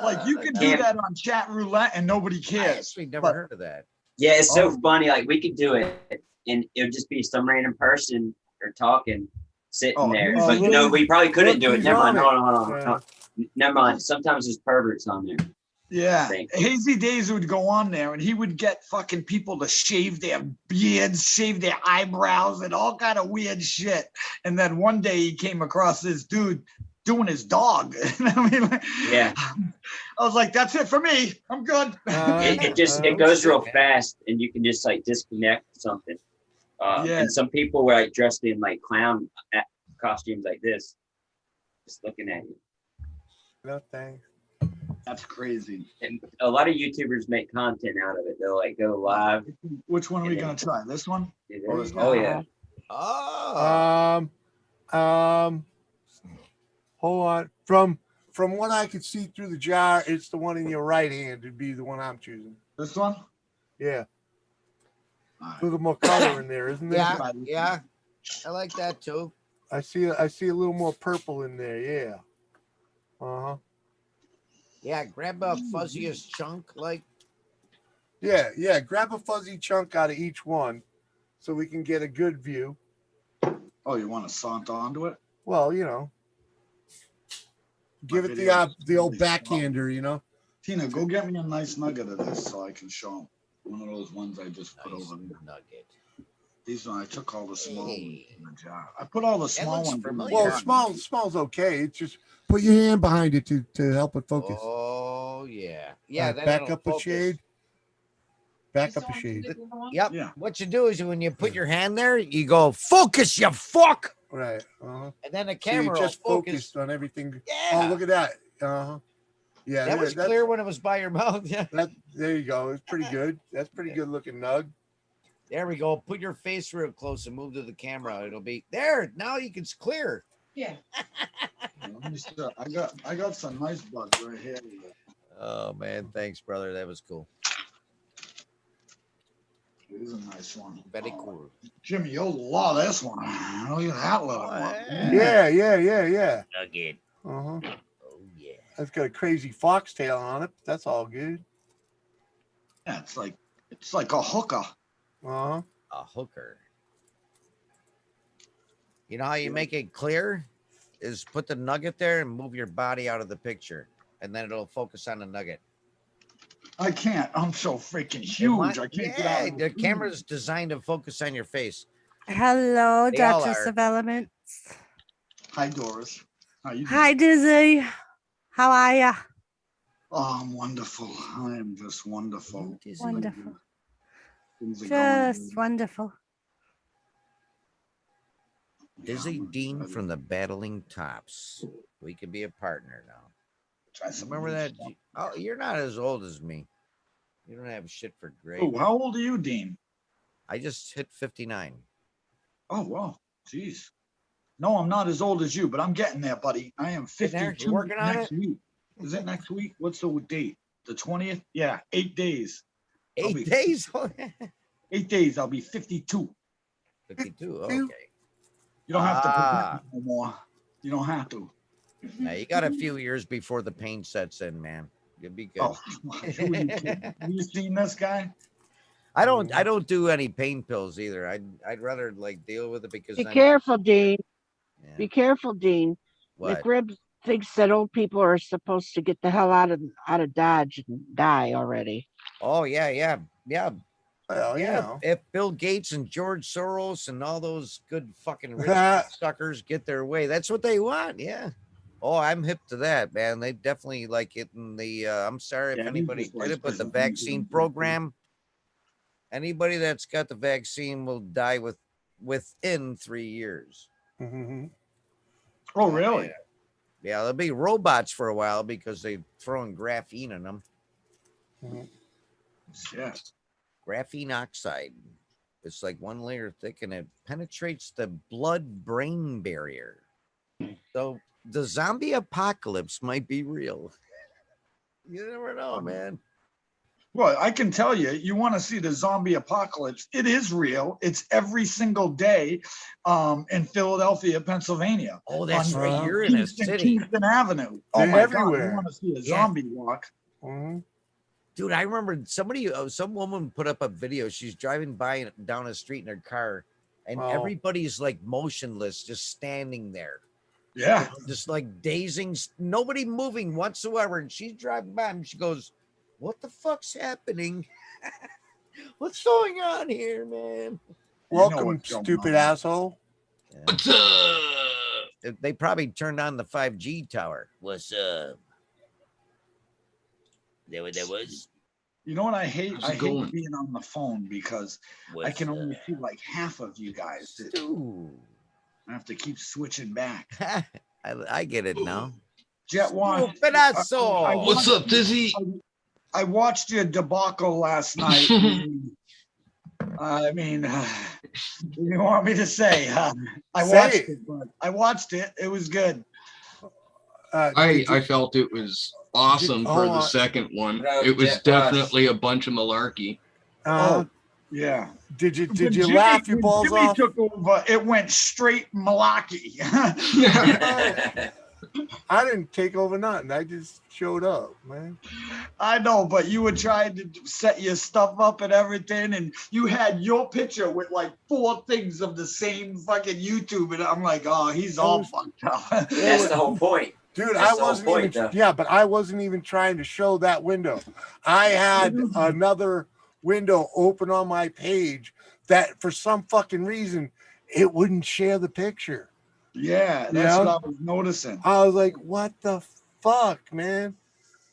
Like you can do Cam- that on chat roulette and nobody I cares. actually never But- heard of that. Yeah, it's so Oh. funny. Like we could do it, and it would just be some random person or talking, sitting Oh, there. oh, But look, no, we probably couldn't do it. he's Never mind. on No, it. no, no, Yeah. no. Never mind. Sometimes there's perverts on there. Yeah, Thing. Hazy Days would go on there, and he would get fucking people to shave their beards, shave their eyebrows, and all kind of weird shit. And then one day he came across this dude doing his dog. I mean, like, Yeah. I was like, "That's it for me. I'm good." It goes real fast, and you can just like disconnect something. Yeah. And some people were like dressed in like clown costumes like this, just looking at you. No thanks. That's crazy. And a lot of YouTubers make content out of it. They'll like go live. Which one are we gonna try? This one? Oh yeah. Oh. Hold on. From what I could see through the jar, it's the one in your right hand would be the one I'm choosing. This one? Yeah. All right. A little more color in there, isn't there? Yeah, yeah. I like that too. I see a little more purple in there, yeah. Uh-huh. Yeah, grab a fuzziest chunk, like Yeah, grab a fuzzy chunk out of each one so we can get a good view. Oh, you want to saunter onto it? Well, you know. Give it video is the old really backhander, you know. Tina, go get me a nice nugget of this so I can show them. One of those ones I just put nice over there. nugget. These one, I took all the small ones Hey. in the jar. I put all the small looks ones in the familiar. Well, jar. small's okay. It's just put your hand behind it to help it focus. Oh yeah, yeah. Then back it'll up a focus. shade. Back up a shade. Yep. Yeah. What you do is when you put your hand there, you go focus, you fuck, Right. Uh-huh. and then the So you camera will just focus. focused on everything. Yeah. Oh, look at that. Uh-huh. Yeah, that was that's- clear when it was by your mouth. Yeah. There you go. It's pretty good. That's pretty good looking nug. There we go. Put your face real close and move to the camera. It'll be there. Now you can clear. Let me see. I got some nice bugs right here. Oh man, thanks, brother. That was cool. Here's a nice one. Very Oh, cool. Jimmy, you'll love this one. Look at that little one. Yeah. Nugget. Uh-huh. Oh yeah. That's got a crazy foxtail on it. That's all good. Yeah, it's like a hooker. Uh-huh. A hooker. You know how you make it clear? Is put the nugget there and move your body out of the picture, and then it'll focus on the nugget. I can't. I'm so freaking It huge. might- I can't get yeah, out. the camera's designed to focus on your face. Hello, They all Duchess are. of Elements. Hi, Doris. How you doing? Hi, Dizzy. How are ya? Oh, I'm wonderful. I am just wonderful. Wonderful. Things are going Just wonderful. Dizzy Dean from the Battling Tops. We could be a partner now. Try some Remember new that? stuff. Oh, you're not as old as me. You don't have shit for great. Oh, how old are you, Dean? I just hit 59. Oh, wow. Jeez. No, I'm not as old as you, but I'm getting there, buddy. I am Getting there? 52 You working on next it? week. Is it next week? What's the date? The 20th? Yeah, 8 days. I'll 8 be- days? 8 days. I'll be 52. 52. Okay. You don't have to Ah. protect me no more. You don't have to. Now you got a few years before the pain sets in, man. You'll be good. Oh, who are you kidding? Have you seen this guy? I don't do any pain pills either. I'd rather like deal with it because Be then careful, Dean. Yeah. Be careful, Dean. What? McRib thinks that old people are supposed to get the hell out of Dodge and die already. Oh yeah. Well, you Yeah, know. if Bill Gates and George Soros and all those good fucking rich suckers get their way, that's what they want. Yeah. Oh, I'm hip to that, man. They definitely like it in the. I'm sorry Yeah, if he anybody just did likes it, but the presenting vaccine things. program. Anybody that's got the vaccine will die within 3 years. Mhm. Oh, really? Yeah, there'll be robots for a while because they're throwing graphene in them. Yeah. Graphene oxide. It's like one layer thick and it penetrates the blood-brain barrier. So the zombie apocalypse might be real. You never know, man. Well, I can tell you, you want to see the zombie apocalypse. It is real. It's every single day in Philadelphia, Pennsylvania. Oh, that's on, right. You're in a city. Kingston Avenue. Oh They're my God, everywhere. you want to see a Yeah. zombie walk? Mhm. Dude, I remember some woman put up a video. She's driving by down a street in her car, and Oh. everybody's like motionless, just standing there. Yeah. Just like dazing, nobody moving whatsoever. And she's driving by and she goes, "What the fuck's happening? What's going on here, man?" Welcome, what's going stupid on. asshole. What's up? They probably turned on the 5G tower. What's up? Is that what that was? You know what I hate? How's I it hate going? being on the phone because I What's can only up? see like half of you guys. Ooh. I have to keep switching back. I get it now. Jet One. Pedazo. What's up, Dizzy? I watched your debacle last night. I mean, what do you want me to say? I Say watched it. it. But I watched it. It was good. Did you- I felt it was awesome for hold the on. second one. What up, It was Jet definitely a bunch of malarkey. Yeah. Did you When laugh your when balls Jimmy off? took over, it went straight malarkey. I didn't take over nothing. I just showed up, man. I know, but you were trying to set your stuff up and everything, and you had your picture with like 4 things of the same fucking YouTube, and I'm like, oh, he's all fucked up. That's the whole point. Dude, That's I the whole wasn't point, even. though. Yeah, but I wasn't even trying to show that window. I had another window open on my page that, for some fucking reason, it wouldn't share the picture. Yeah, that's Yeah. what I was noticing. I was like, "What the fuck, man?"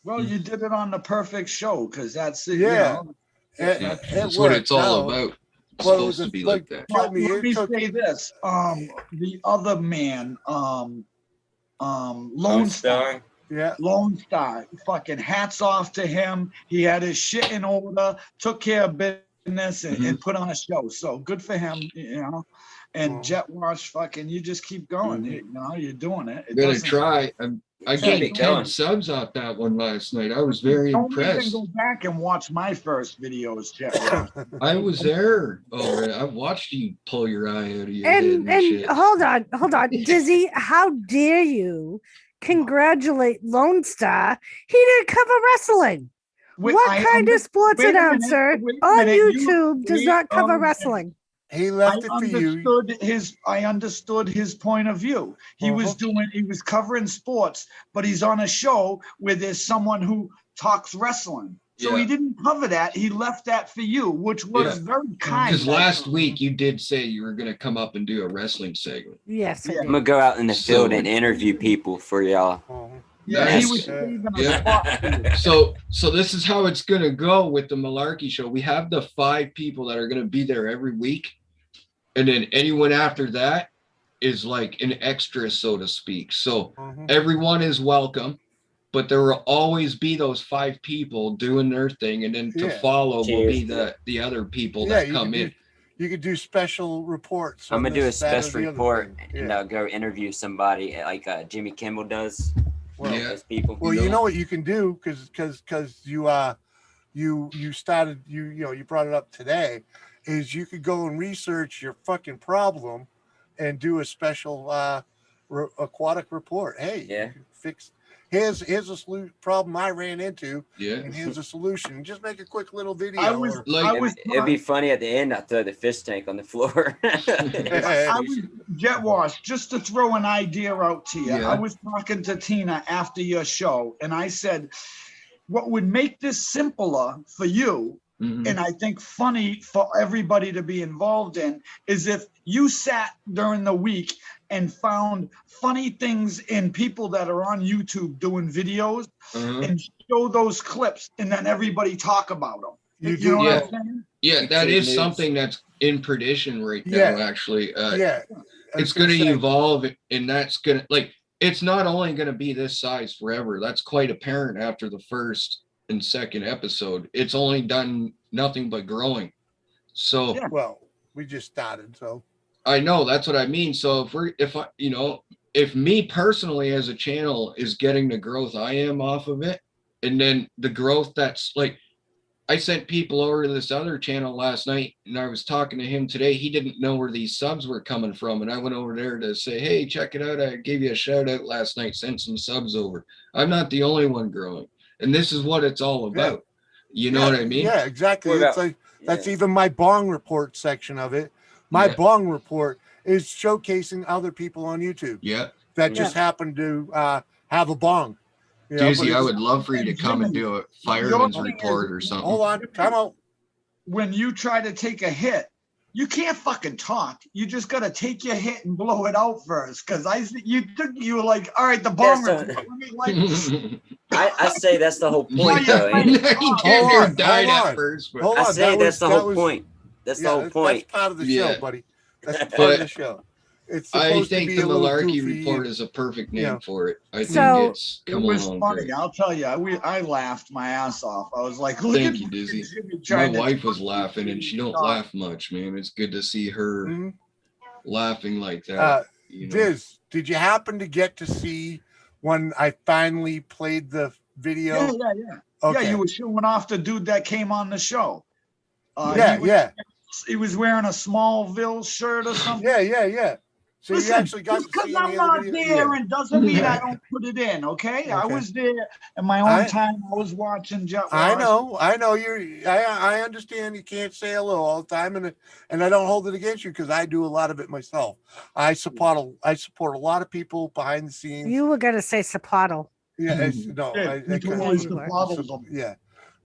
Well, you did it on the perfect show because that's it. Yeah. You know, It, Yeah, it that's what it's worked all out. about. It's Well, it was supposed to a- be like- like that. Killed me. let It me took say me- this. The other man, Lone Lone Star. Star. Yeah. Lone Star, fucking hats off to him. He had his shit in order, took care of business, and put on a show. So good for him, you know. And Mhm. Jet Wash, fucking, you just keep going. You know, you're doing it. It Gonna doesn't- try. I Keep got it 10 going. subs off that one last night. I was very Don't even impressed. go back and watch my first videos, Jet Wash. I was there already. I watched you pull your eye out of your head And and shit. hold on, Dizzy, how dare you congratulate Lone Star? He didn't cover wrestling. Wait, What I kind of under- sports wait a minute, announcer wait a on minute, you- YouTube does wait not a cover minute. wrestling? He I left it for you. understood his point of view. He was covering sports, but he's on a show where there's someone who talks wrestling. So he Yeah. didn't cover that. He left that for you, which was Yeah. very kind. Because last week you did say you were gonna come up and do a wrestling segment. Yes, I Yeah. I'm did. gonna go out in the So- field and interview people for y'all. Yeah, Nice. he was saving a Yeah. spot for you. So this is how it's gonna go with the Malarkey show. We have the 5 people that are gonna be there every week, and then anyone after that is like an extra, so to speak. So everyone is welcome, but there will always be those 5 people doing their thing, and then to Yeah. follow will be Cheers. the other people Yeah, that come in. You could do special reports. I'm on gonna do a this, that, or special the other report thing. and Yeah. go interview somebody like Jimmy Kimmel does. Well, Yeah. Those people. Well, you know what you can do because you started you brought it up today, is you could go and research your fucking problem, and do a special aquatic report. Hey, Yeah. you can fix. Here's a problem I ran into, Yeah. and here's a solution. Just make a quick little video. I was, or- I was, It'd be funny at the end. I throw the fish tank on the floor. I was Jet Wash, just to throw an idea out to you. Yeah. I was talking to Tina after your show, and I said, what would make this simpler for you, Mhm. and I think funny for everybody to be involved in, is if you sat during the week and found funny things in people that are on YouTube doing videos Uh-huh. and show those clips, and then everybody talk about them. You You do, know what yeah. I'm saying? Yeah, that YouTube is news. something that's in perdition right now, Yeah. actually. yeah. I was It's going to say, evolve, and that's going to, like, it's not only going to be this size forever. That's quite apparent after the first and second episode. It's only done nothing but growing. So Yeah. Well, we just started, so I know that's what I mean. So if me personally as a channel is getting the growth I am off of it, and then the growth that's like, I sent people over to this other channel last night, and I was talking to him today. He didn't know where these subs were coming from, and I went over there to say, hey, check it out. I gave you a shout out last night, sent some subs over. I'm not the only one growing, and this is what it's all about. You know yeah, what I mean? Yeah, exactly. What It's about- like that's Yeah. even my bong report section of it. My Yeah. bong report is showcasing other people on YouTube Yeah. that just happen to have a bong. You know, but Dizzy, I it's- would love for you to come and do a fireman's thing is- report or something. Hold on, time out. When you try to take a hit, you can't fucking talk. You just gotta take your hit and blow it out first. Cause you were like, all right, the bomb. That's report, let me, like, I say that's the whole point, Yeah, though. yeah, ain't it? yeah. He Hold came here on, and died hold at on. first, but Hold I on, say that that's was- the that whole was- point. That's the whole That's point. part of the Yeah. show, buddy. That's part But of the show. It's I supposed think to the be a little Malarkey goofy. report is a perfect name Yeah. for it. I think So- it's it come was along funny. great. I'll tell you, I laughed my ass off. I was like, look Thank at you, Dizzy. Jimmy My trying to wife was talk. laughing, and she don't Talk. laugh much, man. It's good to see her Mhm. laughing like that. You know? Diz, did you happen to get to see when I finally played the video? Yeah. Okay. Yeah, you were showing off the dude that came on the show. yeah, yeah. He was wearing a Smallville shirt or something. yeah. So Listen, you actually got just to because see I'm any of the not video? there Yeah. and doesn't mean I don't put it in, okay? I Okay. was there in my own time. I was watching Jet I Wash. know. I understand you can't say hello all the time, and I don't hold it against you because I do a lot of it myself. I support a lot of people behind the scenes. You were gonna say Sapato. Yeah, no, Yeah, I you kinda- always you were. bottle them. yeah,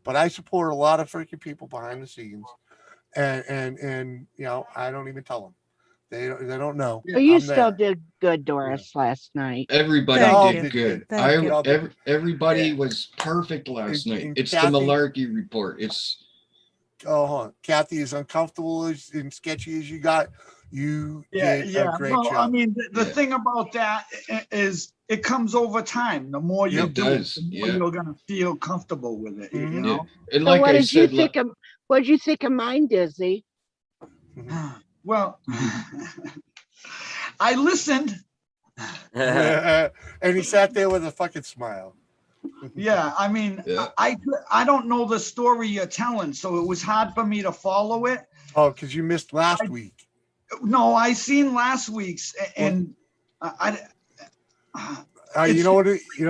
but I support a lot of freaking people behind the scenes, and I don't even tell them. They don't know. But you I'm still there. did good, Doris, last night. Everybody Thank did you. good. Thank you. Everybody Yeah. was perfect last And- night. and It's Kathy- the Malarkey report. It's Oh, hold on. Kathy, as uncomfortable and sketchy as you got, you Yeah, did yeah. a great Well, job. I mean, the Yeah. thing about that is it comes over time. The more you It do does, it, the more yeah. you're gonna feel comfortable with it. You Mhm. yeah. know. And So like what I did you said, think of? What did you think of mine, Dizzy? Well, I listened. And he sat there with a fucking smile. Yeah, I mean, Yeah. I don't know the story you're telling, so it was hard for me to follow it. Oh, because you missed last week. No, I seen last week's, and You know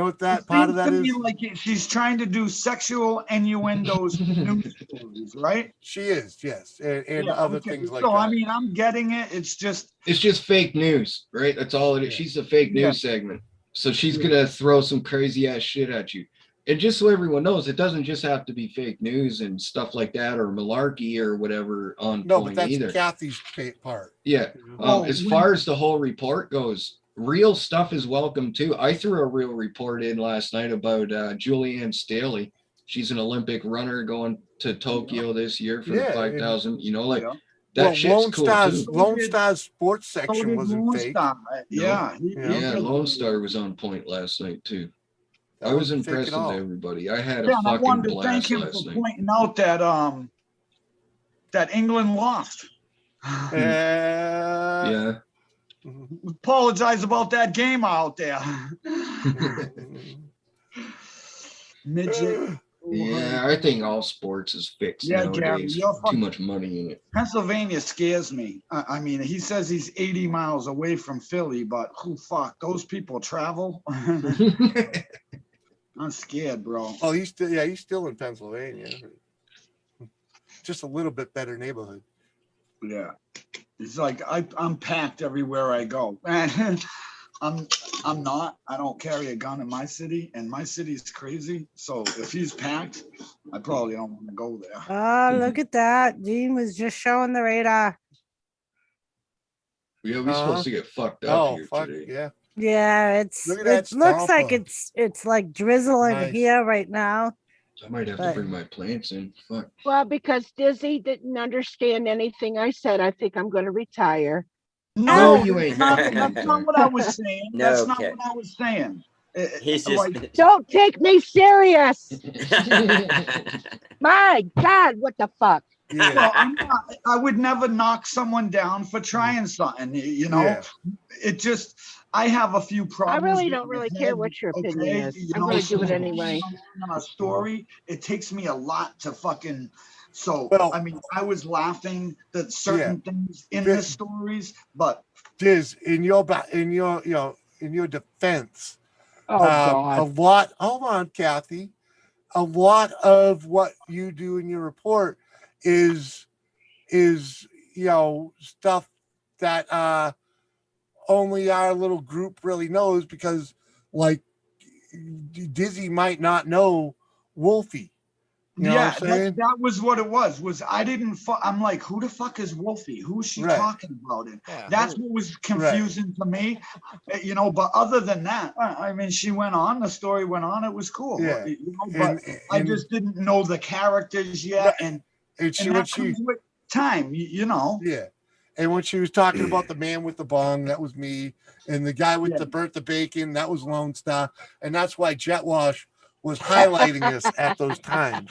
what that part of that seems to is? me like she's trying to do sexual innuendos news stories, right? She is, yes, and Yeah, other okay. things like so, that. I mean, I'm getting it. It's just it's just fake news, right? That's all it is. Yeah. She's a fake Yeah. news segment. So she's Yeah. gonna throw some crazy ass shit at you. And just so everyone knows, it doesn't just have to be fake news and stuff like that or malarkey or whatever on no, but point that's either. Kathy's part. Yeah. Oh, As when- far as the whole report goes, real stuff is welcome too. I threw a real report in last night about Julianne Staley. She's an Olympic runner going to Tokyo this year for Yeah, the 5,000. You know, like Yeah. that well, shit's cool too. Lone Star's sports So section did wasn't Lone fake. Star. No. Yeah. Yeah, Lone Star was on point last night too. I was wasn't fake impressed at with all. everybody. I had a Yeah, and I fucking wanted to thank blast him last for night. pointing out that that England lost. Yeah. Apologize about that game out there. Midget. Yeah, I think all sports is fixed Yeah, Gary, nowadays. you're Too much money in it. Pennsylvania scares me. I mean, he says he's 80 miles away from Philly, but who fuck? Those people travel. I'm scared, bro. Oh, he's still in Pennsylvania. Just a little bit better neighborhood. Yeah. It's like I'm packed everywhere I go. I'm not. I don't carry a gun in my city, and my city's crazy. So if he's packed, I probably don't want to go there. Oh, look at that. Gene was just showing the radar. Yeah, we're supposed to get fucked up Oh, here fuck today. yeah. Yeah, Look at it that looks like stomper. it's like drizzling Nice. here right now. I might have to But- bring my plants in. Fuck. Well, because Dizzy didn't understand anything I said, I think I'm going to retire. No, you ain't. that's not what I was saying. No, That's not okay. what I was saying. He's just. Like, Don't take me serious. My God, what the fuck? Yeah. well, I'm not, I would never knock someone down for trying something. You know, Yeah. it just. I have a few I problems. really with don't my really care head, what your opinion okay? is. You I'm know, going to do it so anyway. on a story, it takes me a lot to fucking. So Well- I mean, I was laughing at certain things in Yeah. the stories, but Diz, in your defense, Oh, a God. lot. Hold on, Kathy. A lot of what you do in your report is stuff that only our little group really knows, because like Dizzy might not know Wolfie. You know yeah, what I'm saying? that was what it was I didn't. I'm like, who the fuck is Wolfie? Who is she Right. talking about? And Yeah, that's what was confusing to me, you know. But other than that, I mean, she went on. The story went on. It was cool. Yeah. You know, but I And- just didn't know the characters yet, and and she and when that she comes with time. You know. yeah. And when she was talking about the man with the bong, that was me. And the guy with Yeah. the Bertha Bacon, that was Lone Star. And that's why Jet Wash was highlighting us at those times.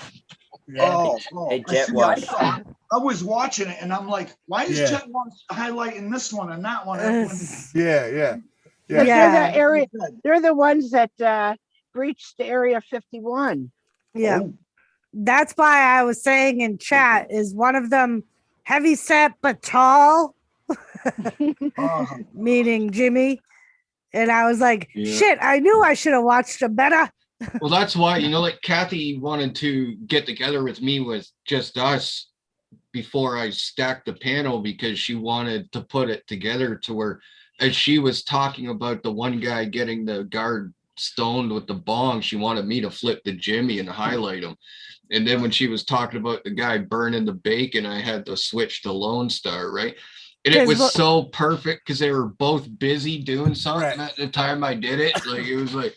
Yeah. Oh, Hey, I Jet see, Wash. I was watching it, and I'm like, why is Yeah. Jet Wash highlighting this one and that one? Yeah, yeah. Because Yeah. they're the area, they're the ones that breached the Area 51. Yeah. Oh, That's why I was saying in chat, is one of them heavy set but tall, meaning Jimmy. And I was like, Yeah. shit, I knew I should have watched him better. Well, that's why, like Kathy wanted to get together with me with just us before I stacked the panel, because she wanted to put it together to where, as she was talking about the one guy getting the guard stoned with the bong, she wanted me to flip the Jimmy and highlight him. And then when she was talking about the guy burning the bacon, I had to switch to Lone Star, right? And it 'Cause was what- so perfect because they were both busy doing something at the time I did it. Like it was like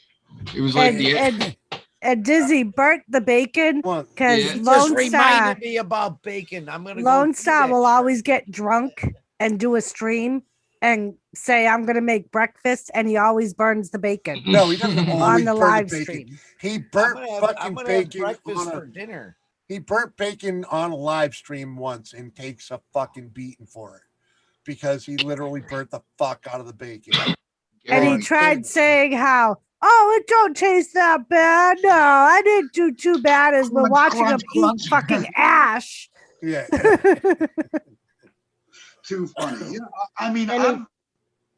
And Dizzy burnt the bacon Well, because Yeah. He just Lone Star, reminded me about bacon. I'm gonna go Lone do Star that will shit. always get drunk and do a stream and say, I'm going to make breakfast. And he always burns the bacon No, he doesn't always on the burn live bacon. stream. He I'm burnt gonna have fucking bacon breakfast on for a, dinner. he burnt bacon on a live stream once and takes a fucking beating for it, because he literally burnt the fuck out of the bacon. And he Gary, tried saying how, oh, it don't taste that bad. No, I didn't do too bad, as we're Crunch, watching him crunch, eat crunch. fucking ash. Yeah. too funny. You know, I mean, And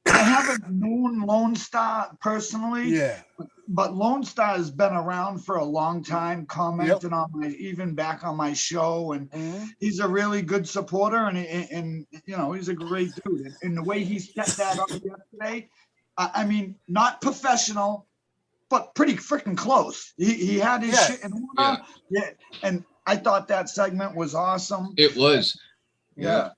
I haven't known Lone Star personally, Yeah. but Lone Star has been around for a long time, commenting on my, even back on my show, and he's a really good supporter, and you know, he's a great dude. And the way he set that up yesterday, I mean, not professional, but pretty freaking close. He had his Yeah. shit in order. Yeah, and I thought that segment was awesome. it was. Yeah.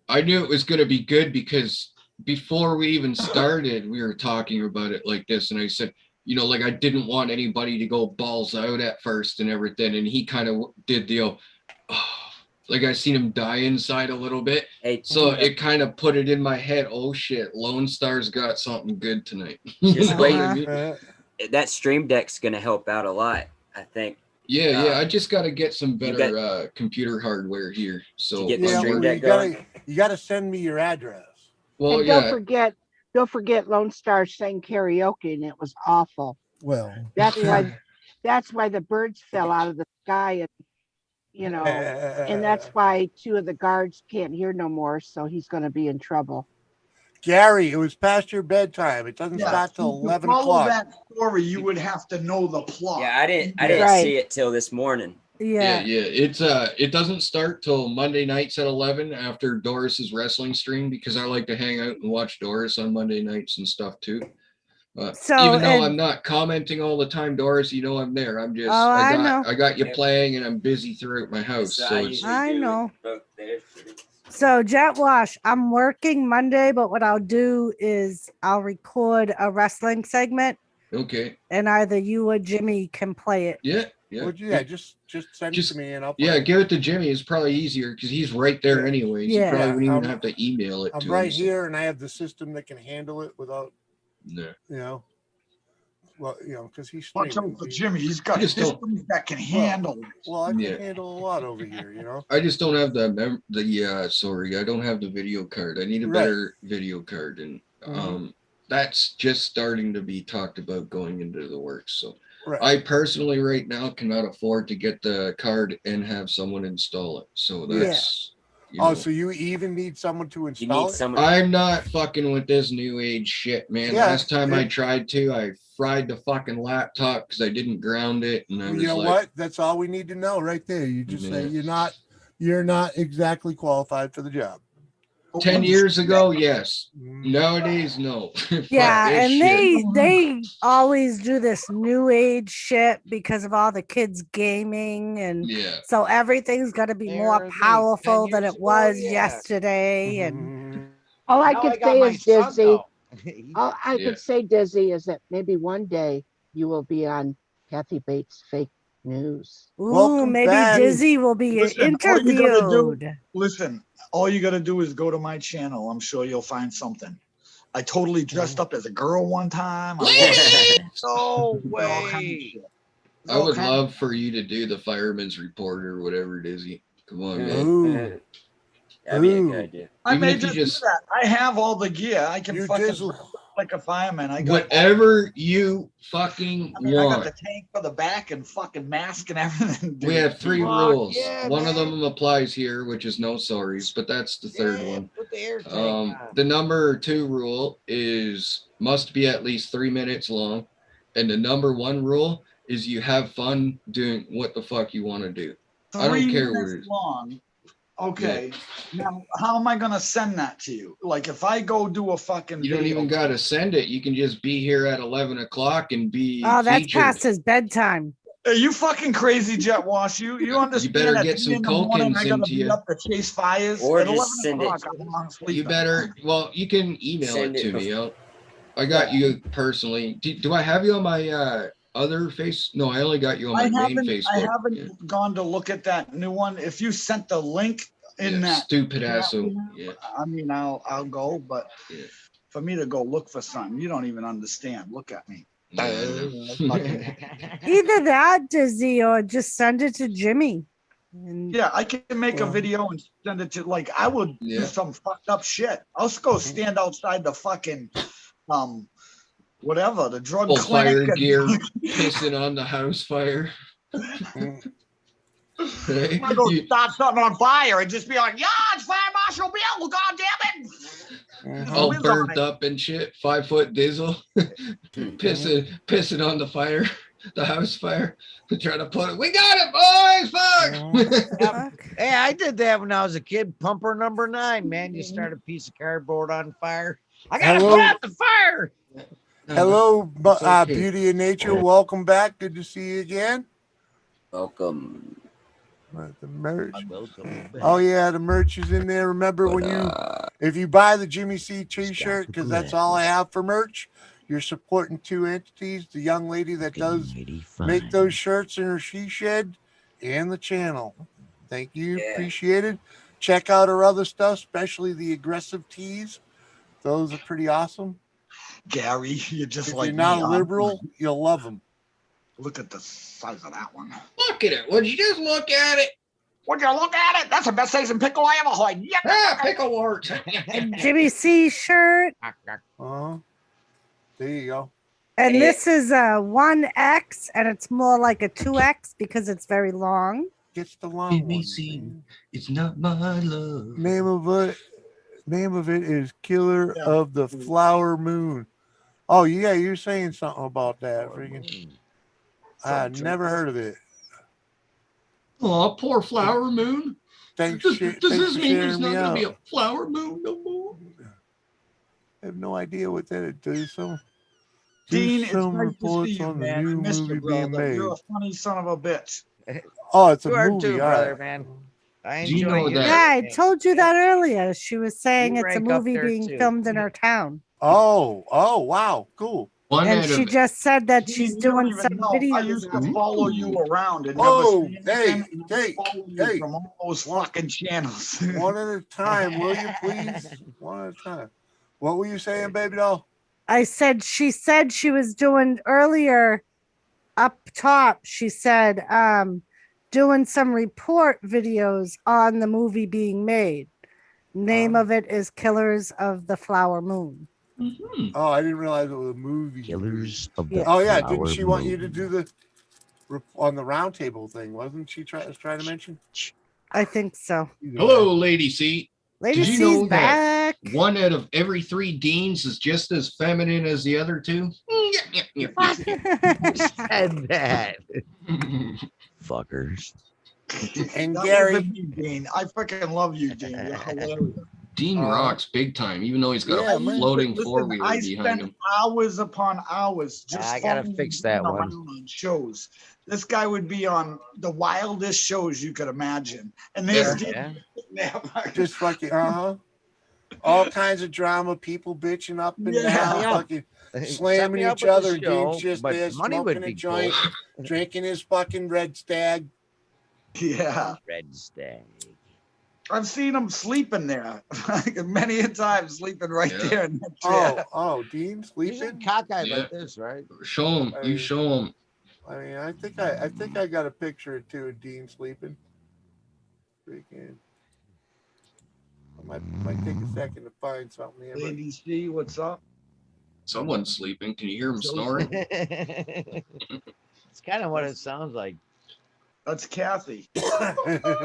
I knew it was going to be good because before we even started, we were talking about it like this, and I said, you know, like I didn't want anybody to go balls out at first and everything, and he kind of did the, like I seen him die inside a little bit, Hey, so it kind of put it in my head. Oh shit, Lone Star's got something good tonight. Just wait. What I mean? That Stream Deck's gonna help out a lot, I think. Yeah, I just got to get some better computer hardware here. So get the Yeah, Stream well, Deck going. you gotta send me your address. Well, And don't forget Lone Star sang karaoke and it was awful. Well, That's why the birds fell out of the sky, and and that's why 2 of the guards can't hear no more, so he's gonna be in trouble. Gary, it was past your bedtime. It doesn't start till to 11 follow o'clock. that story, you would have to know the plot. Yeah, I didn't Right. see it till this morning. yeah. It's it doesn't start till Monday nights at 11 after Doris's wrestling stream, because I like to hang out and watch Doris on Monday nights and stuff too. So, even though and- I'm not commenting all the time, Doris, you know I'm there. I'm just Oh, I know. I got you playing and I'm busy throughout my house. So it's, I know. So Jet Wash, I'm working Monday, but what I'll do is I'll record a wrestling segment, okay. and either you or Jimmy can play it. Yeah. Just send it to me and I'll play Yeah, it. give it to Jimmy. It's probably easier because he's right there anyways. Yeah. You probably wouldn't even I'm- have to email it I'm to right him. so- here, and I have the system that can handle it without, Yeah. Well, because he's Watch streaming. out for Jimmy. He's got I just don't- systems that can handle it. Well, I can Yeah. handle a lot over here. I just don't have sorry, I don't have the video card. I need a Right. better video card, and that's just starting to be talked about going into the works. So Right. I personally right now cannot afford to get the card and have someone install it. So that's So you even need someone to install it? I'm not fucking with this new age shit, man. Yeah, Last time I tried to, I fried the fucking laptop because I didn't ground it, and I was You know like, what? That's all we need to know right there. You just say Yeah. you're not exactly qualified for the job. 10 years ago, yes. Nowadays, no. Fuck Yeah, this and shit. they always do this new age shit because of all the kids gaming, and Yeah. so everything's got to be more There they- powerful 10 than years it ago, was yeah. yesterday. And All I Now could got say my is, son, Dizzy, though. all I Yeah. could say, Dizzy, is that maybe one day you will be on Kathy Bates' fake news. ooh, Welcome maybe back. Dizzy will be Listen, all you gotta do- interviewed. Listen, all you got to do is go to my channel. I'm sure you'll find something. I totally dressed up as a girl one time. No All kinds of way. shit. I would love for you to do the fireman's report or whatever it is. Come on, man. Ooh. That'd be a Ooh. good idea. I Even may if you just, just- do that. I have all the gear. I can You fucking dizzle. look like a fireman. I got Whatever you fucking I mean, I got want. the tank for the back and fucking mask and everything. We dude. have 3 Fuck rules. yeah, One of man. them applies here, which is no sorries, but that's the third Yeah, one. put the air tank on. The number 2 rule is must be at least 3 minutes long, and the number 1 rule is you have fun doing what the fuck you want to do. I don't 3 care what minutes it is. long. Okay. Now, how am I gonna send that to you? Like, if I go do a fucking You don't video- even gotta send it. You can just be here at 11 o'clock and be Oh, that's featured. past his bedtime. Are you fucking crazy, Jet Wash? You understand? better at get 3 some in the morning, Culkins I gotta into be you. up to chase fires. Or At just 11 send it. o'clock, I'm sleeping. You better. Well, you can email Send it to it me. I got you personally. Do I have you on my other face? No, I only got you on I my main haven't, Facebook. I haven't gone to look at that new one. If you sent the link in Yeah, that, stupid that asshole. one, Yeah. I mean, I'll go, but Yeah. for me to go look for something, you don't even understand. Look at me. Yeah, I know. Either that, Dizzy, or just send it to Jimmy. And Yeah, I can make a Well. video and send it to, like, I would Yeah. do some fucked up shit. I'll just go stand outside the fucking whatever, the drug Full clinic. fire and- gear, pissing on the house fire. Right? I'm gonna go You- start something on fire and just be like, yeah, it's Fire Marshal Bill, god damn it. all Liz on burnt it. up and shit, 5-foot diesel, pissing on the fire, the house fire. Trying to put it. We got it, boys! Fuck! fuck. Hey, I did that when I was a kid. Pumper number 9, man. You start a piece of cardboard on fire. I gotta Hello? put out the fire. Hello, It's okay. Beauty of Nature. Welcome back. Good to see you again. Welcome. The merch. Welcome back. Oh yeah, the merch is in there. Remember when you If you buy the Jimmy C t-shirt, because that's all I have for merch, you're supporting two entities, the young lady that does make those shirts in her she shed and the channel. Thank you. Yeah. Appreciate it. Check out her other stuff, especially the aggressive tees. Those are pretty awesome. Gary, you're just If like you're not me, a huh? liberal, you'll love them. Look at the size of that one. Look at it. Would you just look at it? Would you look at it? That's the best sizing pickle I ever had. Yeah. Ah, pickle wart. And Jimmy C shirt. There you go. And Hey. this is a 1X, and it's more like a 2X because it's very long. Gets the long one. It's not my love. Name of it is Killer of the Flower Moon. Oh yeah, you're saying something about that. Freaking, I never heard of it. Oh, poor flower moon. Thanks. Does thanks this for mean there's sharing not me going to be out. a flower moon no more? I have no idea what that is. Do Dean, it's some nice to reports see you, on the man. I new missed movie you, being brother. made. You're a funny son of a bitch. Oh, it's a You are movie, too, all brother, right. man. I Do you enjoy know you. that- Yeah, I told you that earlier. She was saying You it's a rank up movie there, being too. filmed in her town. Oh, wow, cool. One And out she of just said that Dean, she's you don't doing even some know. I videos used of to it. follow you around and Oh, never see anything, and hey, follow you hey. from all those One- fucking channels. One at a time, will you please? One at a time. What were you saying, baby doll? I said she was doing earlier up top. She said doing some report videos on the movie being made. Name of it is Killers of the Flower Moon. Mhm. Oh, I didn't realize it was a movie. Killers of the Yeah. Oh yeah, Flower didn't she want you to Moon. do the on the roundtable thing? Wasn't she trying to mention? I think so. Hello, Lady C. Lady Did you C's know that back. one out of every 3 deans is just as feminine as the other 2? Said that. Fuckers. And That Gary, wasn't me, Dean. I freaking love you, Dean. You're hilarious. Dean rocks big time, even though he's got Yeah, a man. floating Listen, four-wheeler I behind spent him. hours upon hours just I gotta following fix Dean that one. around on shows. This guy would be on the wildest shows you could imagine. And there's Yeah. Dean. just fucking all kinds of drama, people bitching up and Yeah. down, Yeah. fucking Set slamming me up each with the other. And show, Dean's just but there money would smoking a be joint, drinking his fucking red stag. Yeah. Red Stag. I've seen him sleeping there many a time, sleeping right Yeah. there in that chair. Oh, Dean He's sleeping. cockeyed Yeah. like this, right? Show him. You show him. I mean, I think I got a picture or two of Dean sleeping. Freaking. I might take a second to find something here. But Lady C, what's up? Someone's sleeping. Can you hear him So- snoring? It's kind of what it sounds like. That's Kathy.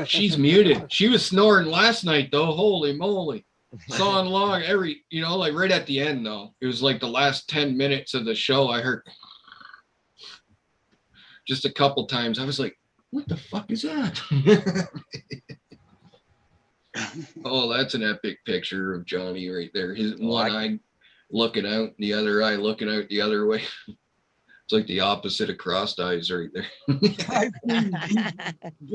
She's muted. She was snoring last night though. Holy moly. Song long every, like right at the end though. It was like the last 10 minutes of the show. I heard just a couple times. I was like, what the fuck is that? Oh, that's an epic picture of Johnny right there. His one eye looking out, the other eye looking out the other way. It's like the opposite of crossed eyes right there. I've seen Dean-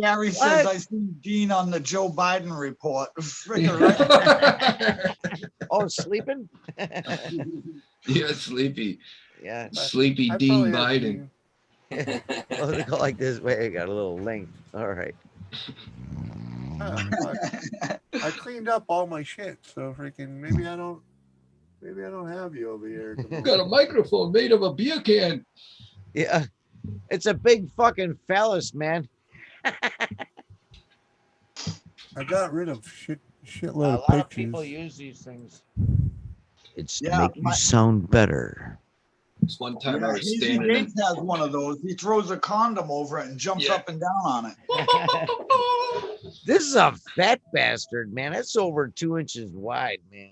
Gary says I seen Dean on the Joe Biden report. Freaking right. Oh, sleeping? Yeah, sleepy. Yeah. Sleepy I Dean probably have Biden. Oh, they go like this way. I got a little length. All right. I cleaned up all my shit, so freaking maybe I don't have you over here. Come on. Got a microphone made of a beer can. Yeah. It's a big fucking phallus, man. I got rid of A shitload lot of of pictures. people use these things. It's to Yeah, make you sound better. This one time I was Easy standing in. Gates has one of those. He throws a condom over it and jumps Yeah. up and down on it. This is a fat bastard, man. That's over 2 inches wide, man.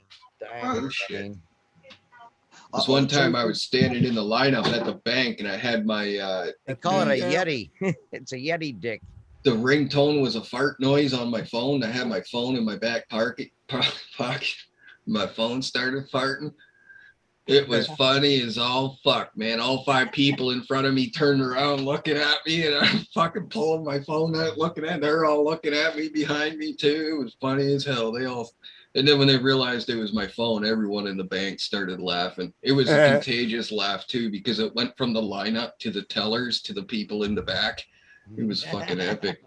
Oh, shit. This one time I was standing in the lineup at the bank and I had my They call it a Yeah. Yeti. It's a Yeti dick. the ringtone was a fart noise on my phone. I had my phone in my back pocket. My phone started farting. It was funny as all fuck, man. All 5 people in front of me turned around looking at me, and I'm fucking pulling my phone out, looking at. They're all looking at me behind me too. It was funny as hell. And then when they realized it was my phone, everyone in the bank started laughing. It was a contagious laugh too, because it went from the lineup to the tellers to the people in the back. It was fucking epic.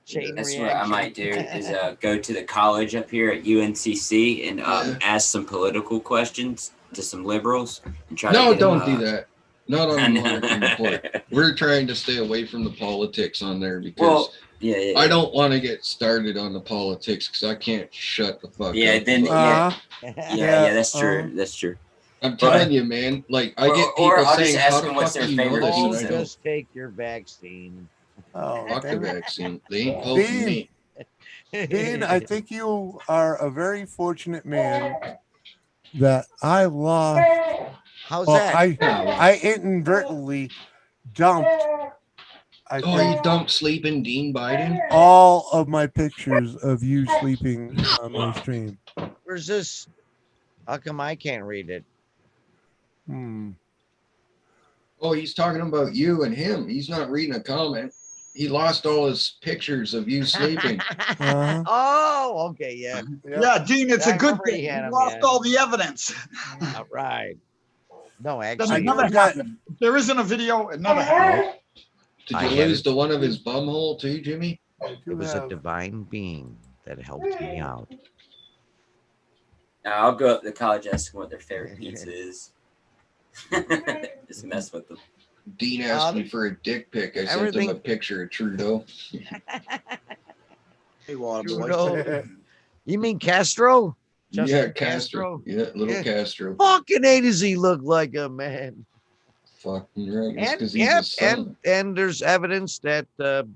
Chain That's reaction. what I might do is go to the college up here at UNCC and ask some political questions to some liberals and try to No, get them, don't do that. Not on the Monarchy Report. We're trying to stay away from the politics on there because Well, yeah. I don't want to get started on the politics because I can't shut the fuck Yeah, up. then about it. yeah, that's true. That's true. I'm telling you, man. Like I get people or I'll just saying, ask "How them the what's fuck their do you know favorite this?" Oh, And I pizza. don't just take your vaccine. Oh, fuck the damn. vaccine. They ain't poking me. Dean, I think you are a very fortunate man that I lost. How's Well, that? I inadvertently dumped. I Oh, you think dumped sleeping Dean Biden? all of my pictures of you sleeping on my stream. Where's this? How come I can't read it? Oh, he's talking about you and him. He's not reading a comment. He lost all his pictures of you sleeping. Oh, okay, yeah. Yeah, Dean, it's I a good remember he thing. had You 'em, lost yeah. all the evidence. All right. No, Then actually, it never happened. If there isn't a video, it never happened. Did I you had lose it. the one of his bumhole too, Jimmy? It was a divine being that helped me out. Now, I'll go up to the college, ask them what their favorite pizza is. Just mess with them. Dean asked me for a dick pic. I sent him a everything- picture of Trudeau. Hey, Water Boy. Trudeau. You mean Castro? Yeah, Justin Castro. Yeah, little Yeah. Castro. Fucking A to Z look like a man. Fucking right. It's And, because he's yep, a son. and there's evidence that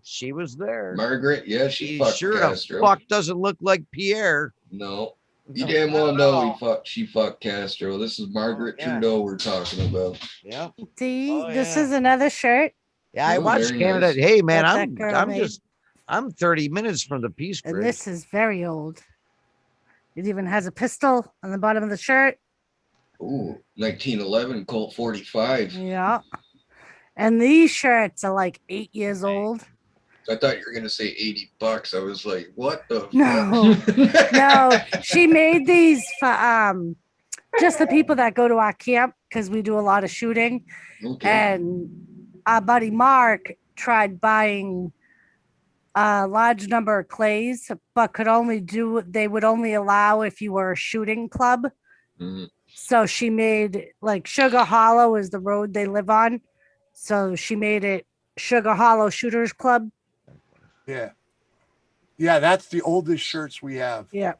she was there. Margaret, yeah, she He fucked sure Castro. the fuck doesn't look like Pierre. No. You No, damn well not at know all. she fucked Castro. This is Margaret yeah. Trudeau we're talking about. Yeah. See, Oh, this yeah. is another shirt. Yeah, I Oh, watched very Canada. nice. Hey man, that girl made. I'm 30 minutes from the Peace And Bridge. this is very old. It even has a pistol on the bottom of the shirt. Ooh, 1911 Colt 45. Yeah. And these shirts are like 8 years old. I thought you were gonna say $80. I was like, what the No. fuck? No, she made these for just the people that go to our camp because we do a lot of shooting. Okay. And our buddy Mark tried buying a large number of clays, but they would only allow if you were a shooting club. Mhm. So she made like Sugar Hollow is the road they live on. So she made it Sugar Hollow Shooters Club. Yeah. Yeah, that's the oldest shirts we have. Yeah.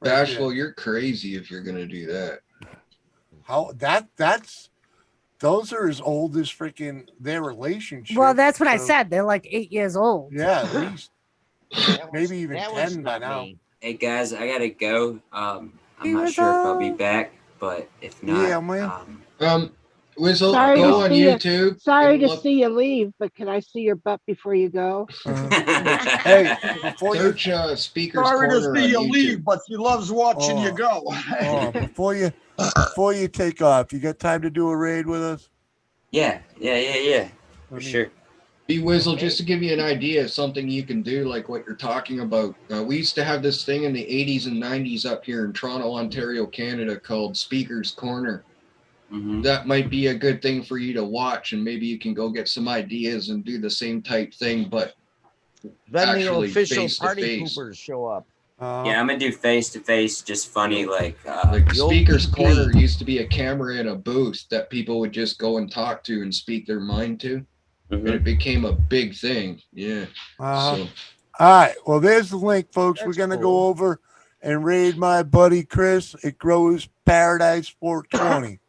Right Bashful, there. you're crazy if you're gonna do that. How those are as old as freaking their relationship. Well, that's what I so- said. They're like 8 years old. Yeah, at least That was- maybe even that was 10 by not now. me. Hey guys, I gotta go. I'm He not was sure if I'll be all- back, but if not, Yeah, man. Whistle, Sorry go to on see you. YouTube. Sorry and to look- see you leave, but can I see your butt before you go? Hey, before you Search Speaker's Sorry to Corner see on you YouTube. leave, but she loves watching you go. before you take off, you got time to do a raid with us? yeah, for sure. B Wizzle, just to give you an idea of something you can do, like what you're talking about. We used to have this thing in the 80s and 90s up here in Toronto, Ontario, Canada, called Speaker's Corner. Mhm. That might be a good thing for you to watch, and maybe you can go get some ideas and do the same type thing, but Then the actually official face to party face. poopers show up. Yeah, I'm gonna do face to face, just funny, like Like You'll Speaker's be Corner me. used to be a camera in a booth that people would just go and talk to and speak their mind to, and it became a big thing. Yeah. Uh-huh. So All right. Well, there's the link, folks. We're That's gonna cool. go over and raid my buddy Chris at Grows Paradise 420.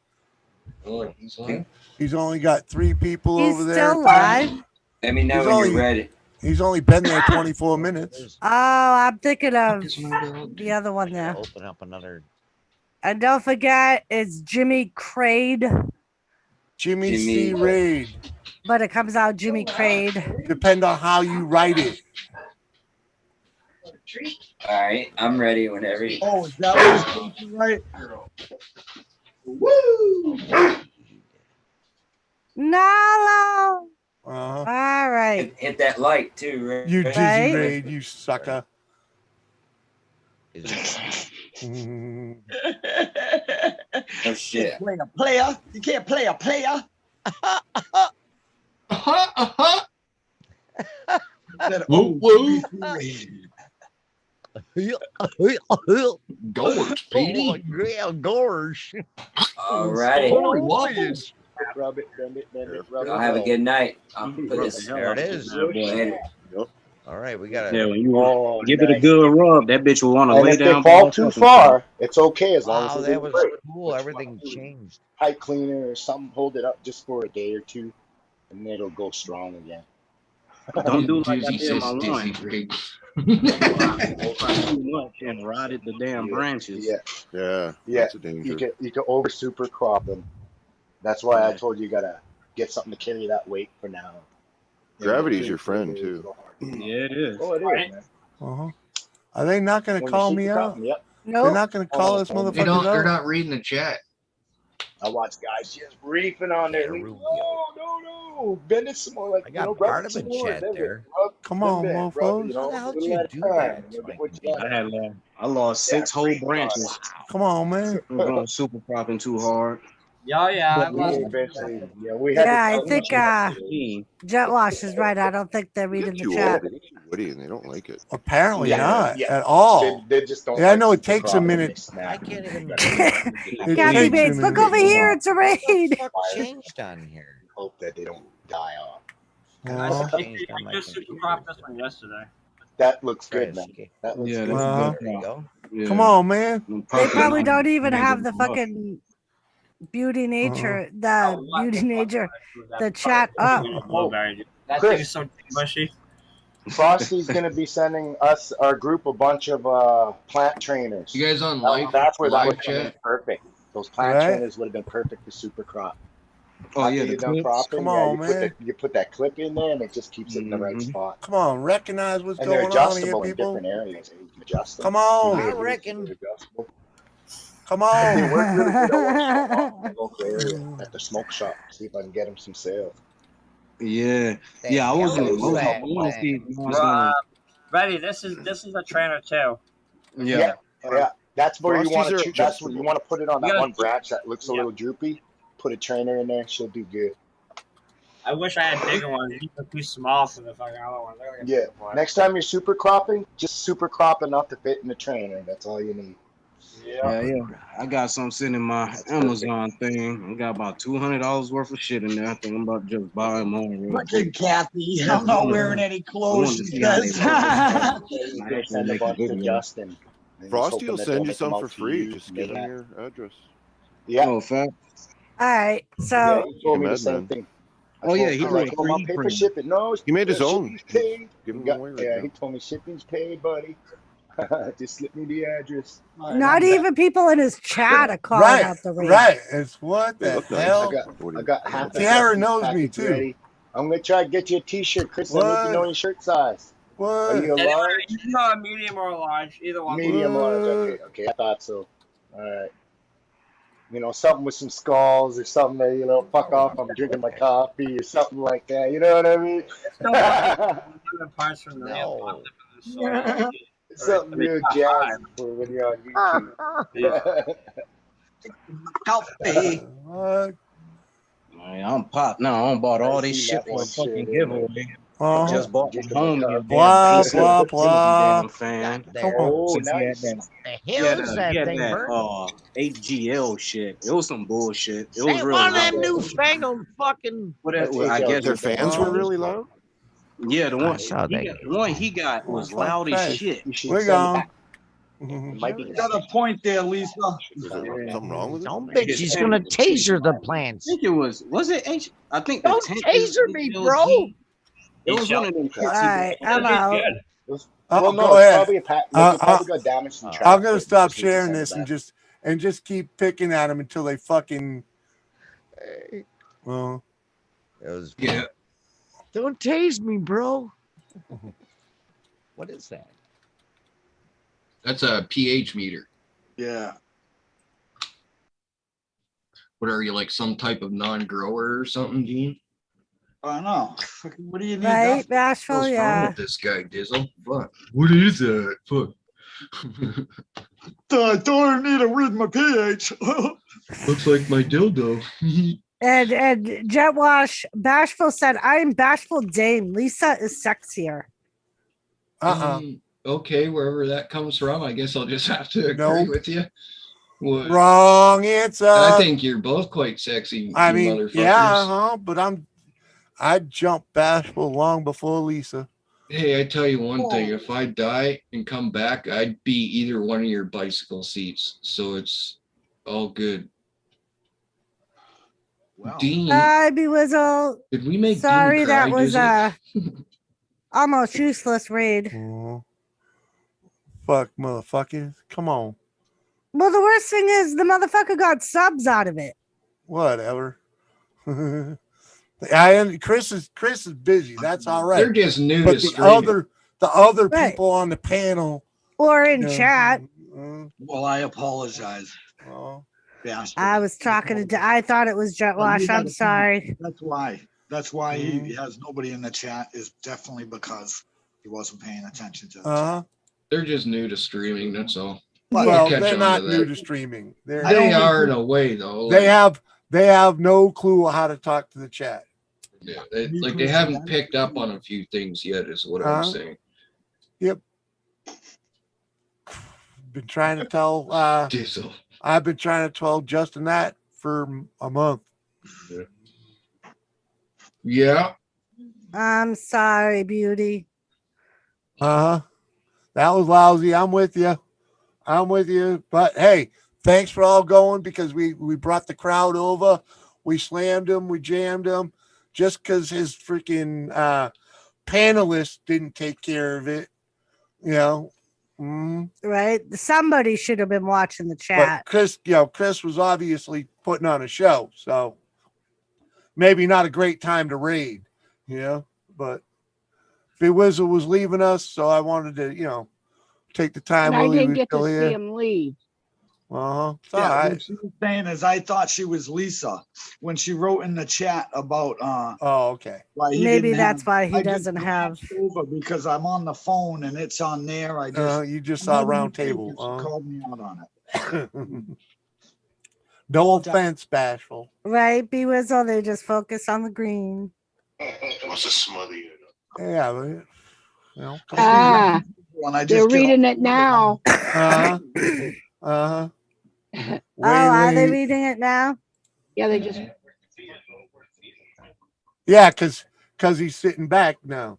oh, he's on. He's only got 3 people He's over there. still live. let me know He's when only- you're ready. He's only been there 24 minutes. Oh, I'm thinking of Is my dog? the other one there. Open up another. And don't forget, it's Jimmy Crade, Jimmy C. Jimmy. Raid. but it comes out Jimmy Crade. Depend on how you write it. All right, I'm ready whenever. You... Oh, is that what it's thinking, right? Woo! Nalo. Uh-huh. All right. Hit that like too, right? You Jizzy Right. Raid, you sucker. Is it? Mm, Oh shit. Play a player. You can't play a player. Said, Whoa, oh, whoa. Gorge, Petey. Yeah, gorge. Alrighty. Holy waffles. Rub it, bend it, rub Y'all it. have a good night. I'll put this There it is. later. All right, we got Yeah, to. when you Oh, give it a nice. good rub, that bitch will want to And lay if they down. fall by too fucking far, it's okay as long Wow, as that it was break. cool. Everything changed. Pipe cleaner or something, hold it up just for a day or two, and it'll go strong again. Don't do like I Dizzy did my says dizzy lawn. Greg. Too much and rotted the damn branches. Yeah, Yeah, yeah. that's a danger. You can over super crop them. That's why I told you gotta get something to carry that weight for now. Gravity's your friend too. Yeah, it is. Oh, it is, man. uh-huh. Are they not going to When you call super me crop out? 'em, yep. They're Nope. not going to call us They They motherfuckers don't. They're out? not reading the chat. I watch guys just reefing on there. Yeah, No. Bend it some more. Like, I got rub part it of some a more. chat Bend it. there. Rub, Come bend on, it, rub, mofos. you know, How the hell little did you at a do time. that? You'll So get I what can you got. I lost 6 whole branches. Come on, man. I'm going super cropping too hard. But we eventually, we had Yeah, I to think Jet Wash is right. I don't think they're They get reading the too chat. old, they get too woody, and they don't like it. Apparently Yeah, not yeah. at all. They just don't. Yeah, I like know it super takes a crop and they minute. I snap. can't even. It Kathy takes a Bates, look minute. over here. It's a What the raid. fuck changed on here? Hope that they don't die off. Uh, Changed on my computer. yesterday. That looks good, man. Fresky. That looks Yeah, good. that's Uh, good. There you go. Yeah. Come on, man. They probably don't even Make have it the rough. fucking beauty nature, the chat up. That Chris. thing is so mushy. Frosty's gonna be sending us our group a bunch of plant trainers. You guys on live? That's where that live would come in chat? perfect. Those plant Right. trainers would have been perfect for super crop. Oh After yeah, you're the done clips. cropping, Come yeah, on, you put man. you put that clip in there and it just keeps it in the right Mhm. spot. Come on, recognize what's And they're going on here, adjustable in people. different areas. You can adjust them. Come on. You I can reckon. they're adjustable. Come But they on. work really good. I want to show them off in the local area at the smoke shop. See if I can get them some sales. Yeah, The yeah. I was hell gonna. is I that want to see. thing? I was gonna. Ready? This is a trainer too. Yeah. Yeah. That's where you Frosties want are to. That's where you adjustable. want to put it on that Yeah. one branch that looks a little droopy. Put a trainer in there. She'll do good. I wish I had bigger ones. These are too small for the fucking other ones. They're gonna be Yeah. boy. Next time you're super cropping, just super crop enough to fit in the trainer. That's all you need. Yeah. I got some sitting in my Amazon thing. I got about $200 worth of shit in there. I think I'm about to just buy them all. real Look quick. at Kathy. I'm not wearing any I clothes. wanted to She see how they says. look. I He'll actually send a make a bunch to video. Justin. And he's Frosty hoping will that send they'll you make them some out for to free. you, Just make give him that- your address. Yeah. Oh, fat. All right, Yeah, so he told me the Mad same Man. thing. Oh yeah, I he was like, did. well, I'll pay for shipping. No, He made his own. shipping's paid. Give You him got- away right yeah, now. he told me shipping's paid, buddy. Just slip me the address. not even people in his chat are calling Right, out the raid. right. It's what They the look nice. hell? I got half a Tiara dozen knows me, package too. ready. I'm gonna try to get you a T-shirt, Chris. I need What? to know your shirt size. Are What? you a large? You know, a medium or a large, either one. Medium large. Okay, okay. I thought so. All right. You know, something with some skulls or something that, you know, fuck off, I'm drinking my coffee or something like that. You know what I mean? Different parts from the No. Something real jazzy for when you're on YouTube. Coffee. What? Man, I'm popped now. I done bought all I this seen shit that for a one fucking shit, giveaway. Uh-huh. Just bought my homie a Blah, damn blah, PC, blah. damn fan. There. Come on. Oh, Since he had nice. that, The hell is that thing, Bert? HGL shit. It was some bullshit. It was Hey, real one of loud. them newfangled fucking. Whatever. That's I HL. guess Their fans were really loud. Yeah, the I one saw he that. got, the one he got was Oh, loud as Christ. shit. You should We're send gone. back. It might be You got a point there, Lisa. Is there something wrong with it? Don't bitch, she's gonna taser the plants. I think it was it H? I think the Don't tank taser was me, HLG. bro. It was one of them. All right, I'm out. Oh, Well, no, go it's ahead. probably a pack. It probably got damaged in I'm traffic. gonna You stop just need to sharing send it this back. and just keep picking at them until they fucking. Hey, Well, it was. Yeah. Don't tase me, bro. What is that? That's a pH meter. Yeah. What are you, like some type of non-grower or something, Gene? I know. Fucking, what do you need? Right, that Bashful, What's wrong yeah. with this guy, Dizzle? Fuck. What is that? Fuck. I don't need to read my pH. Looks like my dildo. And Jet Wash Bashful said, "I'm Bashful Dame. Lisa is sexier." Okay, wherever that comes from, I guess I'll just have to agree Nope. with you. What? Wrong answer. I think you're both quite sexy, I you mean, motherfuckers. yeah, but I'd jump Bashful long before Lisa. Hey, I tell you one thing. If I die and come back, I'd be either one of your bicycle seats. So it's all good. Dean, Hi, Bewizzle. did we make Sorry, Dean that cry, was Dizzy? almost useless raid. Oh, fuck, motherfuckers. Come on. Well, the worst thing is the motherfucker got subs out of it. Whatever. Chris is busy. That's all right. They're just new but to the other Right. people on the panel Or in Yeah. chat. Well, I apologize. Oh. Yeah. I was talking to. I thought it was Jet Wash. I'm sorry. That's why. That's why he has nobody in the chat. Is definitely because he wasn't paying attention to. Uh-huh. They're just new to streaming, that's all. Well, I'll catch they're on not to new that. to streaming. They They are in a way, though. They have no clue how to talk to the chat. Yeah, they haven't picked up on a few things yet, is what I'm saying. Yep. Been trying to tell. Diesel. I've been trying to tell Justin that for a month. Yeah. I'm sorry, beauty. That was lousy. I'm with you. But hey, thanks for all going because we brought the crowd over. We slammed him. We jammed him. Just because his freaking panelists didn't take care of it, you know. Right? Somebody should have been watching the chat. But Chris was obviously putting on a show, so maybe not a great time to raid, but Bewizzle was leaving us, so I wanted to, take the time And I while he didn't was get to still see here. him leave. It's all Yeah, right. what she was saying is I thought she was Lisa when she wrote in the chat about okay. why he Maybe didn't that's have- why he I just doesn't have. glanced over because I'm on the phone and it's on there. I just You just saw round table. She called me out on it. No offense, Bashful. Right, Bewizzle, they just focus on the green. Wants to smother you. Yeah, but, Ah, When I they're just get reading it now. Oh, are they reading it now? Yeah, they just. Yeah, because he's sitting back now.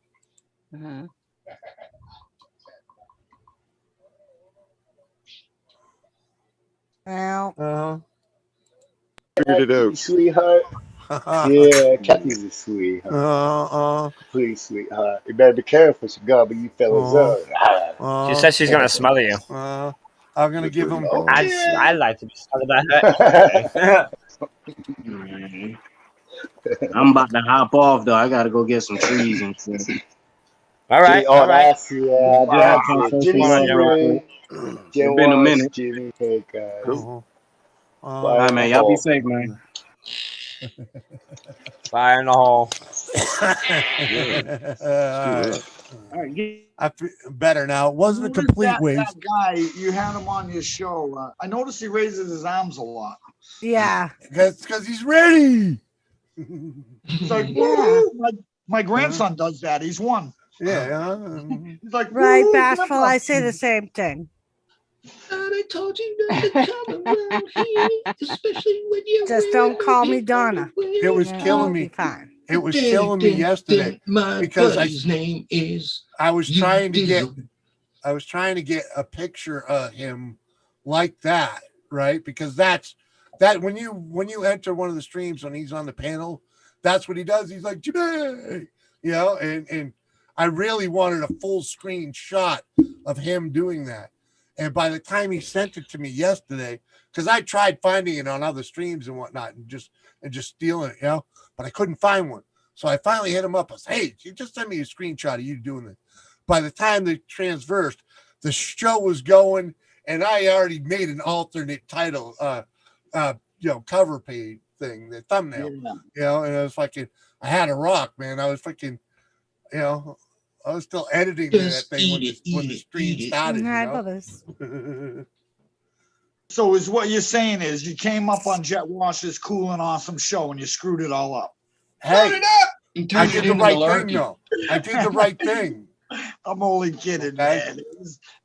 Well, Figured it out. Sweetheart. Yeah, Kathy's a sweetheart. Please, sweetheart. You better be careful. She gobble you fellas up. She said she's gonna smother you. I'm gonna give him. I'd like to be smothered by her. I'm about to hop off though. I gotta go get some trees and shit. All right. Oh, All right. that's that's it. Jimmy Seabury, It's been a minute. Jimmy Baker. All right, man. Y'all be safe, man. Fire in the hole. I feel better now. It wasn't a Who is complete that waste. guy, you had him on your show. I noticed he raises his arms a lot. Yeah. Because he's ready. He's like, Yeah. "Woo!" My grandson does that. He's one. Yeah. He's like, Right, "Woo!" Bashful, I say the same thing. I told you not to come around here, especially when you Just don't call me Donna. It was Yeah, killing I'll me. be fine. It was killing me yesterday My because buddy's name is. I was You trying to Diesel. get a picture of him like that, right? Because that's when you enter one of the streams when he's on the panel, that's what he does. He's like, Jimmy, and I really wanted a full screen shot of him doing that. And by the time he sent it to me yesterday, because I tried finding it on other streams and whatnot and just stealing it, but I couldn't find one. So I finally hit him up. I said, hey, you just send me a screenshot of you doing this. By the time they transversed, the show was going, and I already made an alternate title, cover page thing, the thumbnail, and I was fucking, I had a rock, man. I was fucking, I was still editing that Just thing when eat the stream started. Hi, you know? brothers. So is what you're saying is you came up on Jet Wash's cool and awesome show and you screwed it all up. Hey, And I turned did it the into right malarkey. thing, though. I did the right thing. I'm only kidding, man.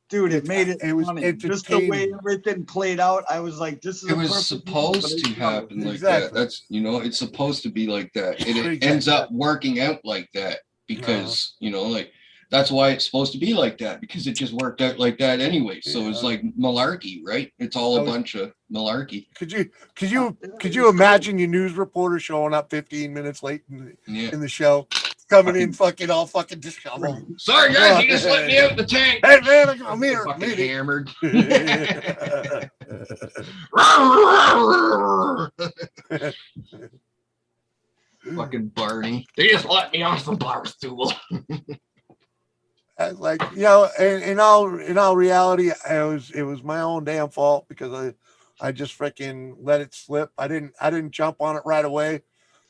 Dude, it made it was funny. Just the way entertaining. everything played out, I was like, this is It a was perfect supposed to happen like that. That's, you know, it's supposed to be like that. And it ends up working out like that because, you know, like that's why it's supposed to be like that, because it just worked out like that anyway. So it's like malarkey, right? It's all a bunch of malarkey. Could you imagine your news reporter showing up 15 minutes late in the show, coming in fucking all fucking disheveled? Sorry guys, you just let me out the tank. Hey man, I'm here. Fucking hammered. Fucking Barney. They just let me off the bar stool. Like, you know, in all reality, it was my own damn fault because I just freaking let it slip. I didn't jump on it right away,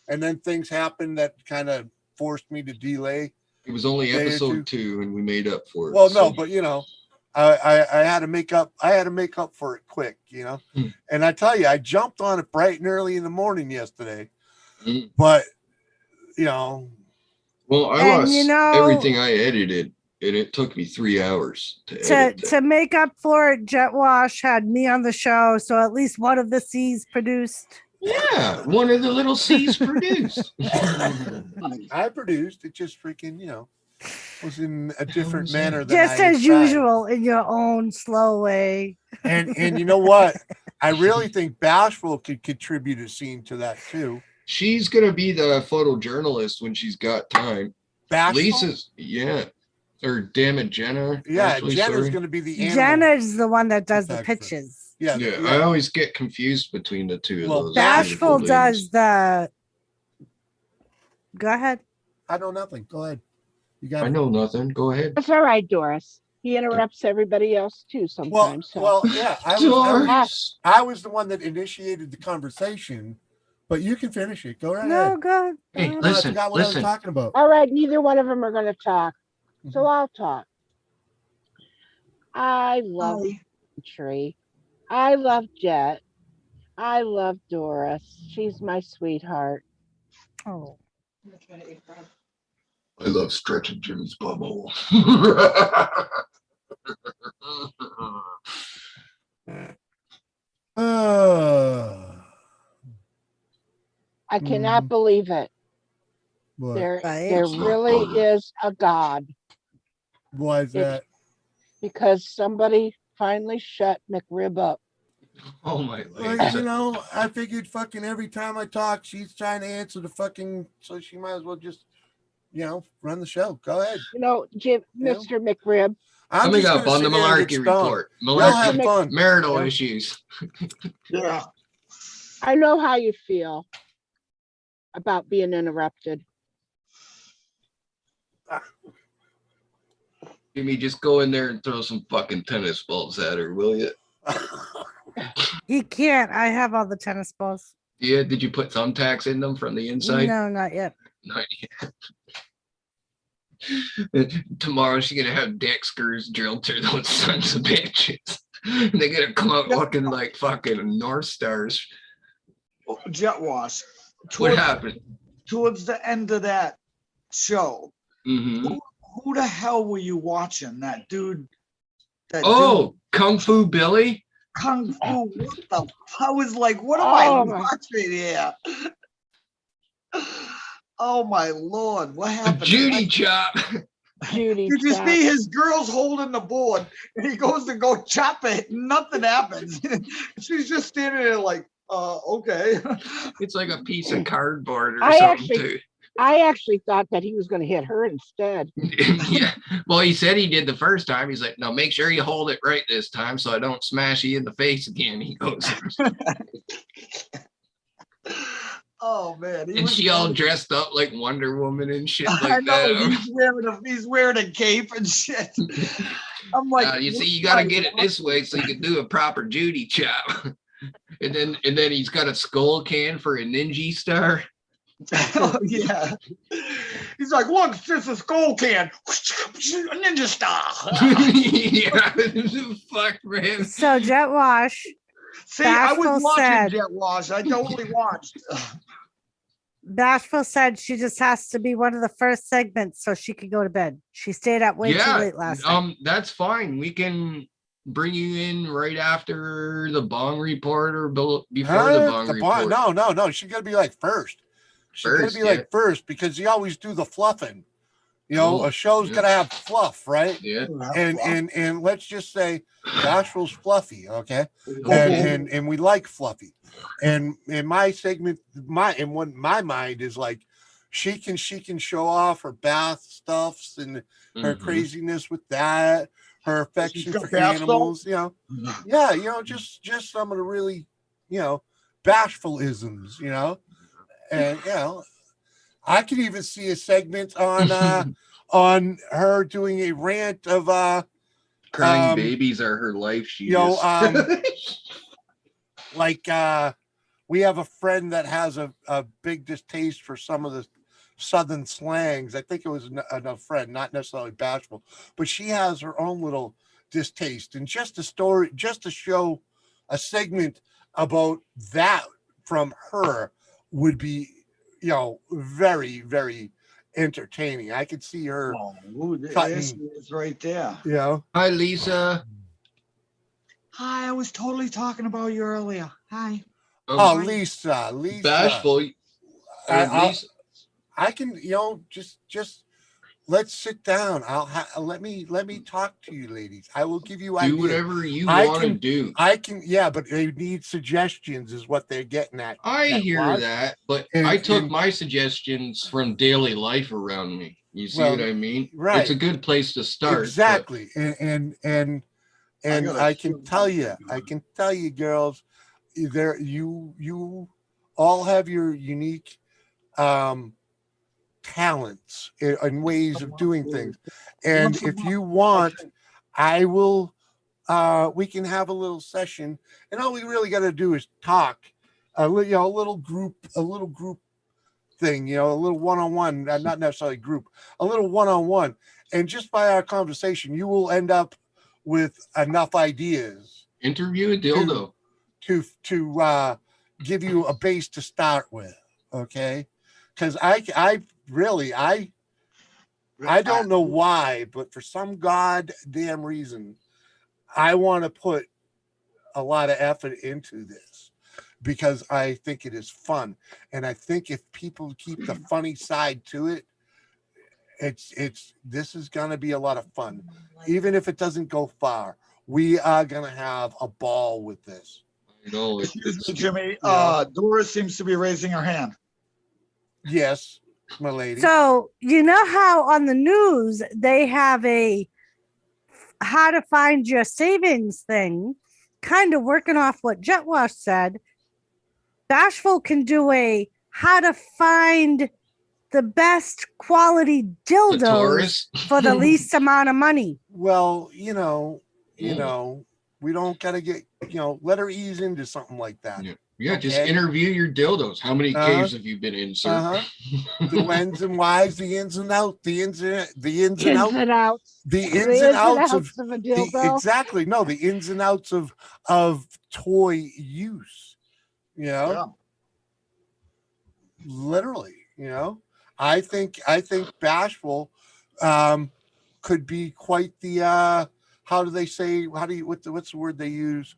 and then things happened that kind of forced me to delay. It was only day or episode 2 and we made up for it. Well, so- no, but you know, I had to make up. I had to make up for it quick, you know. And I tell you, I jumped on it bright and early in the morning yesterday, but you know, Well, I And, lost you know- everything I edited, and it took me 3 hours to edit. To make up for it, Jet Wash had me on the show, so at least one of the C's produced. Yeah, one of the little C's produced. I produced it. Just freaking, you know, was in a different manner than Just I as tried. usual, in your own slow way. And you know what? I really think Bashful could contribute a scene to that too. She's gonna be the photojournalist when she's got time. Bashful? Lisa's, yeah, or damn it, Jenna. Yeah, actually, Jenna's sorry. going to be the animal. Jenna's the one that does the photographer. pitches. Yeah, Yeah, I always get confused between the two of Well, those. Bashful beautiful does ladies. the. Go ahead. I know nothing. Go ahead. You got I it. know nothing. Go ahead. It's all right, Doris. He interrupts everybody else too sometimes. so. Well, yeah. I was the one that initiated the conversation, but you can finish it. Go right No, ahead. go. Hey, I listen, forgot what I was listen. talking about. All right, neither one of them are going to talk, so I'll talk. I love Tree. I love Jet. I love Doris. She's my sweetheart. Oh. I love stretching Jimmy's bubble. I cannot believe it. What? There Right. really is a God. Why is that? Because somebody finally shut McRib up. Oh my Well, you know, I figured fucking every time I talk, she's trying to answer the fucking, so she might as well just, you know, run the show. Go ahead. You know, Jim, Mr. McRib. Coming just up gonna on the sit here and get Malarkey stoned. Report. Y'all have Malarkey fun. marital Yeah. issues. Yeah. I know how you feel about being interrupted. Jimmy, just go in there and throw some fucking tennis balls at her, will you? He can't. I have all the tennis balls. Yeah, did you put thumbtacks in them from the inside? No, not yet. Not yet. Tomorrow she's gonna have deck screws drilled through those sons of bitches. They're gonna come out looking like fucking North Stars. Jet Wash. What happened? Towards the end of that show, Mm-hmm. who the hell were you watching? That dude. That Oh, Kung Fu Billy? dude, Kung Fu. What the? I was like, what am I Oh, my- watching here? Oh my lord, what happened? Judy chop. Judy You just chop. see his girl's holding the board, and he goes to go chop it. And nothing happens. She's just standing there like, okay. It's like a piece of cardboard or I something I actually thought that he was going to hit her instead. too. Yeah. Well, he said he did the first time. He's like, no, make sure you hold it right this time so I don't smash you in the face again. He goes, Oh man. he and was she all funny. dressed up like Wonder Woman and shit I like know that. he's wearing a cape and shit. I'm like, You see, you got to get it this way so you can do a proper Judy chop. And then he's got a skull can for a ninja star. Oh, yeah. He's like, look, it's just a skull can. Ninja star. Yeah, fuck man. So Jet Wash, See, I was Bashful watching said- Jet Wash. I totally watched. Bashful said she just has to be one of the first segments so she could go to bed. She stayed up way too late last night. That's fine. We can bring you in right after the Bong report or before the Bong report. No. She's gonna be like first. She's gonna be like first because you always do the fluffing. You know, a show's gonna have fluff, right? Yeah. And let's just say Bashful's fluffy, okay? And we like fluffy. And in my segment, my mind is like she can show off her bath stuffs and her craziness with that, her affection for animals, you know. Yeah, you know, just some of the really, you know, bashful isms, you know. And you know, I could even see a segment on her doing a rant of crying babies are her life. She you know, like we have a friend that has a big distaste for some of the southern slangs. I think it was a friend, not necessarily bashful, but she has her own little distaste. And just a story, just to show a segment about that from her would be, you know, very, very entertaining. I could see her cutting. It's right there. You know? Hi, Lisa. Hi, I was totally talking about you earlier. Hi. Oh, Lisa. Bashful. I can, you know, just let's sit down. Let me talk to you, ladies. I will give you ideas. Do whatever you want to do. I can, yeah, but they need suggestions, is what they're getting at. I hear that, but I took my suggestions from daily life around me. You see what I mean? Right. It's a good place to start. Exactly. And I can tell you, girls, you all have your unique talents and ways of doing things. And if you want, I will we can have a little session, and all we really got to do is talk, a little group thing, you know, a little one-on-one, not necessarily group, a little one-on-one. And just by our conversation, you will end up with enough ideas. Interview a dildo to give you a base to start with. Okay. Because I don't know why, but for some goddamn reason, I want to put a lot of effort into this because I think it is fun. And I think if people keep the funny side to it, this is going to be a lot of fun. Even if it doesn't go far, we are going to have a ball with this. Jimmy, Dora seems to be raising her hand. Yes, my lady. So you know how on the news they have a how to find your savings thing, kind of working off what Jetwash said. Bashful can do a how to find the best quality dildos for the least amount of money. Well, you know, we don't gotta get, let her ease into something like that. Yeah, just interview your dildos. How many caves have you been in, sir? The whens and whys, the ins and outs, the ins and outs of a dildo. exactly. No, the ins and outs of toy use. Literally. I think Bashful could be quite the how do they say, what's the word they use?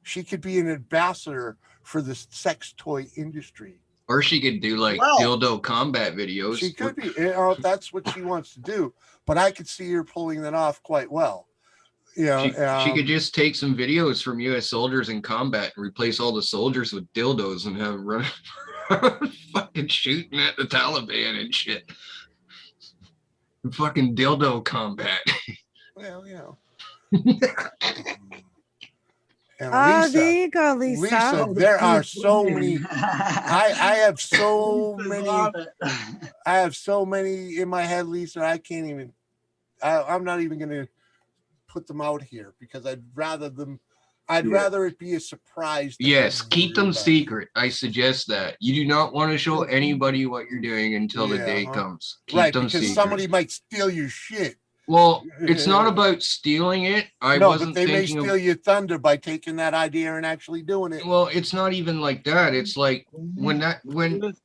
She could be an ambassador for the sex toy industry. Or she could do dildo combat videos. She could be, if that's what she wants to do. But I could see her pulling that off quite well. She could just take some videos from U.S. soldiers in combat and replace all the soldiers with dildos and have them run fucking shooting at the Taliban and shit. Fucking dildo combat. Well, And there you go, Lisa. Lisa, there are so many. I have so many. I have so many in my head, Lisa. I can't even. I'm not even going to put them out here because I'd rather it be a surprise. Yes, keep them secret. I suggest that. You do not want to show anybody what you're doing until the day comes. Keep them because secret. somebody might steal your shit Well, it's not about stealing it. I no, wasn't but they may thinking steal your thunder by taking that idea and actually doing it. well, it's not even like that. It's like when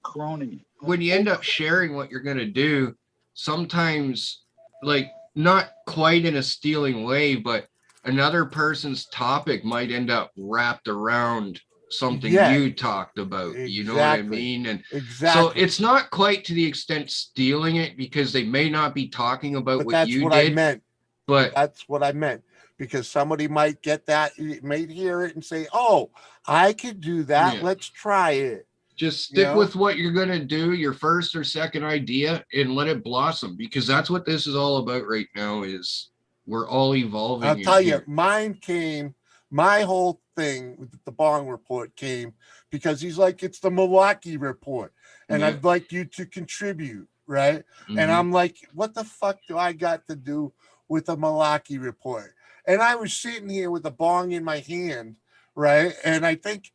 crony. when you end up sharing what you're gonna do, sometimes like not quite in a stealing way, but another person's topic might end up wrapped around something Yeah, you talked about. You know what I exactly. mean? And so Exactly. it's not quite to the extent stealing it because they may not be talking about But what that's you what did. I meant. But That's what I meant. Because somebody might get that, might hear it and say, "Oh, I could do that. Yeah. Let's try it." just You stick know? with what you're going to do, your first or second idea, and let it blossom, because that's what this is all about right now. Is we're all evolving. I'll in tell you, here. my whole thing with the Bong report came because he's like, it's the Milwaukee report, and Yeah. I'd like you to contribute, right? And Mhm. I'm like, what the fuck do I got to do with the Milwaukee report? And I was sitting here with the Bong in my hand, right? And I think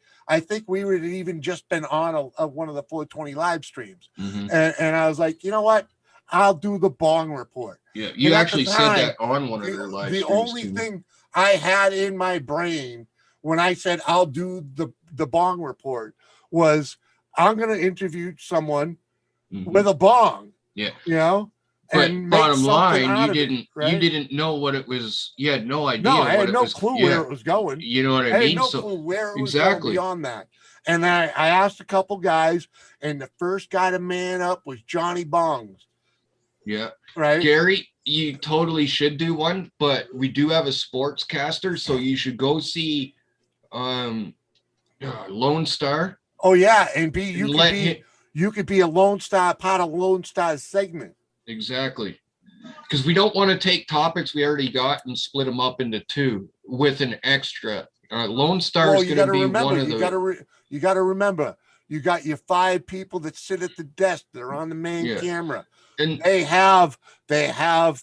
we would have even just been on one of the 420 live streams, Mhm. and I was like, you know what? I'll do the Bong report. Yeah, you And at the actually said time, that on one of their live the streams only too. thing I had in my brain when I said I'll do the Bong report was I'm going to interview someone with a bong, Yeah. you know, But and make bottom something line, out you of it, didn't right? you didn't know what it was. You had no idea No, I what had it no was. clue Yeah. where it was going. You know what I I had mean? no So clue where it was going exactly. beyond that. And I asked a couple guys, and the first guy to man up was Johnny Bongs. Yeah. Right. Gary, you totally should do one, but we do have a sportscaster, so you should go see Lone Star. Oh yeah, and you And could be you could be a Lone Star, part of Lone Star's segment. Exactly. Because we don't want to take topics we already got and split them up into two with an extra. Lone Star Well, is you going got to to be remember, one of you the. got to you got to remember, you got your 5 people that sit at the desk. They're on the main Yeah. camera, and they have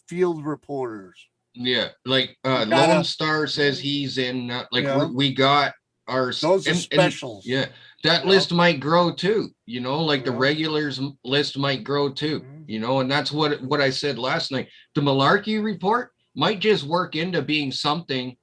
field reporters. Yeah, like gotta- Lone Star says he's in. Like Yeah. we got our Those are and- specials. yeah, that You list might grow too. You know, like the Yeah. regulars list might grow too. Mhm. You know, and that's what I said last night. The Malarkey report might just work into being something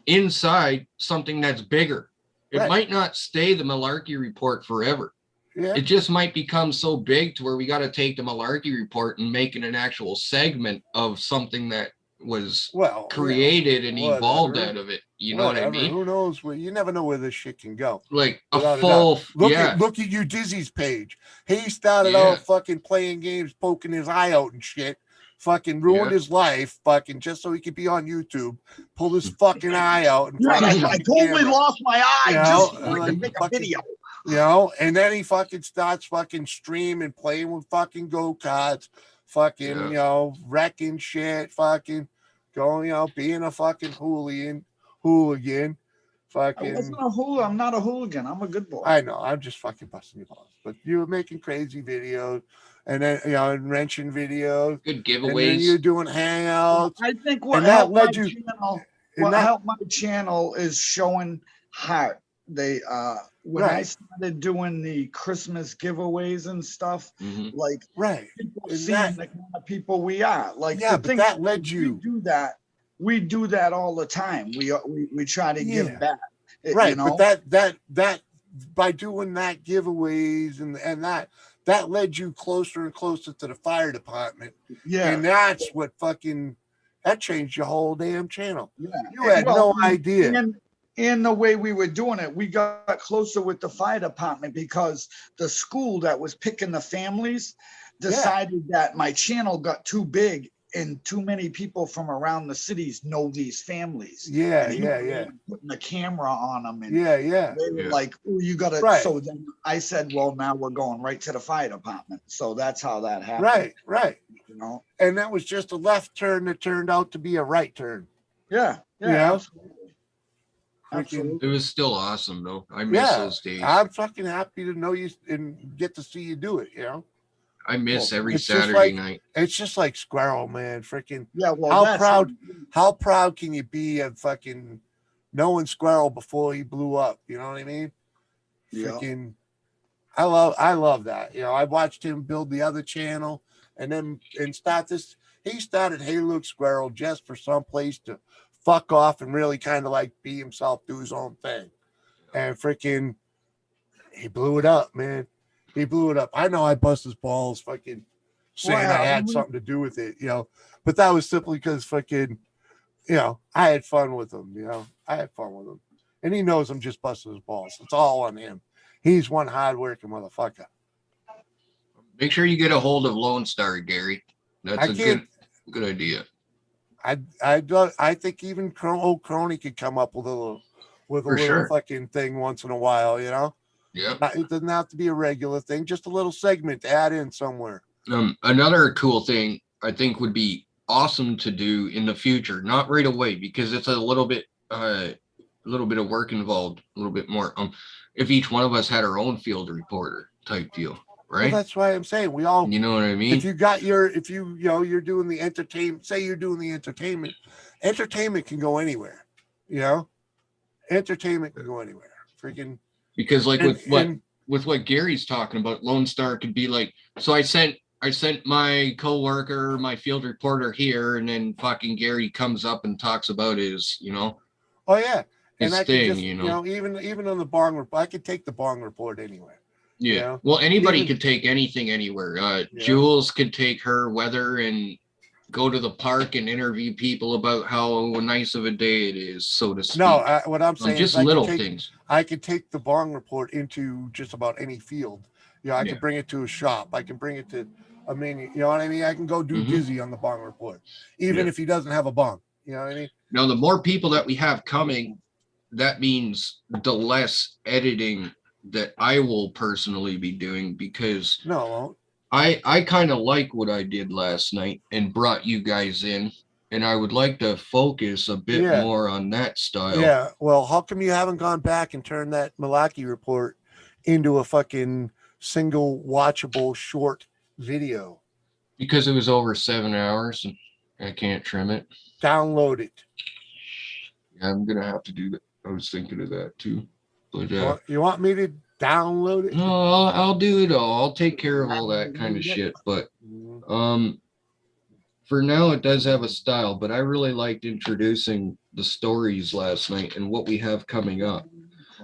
inside something that's bigger. It Right. might not stay the Malarkey report forever. Yeah. It just might become so big to where we got to take the Malarkey report and make it an actual segment of something that was Well, created and evolved whatever. out of it. You know what I Whatever. mean? Who knows where you never know where this shit can go. Like a Without full, doubt. Look yeah, at you Dizzy's page. He started Yeah. out fucking playing games, poking his eye out and shit. Fucking ruined Yeah. his life, fucking just so he could be on YouTube. Pulled his fucking eye out. In Yeah, front of I the totally camera. lost my eye You just know, so I like could make a fucking- video. You know, and then he fucking starts fucking streaming, playing with fucking go-karts, fucking, Yeah. you know, wrecking shit, fucking going, you know, being a fucking hooligan. I Fucking wasn't a hooligan. I'm not a hooligan. I'm a good boy. I know, I'm just fucking busting your balls. But you were making crazy videos and then and wrenching videos. good And then giveaways. you're doing hangouts. I think what And that helped my led you- channel, and what that- helped my channel is showing heart. They when I Right. started doing the Christmas giveaways and stuff, Mhm. like Right. people And seeing that- the kind of people we are. Like Yeah, the but thing that is, led we you. we do that all the time. We try to Yeah. give back. Right, You know? but that by doing that giveaways and that led you closer and closer to the fire department. Yeah. And that's what fucking that changed your whole damn channel. Yeah. You had no idea. And the way we were doing it, we got closer with the fire department because the school that was picking the families decided that my channel got too big and too many people from around the cities know these families. Yeah, And he yeah, was yeah. putting the camera on them, and Yeah, yeah. they were Yeah. like, "Oh, you got to." Right. So then I said, "Well, now we're going right to the fire department." So that's how that happened. Right, right. You know. And that was just a left turn that turned out to be a right turn. Yeah. Yeah. Yeah. Absolutely. Absolutely. It was still awesome though. I miss Yeah. those days. I'm fucking happy to know you and get to see you do it, you know. I miss every It's just Saturday like- night. It's just like Squirrel, man. Freaking Yeah. Well, how that's proud can you be of fucking knowing Squirrel before he blew up? You know what I mean? Yeah. Freaking I love that. You know, I watched him build the other channel and start this. He started Hey Luke Squirrel just for some place to fuck off and really kind of like be himself, do his own thing. And freaking, he blew it up, man. He blew it up. I know I bust his balls fucking saying I had something to do with it, you know, but that was simply because fucking, you know, I had fun with him, you know, I had fun with him. And he knows I'm just busting his balls. It's all on him. He's one hardworking motherfucker. Make sure you get a hold of Lone Star, Gary. That's a good idea. I think even old Crony could come up with a little fucking thing once in a while, you know? Yeah. It doesn't have to be a regular thing, just a little segment to add in somewhere. Another cool thing I think would be awesome to do in the future, not right away, because it's a little bit of work involved, a little bit more. If each one of us had our own field reporter type deal, right? Well, that's why I'm saying we all, you know what I mean? If you're doing the entertainment, say you're doing the entertainment can go anywhere, you know? Entertainment can go anywhere. Freaking. Because like with what Gary's talking about, Lone Star could be like, so I sent my coworker, my field reporter here, and then fucking Gary comes up and talks about his, you know. Oh yeah. His and I thing, could just, you know. even on the Bong report, I could take the Bong report anywhere. Yeah. You know? Well, anybody could take anything anywhere. Jules could take her weather and go to the park and interview people about how nice of a day it is, so to speak. No, what I'm saying just is little things. I could take the Bong report into just about any field. You know, I could bring it to a shop. I can bring it to a menu. You know what I mean? I can go do Dizzy on the Bong report, even if he doesn't have a Bong. You know what I mean? Now, the more people that we have coming, that means the less editing that I will personally be doing, because I kind of like what I did last night and brought you guys in, and I would like to focus a bit more on that style. Yeah. Well, how come you haven't gone back and turned that Malaki report into a fucking single watchable short video? Because it was over 7 hours and I can't trim it. Download it. I'm gonna have to do that. I was thinking of that too. But you want me to download it? No, I'll do it all. I'll take care of all that kind of shit. But for now, it does have a style. But I really liked introducing the stories last night and what we have coming up.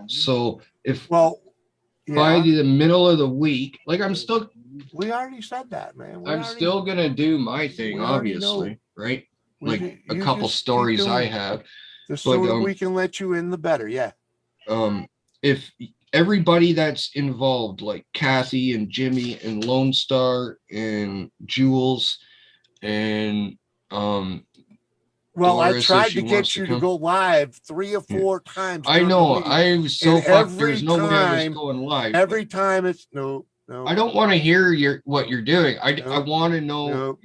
So by the middle of the week, like we already said that, man. I'm still gonna do my thing, obviously, right? Like a couple stories I have. The sooner we can let you in, the better. Yeah. If everybody that's involved, like Kathy and Jimmy and Lone Star and Jules and well, I tried to get you to go live 3 or 4 times. I know. I was so fucked. There's no way I was going live. Every time it's no. I don't want to hear what you're doing. I want to know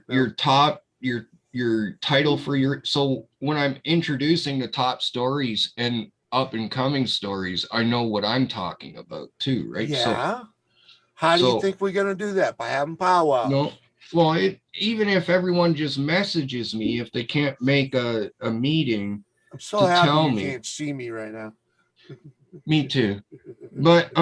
your top your title for your. So when I'm introducing the top stories and up and coming stories, I know what I'm talking about too, right? Yeah. How do you think we're gonna do that? By having powwow? No. Well, even if everyone just messages me, if they can't make a meeting, I'm so happy you can't see me right now. Me too. But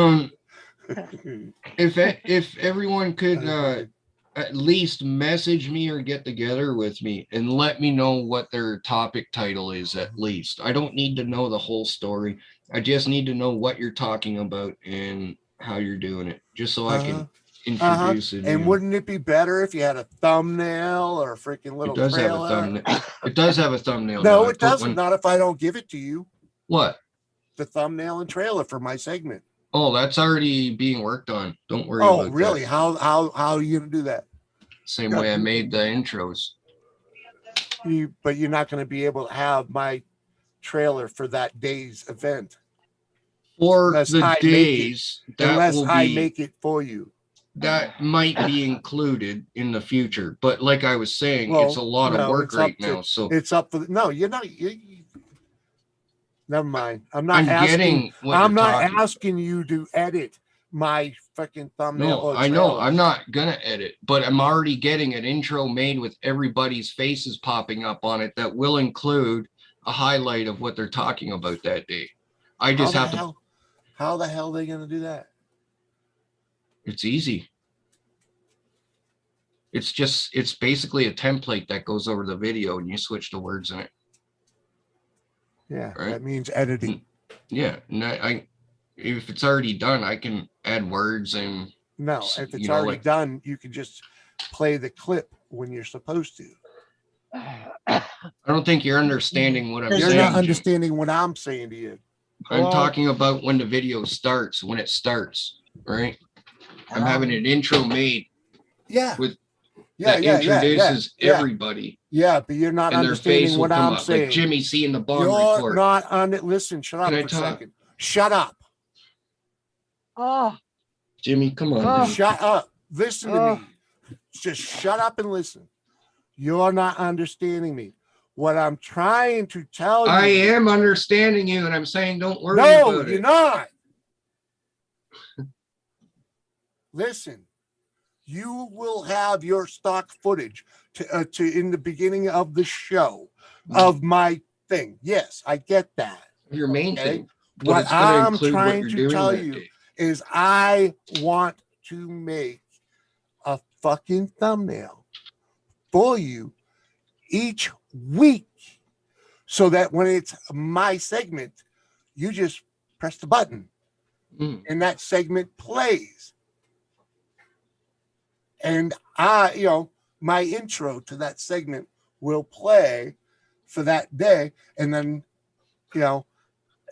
if everyone could at least message me or get together with me and let me know what their topic title is, at least. I don't need to know the whole story. I just need to know what you're talking about and how you're doing it, just so I can introduce it. And wouldn't it be better if you had a thumbnail or a freaking little trailer? Have a thumbnail. It does have a thumbnail. No, it doesn't. Not if I don't give it to you. What? The thumbnail and trailer for my segment. Oh, that's already being worked on. Don't worry about that. Oh, really? How are you gonna do that? Same way I made the intros. But you're not going to be able to have my trailer for that day's event. For the days, unless I make it for you. That might be included in the future. But like I was saying, it's a lot of work right now. So it's up for no, you're not. Never mind. I'm not asking you to edit my fucking thumbnail. No, I know. I'm not gonna edit, but I'm already getting an intro made with everybody's faces popping up on it that will include a highlight of what they're talking about that day. I just have to. How the hell are they gonna do that? It's easy. It's basically a template that goes over the video and you switch the words in it. Yeah, Right. that means editing. Yeah, and if it's already done, I can add words and No, if it's you know, already like- done, you can just play the clip when you're supposed to. I don't think you're understanding what I'm You're saying. not Jim. understanding what I'm saying to you. I'm Well- talking about when the video starts, when it starts, right? I'm having an intro made Yeah. with Yeah, that yeah, yeah, introduces yeah. everybody. Yeah, but you're not And their understanding face will what come I'm up, saying. like Jimmy C in the bond You're report. not on it. Listen, shut up Can I for a talk? second. Shut up. Oh, Jimmy, come on. Oh. Jimmy. Shut up. Listen to me. Just shut up and listen. You're not understanding me. What I'm trying to tell you. I am understanding you, and I'm saying don't worry No, about you're it. not. Listen, you will have your stock footage to in the beginning of the show of my thing. Yes, I get that. Your main Okay? thing. But What it's gonna I'm include what trying you're to doing tell that you day. is I want to make a fucking thumbnail for you each week so that when it's my segment, you just press the button and that segment plays. And my intro to that segment will play for that day. And then, that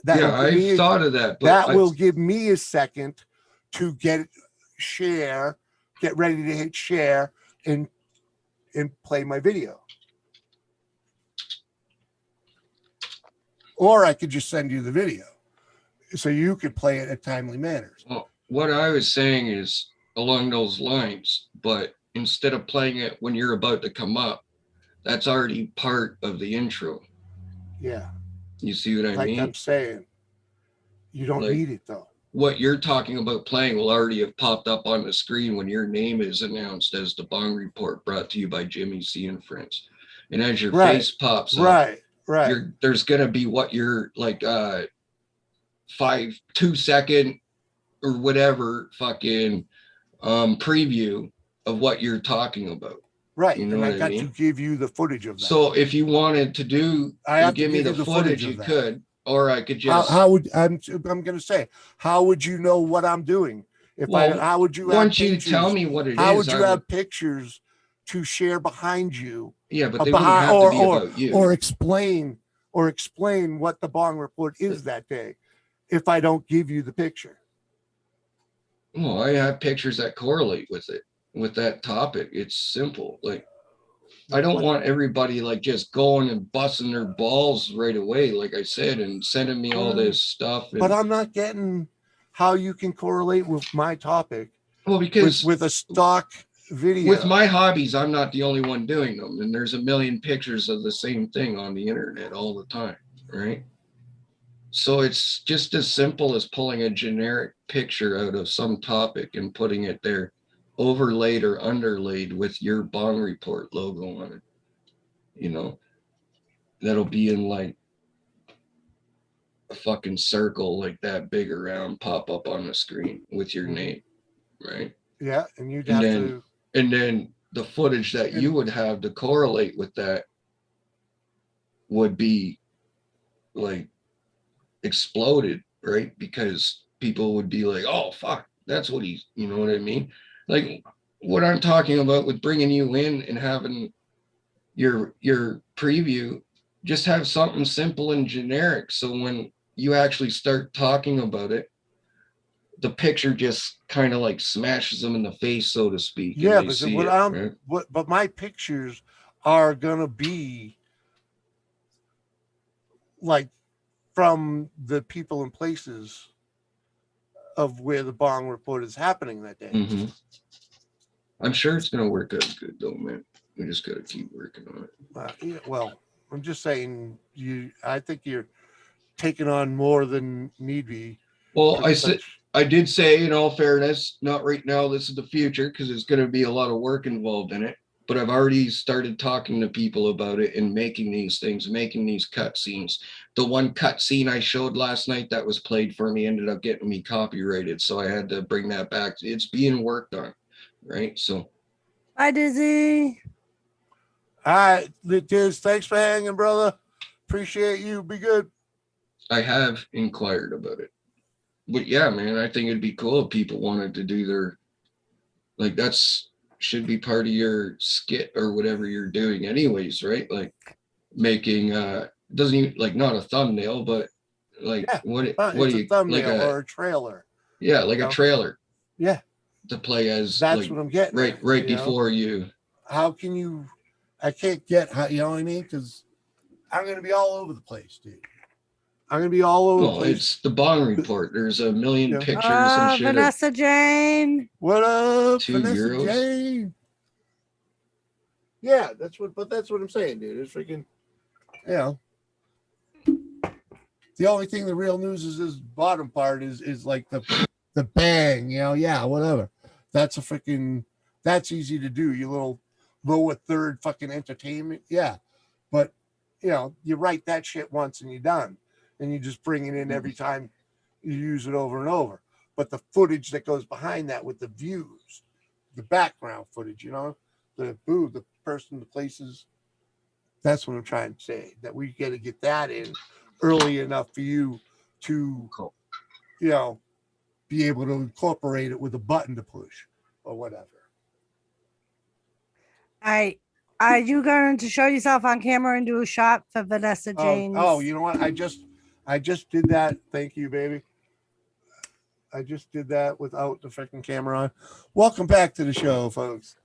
Yeah, will give me I've thought of that, but that I- will give me a second to get ready to hit share and play my video. Or I could just send you the video so you could play it at timely manners. Well, what I was saying is along those lines, but instead of playing it when you're about to come up, that's already part of the intro. Yeah. You see what I Like mean? I'm saying, you don't Like- need it though. What you're talking about playing will already have popped up on the screen when your name is announced as the Bong Report, brought to you by Jimmy C and Friends. And as your Right, face pops up, right. there's gonna be what you're like 2 second or whatever fucking preview of what you're talking about. Right. You know And what I I got mean? to give you the footage of that. So if you wanted to do I have to give me give the you the footage, footage of you that. could, or I could just how would I'm going to say, how would you know what I'm doing? Well, how would you once have you pictures? tell me what it how is, would you I have would- pictures to share behind you? Yeah, but they wouldn't have to be about you. Or explain what the Bong Report is that day if I don't give you the picture. Well, I have pictures that correlate with it, with that topic. It's simple. Like, I don't want everybody like just going and busting their balls right away, like I said, and sending me all this stuff. But I'm not getting how you can correlate with my topic. Well, because with a stock video. with my hobbies, I'm not the only one doing them, and there's a million pictures of the same thing on the internet all the time, right? So it's just as simple as pulling a generic picture out of some topic and putting it there, overlaid or underlaid with your Bong Report logo on it. You know, that'll be in like a fucking circle like that, big around, pop up on the screen with your name, right? Yeah, and you'd And have then, to. and then the footage that you would have to correlate with that would be like exploded, right? Because people would be like, oh fuck, that's what he's, you know what I mean? Like what I'm talking about with bringing you in and having your preview, just have something simple and generic, so when you actually start talking about it, the picture just kind of like smashes them in the face, so to speak. and Yeah, they but see what it, I'm right? but my pictures are gonna be like from the people and places of where the Bong Report is happening that day. Mhm. I'm sure it's gonna work out good though, man. We just gotta keep working on it. Yeah, well, I'm just saying I think you're taking on more than need be. Well, for I said, I did say, in all fairness, not right now. This is the future because there's going to be a lot of work involved in it. but I've already started talking to people about it and making these things, making these cut scenes. The one cut scene I showed last night that was played for me ended up getting me copyrighted, so I had to bring that back. It's being worked on, right? So Bye, Dizzy. All right, Tiz, thanks for hanging, brother. Appreciate you. Be good. I have inquired about it. But yeah, man, I think it'd be cool if people wanted to do their, like, that's should be part of your skit or whatever you're doing anyways, right? Like making doesn't even, like, not a thumbnail, but like what do It's a you, thumbnail like or a trailer. yeah, like you a know? trailer Yeah, to play as, that's like, what I'm getting. right at, right you know? before you. How can you? I can't get how, you know what I mean? Because I'm gonna be all over the place, dude. I'm gonna be all over the Well, place. it's the Bong report. There's a million Yeah. pictures and shit. Vanessa Jane. What up, 2 Vanessa euros. Jane? Yeah, that's what I'm saying, dude. It's freaking, you know. The only thing the real news is this bottom part is like the bang, you know. Yeah, whatever. That's a freaking, that's easy to do. You little lower third fucking entertainment. Yeah. But you know, you write that shit once and you're done. And you just bring it in every time you use it over and over. But the footage that goes behind that with the views, the background footage, you know, the person, the places, that's what I'm trying to say. That we got to get that in early enough for you to, you know, be able to incorporate it with a button to push or whatever. Are you going to show yourself on camera and do a shot for Vanessa James? Oh, you know what? I just did that. Thank you, baby. I just did that without the freaking camera on. Welcome back to the show, folks.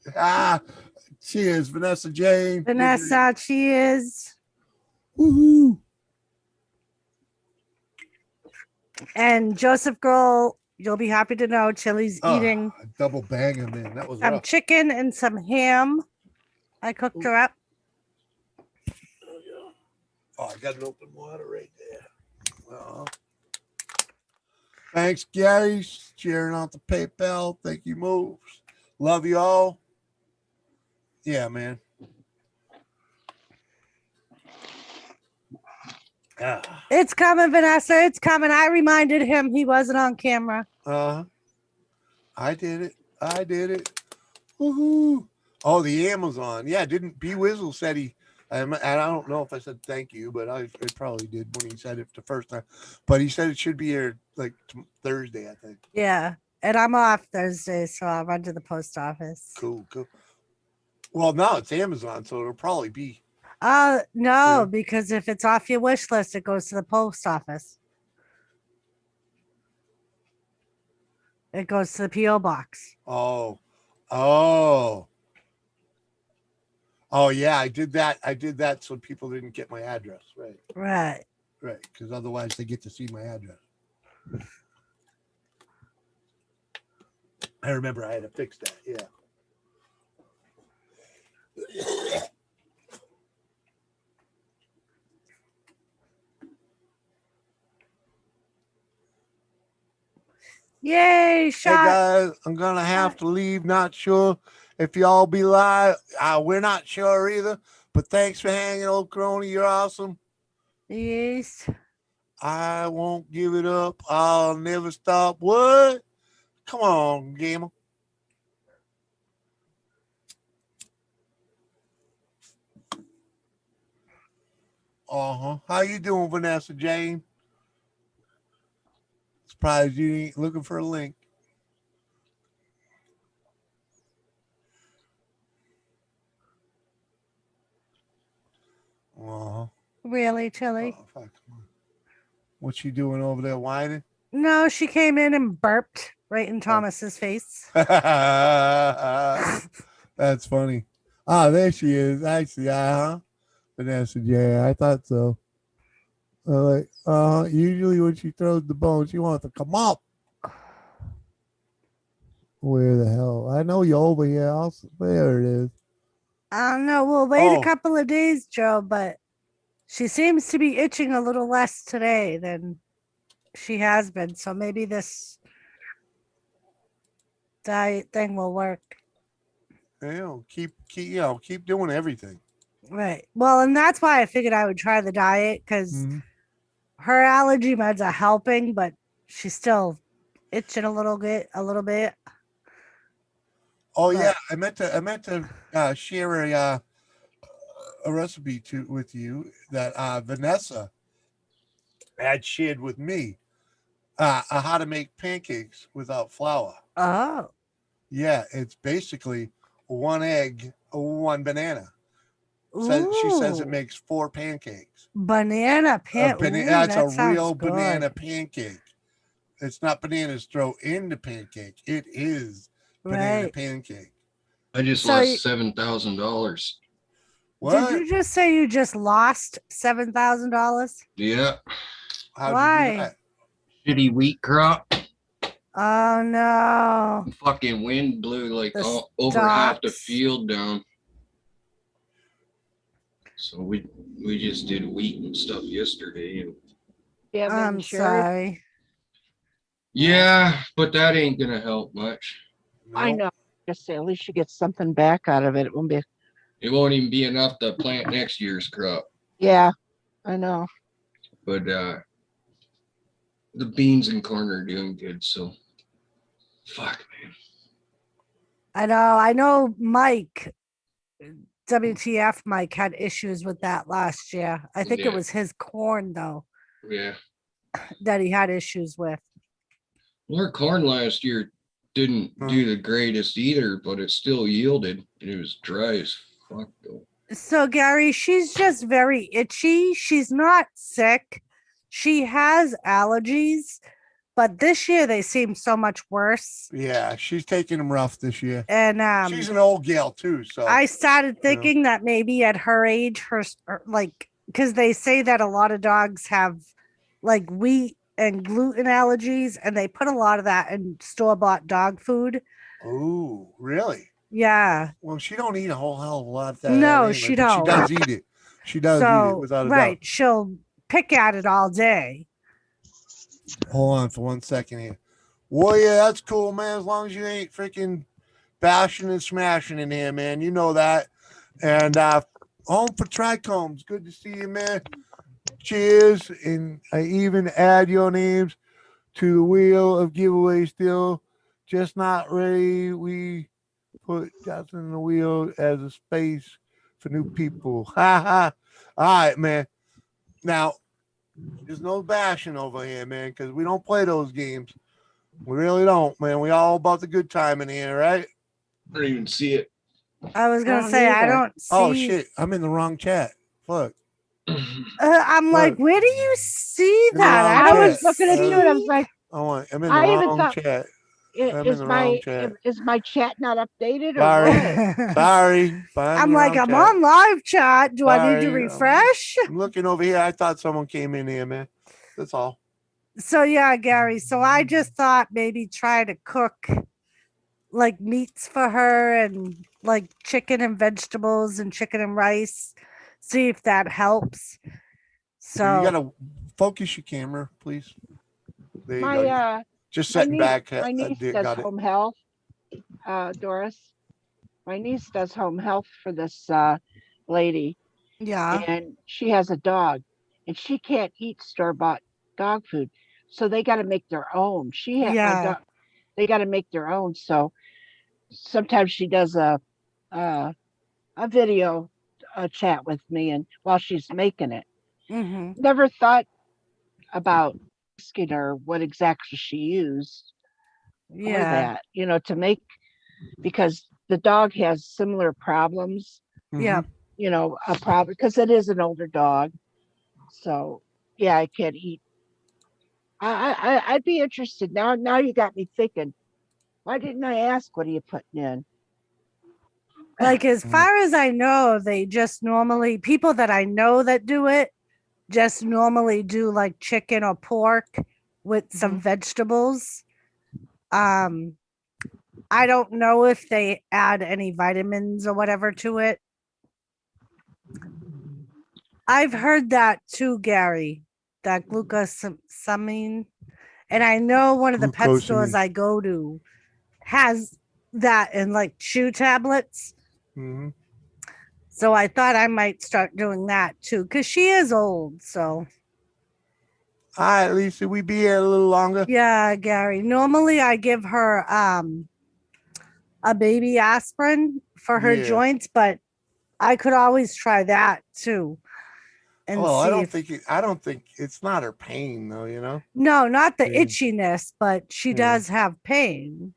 Cheers, Vanessa Jane. Vanessa, cheers. Woohoo. And Joseph Grohl, you'll be happy to know Chili's eating A double banger, man. That was some rough. chicken and some ham. I cooked her up. Oh, I got an open water right there. Thanks, Gary. Sharing out the PayPal. Thank you, Moves. Love you all. Yeah, man. It's coming, Vanessa. It's coming. I reminded him he wasn't on camera. I did it. Woohoo. Oh, the Amazon. Yeah, didn't B Wizzle said he, and I don't know if I said thank you, but I probably did when he said it the first time. But he said it should be here like Thursday, I think. Yeah. And I'm off Thursday, so I'll run to the post office. Cool. Well, no, it's Amazon, so it'll probably be. No, because if it's off your wish list, it goes to the post office. It goes to the P.O. box. Oh, yeah, I did that so people didn't get my address. Right. Because otherwise they get to see my address. I remember I had to fix that. Yeah. Yay, shot. Hey guys, I'm gonna have to leave. Not sure if y'all be live. We're not sure either. But thanks for hanging, old crony. You're awesome. Yes. I won't give it up. I'll never stop. What? Come on, gamer. How you doing, Vanessa Jane? Surprised you ain't looking for a link. Really, Chili? What's she doing over there whining? No, she came in and burped right in Thomas's face. That's funny. There she is. I see. Vanessa J. I thought so. Usually when she throws the bone, she wants to come up. Where the hell? I know you're over here. There it is. I don't know. We'll wait a couple of days, Joe, but she seems to be itching a little less today than she has been. So maybe this diet thing will work. keep doing everything. Right. Well, and that's why I figured I would try the diet because Mhm. her allergy meds are helping, but she's still itching a little bit. Oh But- yeah, I meant to share a recipe with you that Vanessa had shared with me. How to make pancakes without flour. Oh. Yeah, it's basically 1 egg, 1 banana. She says it Ooh. makes 4 pancakes. Banana pan. That's that a sounds real good. banana pancake. It's not bananas throw in the pancake. It is banana Right. pancake. I just So lost $7,000. What? Did you just say you just lost $7,000? Yeah. How'd Why? you do that? Shitty wheat crop. Oh no. Fucking wind blew like The over half the stalks. field down. So we just did wheat and stuff yesterday. Yeah, I'm sorry. Yeah, but that ain't gonna help much. I know. Just say at least you get something back out of it. It won't be. It won't even be enough to plant next year's crop. Yeah, I know. But the beans and corn are doing good, so fuck, man. I know Mike, WTF Mike had issues with that last year. I think Yeah. it was his corn though Yeah. that he had issues with. Well, our corn last year didn't do the greatest either, but it still yielded. It was dry as fuck though. So Gary, she's just very itchy. She's not sick. She has allergies, but this year they seem so much worse. Yeah, she's taking them rough this year. And She's an old gal too, so I started thinking that maybe at her age, because they say that a lot of dogs have like wheat and gluten allergies, and they put a lot of that in store-bought dog food. Oh, really? Yeah. Well, she don't eat a whole hell of a lot of that. No, anyway, she but don't. She does eat it. She does eat it without a right. doubt. She'll pick at it all day. Hold on for 1 second here. Well, yeah, that's cool, man. As long as you ain't freaking bashing and smashing in here, man. You know that. And home for Trichomes. Good to see you, man. Cheers. And I even add your names to the wheel of giveaway still. Just not ready. We put Johnson in the wheel as a space for new people. Ha ha. All right, man. Now, there's no bashing over here, man, because we don't play those games. We really don't, man. We all about the good time in here, right? I don't even see it. I was gonna say I don't see. Oh shit! I'm in the wrong chat. Fuck. I'm like, where do you see In the that? wrong I was chat. looking at you and I was like, I'm in the I even wrong thought, chat. I'm in is the wrong my chat. is my chat not updated or Sorry. what? Sorry. I'm like, I'm on live chat. Do I need to Sorry, refresh? I'm looking over here. I thought someone came in here, man. That's all. So yeah, Gary. So I just thought maybe try to cook like meats for her and like chicken and vegetables and chicken and rice. See if that helps. So You gotta focus your camera, please. There you go. My Just my sitting niece, back. my niece does Got it. home health. Doris, my niece does home health for this lady. Yeah. And she has a dog, and she can't eat store-bought dog food, so they got to make their own. Yeah. They got to make their own. So sometimes she does a video chat with me, and while she's making it, Mhm. never thought about asking her what exactly she used for Yeah. that, to make, because the dog has similar problems. Yeah. A problem because it is an older dog. So yeah, I can't eat. I'd be interested now. Now you got me thinking. Why didn't I ask what are you putting in? Like as far as I know, they just normally people that I know that do it just normally do like chicken or pork with some vegetables. I don't know if they add any vitamins or whatever to it. I've heard that too, Gary, that glucosamine. And I know one of the pet stores Glucosamine. I go to has that and like chew tablets. Mm-hmm. So I thought I might start doing that too, because she is old. So All right, Lisa, we be here a little longer. yeah, Gary. Normally I give her a baby aspirin for her Yeah. joints, but I could always try that too. And Well, see I don't think it's not her pain though, you know. no, not the Yeah. itchiness, but she Yeah. does have pain.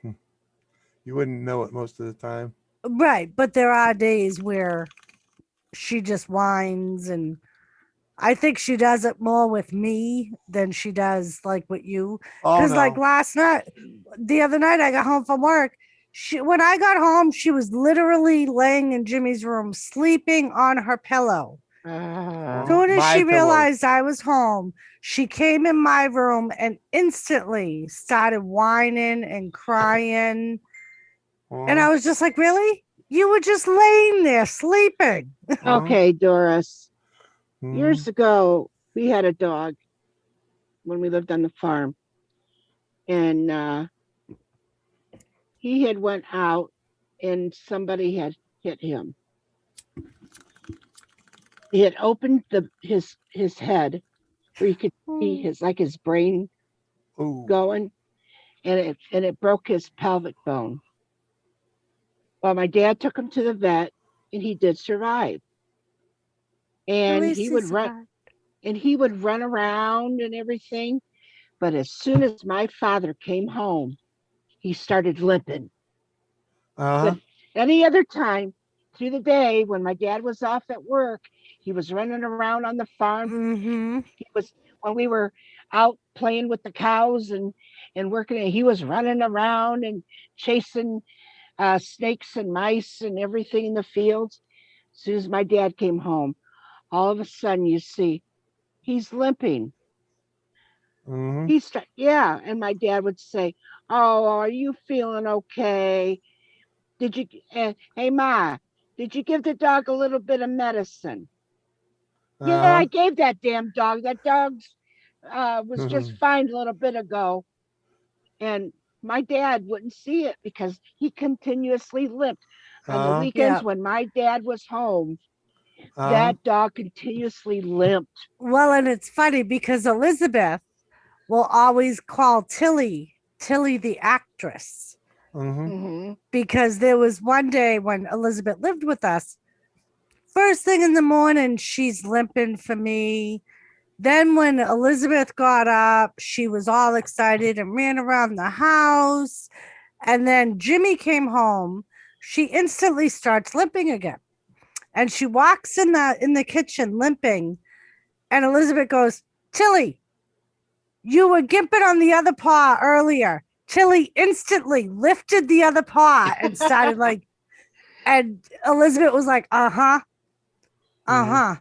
You wouldn't know it most of the time. Right, but there are days where she just whines, and I think she does it more with me than she does like with you. Oh, Because like no. the other night I got home from work. When I got home, she was literally laying in Jimmy's room, sleeping on her pillow. Soon as My she pillow. realized I was home, she came in my room and instantly started whining and crying. And I was just like, really? You were just laying there sleeping. Okay, Doris. Mm-hmm. Years ago, we had a dog when we lived on the farm, and he had went out, and somebody had hit him. He had opened his head where you could see his brain going, and it broke his pelvic bone. Well, my dad took him to the vet, and he did survive. And he would run around and everything. But as soon as my father came home, he started limping. Uh-huh. But any other time through the day when my dad was off at work, he was running around on the farm. Mm-hmm. He was when we were out playing with the cows and working, and he was running around and chasing snakes and mice and everything in the fields. As soon as my dad came home, all of a sudden you see he's limping. Mm-hmm. And my dad would say, "Oh, are you feeling okay? Did you? Hey, Ma, did you give the dog a little bit of medicine?" Yeah, Uh-huh. I gave that damn dog. That dog was just fine a little bit ago, and my dad wouldn't see it because he continuously limped. On the weekends when my dad was home, that dog continuously limped. Well, and it's funny because Elizabeth will always call Tilly the actress. Mm-hmm. Because there was one day when Elizabeth lived with us. First thing in the morning, she's limping for me. Then when Elizabeth got up, she was all excited and ran around the house. And then Jimmy came home. She instantly starts limping again. And she walks in the kitchen limping. And Elizabeth goes, "Tilly, you were gimping on the other paw earlier." Tilly instantly lifted the other paw and started like, and Elizabeth was like, "Uh-huh. Uh-huh."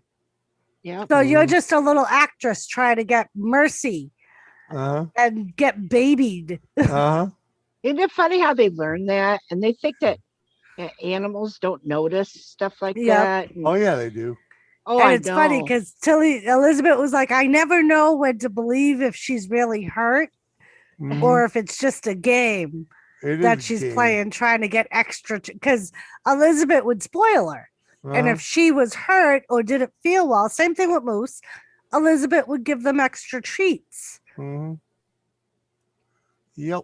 Yeah. So you're just a little actress trying to get mercy and get babied. Uh-huh. Isn't it funny how they learn that? And they think that animals don't notice stuff like that. Oh yeah, they do. Oh, and I it's funny know. because Elizabeth was like, "I never know when to believe if she's really hurt or if it's just a game that she's playing, trying to get extra." Because Elizabeth would spoil her. And if she was hurt or didn't feel well, same thing with Moose, Elizabeth would give them extra treats. Mm-hmm. Yep.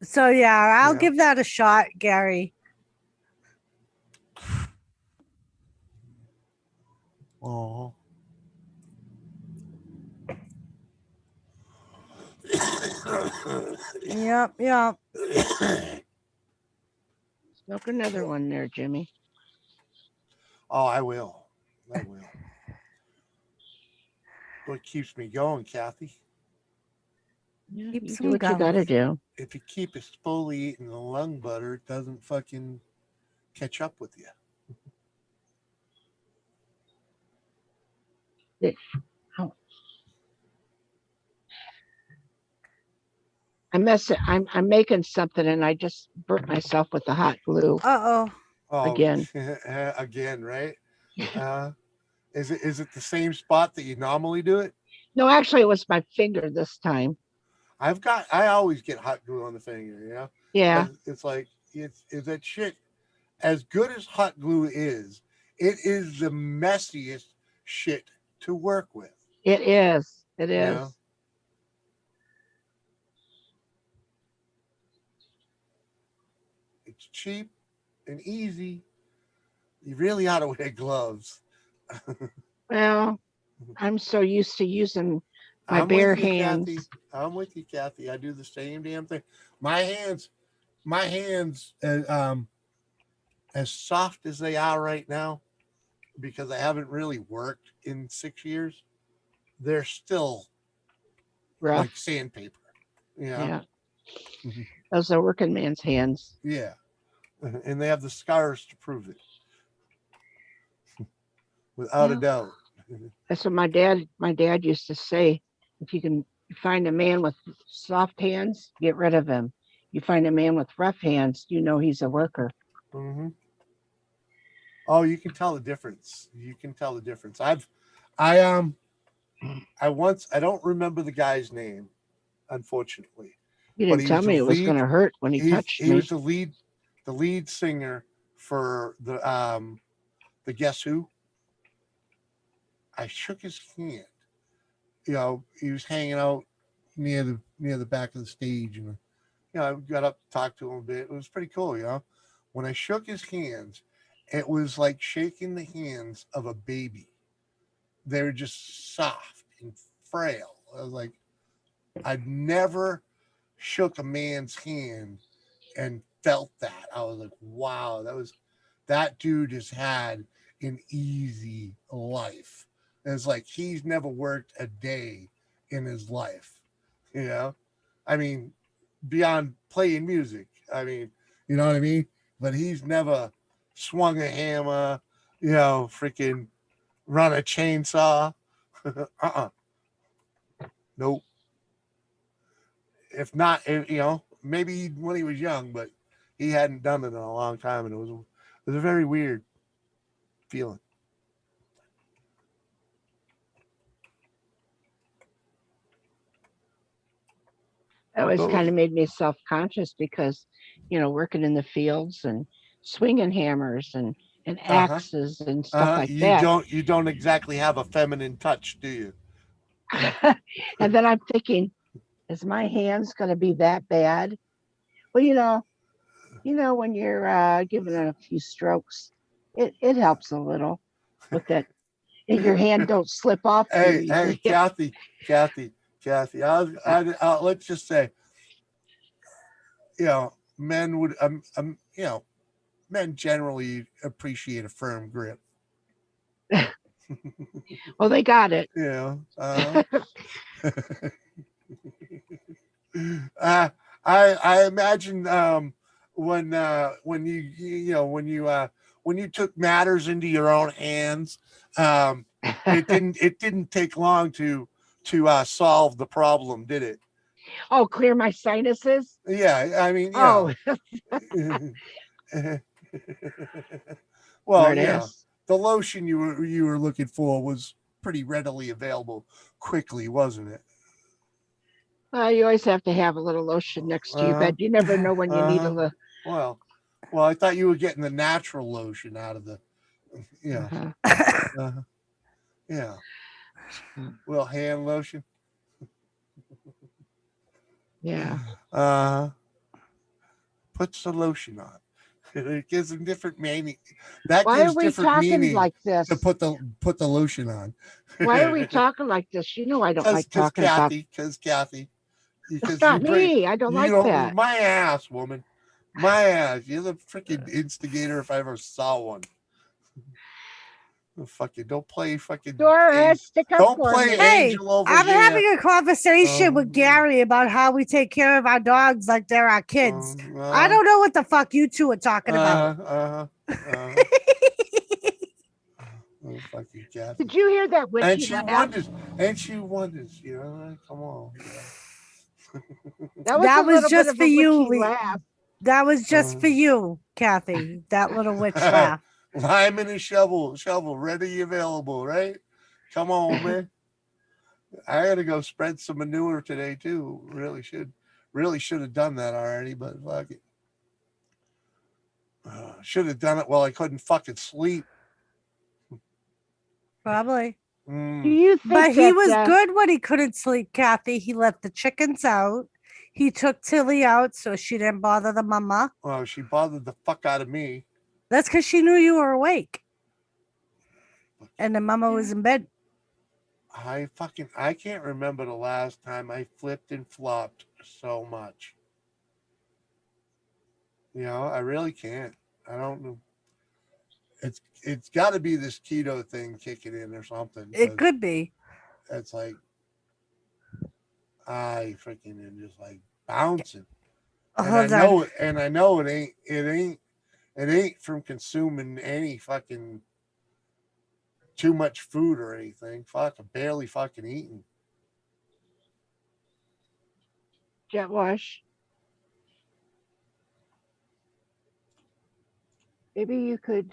So yeah, I'll give that a shot, Gary. Oh. Yep. Smoke another one there, Jimmy. Oh, I will. What keeps me going, Kathy? Yeah, Keeps you do what you gotta do. If you keep exfoliating the lung butter, it doesn't fucking catch up with you. I'm making something and I just burnt myself with the hot glue. Oh, again. Again, right? Is it the same spot that you normally do it? No, actually, it was my finger this time. I always get hot glue on the finger, you know? Yeah. 'Cause it's like it's that shit. As good as hot glue is, it is the messiest shit to work with. It is. It you is. know? It's cheap and easy. You really ought to wear gloves. Well, I'm so used to using my I'm bare with you, hands. Kathy. I'm with you, Kathy. I do the same damn thing. My hands, as soft as they are right now, because I haven't really worked in 6 years, they're still Rough. like sandpaper. You know? Yeah. Those are working man's hands. Yeah. And they have the scars to prove it. Without a Yeah. doubt. That's what my dad used to say. If you can find a man with soft hands, get rid of him. You find a man with rough hands, you know he's a worker. Mm-hmm. Oh, you can tell the difference. You can tell the difference. I don't remember the guy's name, unfortunately. You but didn't he tell was me the it was lead- going to hurt when he touched He me. was the lead singer for the Guess Who. I shook his hand. You know, he was hanging out near the back of the stage, and I got up to talk to him a bit. It was pretty cool, you know. When I shook his hands, it was like shaking the hands of a baby. They were just soft and frail. I was like, I'd never shook a man's hand and felt that. I was like, wow, that dude has had an easy life. And it's like he's never worked a day in his life, you know. I mean, beyond playing music. I mean, you know what I mean? But he's never swung a hammer, you know, freaking run a chainsaw. Nope. If not, you know, maybe when he was young, but he hadn't done it in a long time, and it was a very weird feeling. That always Cool. kind of made me self-conscious because, working in the fields and swinging hammers and axes and stuff like that. You don't exactly have a feminine touch, do you? And then I'm thinking, is my hands going to be that bad? Well, when you're giving it a few strokes, it helps a little with that. Your hand don't slip off. Hey, too hey, easy. Kathy. Let's just say, men would, men generally appreciate a firm grip. Well, they got it. I imagine when you took matters into your own hands, it didn't take long to solve the problem, did it? Oh, clear my sinuses. Yeah, I mean, Oh, well, Smart yeah, ass. the lotion you were looking for was pretty readily available quickly, wasn't it? You always have to have a little lotion next to your bed. You never know when you need a little. Well, I thought you were getting the natural lotion out of the, yeah, little hand lotion. Yeah. Puts the lotion on. It gives them different meaning. That Why gives are we different talking meaning like this? to put the lotion on. Why are we talking like this? I don't like talking about. Because Kathy. It's not me. I don't like that. My ass, woman. My ass. You're the freaking instigator if I ever saw one. Oh, fuck you. Don't play fucking. Doris, stick up Don't for play me. Hey, angel over I'm here. having a conversation with Gary about how we take care of our dogs like they're our kids. I don't know what the fuck you two are talking about. Oh, fuck you, Kathy. Did you hear that And witchy she laugh? wonders, come on. That That was was a little bit just of for a you. witchy laugh. That was just for you, Kathy. That little witch laugh. Lime and a shovel, ready, available, right? Come on, man. I gotta go spread some manure today too. Really should have done that already, but fuck it. Should have done it while I couldn't fucking sleep. Probably. Do Mm. you think But he that, was good when he couldn't sleep, Kathy. He let the chickens out. He took Tilly out so she didn't bother the mama. Well, she bothered the fuck out of me. That's because she knew you were awake. And the mama was in bed. I can't remember the last time I flipped and flopped so much. You know, I really can't. I don't know. It's got to be this keto thing kicking in or something. It could be. It's like I freaking am just like bouncing. Hold And I know it ain't from consuming any fucking too much food or anything. Fuck, I'm barely fucking eating. Jet Wash? Maybe you could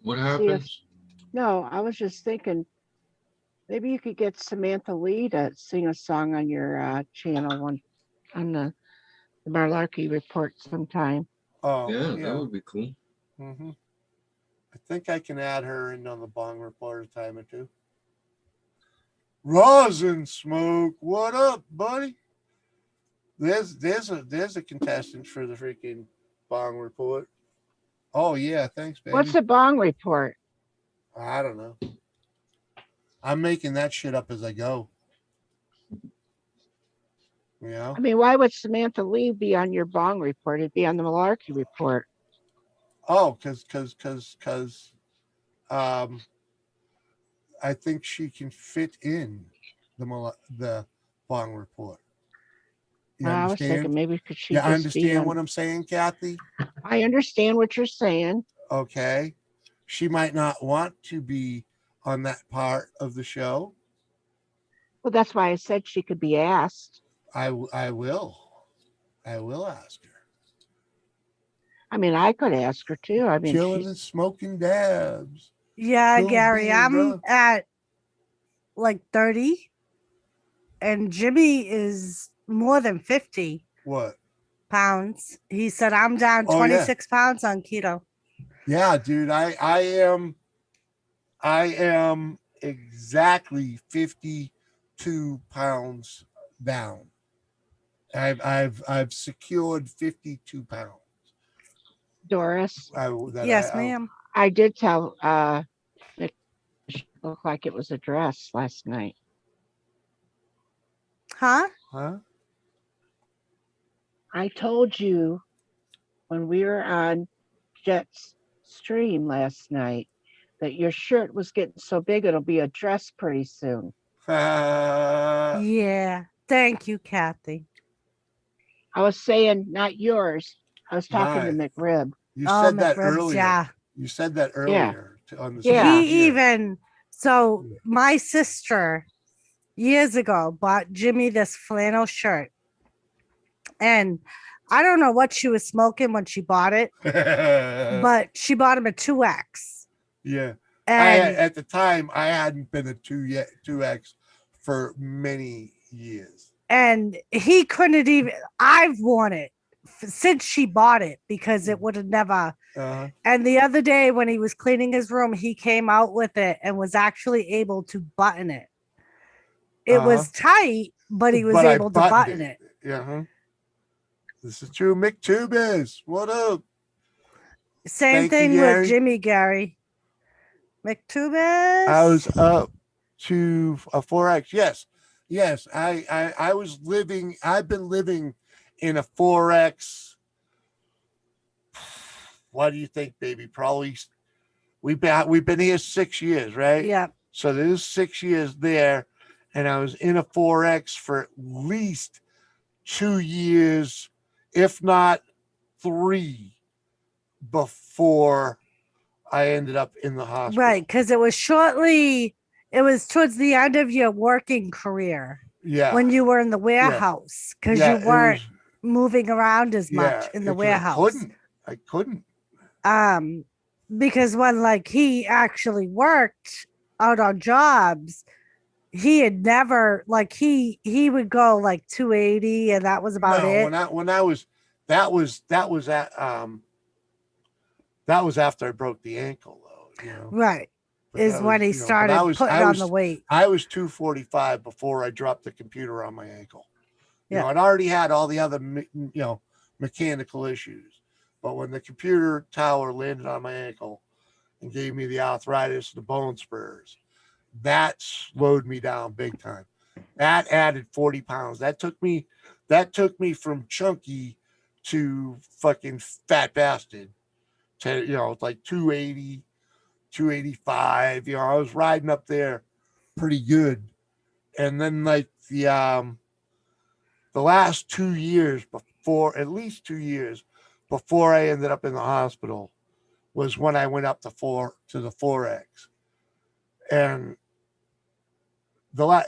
What see if happens? no, I was just thinking maybe you could get Samantha Lee to sing a song on your channel on the Malarkey Report sometime. Oh, Yeah, yeah. that would be cool. Mm-hmm. I think I can add her in on the Bong Report a time or two. Rosin Smoke, what up, buddy? There's a contestant for the freaking Bong Report. Oh yeah, thanks, baby. What's a Bong Report? I don't know. I'm making that shit up as I go. You know? I mean, why would Samantha Lee be on your Bong Report? It'd be on the Malarkey Report. Oh, because I think she can fit in the Bong Report. You I was thinking understand? maybe could she You just be understand on- what I'm saying, Kathy? I understand what you're saying. Okay. She might not want to be on that part of the show. Well, that's why I said she could be asked. I will ask her. I mean, I could ask her too. I mean, Chilling she's and smoking dabs. Yeah, Cool Gary, beans, I'm brother. at like 30 and Jimmy is more than 50 What? pounds. He said, I'm down Oh, yeah. 26 pounds on keto. Yeah, dude, I am exactly 52 pounds down. I've secured 52 pounds. Doris. Yes, ma'am. I did tell it looked like it was a dress last night. Huh? Huh? I told you when we were on Jet's stream last night that your shirt was getting so big it'll be a dress pretty soon. Yeah. Thank you, Kathy. I was saying not yours. I was talking to Mine. McRib. You Oh, said that McRibs, earlier. yeah. You said that earlier on the Yeah. stream. He even, so my sister years ago bought Jimmy this flannel shirt. And I don't know what she was smoking when she bought it, but she bought him a 2X. Yeah. And At the time, I hadn't been a 2X for many years. and he couldn't even, I've worn it since she bought it because it would have never. Uh-huh. And the other day when he was cleaning his room, he came out with it and was actually able to button it. It was tight, but he was But I able to buttoned button it. Yeah. Huh? This is true. Mick Tubis, what up? Same Thank you, thing Gary. with Jimmy, Gary. McTubis. I was up to a 4X. Yes. I was living. I've been living in a 4X. What do you think, baby? Probably we've been here 6 years, right? Yeah. So there's 6 years there, and I was in a 4X for at least 2 years, if not 3, before I ended up in the hospital. Right, because it was towards the end of your working career. Yeah. When you were in the warehouse, because Yeah, you it weren't was- moving around as much Yeah, in the because warehouse. I couldn't. because when like he actually worked out on jobs, he had never like he would go like 280 and that was about No, it. when I was that was at that was after I broke the ankle though, you know. Right. But Is that when was, he you know, but started putting on the weight. I was 245 before I dropped the computer on my ankle. You know, Yeah. I'd already had all the other mechanical issues, but when the computer tower landed on my ankle and gave me the arthritis, the bone spurs, that slowed me down big time. That added 40 pounds. That took me from chunky to fucking fat bastard to, you know, like 280, 285. You know, I was riding up there pretty good. And then like the last 2 years before, at least 2 years before I ended up in the hospital was when I went up to the 4X. And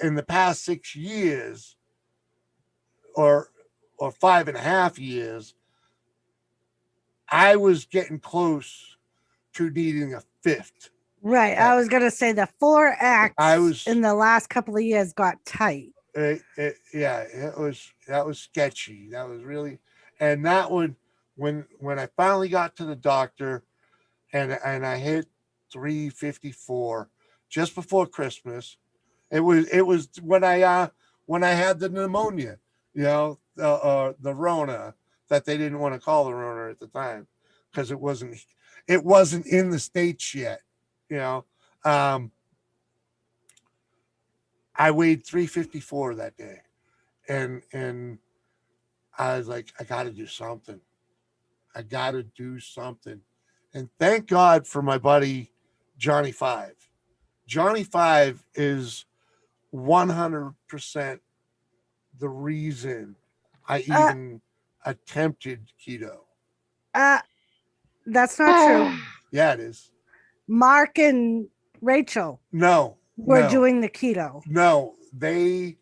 in the past 6 years or 5.5 years, I was getting close to needing a fifth. Right. I was gonna say the 4X I was in the last couple of years got tight. that was sketchy. That was really, and that one when I finally got to the doctor and I hit 354 just before Christmas. It was when I had the pneumonia, you know, the Rona that they didn't want to call the Rona at the time because it wasn't in the States yet, you know. I weighed 354 that day, and I was like, I got to do something. I got to do something, and thank God for my buddy Johnny Five. Johnny Five is 100% the reason I even attempted keto. That's not true. Yeah, it is. Mark and Rachel No, were doing the keto. No, they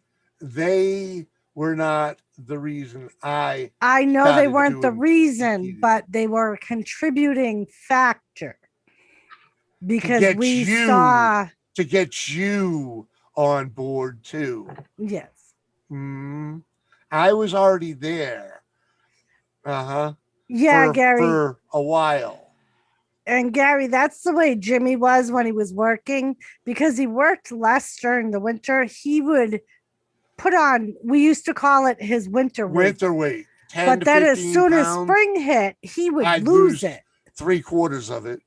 were not the reason I know they started weren't the doing reason, but they were a contributing factor because we saw. To get you on board too. Yes. I was already there. Yeah, Gary. For a while. And Gary, that's the way Jimmy was when he was working because he worked less during the winter. He would put on, we used to call it his winter weight. Winter weight. 10 but to then as 15 soon as pounds, spring hit, he would I'd lose lose it. 3/4 of it.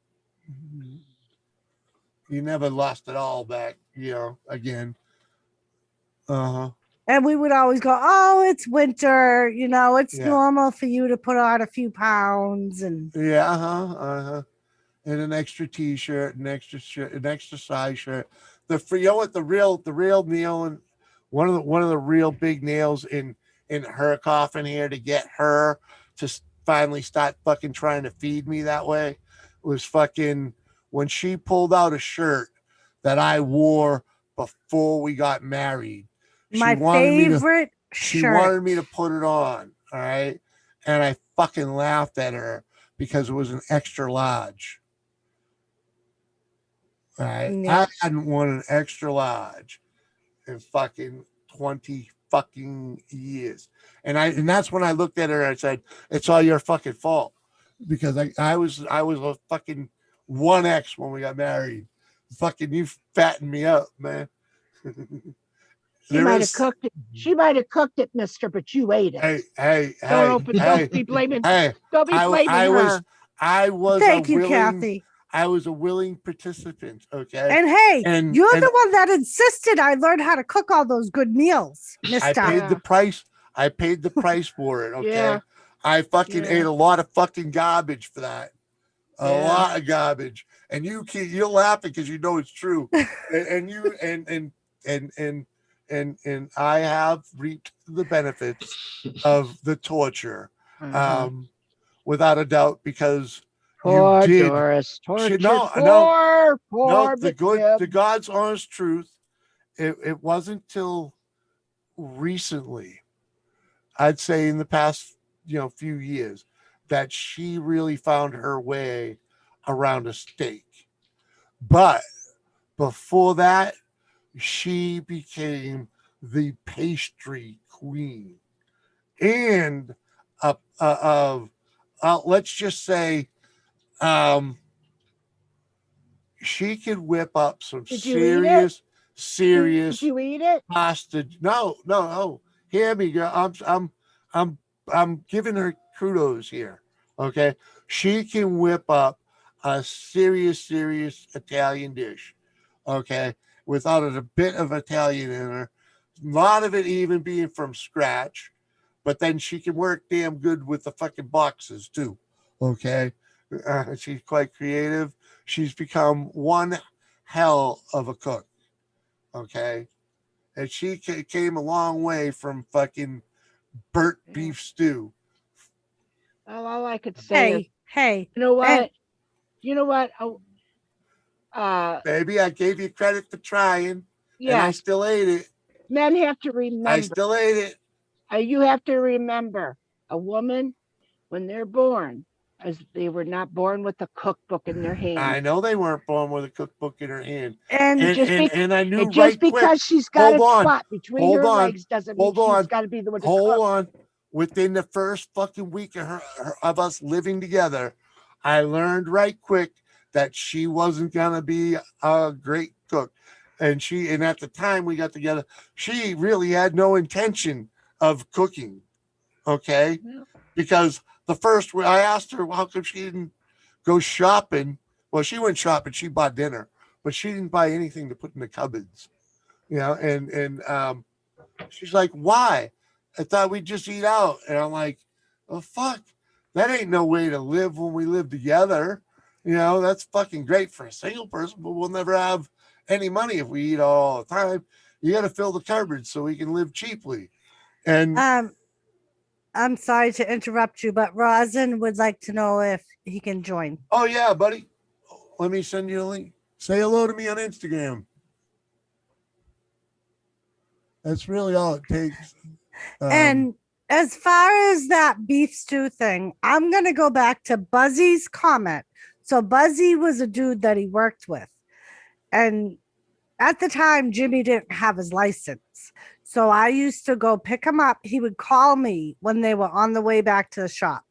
You never lost it all back, you know, again. And we would always go, oh, it's winter. You know, it's normal for you to put on a few pounds. And and an extra t-shirt, an extra shirt, an extra size shirt. You know what the real nail, and one of the real big nails in her coffin here to get her to finally start fucking trying to feed me that way was fucking when she pulled out a shirt that I wore before we got married. My favorite she shirt. wanted me to put it on, all right? And I fucking laughed at her because it was an extra large. All right. Yeah. I hadn't worn an extra large in fucking 20 fucking years. And that's when I looked at her and I said, it's all your fucking fault. Because I was a fucking 1X when we got married. Fucking you fattened me up, man. She might have cooked it. She might have cooked it, mister, but you ate it. Don't be blaming. Don't be blaming her. I was Thank you, Kathy. I was a willing participant. Okay. And hey, you're and the one that insisted I learned how to cook all those good meals, mister. I paid the price. I paid the price for it. Okay. Yeah. I fucking ate a lot of fucking garbage for that. A lot of garbage. And you're laughing because you know it's true. and I have reaped the benefits of the torture. Without a doubt, because Poor you did. Doris. Torture. No, Poor the God's honest truth. It wasn't till recently, I'd say in the past, few years, that she really found her way around a steak. But before that, she became the pastry queen. And let's just say she could whip up some Did you eat it? serious Did you eat it? pasta. No. Hear me, girl. I'm giving her kudos here. Okay. She can whip up a serious Italian dish. Okay. Without a bit of Italian in her. A lot of it even being from scratch. But then she can work damn good with the fucking boxes too. Okay. She's quite creative. She's become one hell of a cook. Okay. And she came a long way from fucking burnt beef stew. Well, all I could say is, Hey, you know what? and- You know what? Baby, I gave you credit for trying. And Yeah. I still ate it. Men have to remember. I still ate it. You have to remember, a woman, when they're born, as they were not born with a cookbook in their hand. I know they weren't born with a cookbook in her hand. And I knew and just right because quick. she's got a Hold on. twat between Hold her on. legs doesn't mean Hold on. she's got to be the one to Hold cook. on. Within the first fucking week of us living together, I learned right quick that she wasn't gonna be a great cook. And at the time we got together, she really had no intention of cooking. Okay. Because I asked her, well, how come she didn't go shopping? Well, she went shopping, she bought dinner, but she didn't buy anything to put in the cupboards. And she's like, why? I thought we'd just eat out. And I'm like, oh, fuck. That ain't no way to live when we live together. That's fucking great for a single person, but we'll never have any money if we eat all the time. You got to fill the cupboards so we can live cheaply. And I'm sorry to interrupt you, but Rosin would like to know if he can join. oh yeah, buddy. Let me send you a link. Say hello to me on Instagram. That's really all it takes. And as far as that beef stew thing, I'm going to go back to Buzzy's comment. So Buzzy was a dude that he worked with. And at the time, Jimmy didn't have his license. So I used to go pick him up. He would call me when they were on the way back to the shop.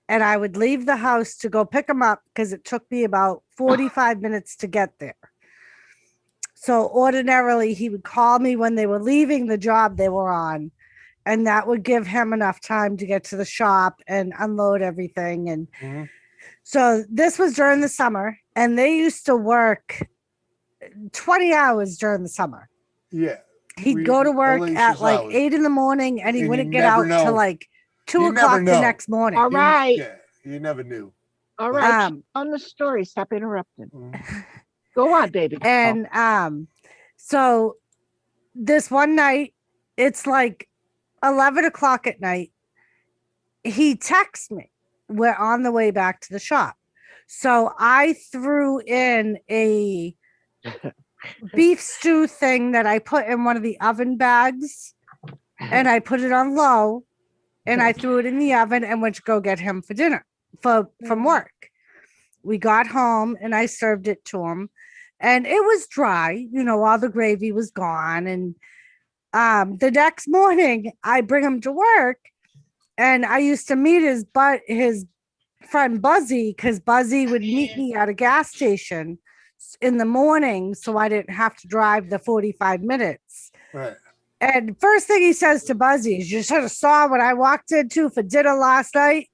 And I would leave the house to go pick him up because it took me about 45 minutes to get there. So ordinarily, he would call me when they were leaving the job they were on. And that would give him enough time to get to the shop and unload everything. And so this was during the summer. And they used to work 20 hours during the summer. Yeah. He'd go to work at like 8 in the morning and he wouldn't get out till like 2 o'clock the next morning. All right. Yeah, you never knew. All right. On the story. Stop interrupting. Go on, baby. And so this one night, it's like 11 o'clock at night. He texts me. We're on the way back to the shop. So I threw in a beef stew thing that I put in one of the oven bags and I put it on low and I threw it in the oven and went to go get him for dinner from work. We got home and I served it to him and it was dry, all the gravy was gone. And the next morning I bring him to work and I used to meet his friend Buzzy because Buzzy would meet me at a gas station in the morning so I didn't have to drive the 45 minutes. Right. And first thing he says to Buzzy is, you should have saw what I walked into for dinner last night.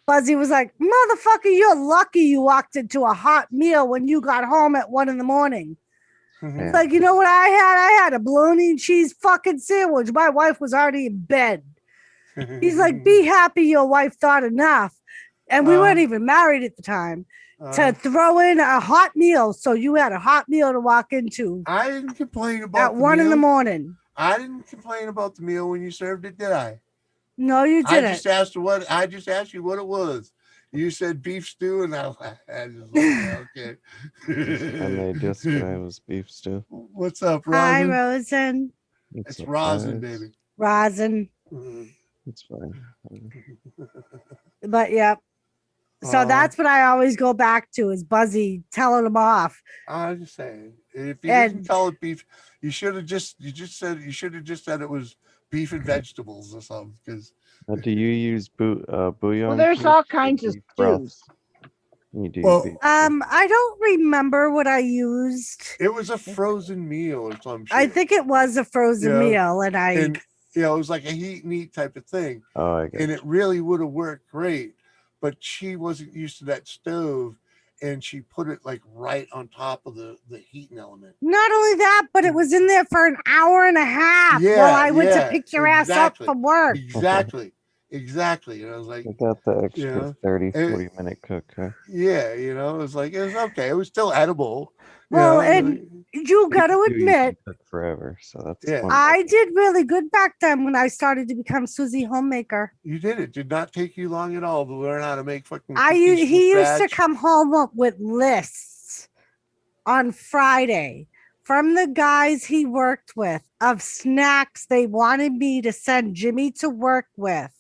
Buzzy was like, motherfucker, you're lucky you walked into a hot meal when you got home at 1 a.m. Like, you know what I had? I had a bologna and cheese fucking sandwich. My wife was already in bed. He's like, be happy your wife thought enough. And we weren't even married at the time. To throw in a hot meal, so you had a hot meal to walk into. I didn't complain about at 1 in the morning. I didn't complain about the meal when you served it, did I? No, you didn't. I just asked you what it was. You said beef stew, and I just okay. And they describe as beef stew. What's up, Rosin? Hi, Rosin. It's Rosin, baby. Rosin. It's fine. But yeah. So that's what I always go back to is Buzzy telling him off. I'm just saying, if you And- didn't call it beef, you should have just said it was beef and vegetables or something. Because Do you use bouillon? Well, there's cubes all or kinds of beef broth? stews. You do Well, beef. I don't remember what I used. it was a frozen meal or some shit. I think it was a frozen Yeah. meal, and and it was like a heat and eat type of thing. Oh, I get And it really would have worked great, but she wasn't used to that stove, and she put it like right on top of the heating element. not only that, but it was in there for an hour and a half while I went to pick your ass up exactly. from work. Exactly. And I was like, I got the extra Yeah. 30, It- 40-minute cook. Huh? yeah, it was like, it was okay. It was still edible. Well, you know, and you got to You admit, can cook forever, so that's Yeah. one. I did really good back then when I started to become Susie Homemaker. you did it. Did not take you long at all to learn how to make fucking He used to scratch. come home up with lists on Friday from the guys he worked with of snacks they wanted me to send Jimmy to work with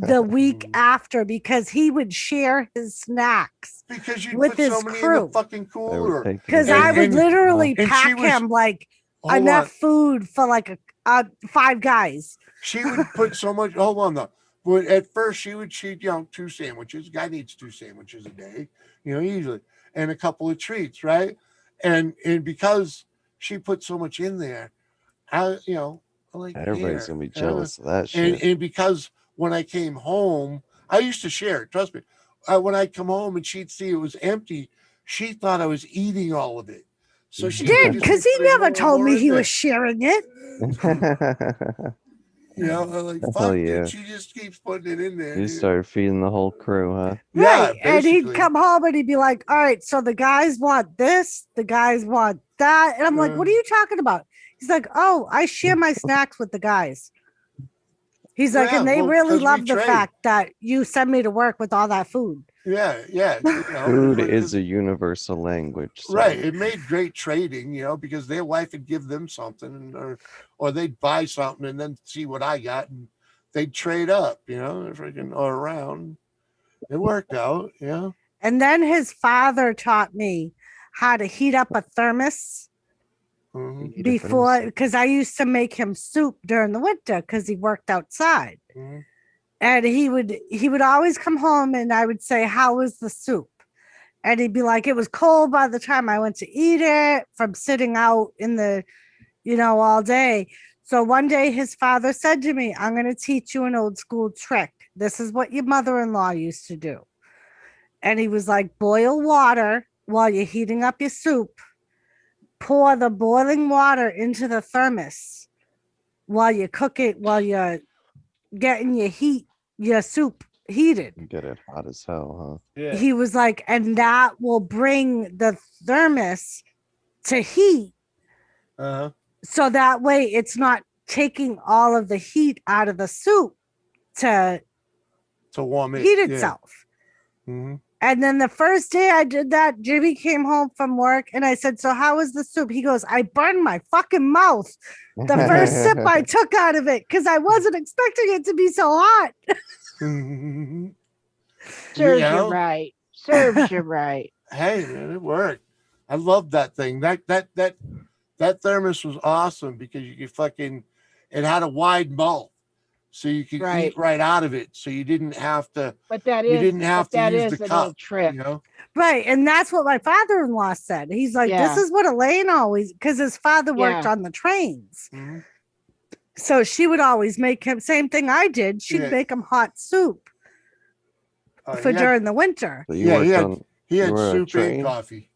the week after because he would share his snacks because you with put his so many in crew. the fucking cooler. Because I would literally and she pack was- him like hold enough on. food for like a 5 guys. She would put so much. Hold on though. But at first, she'd 2 sandwiches. Guy needs 2 sandwiches a day, easily, and a couple of treats, right? And because she put so much in there, I'm like Everybody's here, gonna be jealous of that And shit. and because when I came home, I used to share it. Trust me. When I come home and she'd see it was empty, she thought I was eating all of it. So she Did would just because keep he putting never more and told more me in he there. was sharing it. I'm like, Hell fuck, yeah. dude, she just keeps putting it in there. You dude. started feeding the whole crew, huh? Yeah, Right. And he'd basically. come home and he'd be like, all right, so the guys want this, the guys want that. And I'm like, what are you talking about? He's like, oh, I share my snacks with the guys. He's like, Yeah, and they well, really 'cause we love the trade. fact that you send me to work with all that food. Yeah. Food is a universal language. so- Right. It made great trading, because their wife would give them something or they'd buy something and then see what I got and they'd trade up, freaking or around. It worked out, And then his father taught me how to heat up a thermos Mhm. before, because I used to make him soup during the winter because he worked outside. Mhm. And he would always come home and I would say, how was the soup? And he'd be like, it was cold by the time I went to eat it from sitting out in the, all day. So one day his father said to me, I'm going to teach you an old school trick. This is what your mother-in-law used to do. And he was like, boil water while you're heating up your soup. Pour the boiling water into the thermos while you cook it, while you're getting your soup heated. You get it hot as hell, He was like, and that will bring the thermos to heat. Uh-huh. So that way it's not taking all of the heat out of the soup to To warm it. heat yeah. itself. Mm-hmm. And then the first day I did that, Jimmy came home from work and I said, so how was the soup? He goes, I burned my fucking mouth the first sip I took out of it because I wasn't expecting it to be so hot. Serves know? you right. Serves you right. Hey, man, it worked. I love that thing. That thermos was awesome because you could it had a wide mouth. So you could Right. eat right out of it. So you didn't have to But that you is didn't have but that to use is the an cup. old trick. Right. And that's what my father-in-law said. He's like, this Yeah. is what Elaine always, because his father worked Yeah. on the trains. Mhm. So she would always make him, same thing I did. She'd Yeah. make him hot soup for he had- during the winter. So you Yeah, worked he had- on. He you had were a soup and train? coffee.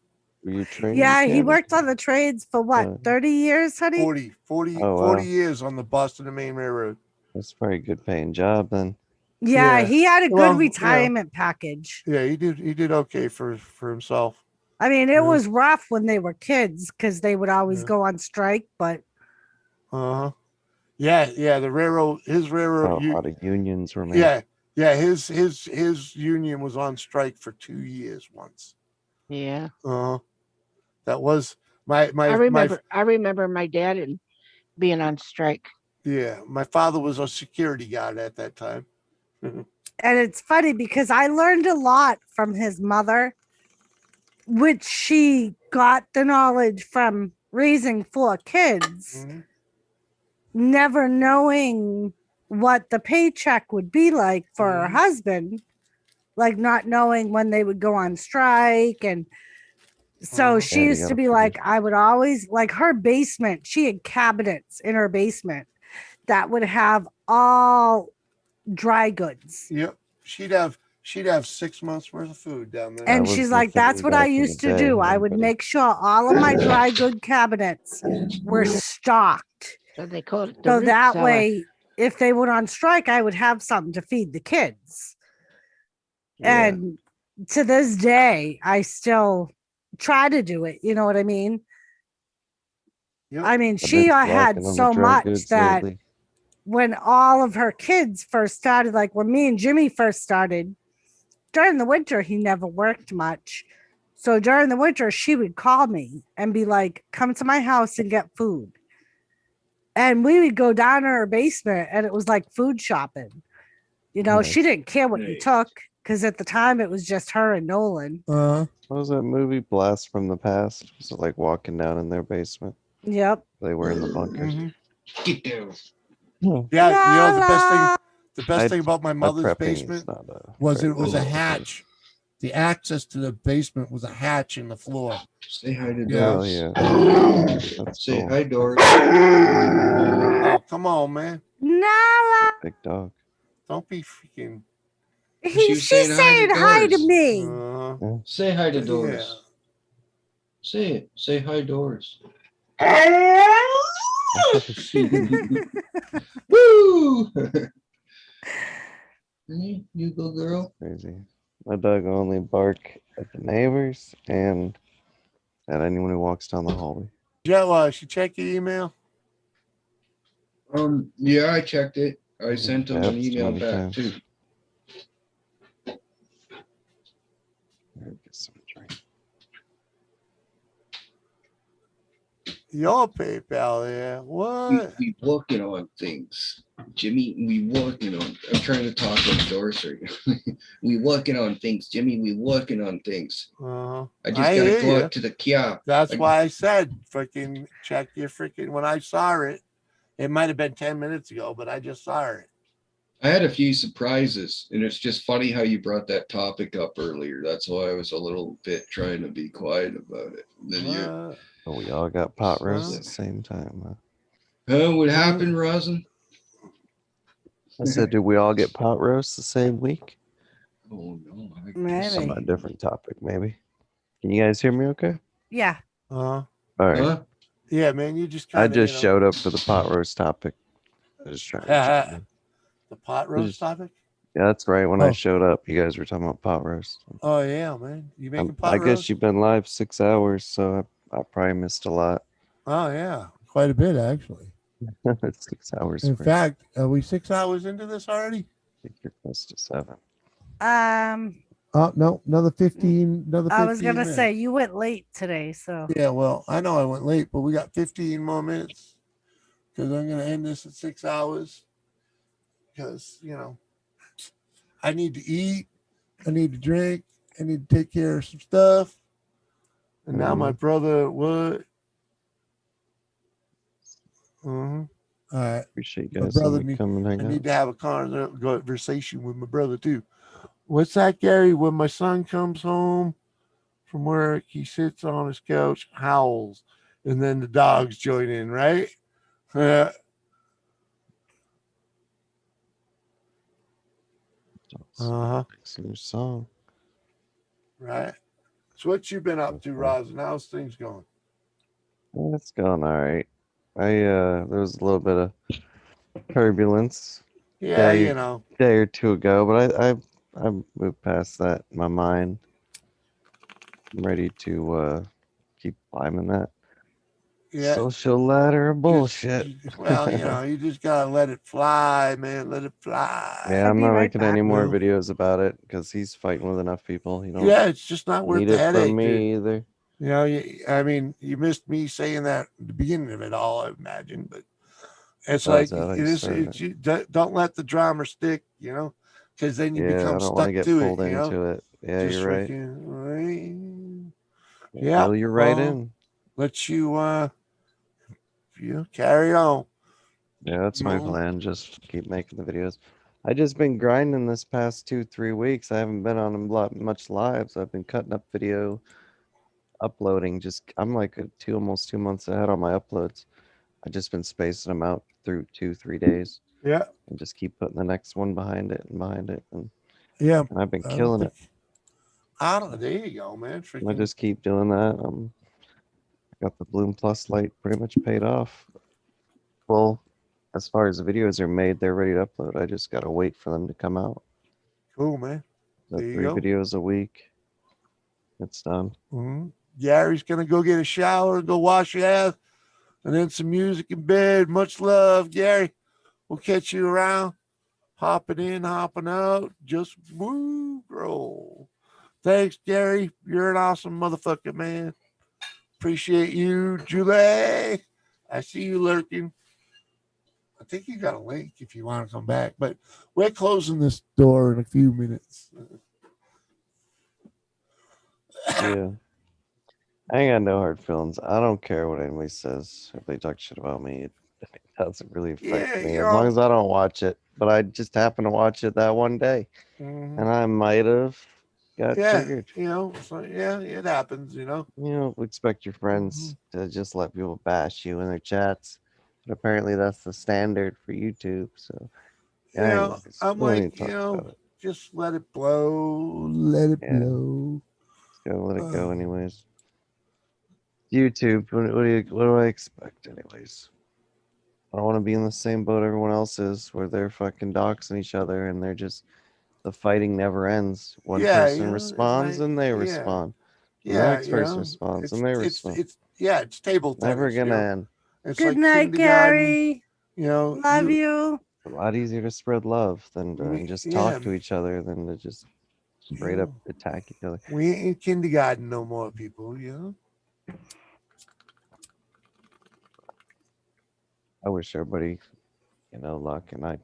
Were you trained? Yeah, he mechanic? worked on the trains for what, 30 years, honey? 40 Oh, 40 wow. years on the Boston and Maine Railroad. That's probably a good paying job then. Yeah, Yeah. he had a good Well, retirement package. Yeah, he did okay for himself. I mean, it Yeah. was rough when they were kids because they would always Yeah. go on strike, but Uh-huh. Yeah, the railroad, his How railroad, a lot of unions were made. yeah, his union was on strike for 2 years once. Yeah. That was my I remember my dad being on strike. yeah, my father was a security guard at that time. And it's funny because I learned a lot from his mother, which she got the knowledge from raising 4 kids, never knowing what the paycheck would be like for her husband, like not knowing when they would go on strike. And so she Yeah, you used to gotta be like, I would always like her basement. She had cabinets in her basement that would have all dry goods. Yep. She'd have 6 months worth of food down there. And she's like, that's what I used to do. I would make sure all of my dry good cabinets were stocked. So they call it the So root that cellar. way, if they went on strike, I would have something to feed the kids. And to this day, I still try to do it. You know what I mean? I mean, she had so much that when all of her kids first started, like when me and Jimmy first started, during the winter, he never worked much. So during the winter, she would call me and be like, come to my house and get food. And we would go down to her basement and it was like food shopping. You know, she didn't care what you took because at the time it was just her and Nolan. What was that movie, Blast from the Past? Was it like walking down in their basement? Yep. They were in the bunkers. Get down. Yeah, you know the best I- thing about my my mother's prepping is basement not was very it was a good. hatch. The access to the basement was a hatch in the floor. Say hi to Yeah. Doris. That's Say cool. hi, Doris. Oh, come on, man. Nala. Big dog. Don't be freaking. She's saying hi to me. Say hi to Yeah. Doris. Say it. Say hi, Doris. Woo! Hey, you go, girl. Crazy. My dog will only bark at the neighbors and at anyone who walks down the hallway. Joe, she check your email. Yeah, I checked it. I sent him an That's email many back times. too. Your PayPal, yeah. What? We working on things, Jimmy. We working on. I'm trying to talk like Doris right now. We working on things, Jimmy. We working on things. I just gotta hear go ya. out to the kiosk. That's why I said freaking check your freaking. When I saw it, it might have been 10 minutes ago, but I just saw it. I had a few surprises, and it's just funny how you brought that topic up earlier. That's why I was a little bit trying to be quiet about it. Then you, Oh, we all got pot roast at the same time. what happened, Rosin? I said, did we all get pot roast the same week? Oh no, Some a different topic, maybe. Can you guys hear me okay? Yeah. All right. Yeah, man, you just I kinda, just showed up for the pot roast topic. I was just trying to check in. the pot roast topic. Yeah, that's right. When I Oh. showed up, you guys were talking about pot roast. Oh yeah, man, you making pot I roast? guess you've been live 6 hours, so I probably missed a lot. Oh yeah, quite a bit actually. 6 hours. In for- fact, are we 6 hours into this already? I think you're close to 7. Oh no, another 15. Another 15 I was gonna minutes. say you went late today, so Yeah, well, I know I went late, but we got 15 more minutes because I'm gonna end this at 6 hours. Because I need to eat, I need to drink, I need to take care of some stuff. And now my brother would. All right. Appreciate you My guys brother letting me need, come and hang I out. need to have a conversation with my brother too. What's that, Gary? When my son comes home from work, he sits on his couch, howls, and then the dogs join in, right? Uh-huh. New song. Right. So what you been up to, Rosin? How's things going? It's going all right. There was a little bit of turbulence. Yeah, day, you know. day or two ago, but I moved past that in my mind. I'm ready to keep climbing that Yeah. social ladder of bullshit. Well, you just gotta let it fly, man. Let it fly. Yeah, I'm not making any more No. videos about it because he's fighting with enough people. You know. Yeah, it's just not worth need the it headache. from me dude. either. I mean, you missed me saying that at the beginning of it all, I imagine, but it's That's like how you started don't let the drama stick. because then you Yeah, I become don't want to stuck get to pulled it. You know, into it. Yeah, just you're right. freaking right. Yeah, Reel you right well, in. let you carry on. Yeah, that's my No. plan. Just keep making the videos. I just been grinding this past 2-3 weeks. I haven't been on much lives. I've been cutting up video, uploading. I'm like almost 2 months ahead on my uploads. I just been spacing them out through 2-3 days. Yeah. And just keep putting the next one behind it, and Yeah. and I've been I don't killing it. think- I don't. There you go, man. I Freaking. just keep doing that. I got the Bloom Plus light pretty much paid off. Well, as far as the videos are made, they're ready to upload. I just gotta wait for them to come out. Cool, man. So There you 3 go. videos a week. It's done. Mhm. Gary's gonna go get a shower, go wash your ass, and then some music in bed. Much love, Gary. We'll catch you around. Hopping in, hopping out. Just woo, roll. Thanks, Gary. You're an awesome motherfucker, man. Appreciate you, Julie. I see you lurking. I think you got a link if you want to come back, but we're closing this door in a few minutes. Yeah. I ain't got no hard feelings. I don't care what anybody says. If they talk shit about me, it doesn't really affect Yeah, me you as long know. as I don't watch it. But I just happened to watch it that one day, Mhm. and I might have got Yeah, triggered. you know, so yeah, it happens, you know. You know, expect your friends to just let people bash you in their chats, but apparently that's the standard for YouTube. So, You know, anyways, I'm we don't like, need to you talk know, about it. just let it blow, let it Yeah. blow. Just gotta let it go, anyways. YouTube, what do I expect, anyways? I don't want to be in the same boat everyone else is, where they're fucking doxing each other and the fighting never ends. One Yeah, person you know, responds and they yeah, respond. And the yeah, next you person know, responds and they respond. it's table Never tennis, you gonna know. end. It's Good like night, kindergarten, Gary. you know. Love you. It's a lot easier to spread love than to just yeah, talk to each other than to just straight up attack each other. we ain't in kindergarten no more, people, you know. I wish everybody, luck, and I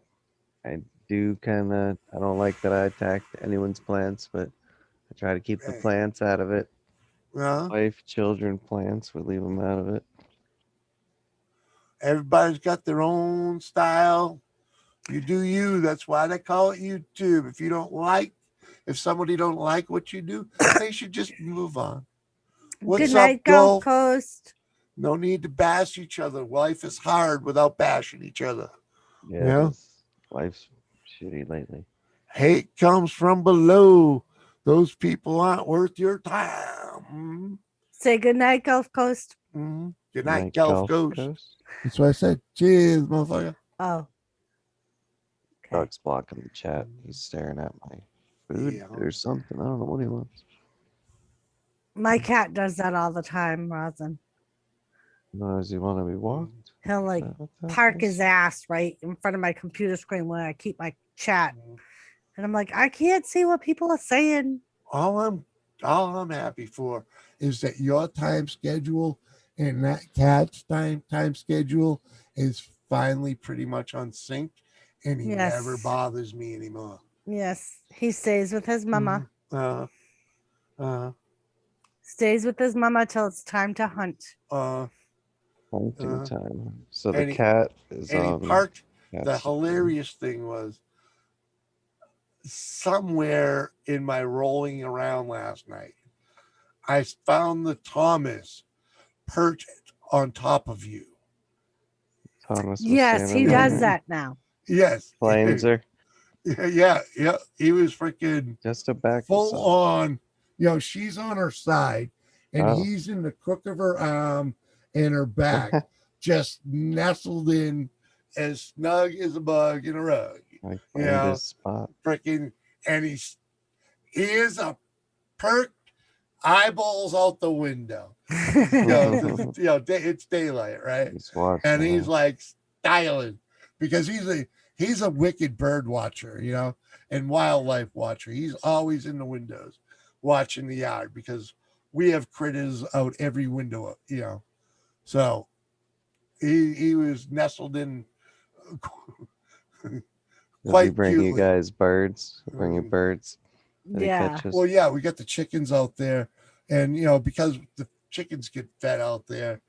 do kind of. I don't like that I attacked anyone's plants, but I try to keep the Hey. plants out of it. Uh-huh. Wife, children, plants, we leave them out of it. Everybody's got their own style. You do you. That's why they call it YouTube. If somebody don't like what you do, they should just move on. What's Good night, up, Gulf? Gulf Coast. No need to bash each other. Life is hard without bashing each other. Yeah, Yeah. it is. Life's shitty lately. Hate comes from below. Those people aren't worth your time. Say good night, Gulf Coast. Mm-hmm. Good Night, night, Gulf Gulf Coast. That's what I said. Cheers, motherfucker. Oh. Doug's blocking the chat. He's staring at my food Yeah. or something. I don't know what he wants. My cat does that all the time, Rosin. Does he want to be walked? He'll like What that park is? his ass right in front of my computer screen where I keep my chat. And I'm like, I can't see what people are saying. All I'm happy for is that your time schedule and that cat's time schedule is finally pretty much on sync, and he Yes. never bothers me anymore. Yes. He stays with his mama. Stays with his mama till it's time to hunt. Hunting time. So the and he- cat is and on. he parked. cat's The safari. hilarious thing was somewhere in my rolling around last night, I found the Thomas perched on top of you. Thomas was Yes, he standing there. does that now. Yes. Flames her. Yeah. He was freaking Just to back full us up. on. She's on her side, and Oh. he's in the crook of her arm and her back, just nestled in as snug as a bug in a rug. I find his spot. Freaking, and he is a perked eyeballs out the window. It's daylight, right? He's watching. And he's huh? like styling because he's a wicked bird watcher, and wildlife watcher. He's always in the windows watching the yard because we have critters out every window, So he was nestled in Does he quite bring you cutely. guys birds? Bring you birds that he Yeah. catches? Well, yeah, we got the chickens out there, and because the chickens get fed out there,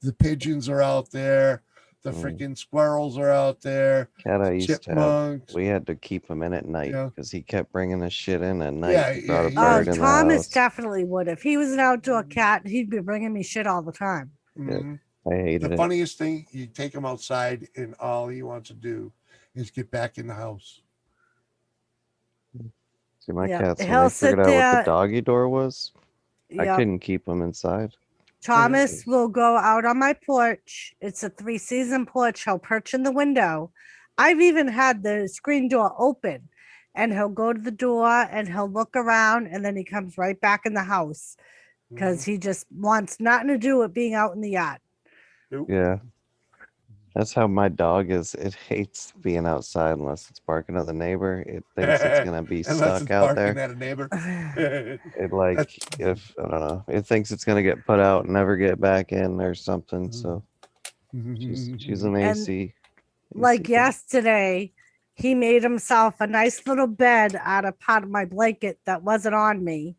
the pigeons are out there, the freaking squirrels are out there, Cat I used to have, chipmunks. we had to keep him in at night Yeah. because he kept bringing his shit in at night. Yeah, He brought a yeah, bird Oh, in the Thomas house. definitely would. If he was an outdoor cat, he'd be bringing me shit all the time. Mhm. I hated The it. funniest thing, you take him outside, and all he wants to do is get back in the house. See, my Yeah, cats, when he'll they sit figured out what there- the doggy door was, I Yep. couldn't keep him inside. Thomas will go out on my porch. It's a 3-season porch. He'll perch in the window. I've even had the screen door open, and he'll go to the door and he'll look around, and then he comes right back in the house because he just wants nothing to do with being out in the yard. Yeah. That's how my dog is. It hates being outside unless it's barking at the neighbor. It thinks it's gonna be Unless stuck it's out barking there. at a neighbor. It if I don't know, it thinks it's gonna get put out and never get back in or something. So she's an And- AC. Like yesterday, he made himself a nice little bed out of part of my blanket that wasn't on me.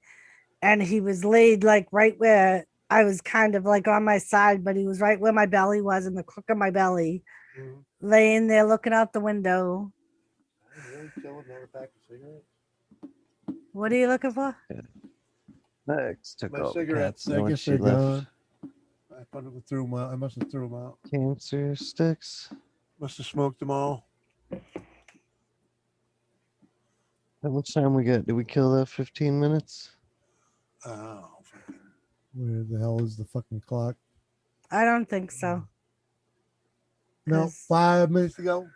And he was laid like right where I was kind of like on my side, but he was right where my belly was in the crook of my belly, laying there looking out the window. What are you looking for? Next took My all the cigarettes, cats I and when guess she they're left. gone. I put them through them out. I must have threw them out. Cancer sticks. Must have smoked them all. How much time we got? Did we kill that 15 minutes? Oh, where the hell is the fucking clock? I don't think so. No, 'Cause- 5 minutes ago.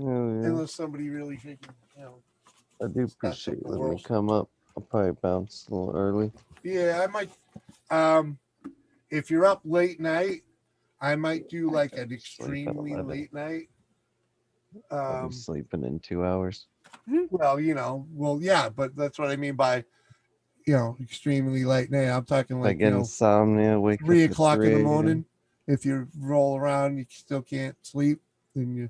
Oh, yeah. Unless somebody really freaking, I do appreciate you letting me come up. I'll probably bounce a little early. Yeah, I might. If you're up late night, I might do like an extremely 11. late night. I'll be sleeping in 2 hours. Well, yeah, but that's what I mean by, extremely late night. I'm talking Like like, insomnia, wake 3 up at o'clock in 3 the a.m. morning. If you roll around, you still can't sleep, then you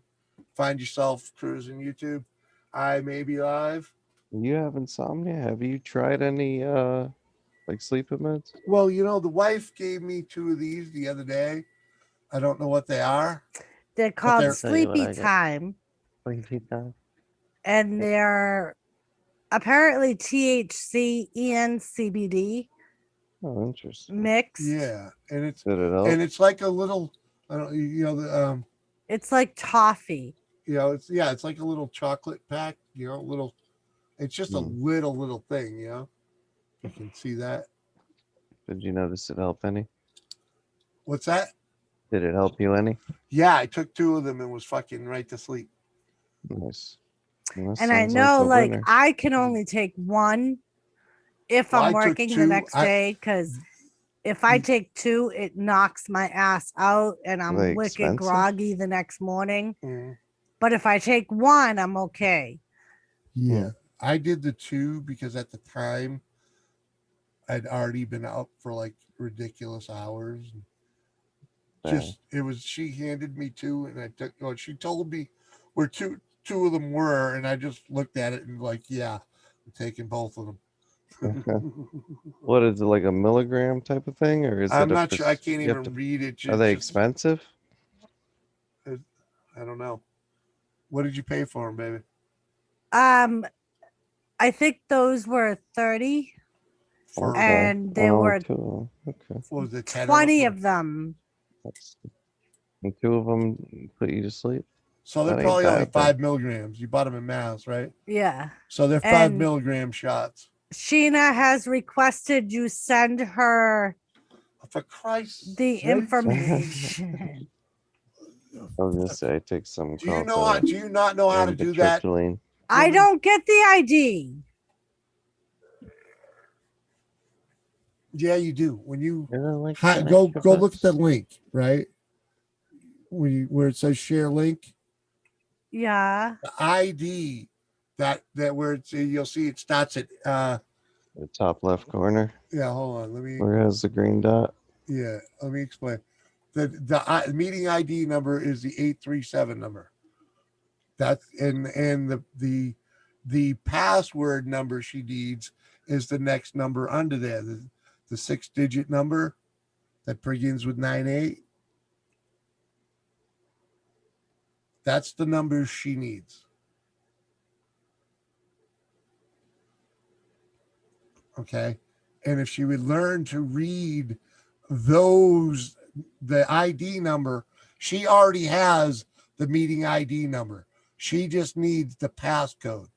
find yourself cruising YouTube. I may be live. You have insomnia? Have you tried any like sleeping meds? Well, the wife gave me 2 of these the other day. I don't know what they are. They're but called they're- Sleepy Time, Sleepy Time. and they're apparently THC and CBD Oh, interesting. mixed. Yeah, and it's Did it help? and it's like a little, I don't, It's like toffee. it's like a little chocolate pack, little. It's just a little thing, You can see that. Did you notice it help any? What's that? Did it help you any? Yeah, I took 2 of them and was fucking right to sleep. Nice. Well, that And I sounds know, a like, winner. I can only take one if Well, I'm I took working the 2. next day, because if I take 2, it knocks my ass out and I'm they wicked expensive? groggy the next morning. Mhm. But if I take 1, I'm okay. Yeah, I did the 2 because at the time I'd already been up for like ridiculous hours. She handed me 2 and I took. Oh, she told me where two of them were, and I just looked at it and like, yeah, I'm taking both of them. Okay. What is it, like a milligram type of thing, or is I'm it? not sure. I can't you have even read it. Are they Just- expensive? I don't know. What did you pay for them, baby? I think those were 30, For and there Oh, were 2. Okay. what was it, 10 20 of them. And 2 of them put you to sleep. So they're That ain't probably only bad, then. 5 milligrams. You bought them in Mass, right? Yeah. So they're 5 And- milligram shots. Sheena has requested you send her For Christ's the sake. information. I was gonna say I take some. Do you know how? Do you not know how to do that? I don't get the ID. Yeah, you do. When you like go look at the link, right? Where it says share link, Yeah. the ID that where it's you'll see it starts at The top left corner. yeah. Hold on, let me. Where it has the green dot. Yeah, let me explain. The meeting ID number is the 837 number. That's and the password number she needs is the next number under there, the 6-digit number that begins with 98. That's the number she needs. Okay. And if she would learn to read those, the ID number, she already has the meeting ID number. She just needs the passcode.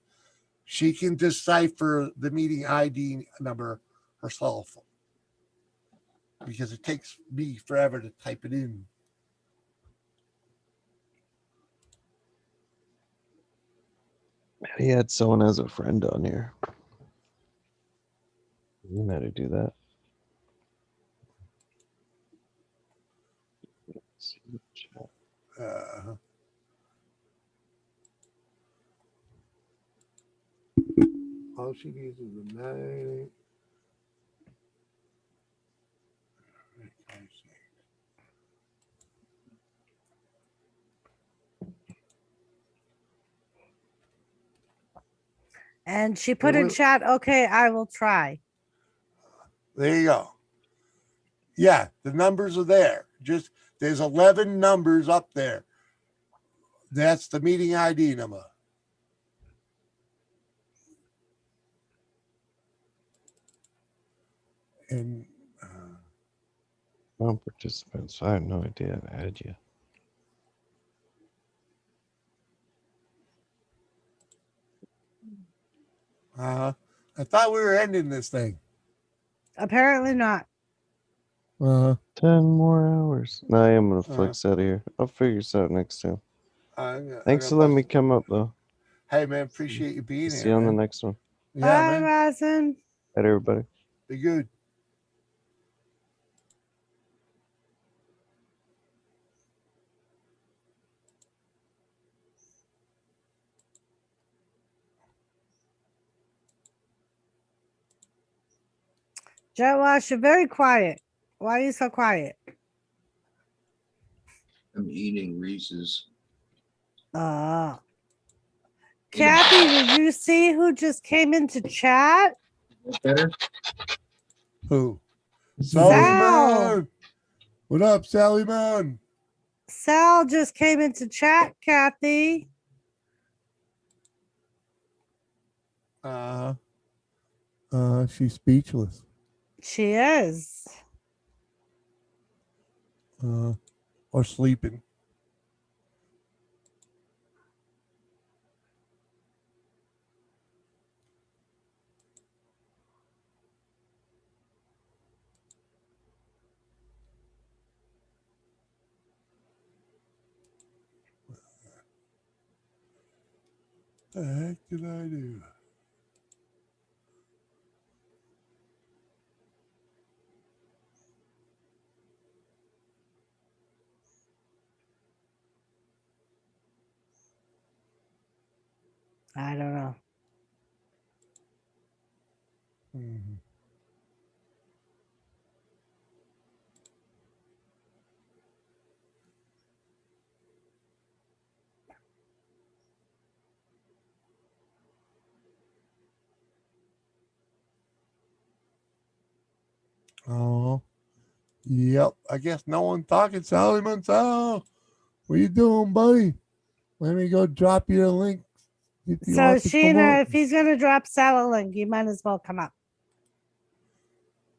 She can decipher the meeting ID number herself because it takes me forever to type it in. He had someone as a friend on here. You know how to do that. All she needs is a 9. And she put in chat, okay, I will try. There you go. Yeah, the numbers are there. Just there's 11 numbers up there. That's the meeting ID number. And participants. I have no idea. I've added you. I thought we were ending this thing. Apparently not. 10 more hours. No, I am gonna flex out of here. I'll figure this out next time. Thanks for letting me come up, though. Hey, man, appreciate you being See here. you on the man. next one. Yeah, Bye, man. Rosin. Bye, everybody. Be good. Jet Wash, you're very quiet. Why are you so quiet? I'm eating Reese's. Kathy, did you see who just came into chat? Better? Who? Sal. Sally Man. What up, Sally Man? Sal just came into chat, Kathy. She's speechless. She is. Or sleeping. The heck did I do? I don't know. Mm-hmm. Oh, yep. I guess no one talking. Sally Mansell, what you doing, buddy? Let me go drop you a link. If you So want to come Sheena, up. if he's gonna drop Sal a link, you might as well come up.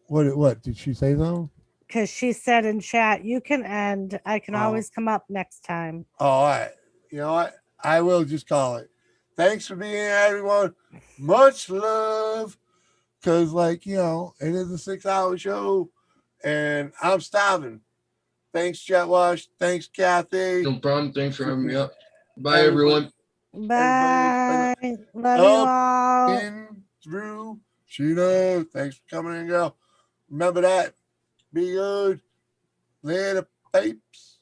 What did she say though? Because she said in chat, you can end. I can Oh. always come up next time. Oh, all right. You know what? I will just call it. Thanks for being here, everyone. Much love. Because, like, you know, it is a 6-hour show and I'm starving. Thanks, Jet Wash. Thanks, Kathy. No problem. Thanks for having me up. Bye, everyone. Bye. Love you all. In through Sheena. Thanks for coming in, girl. Remember that. Be good. Later, papes.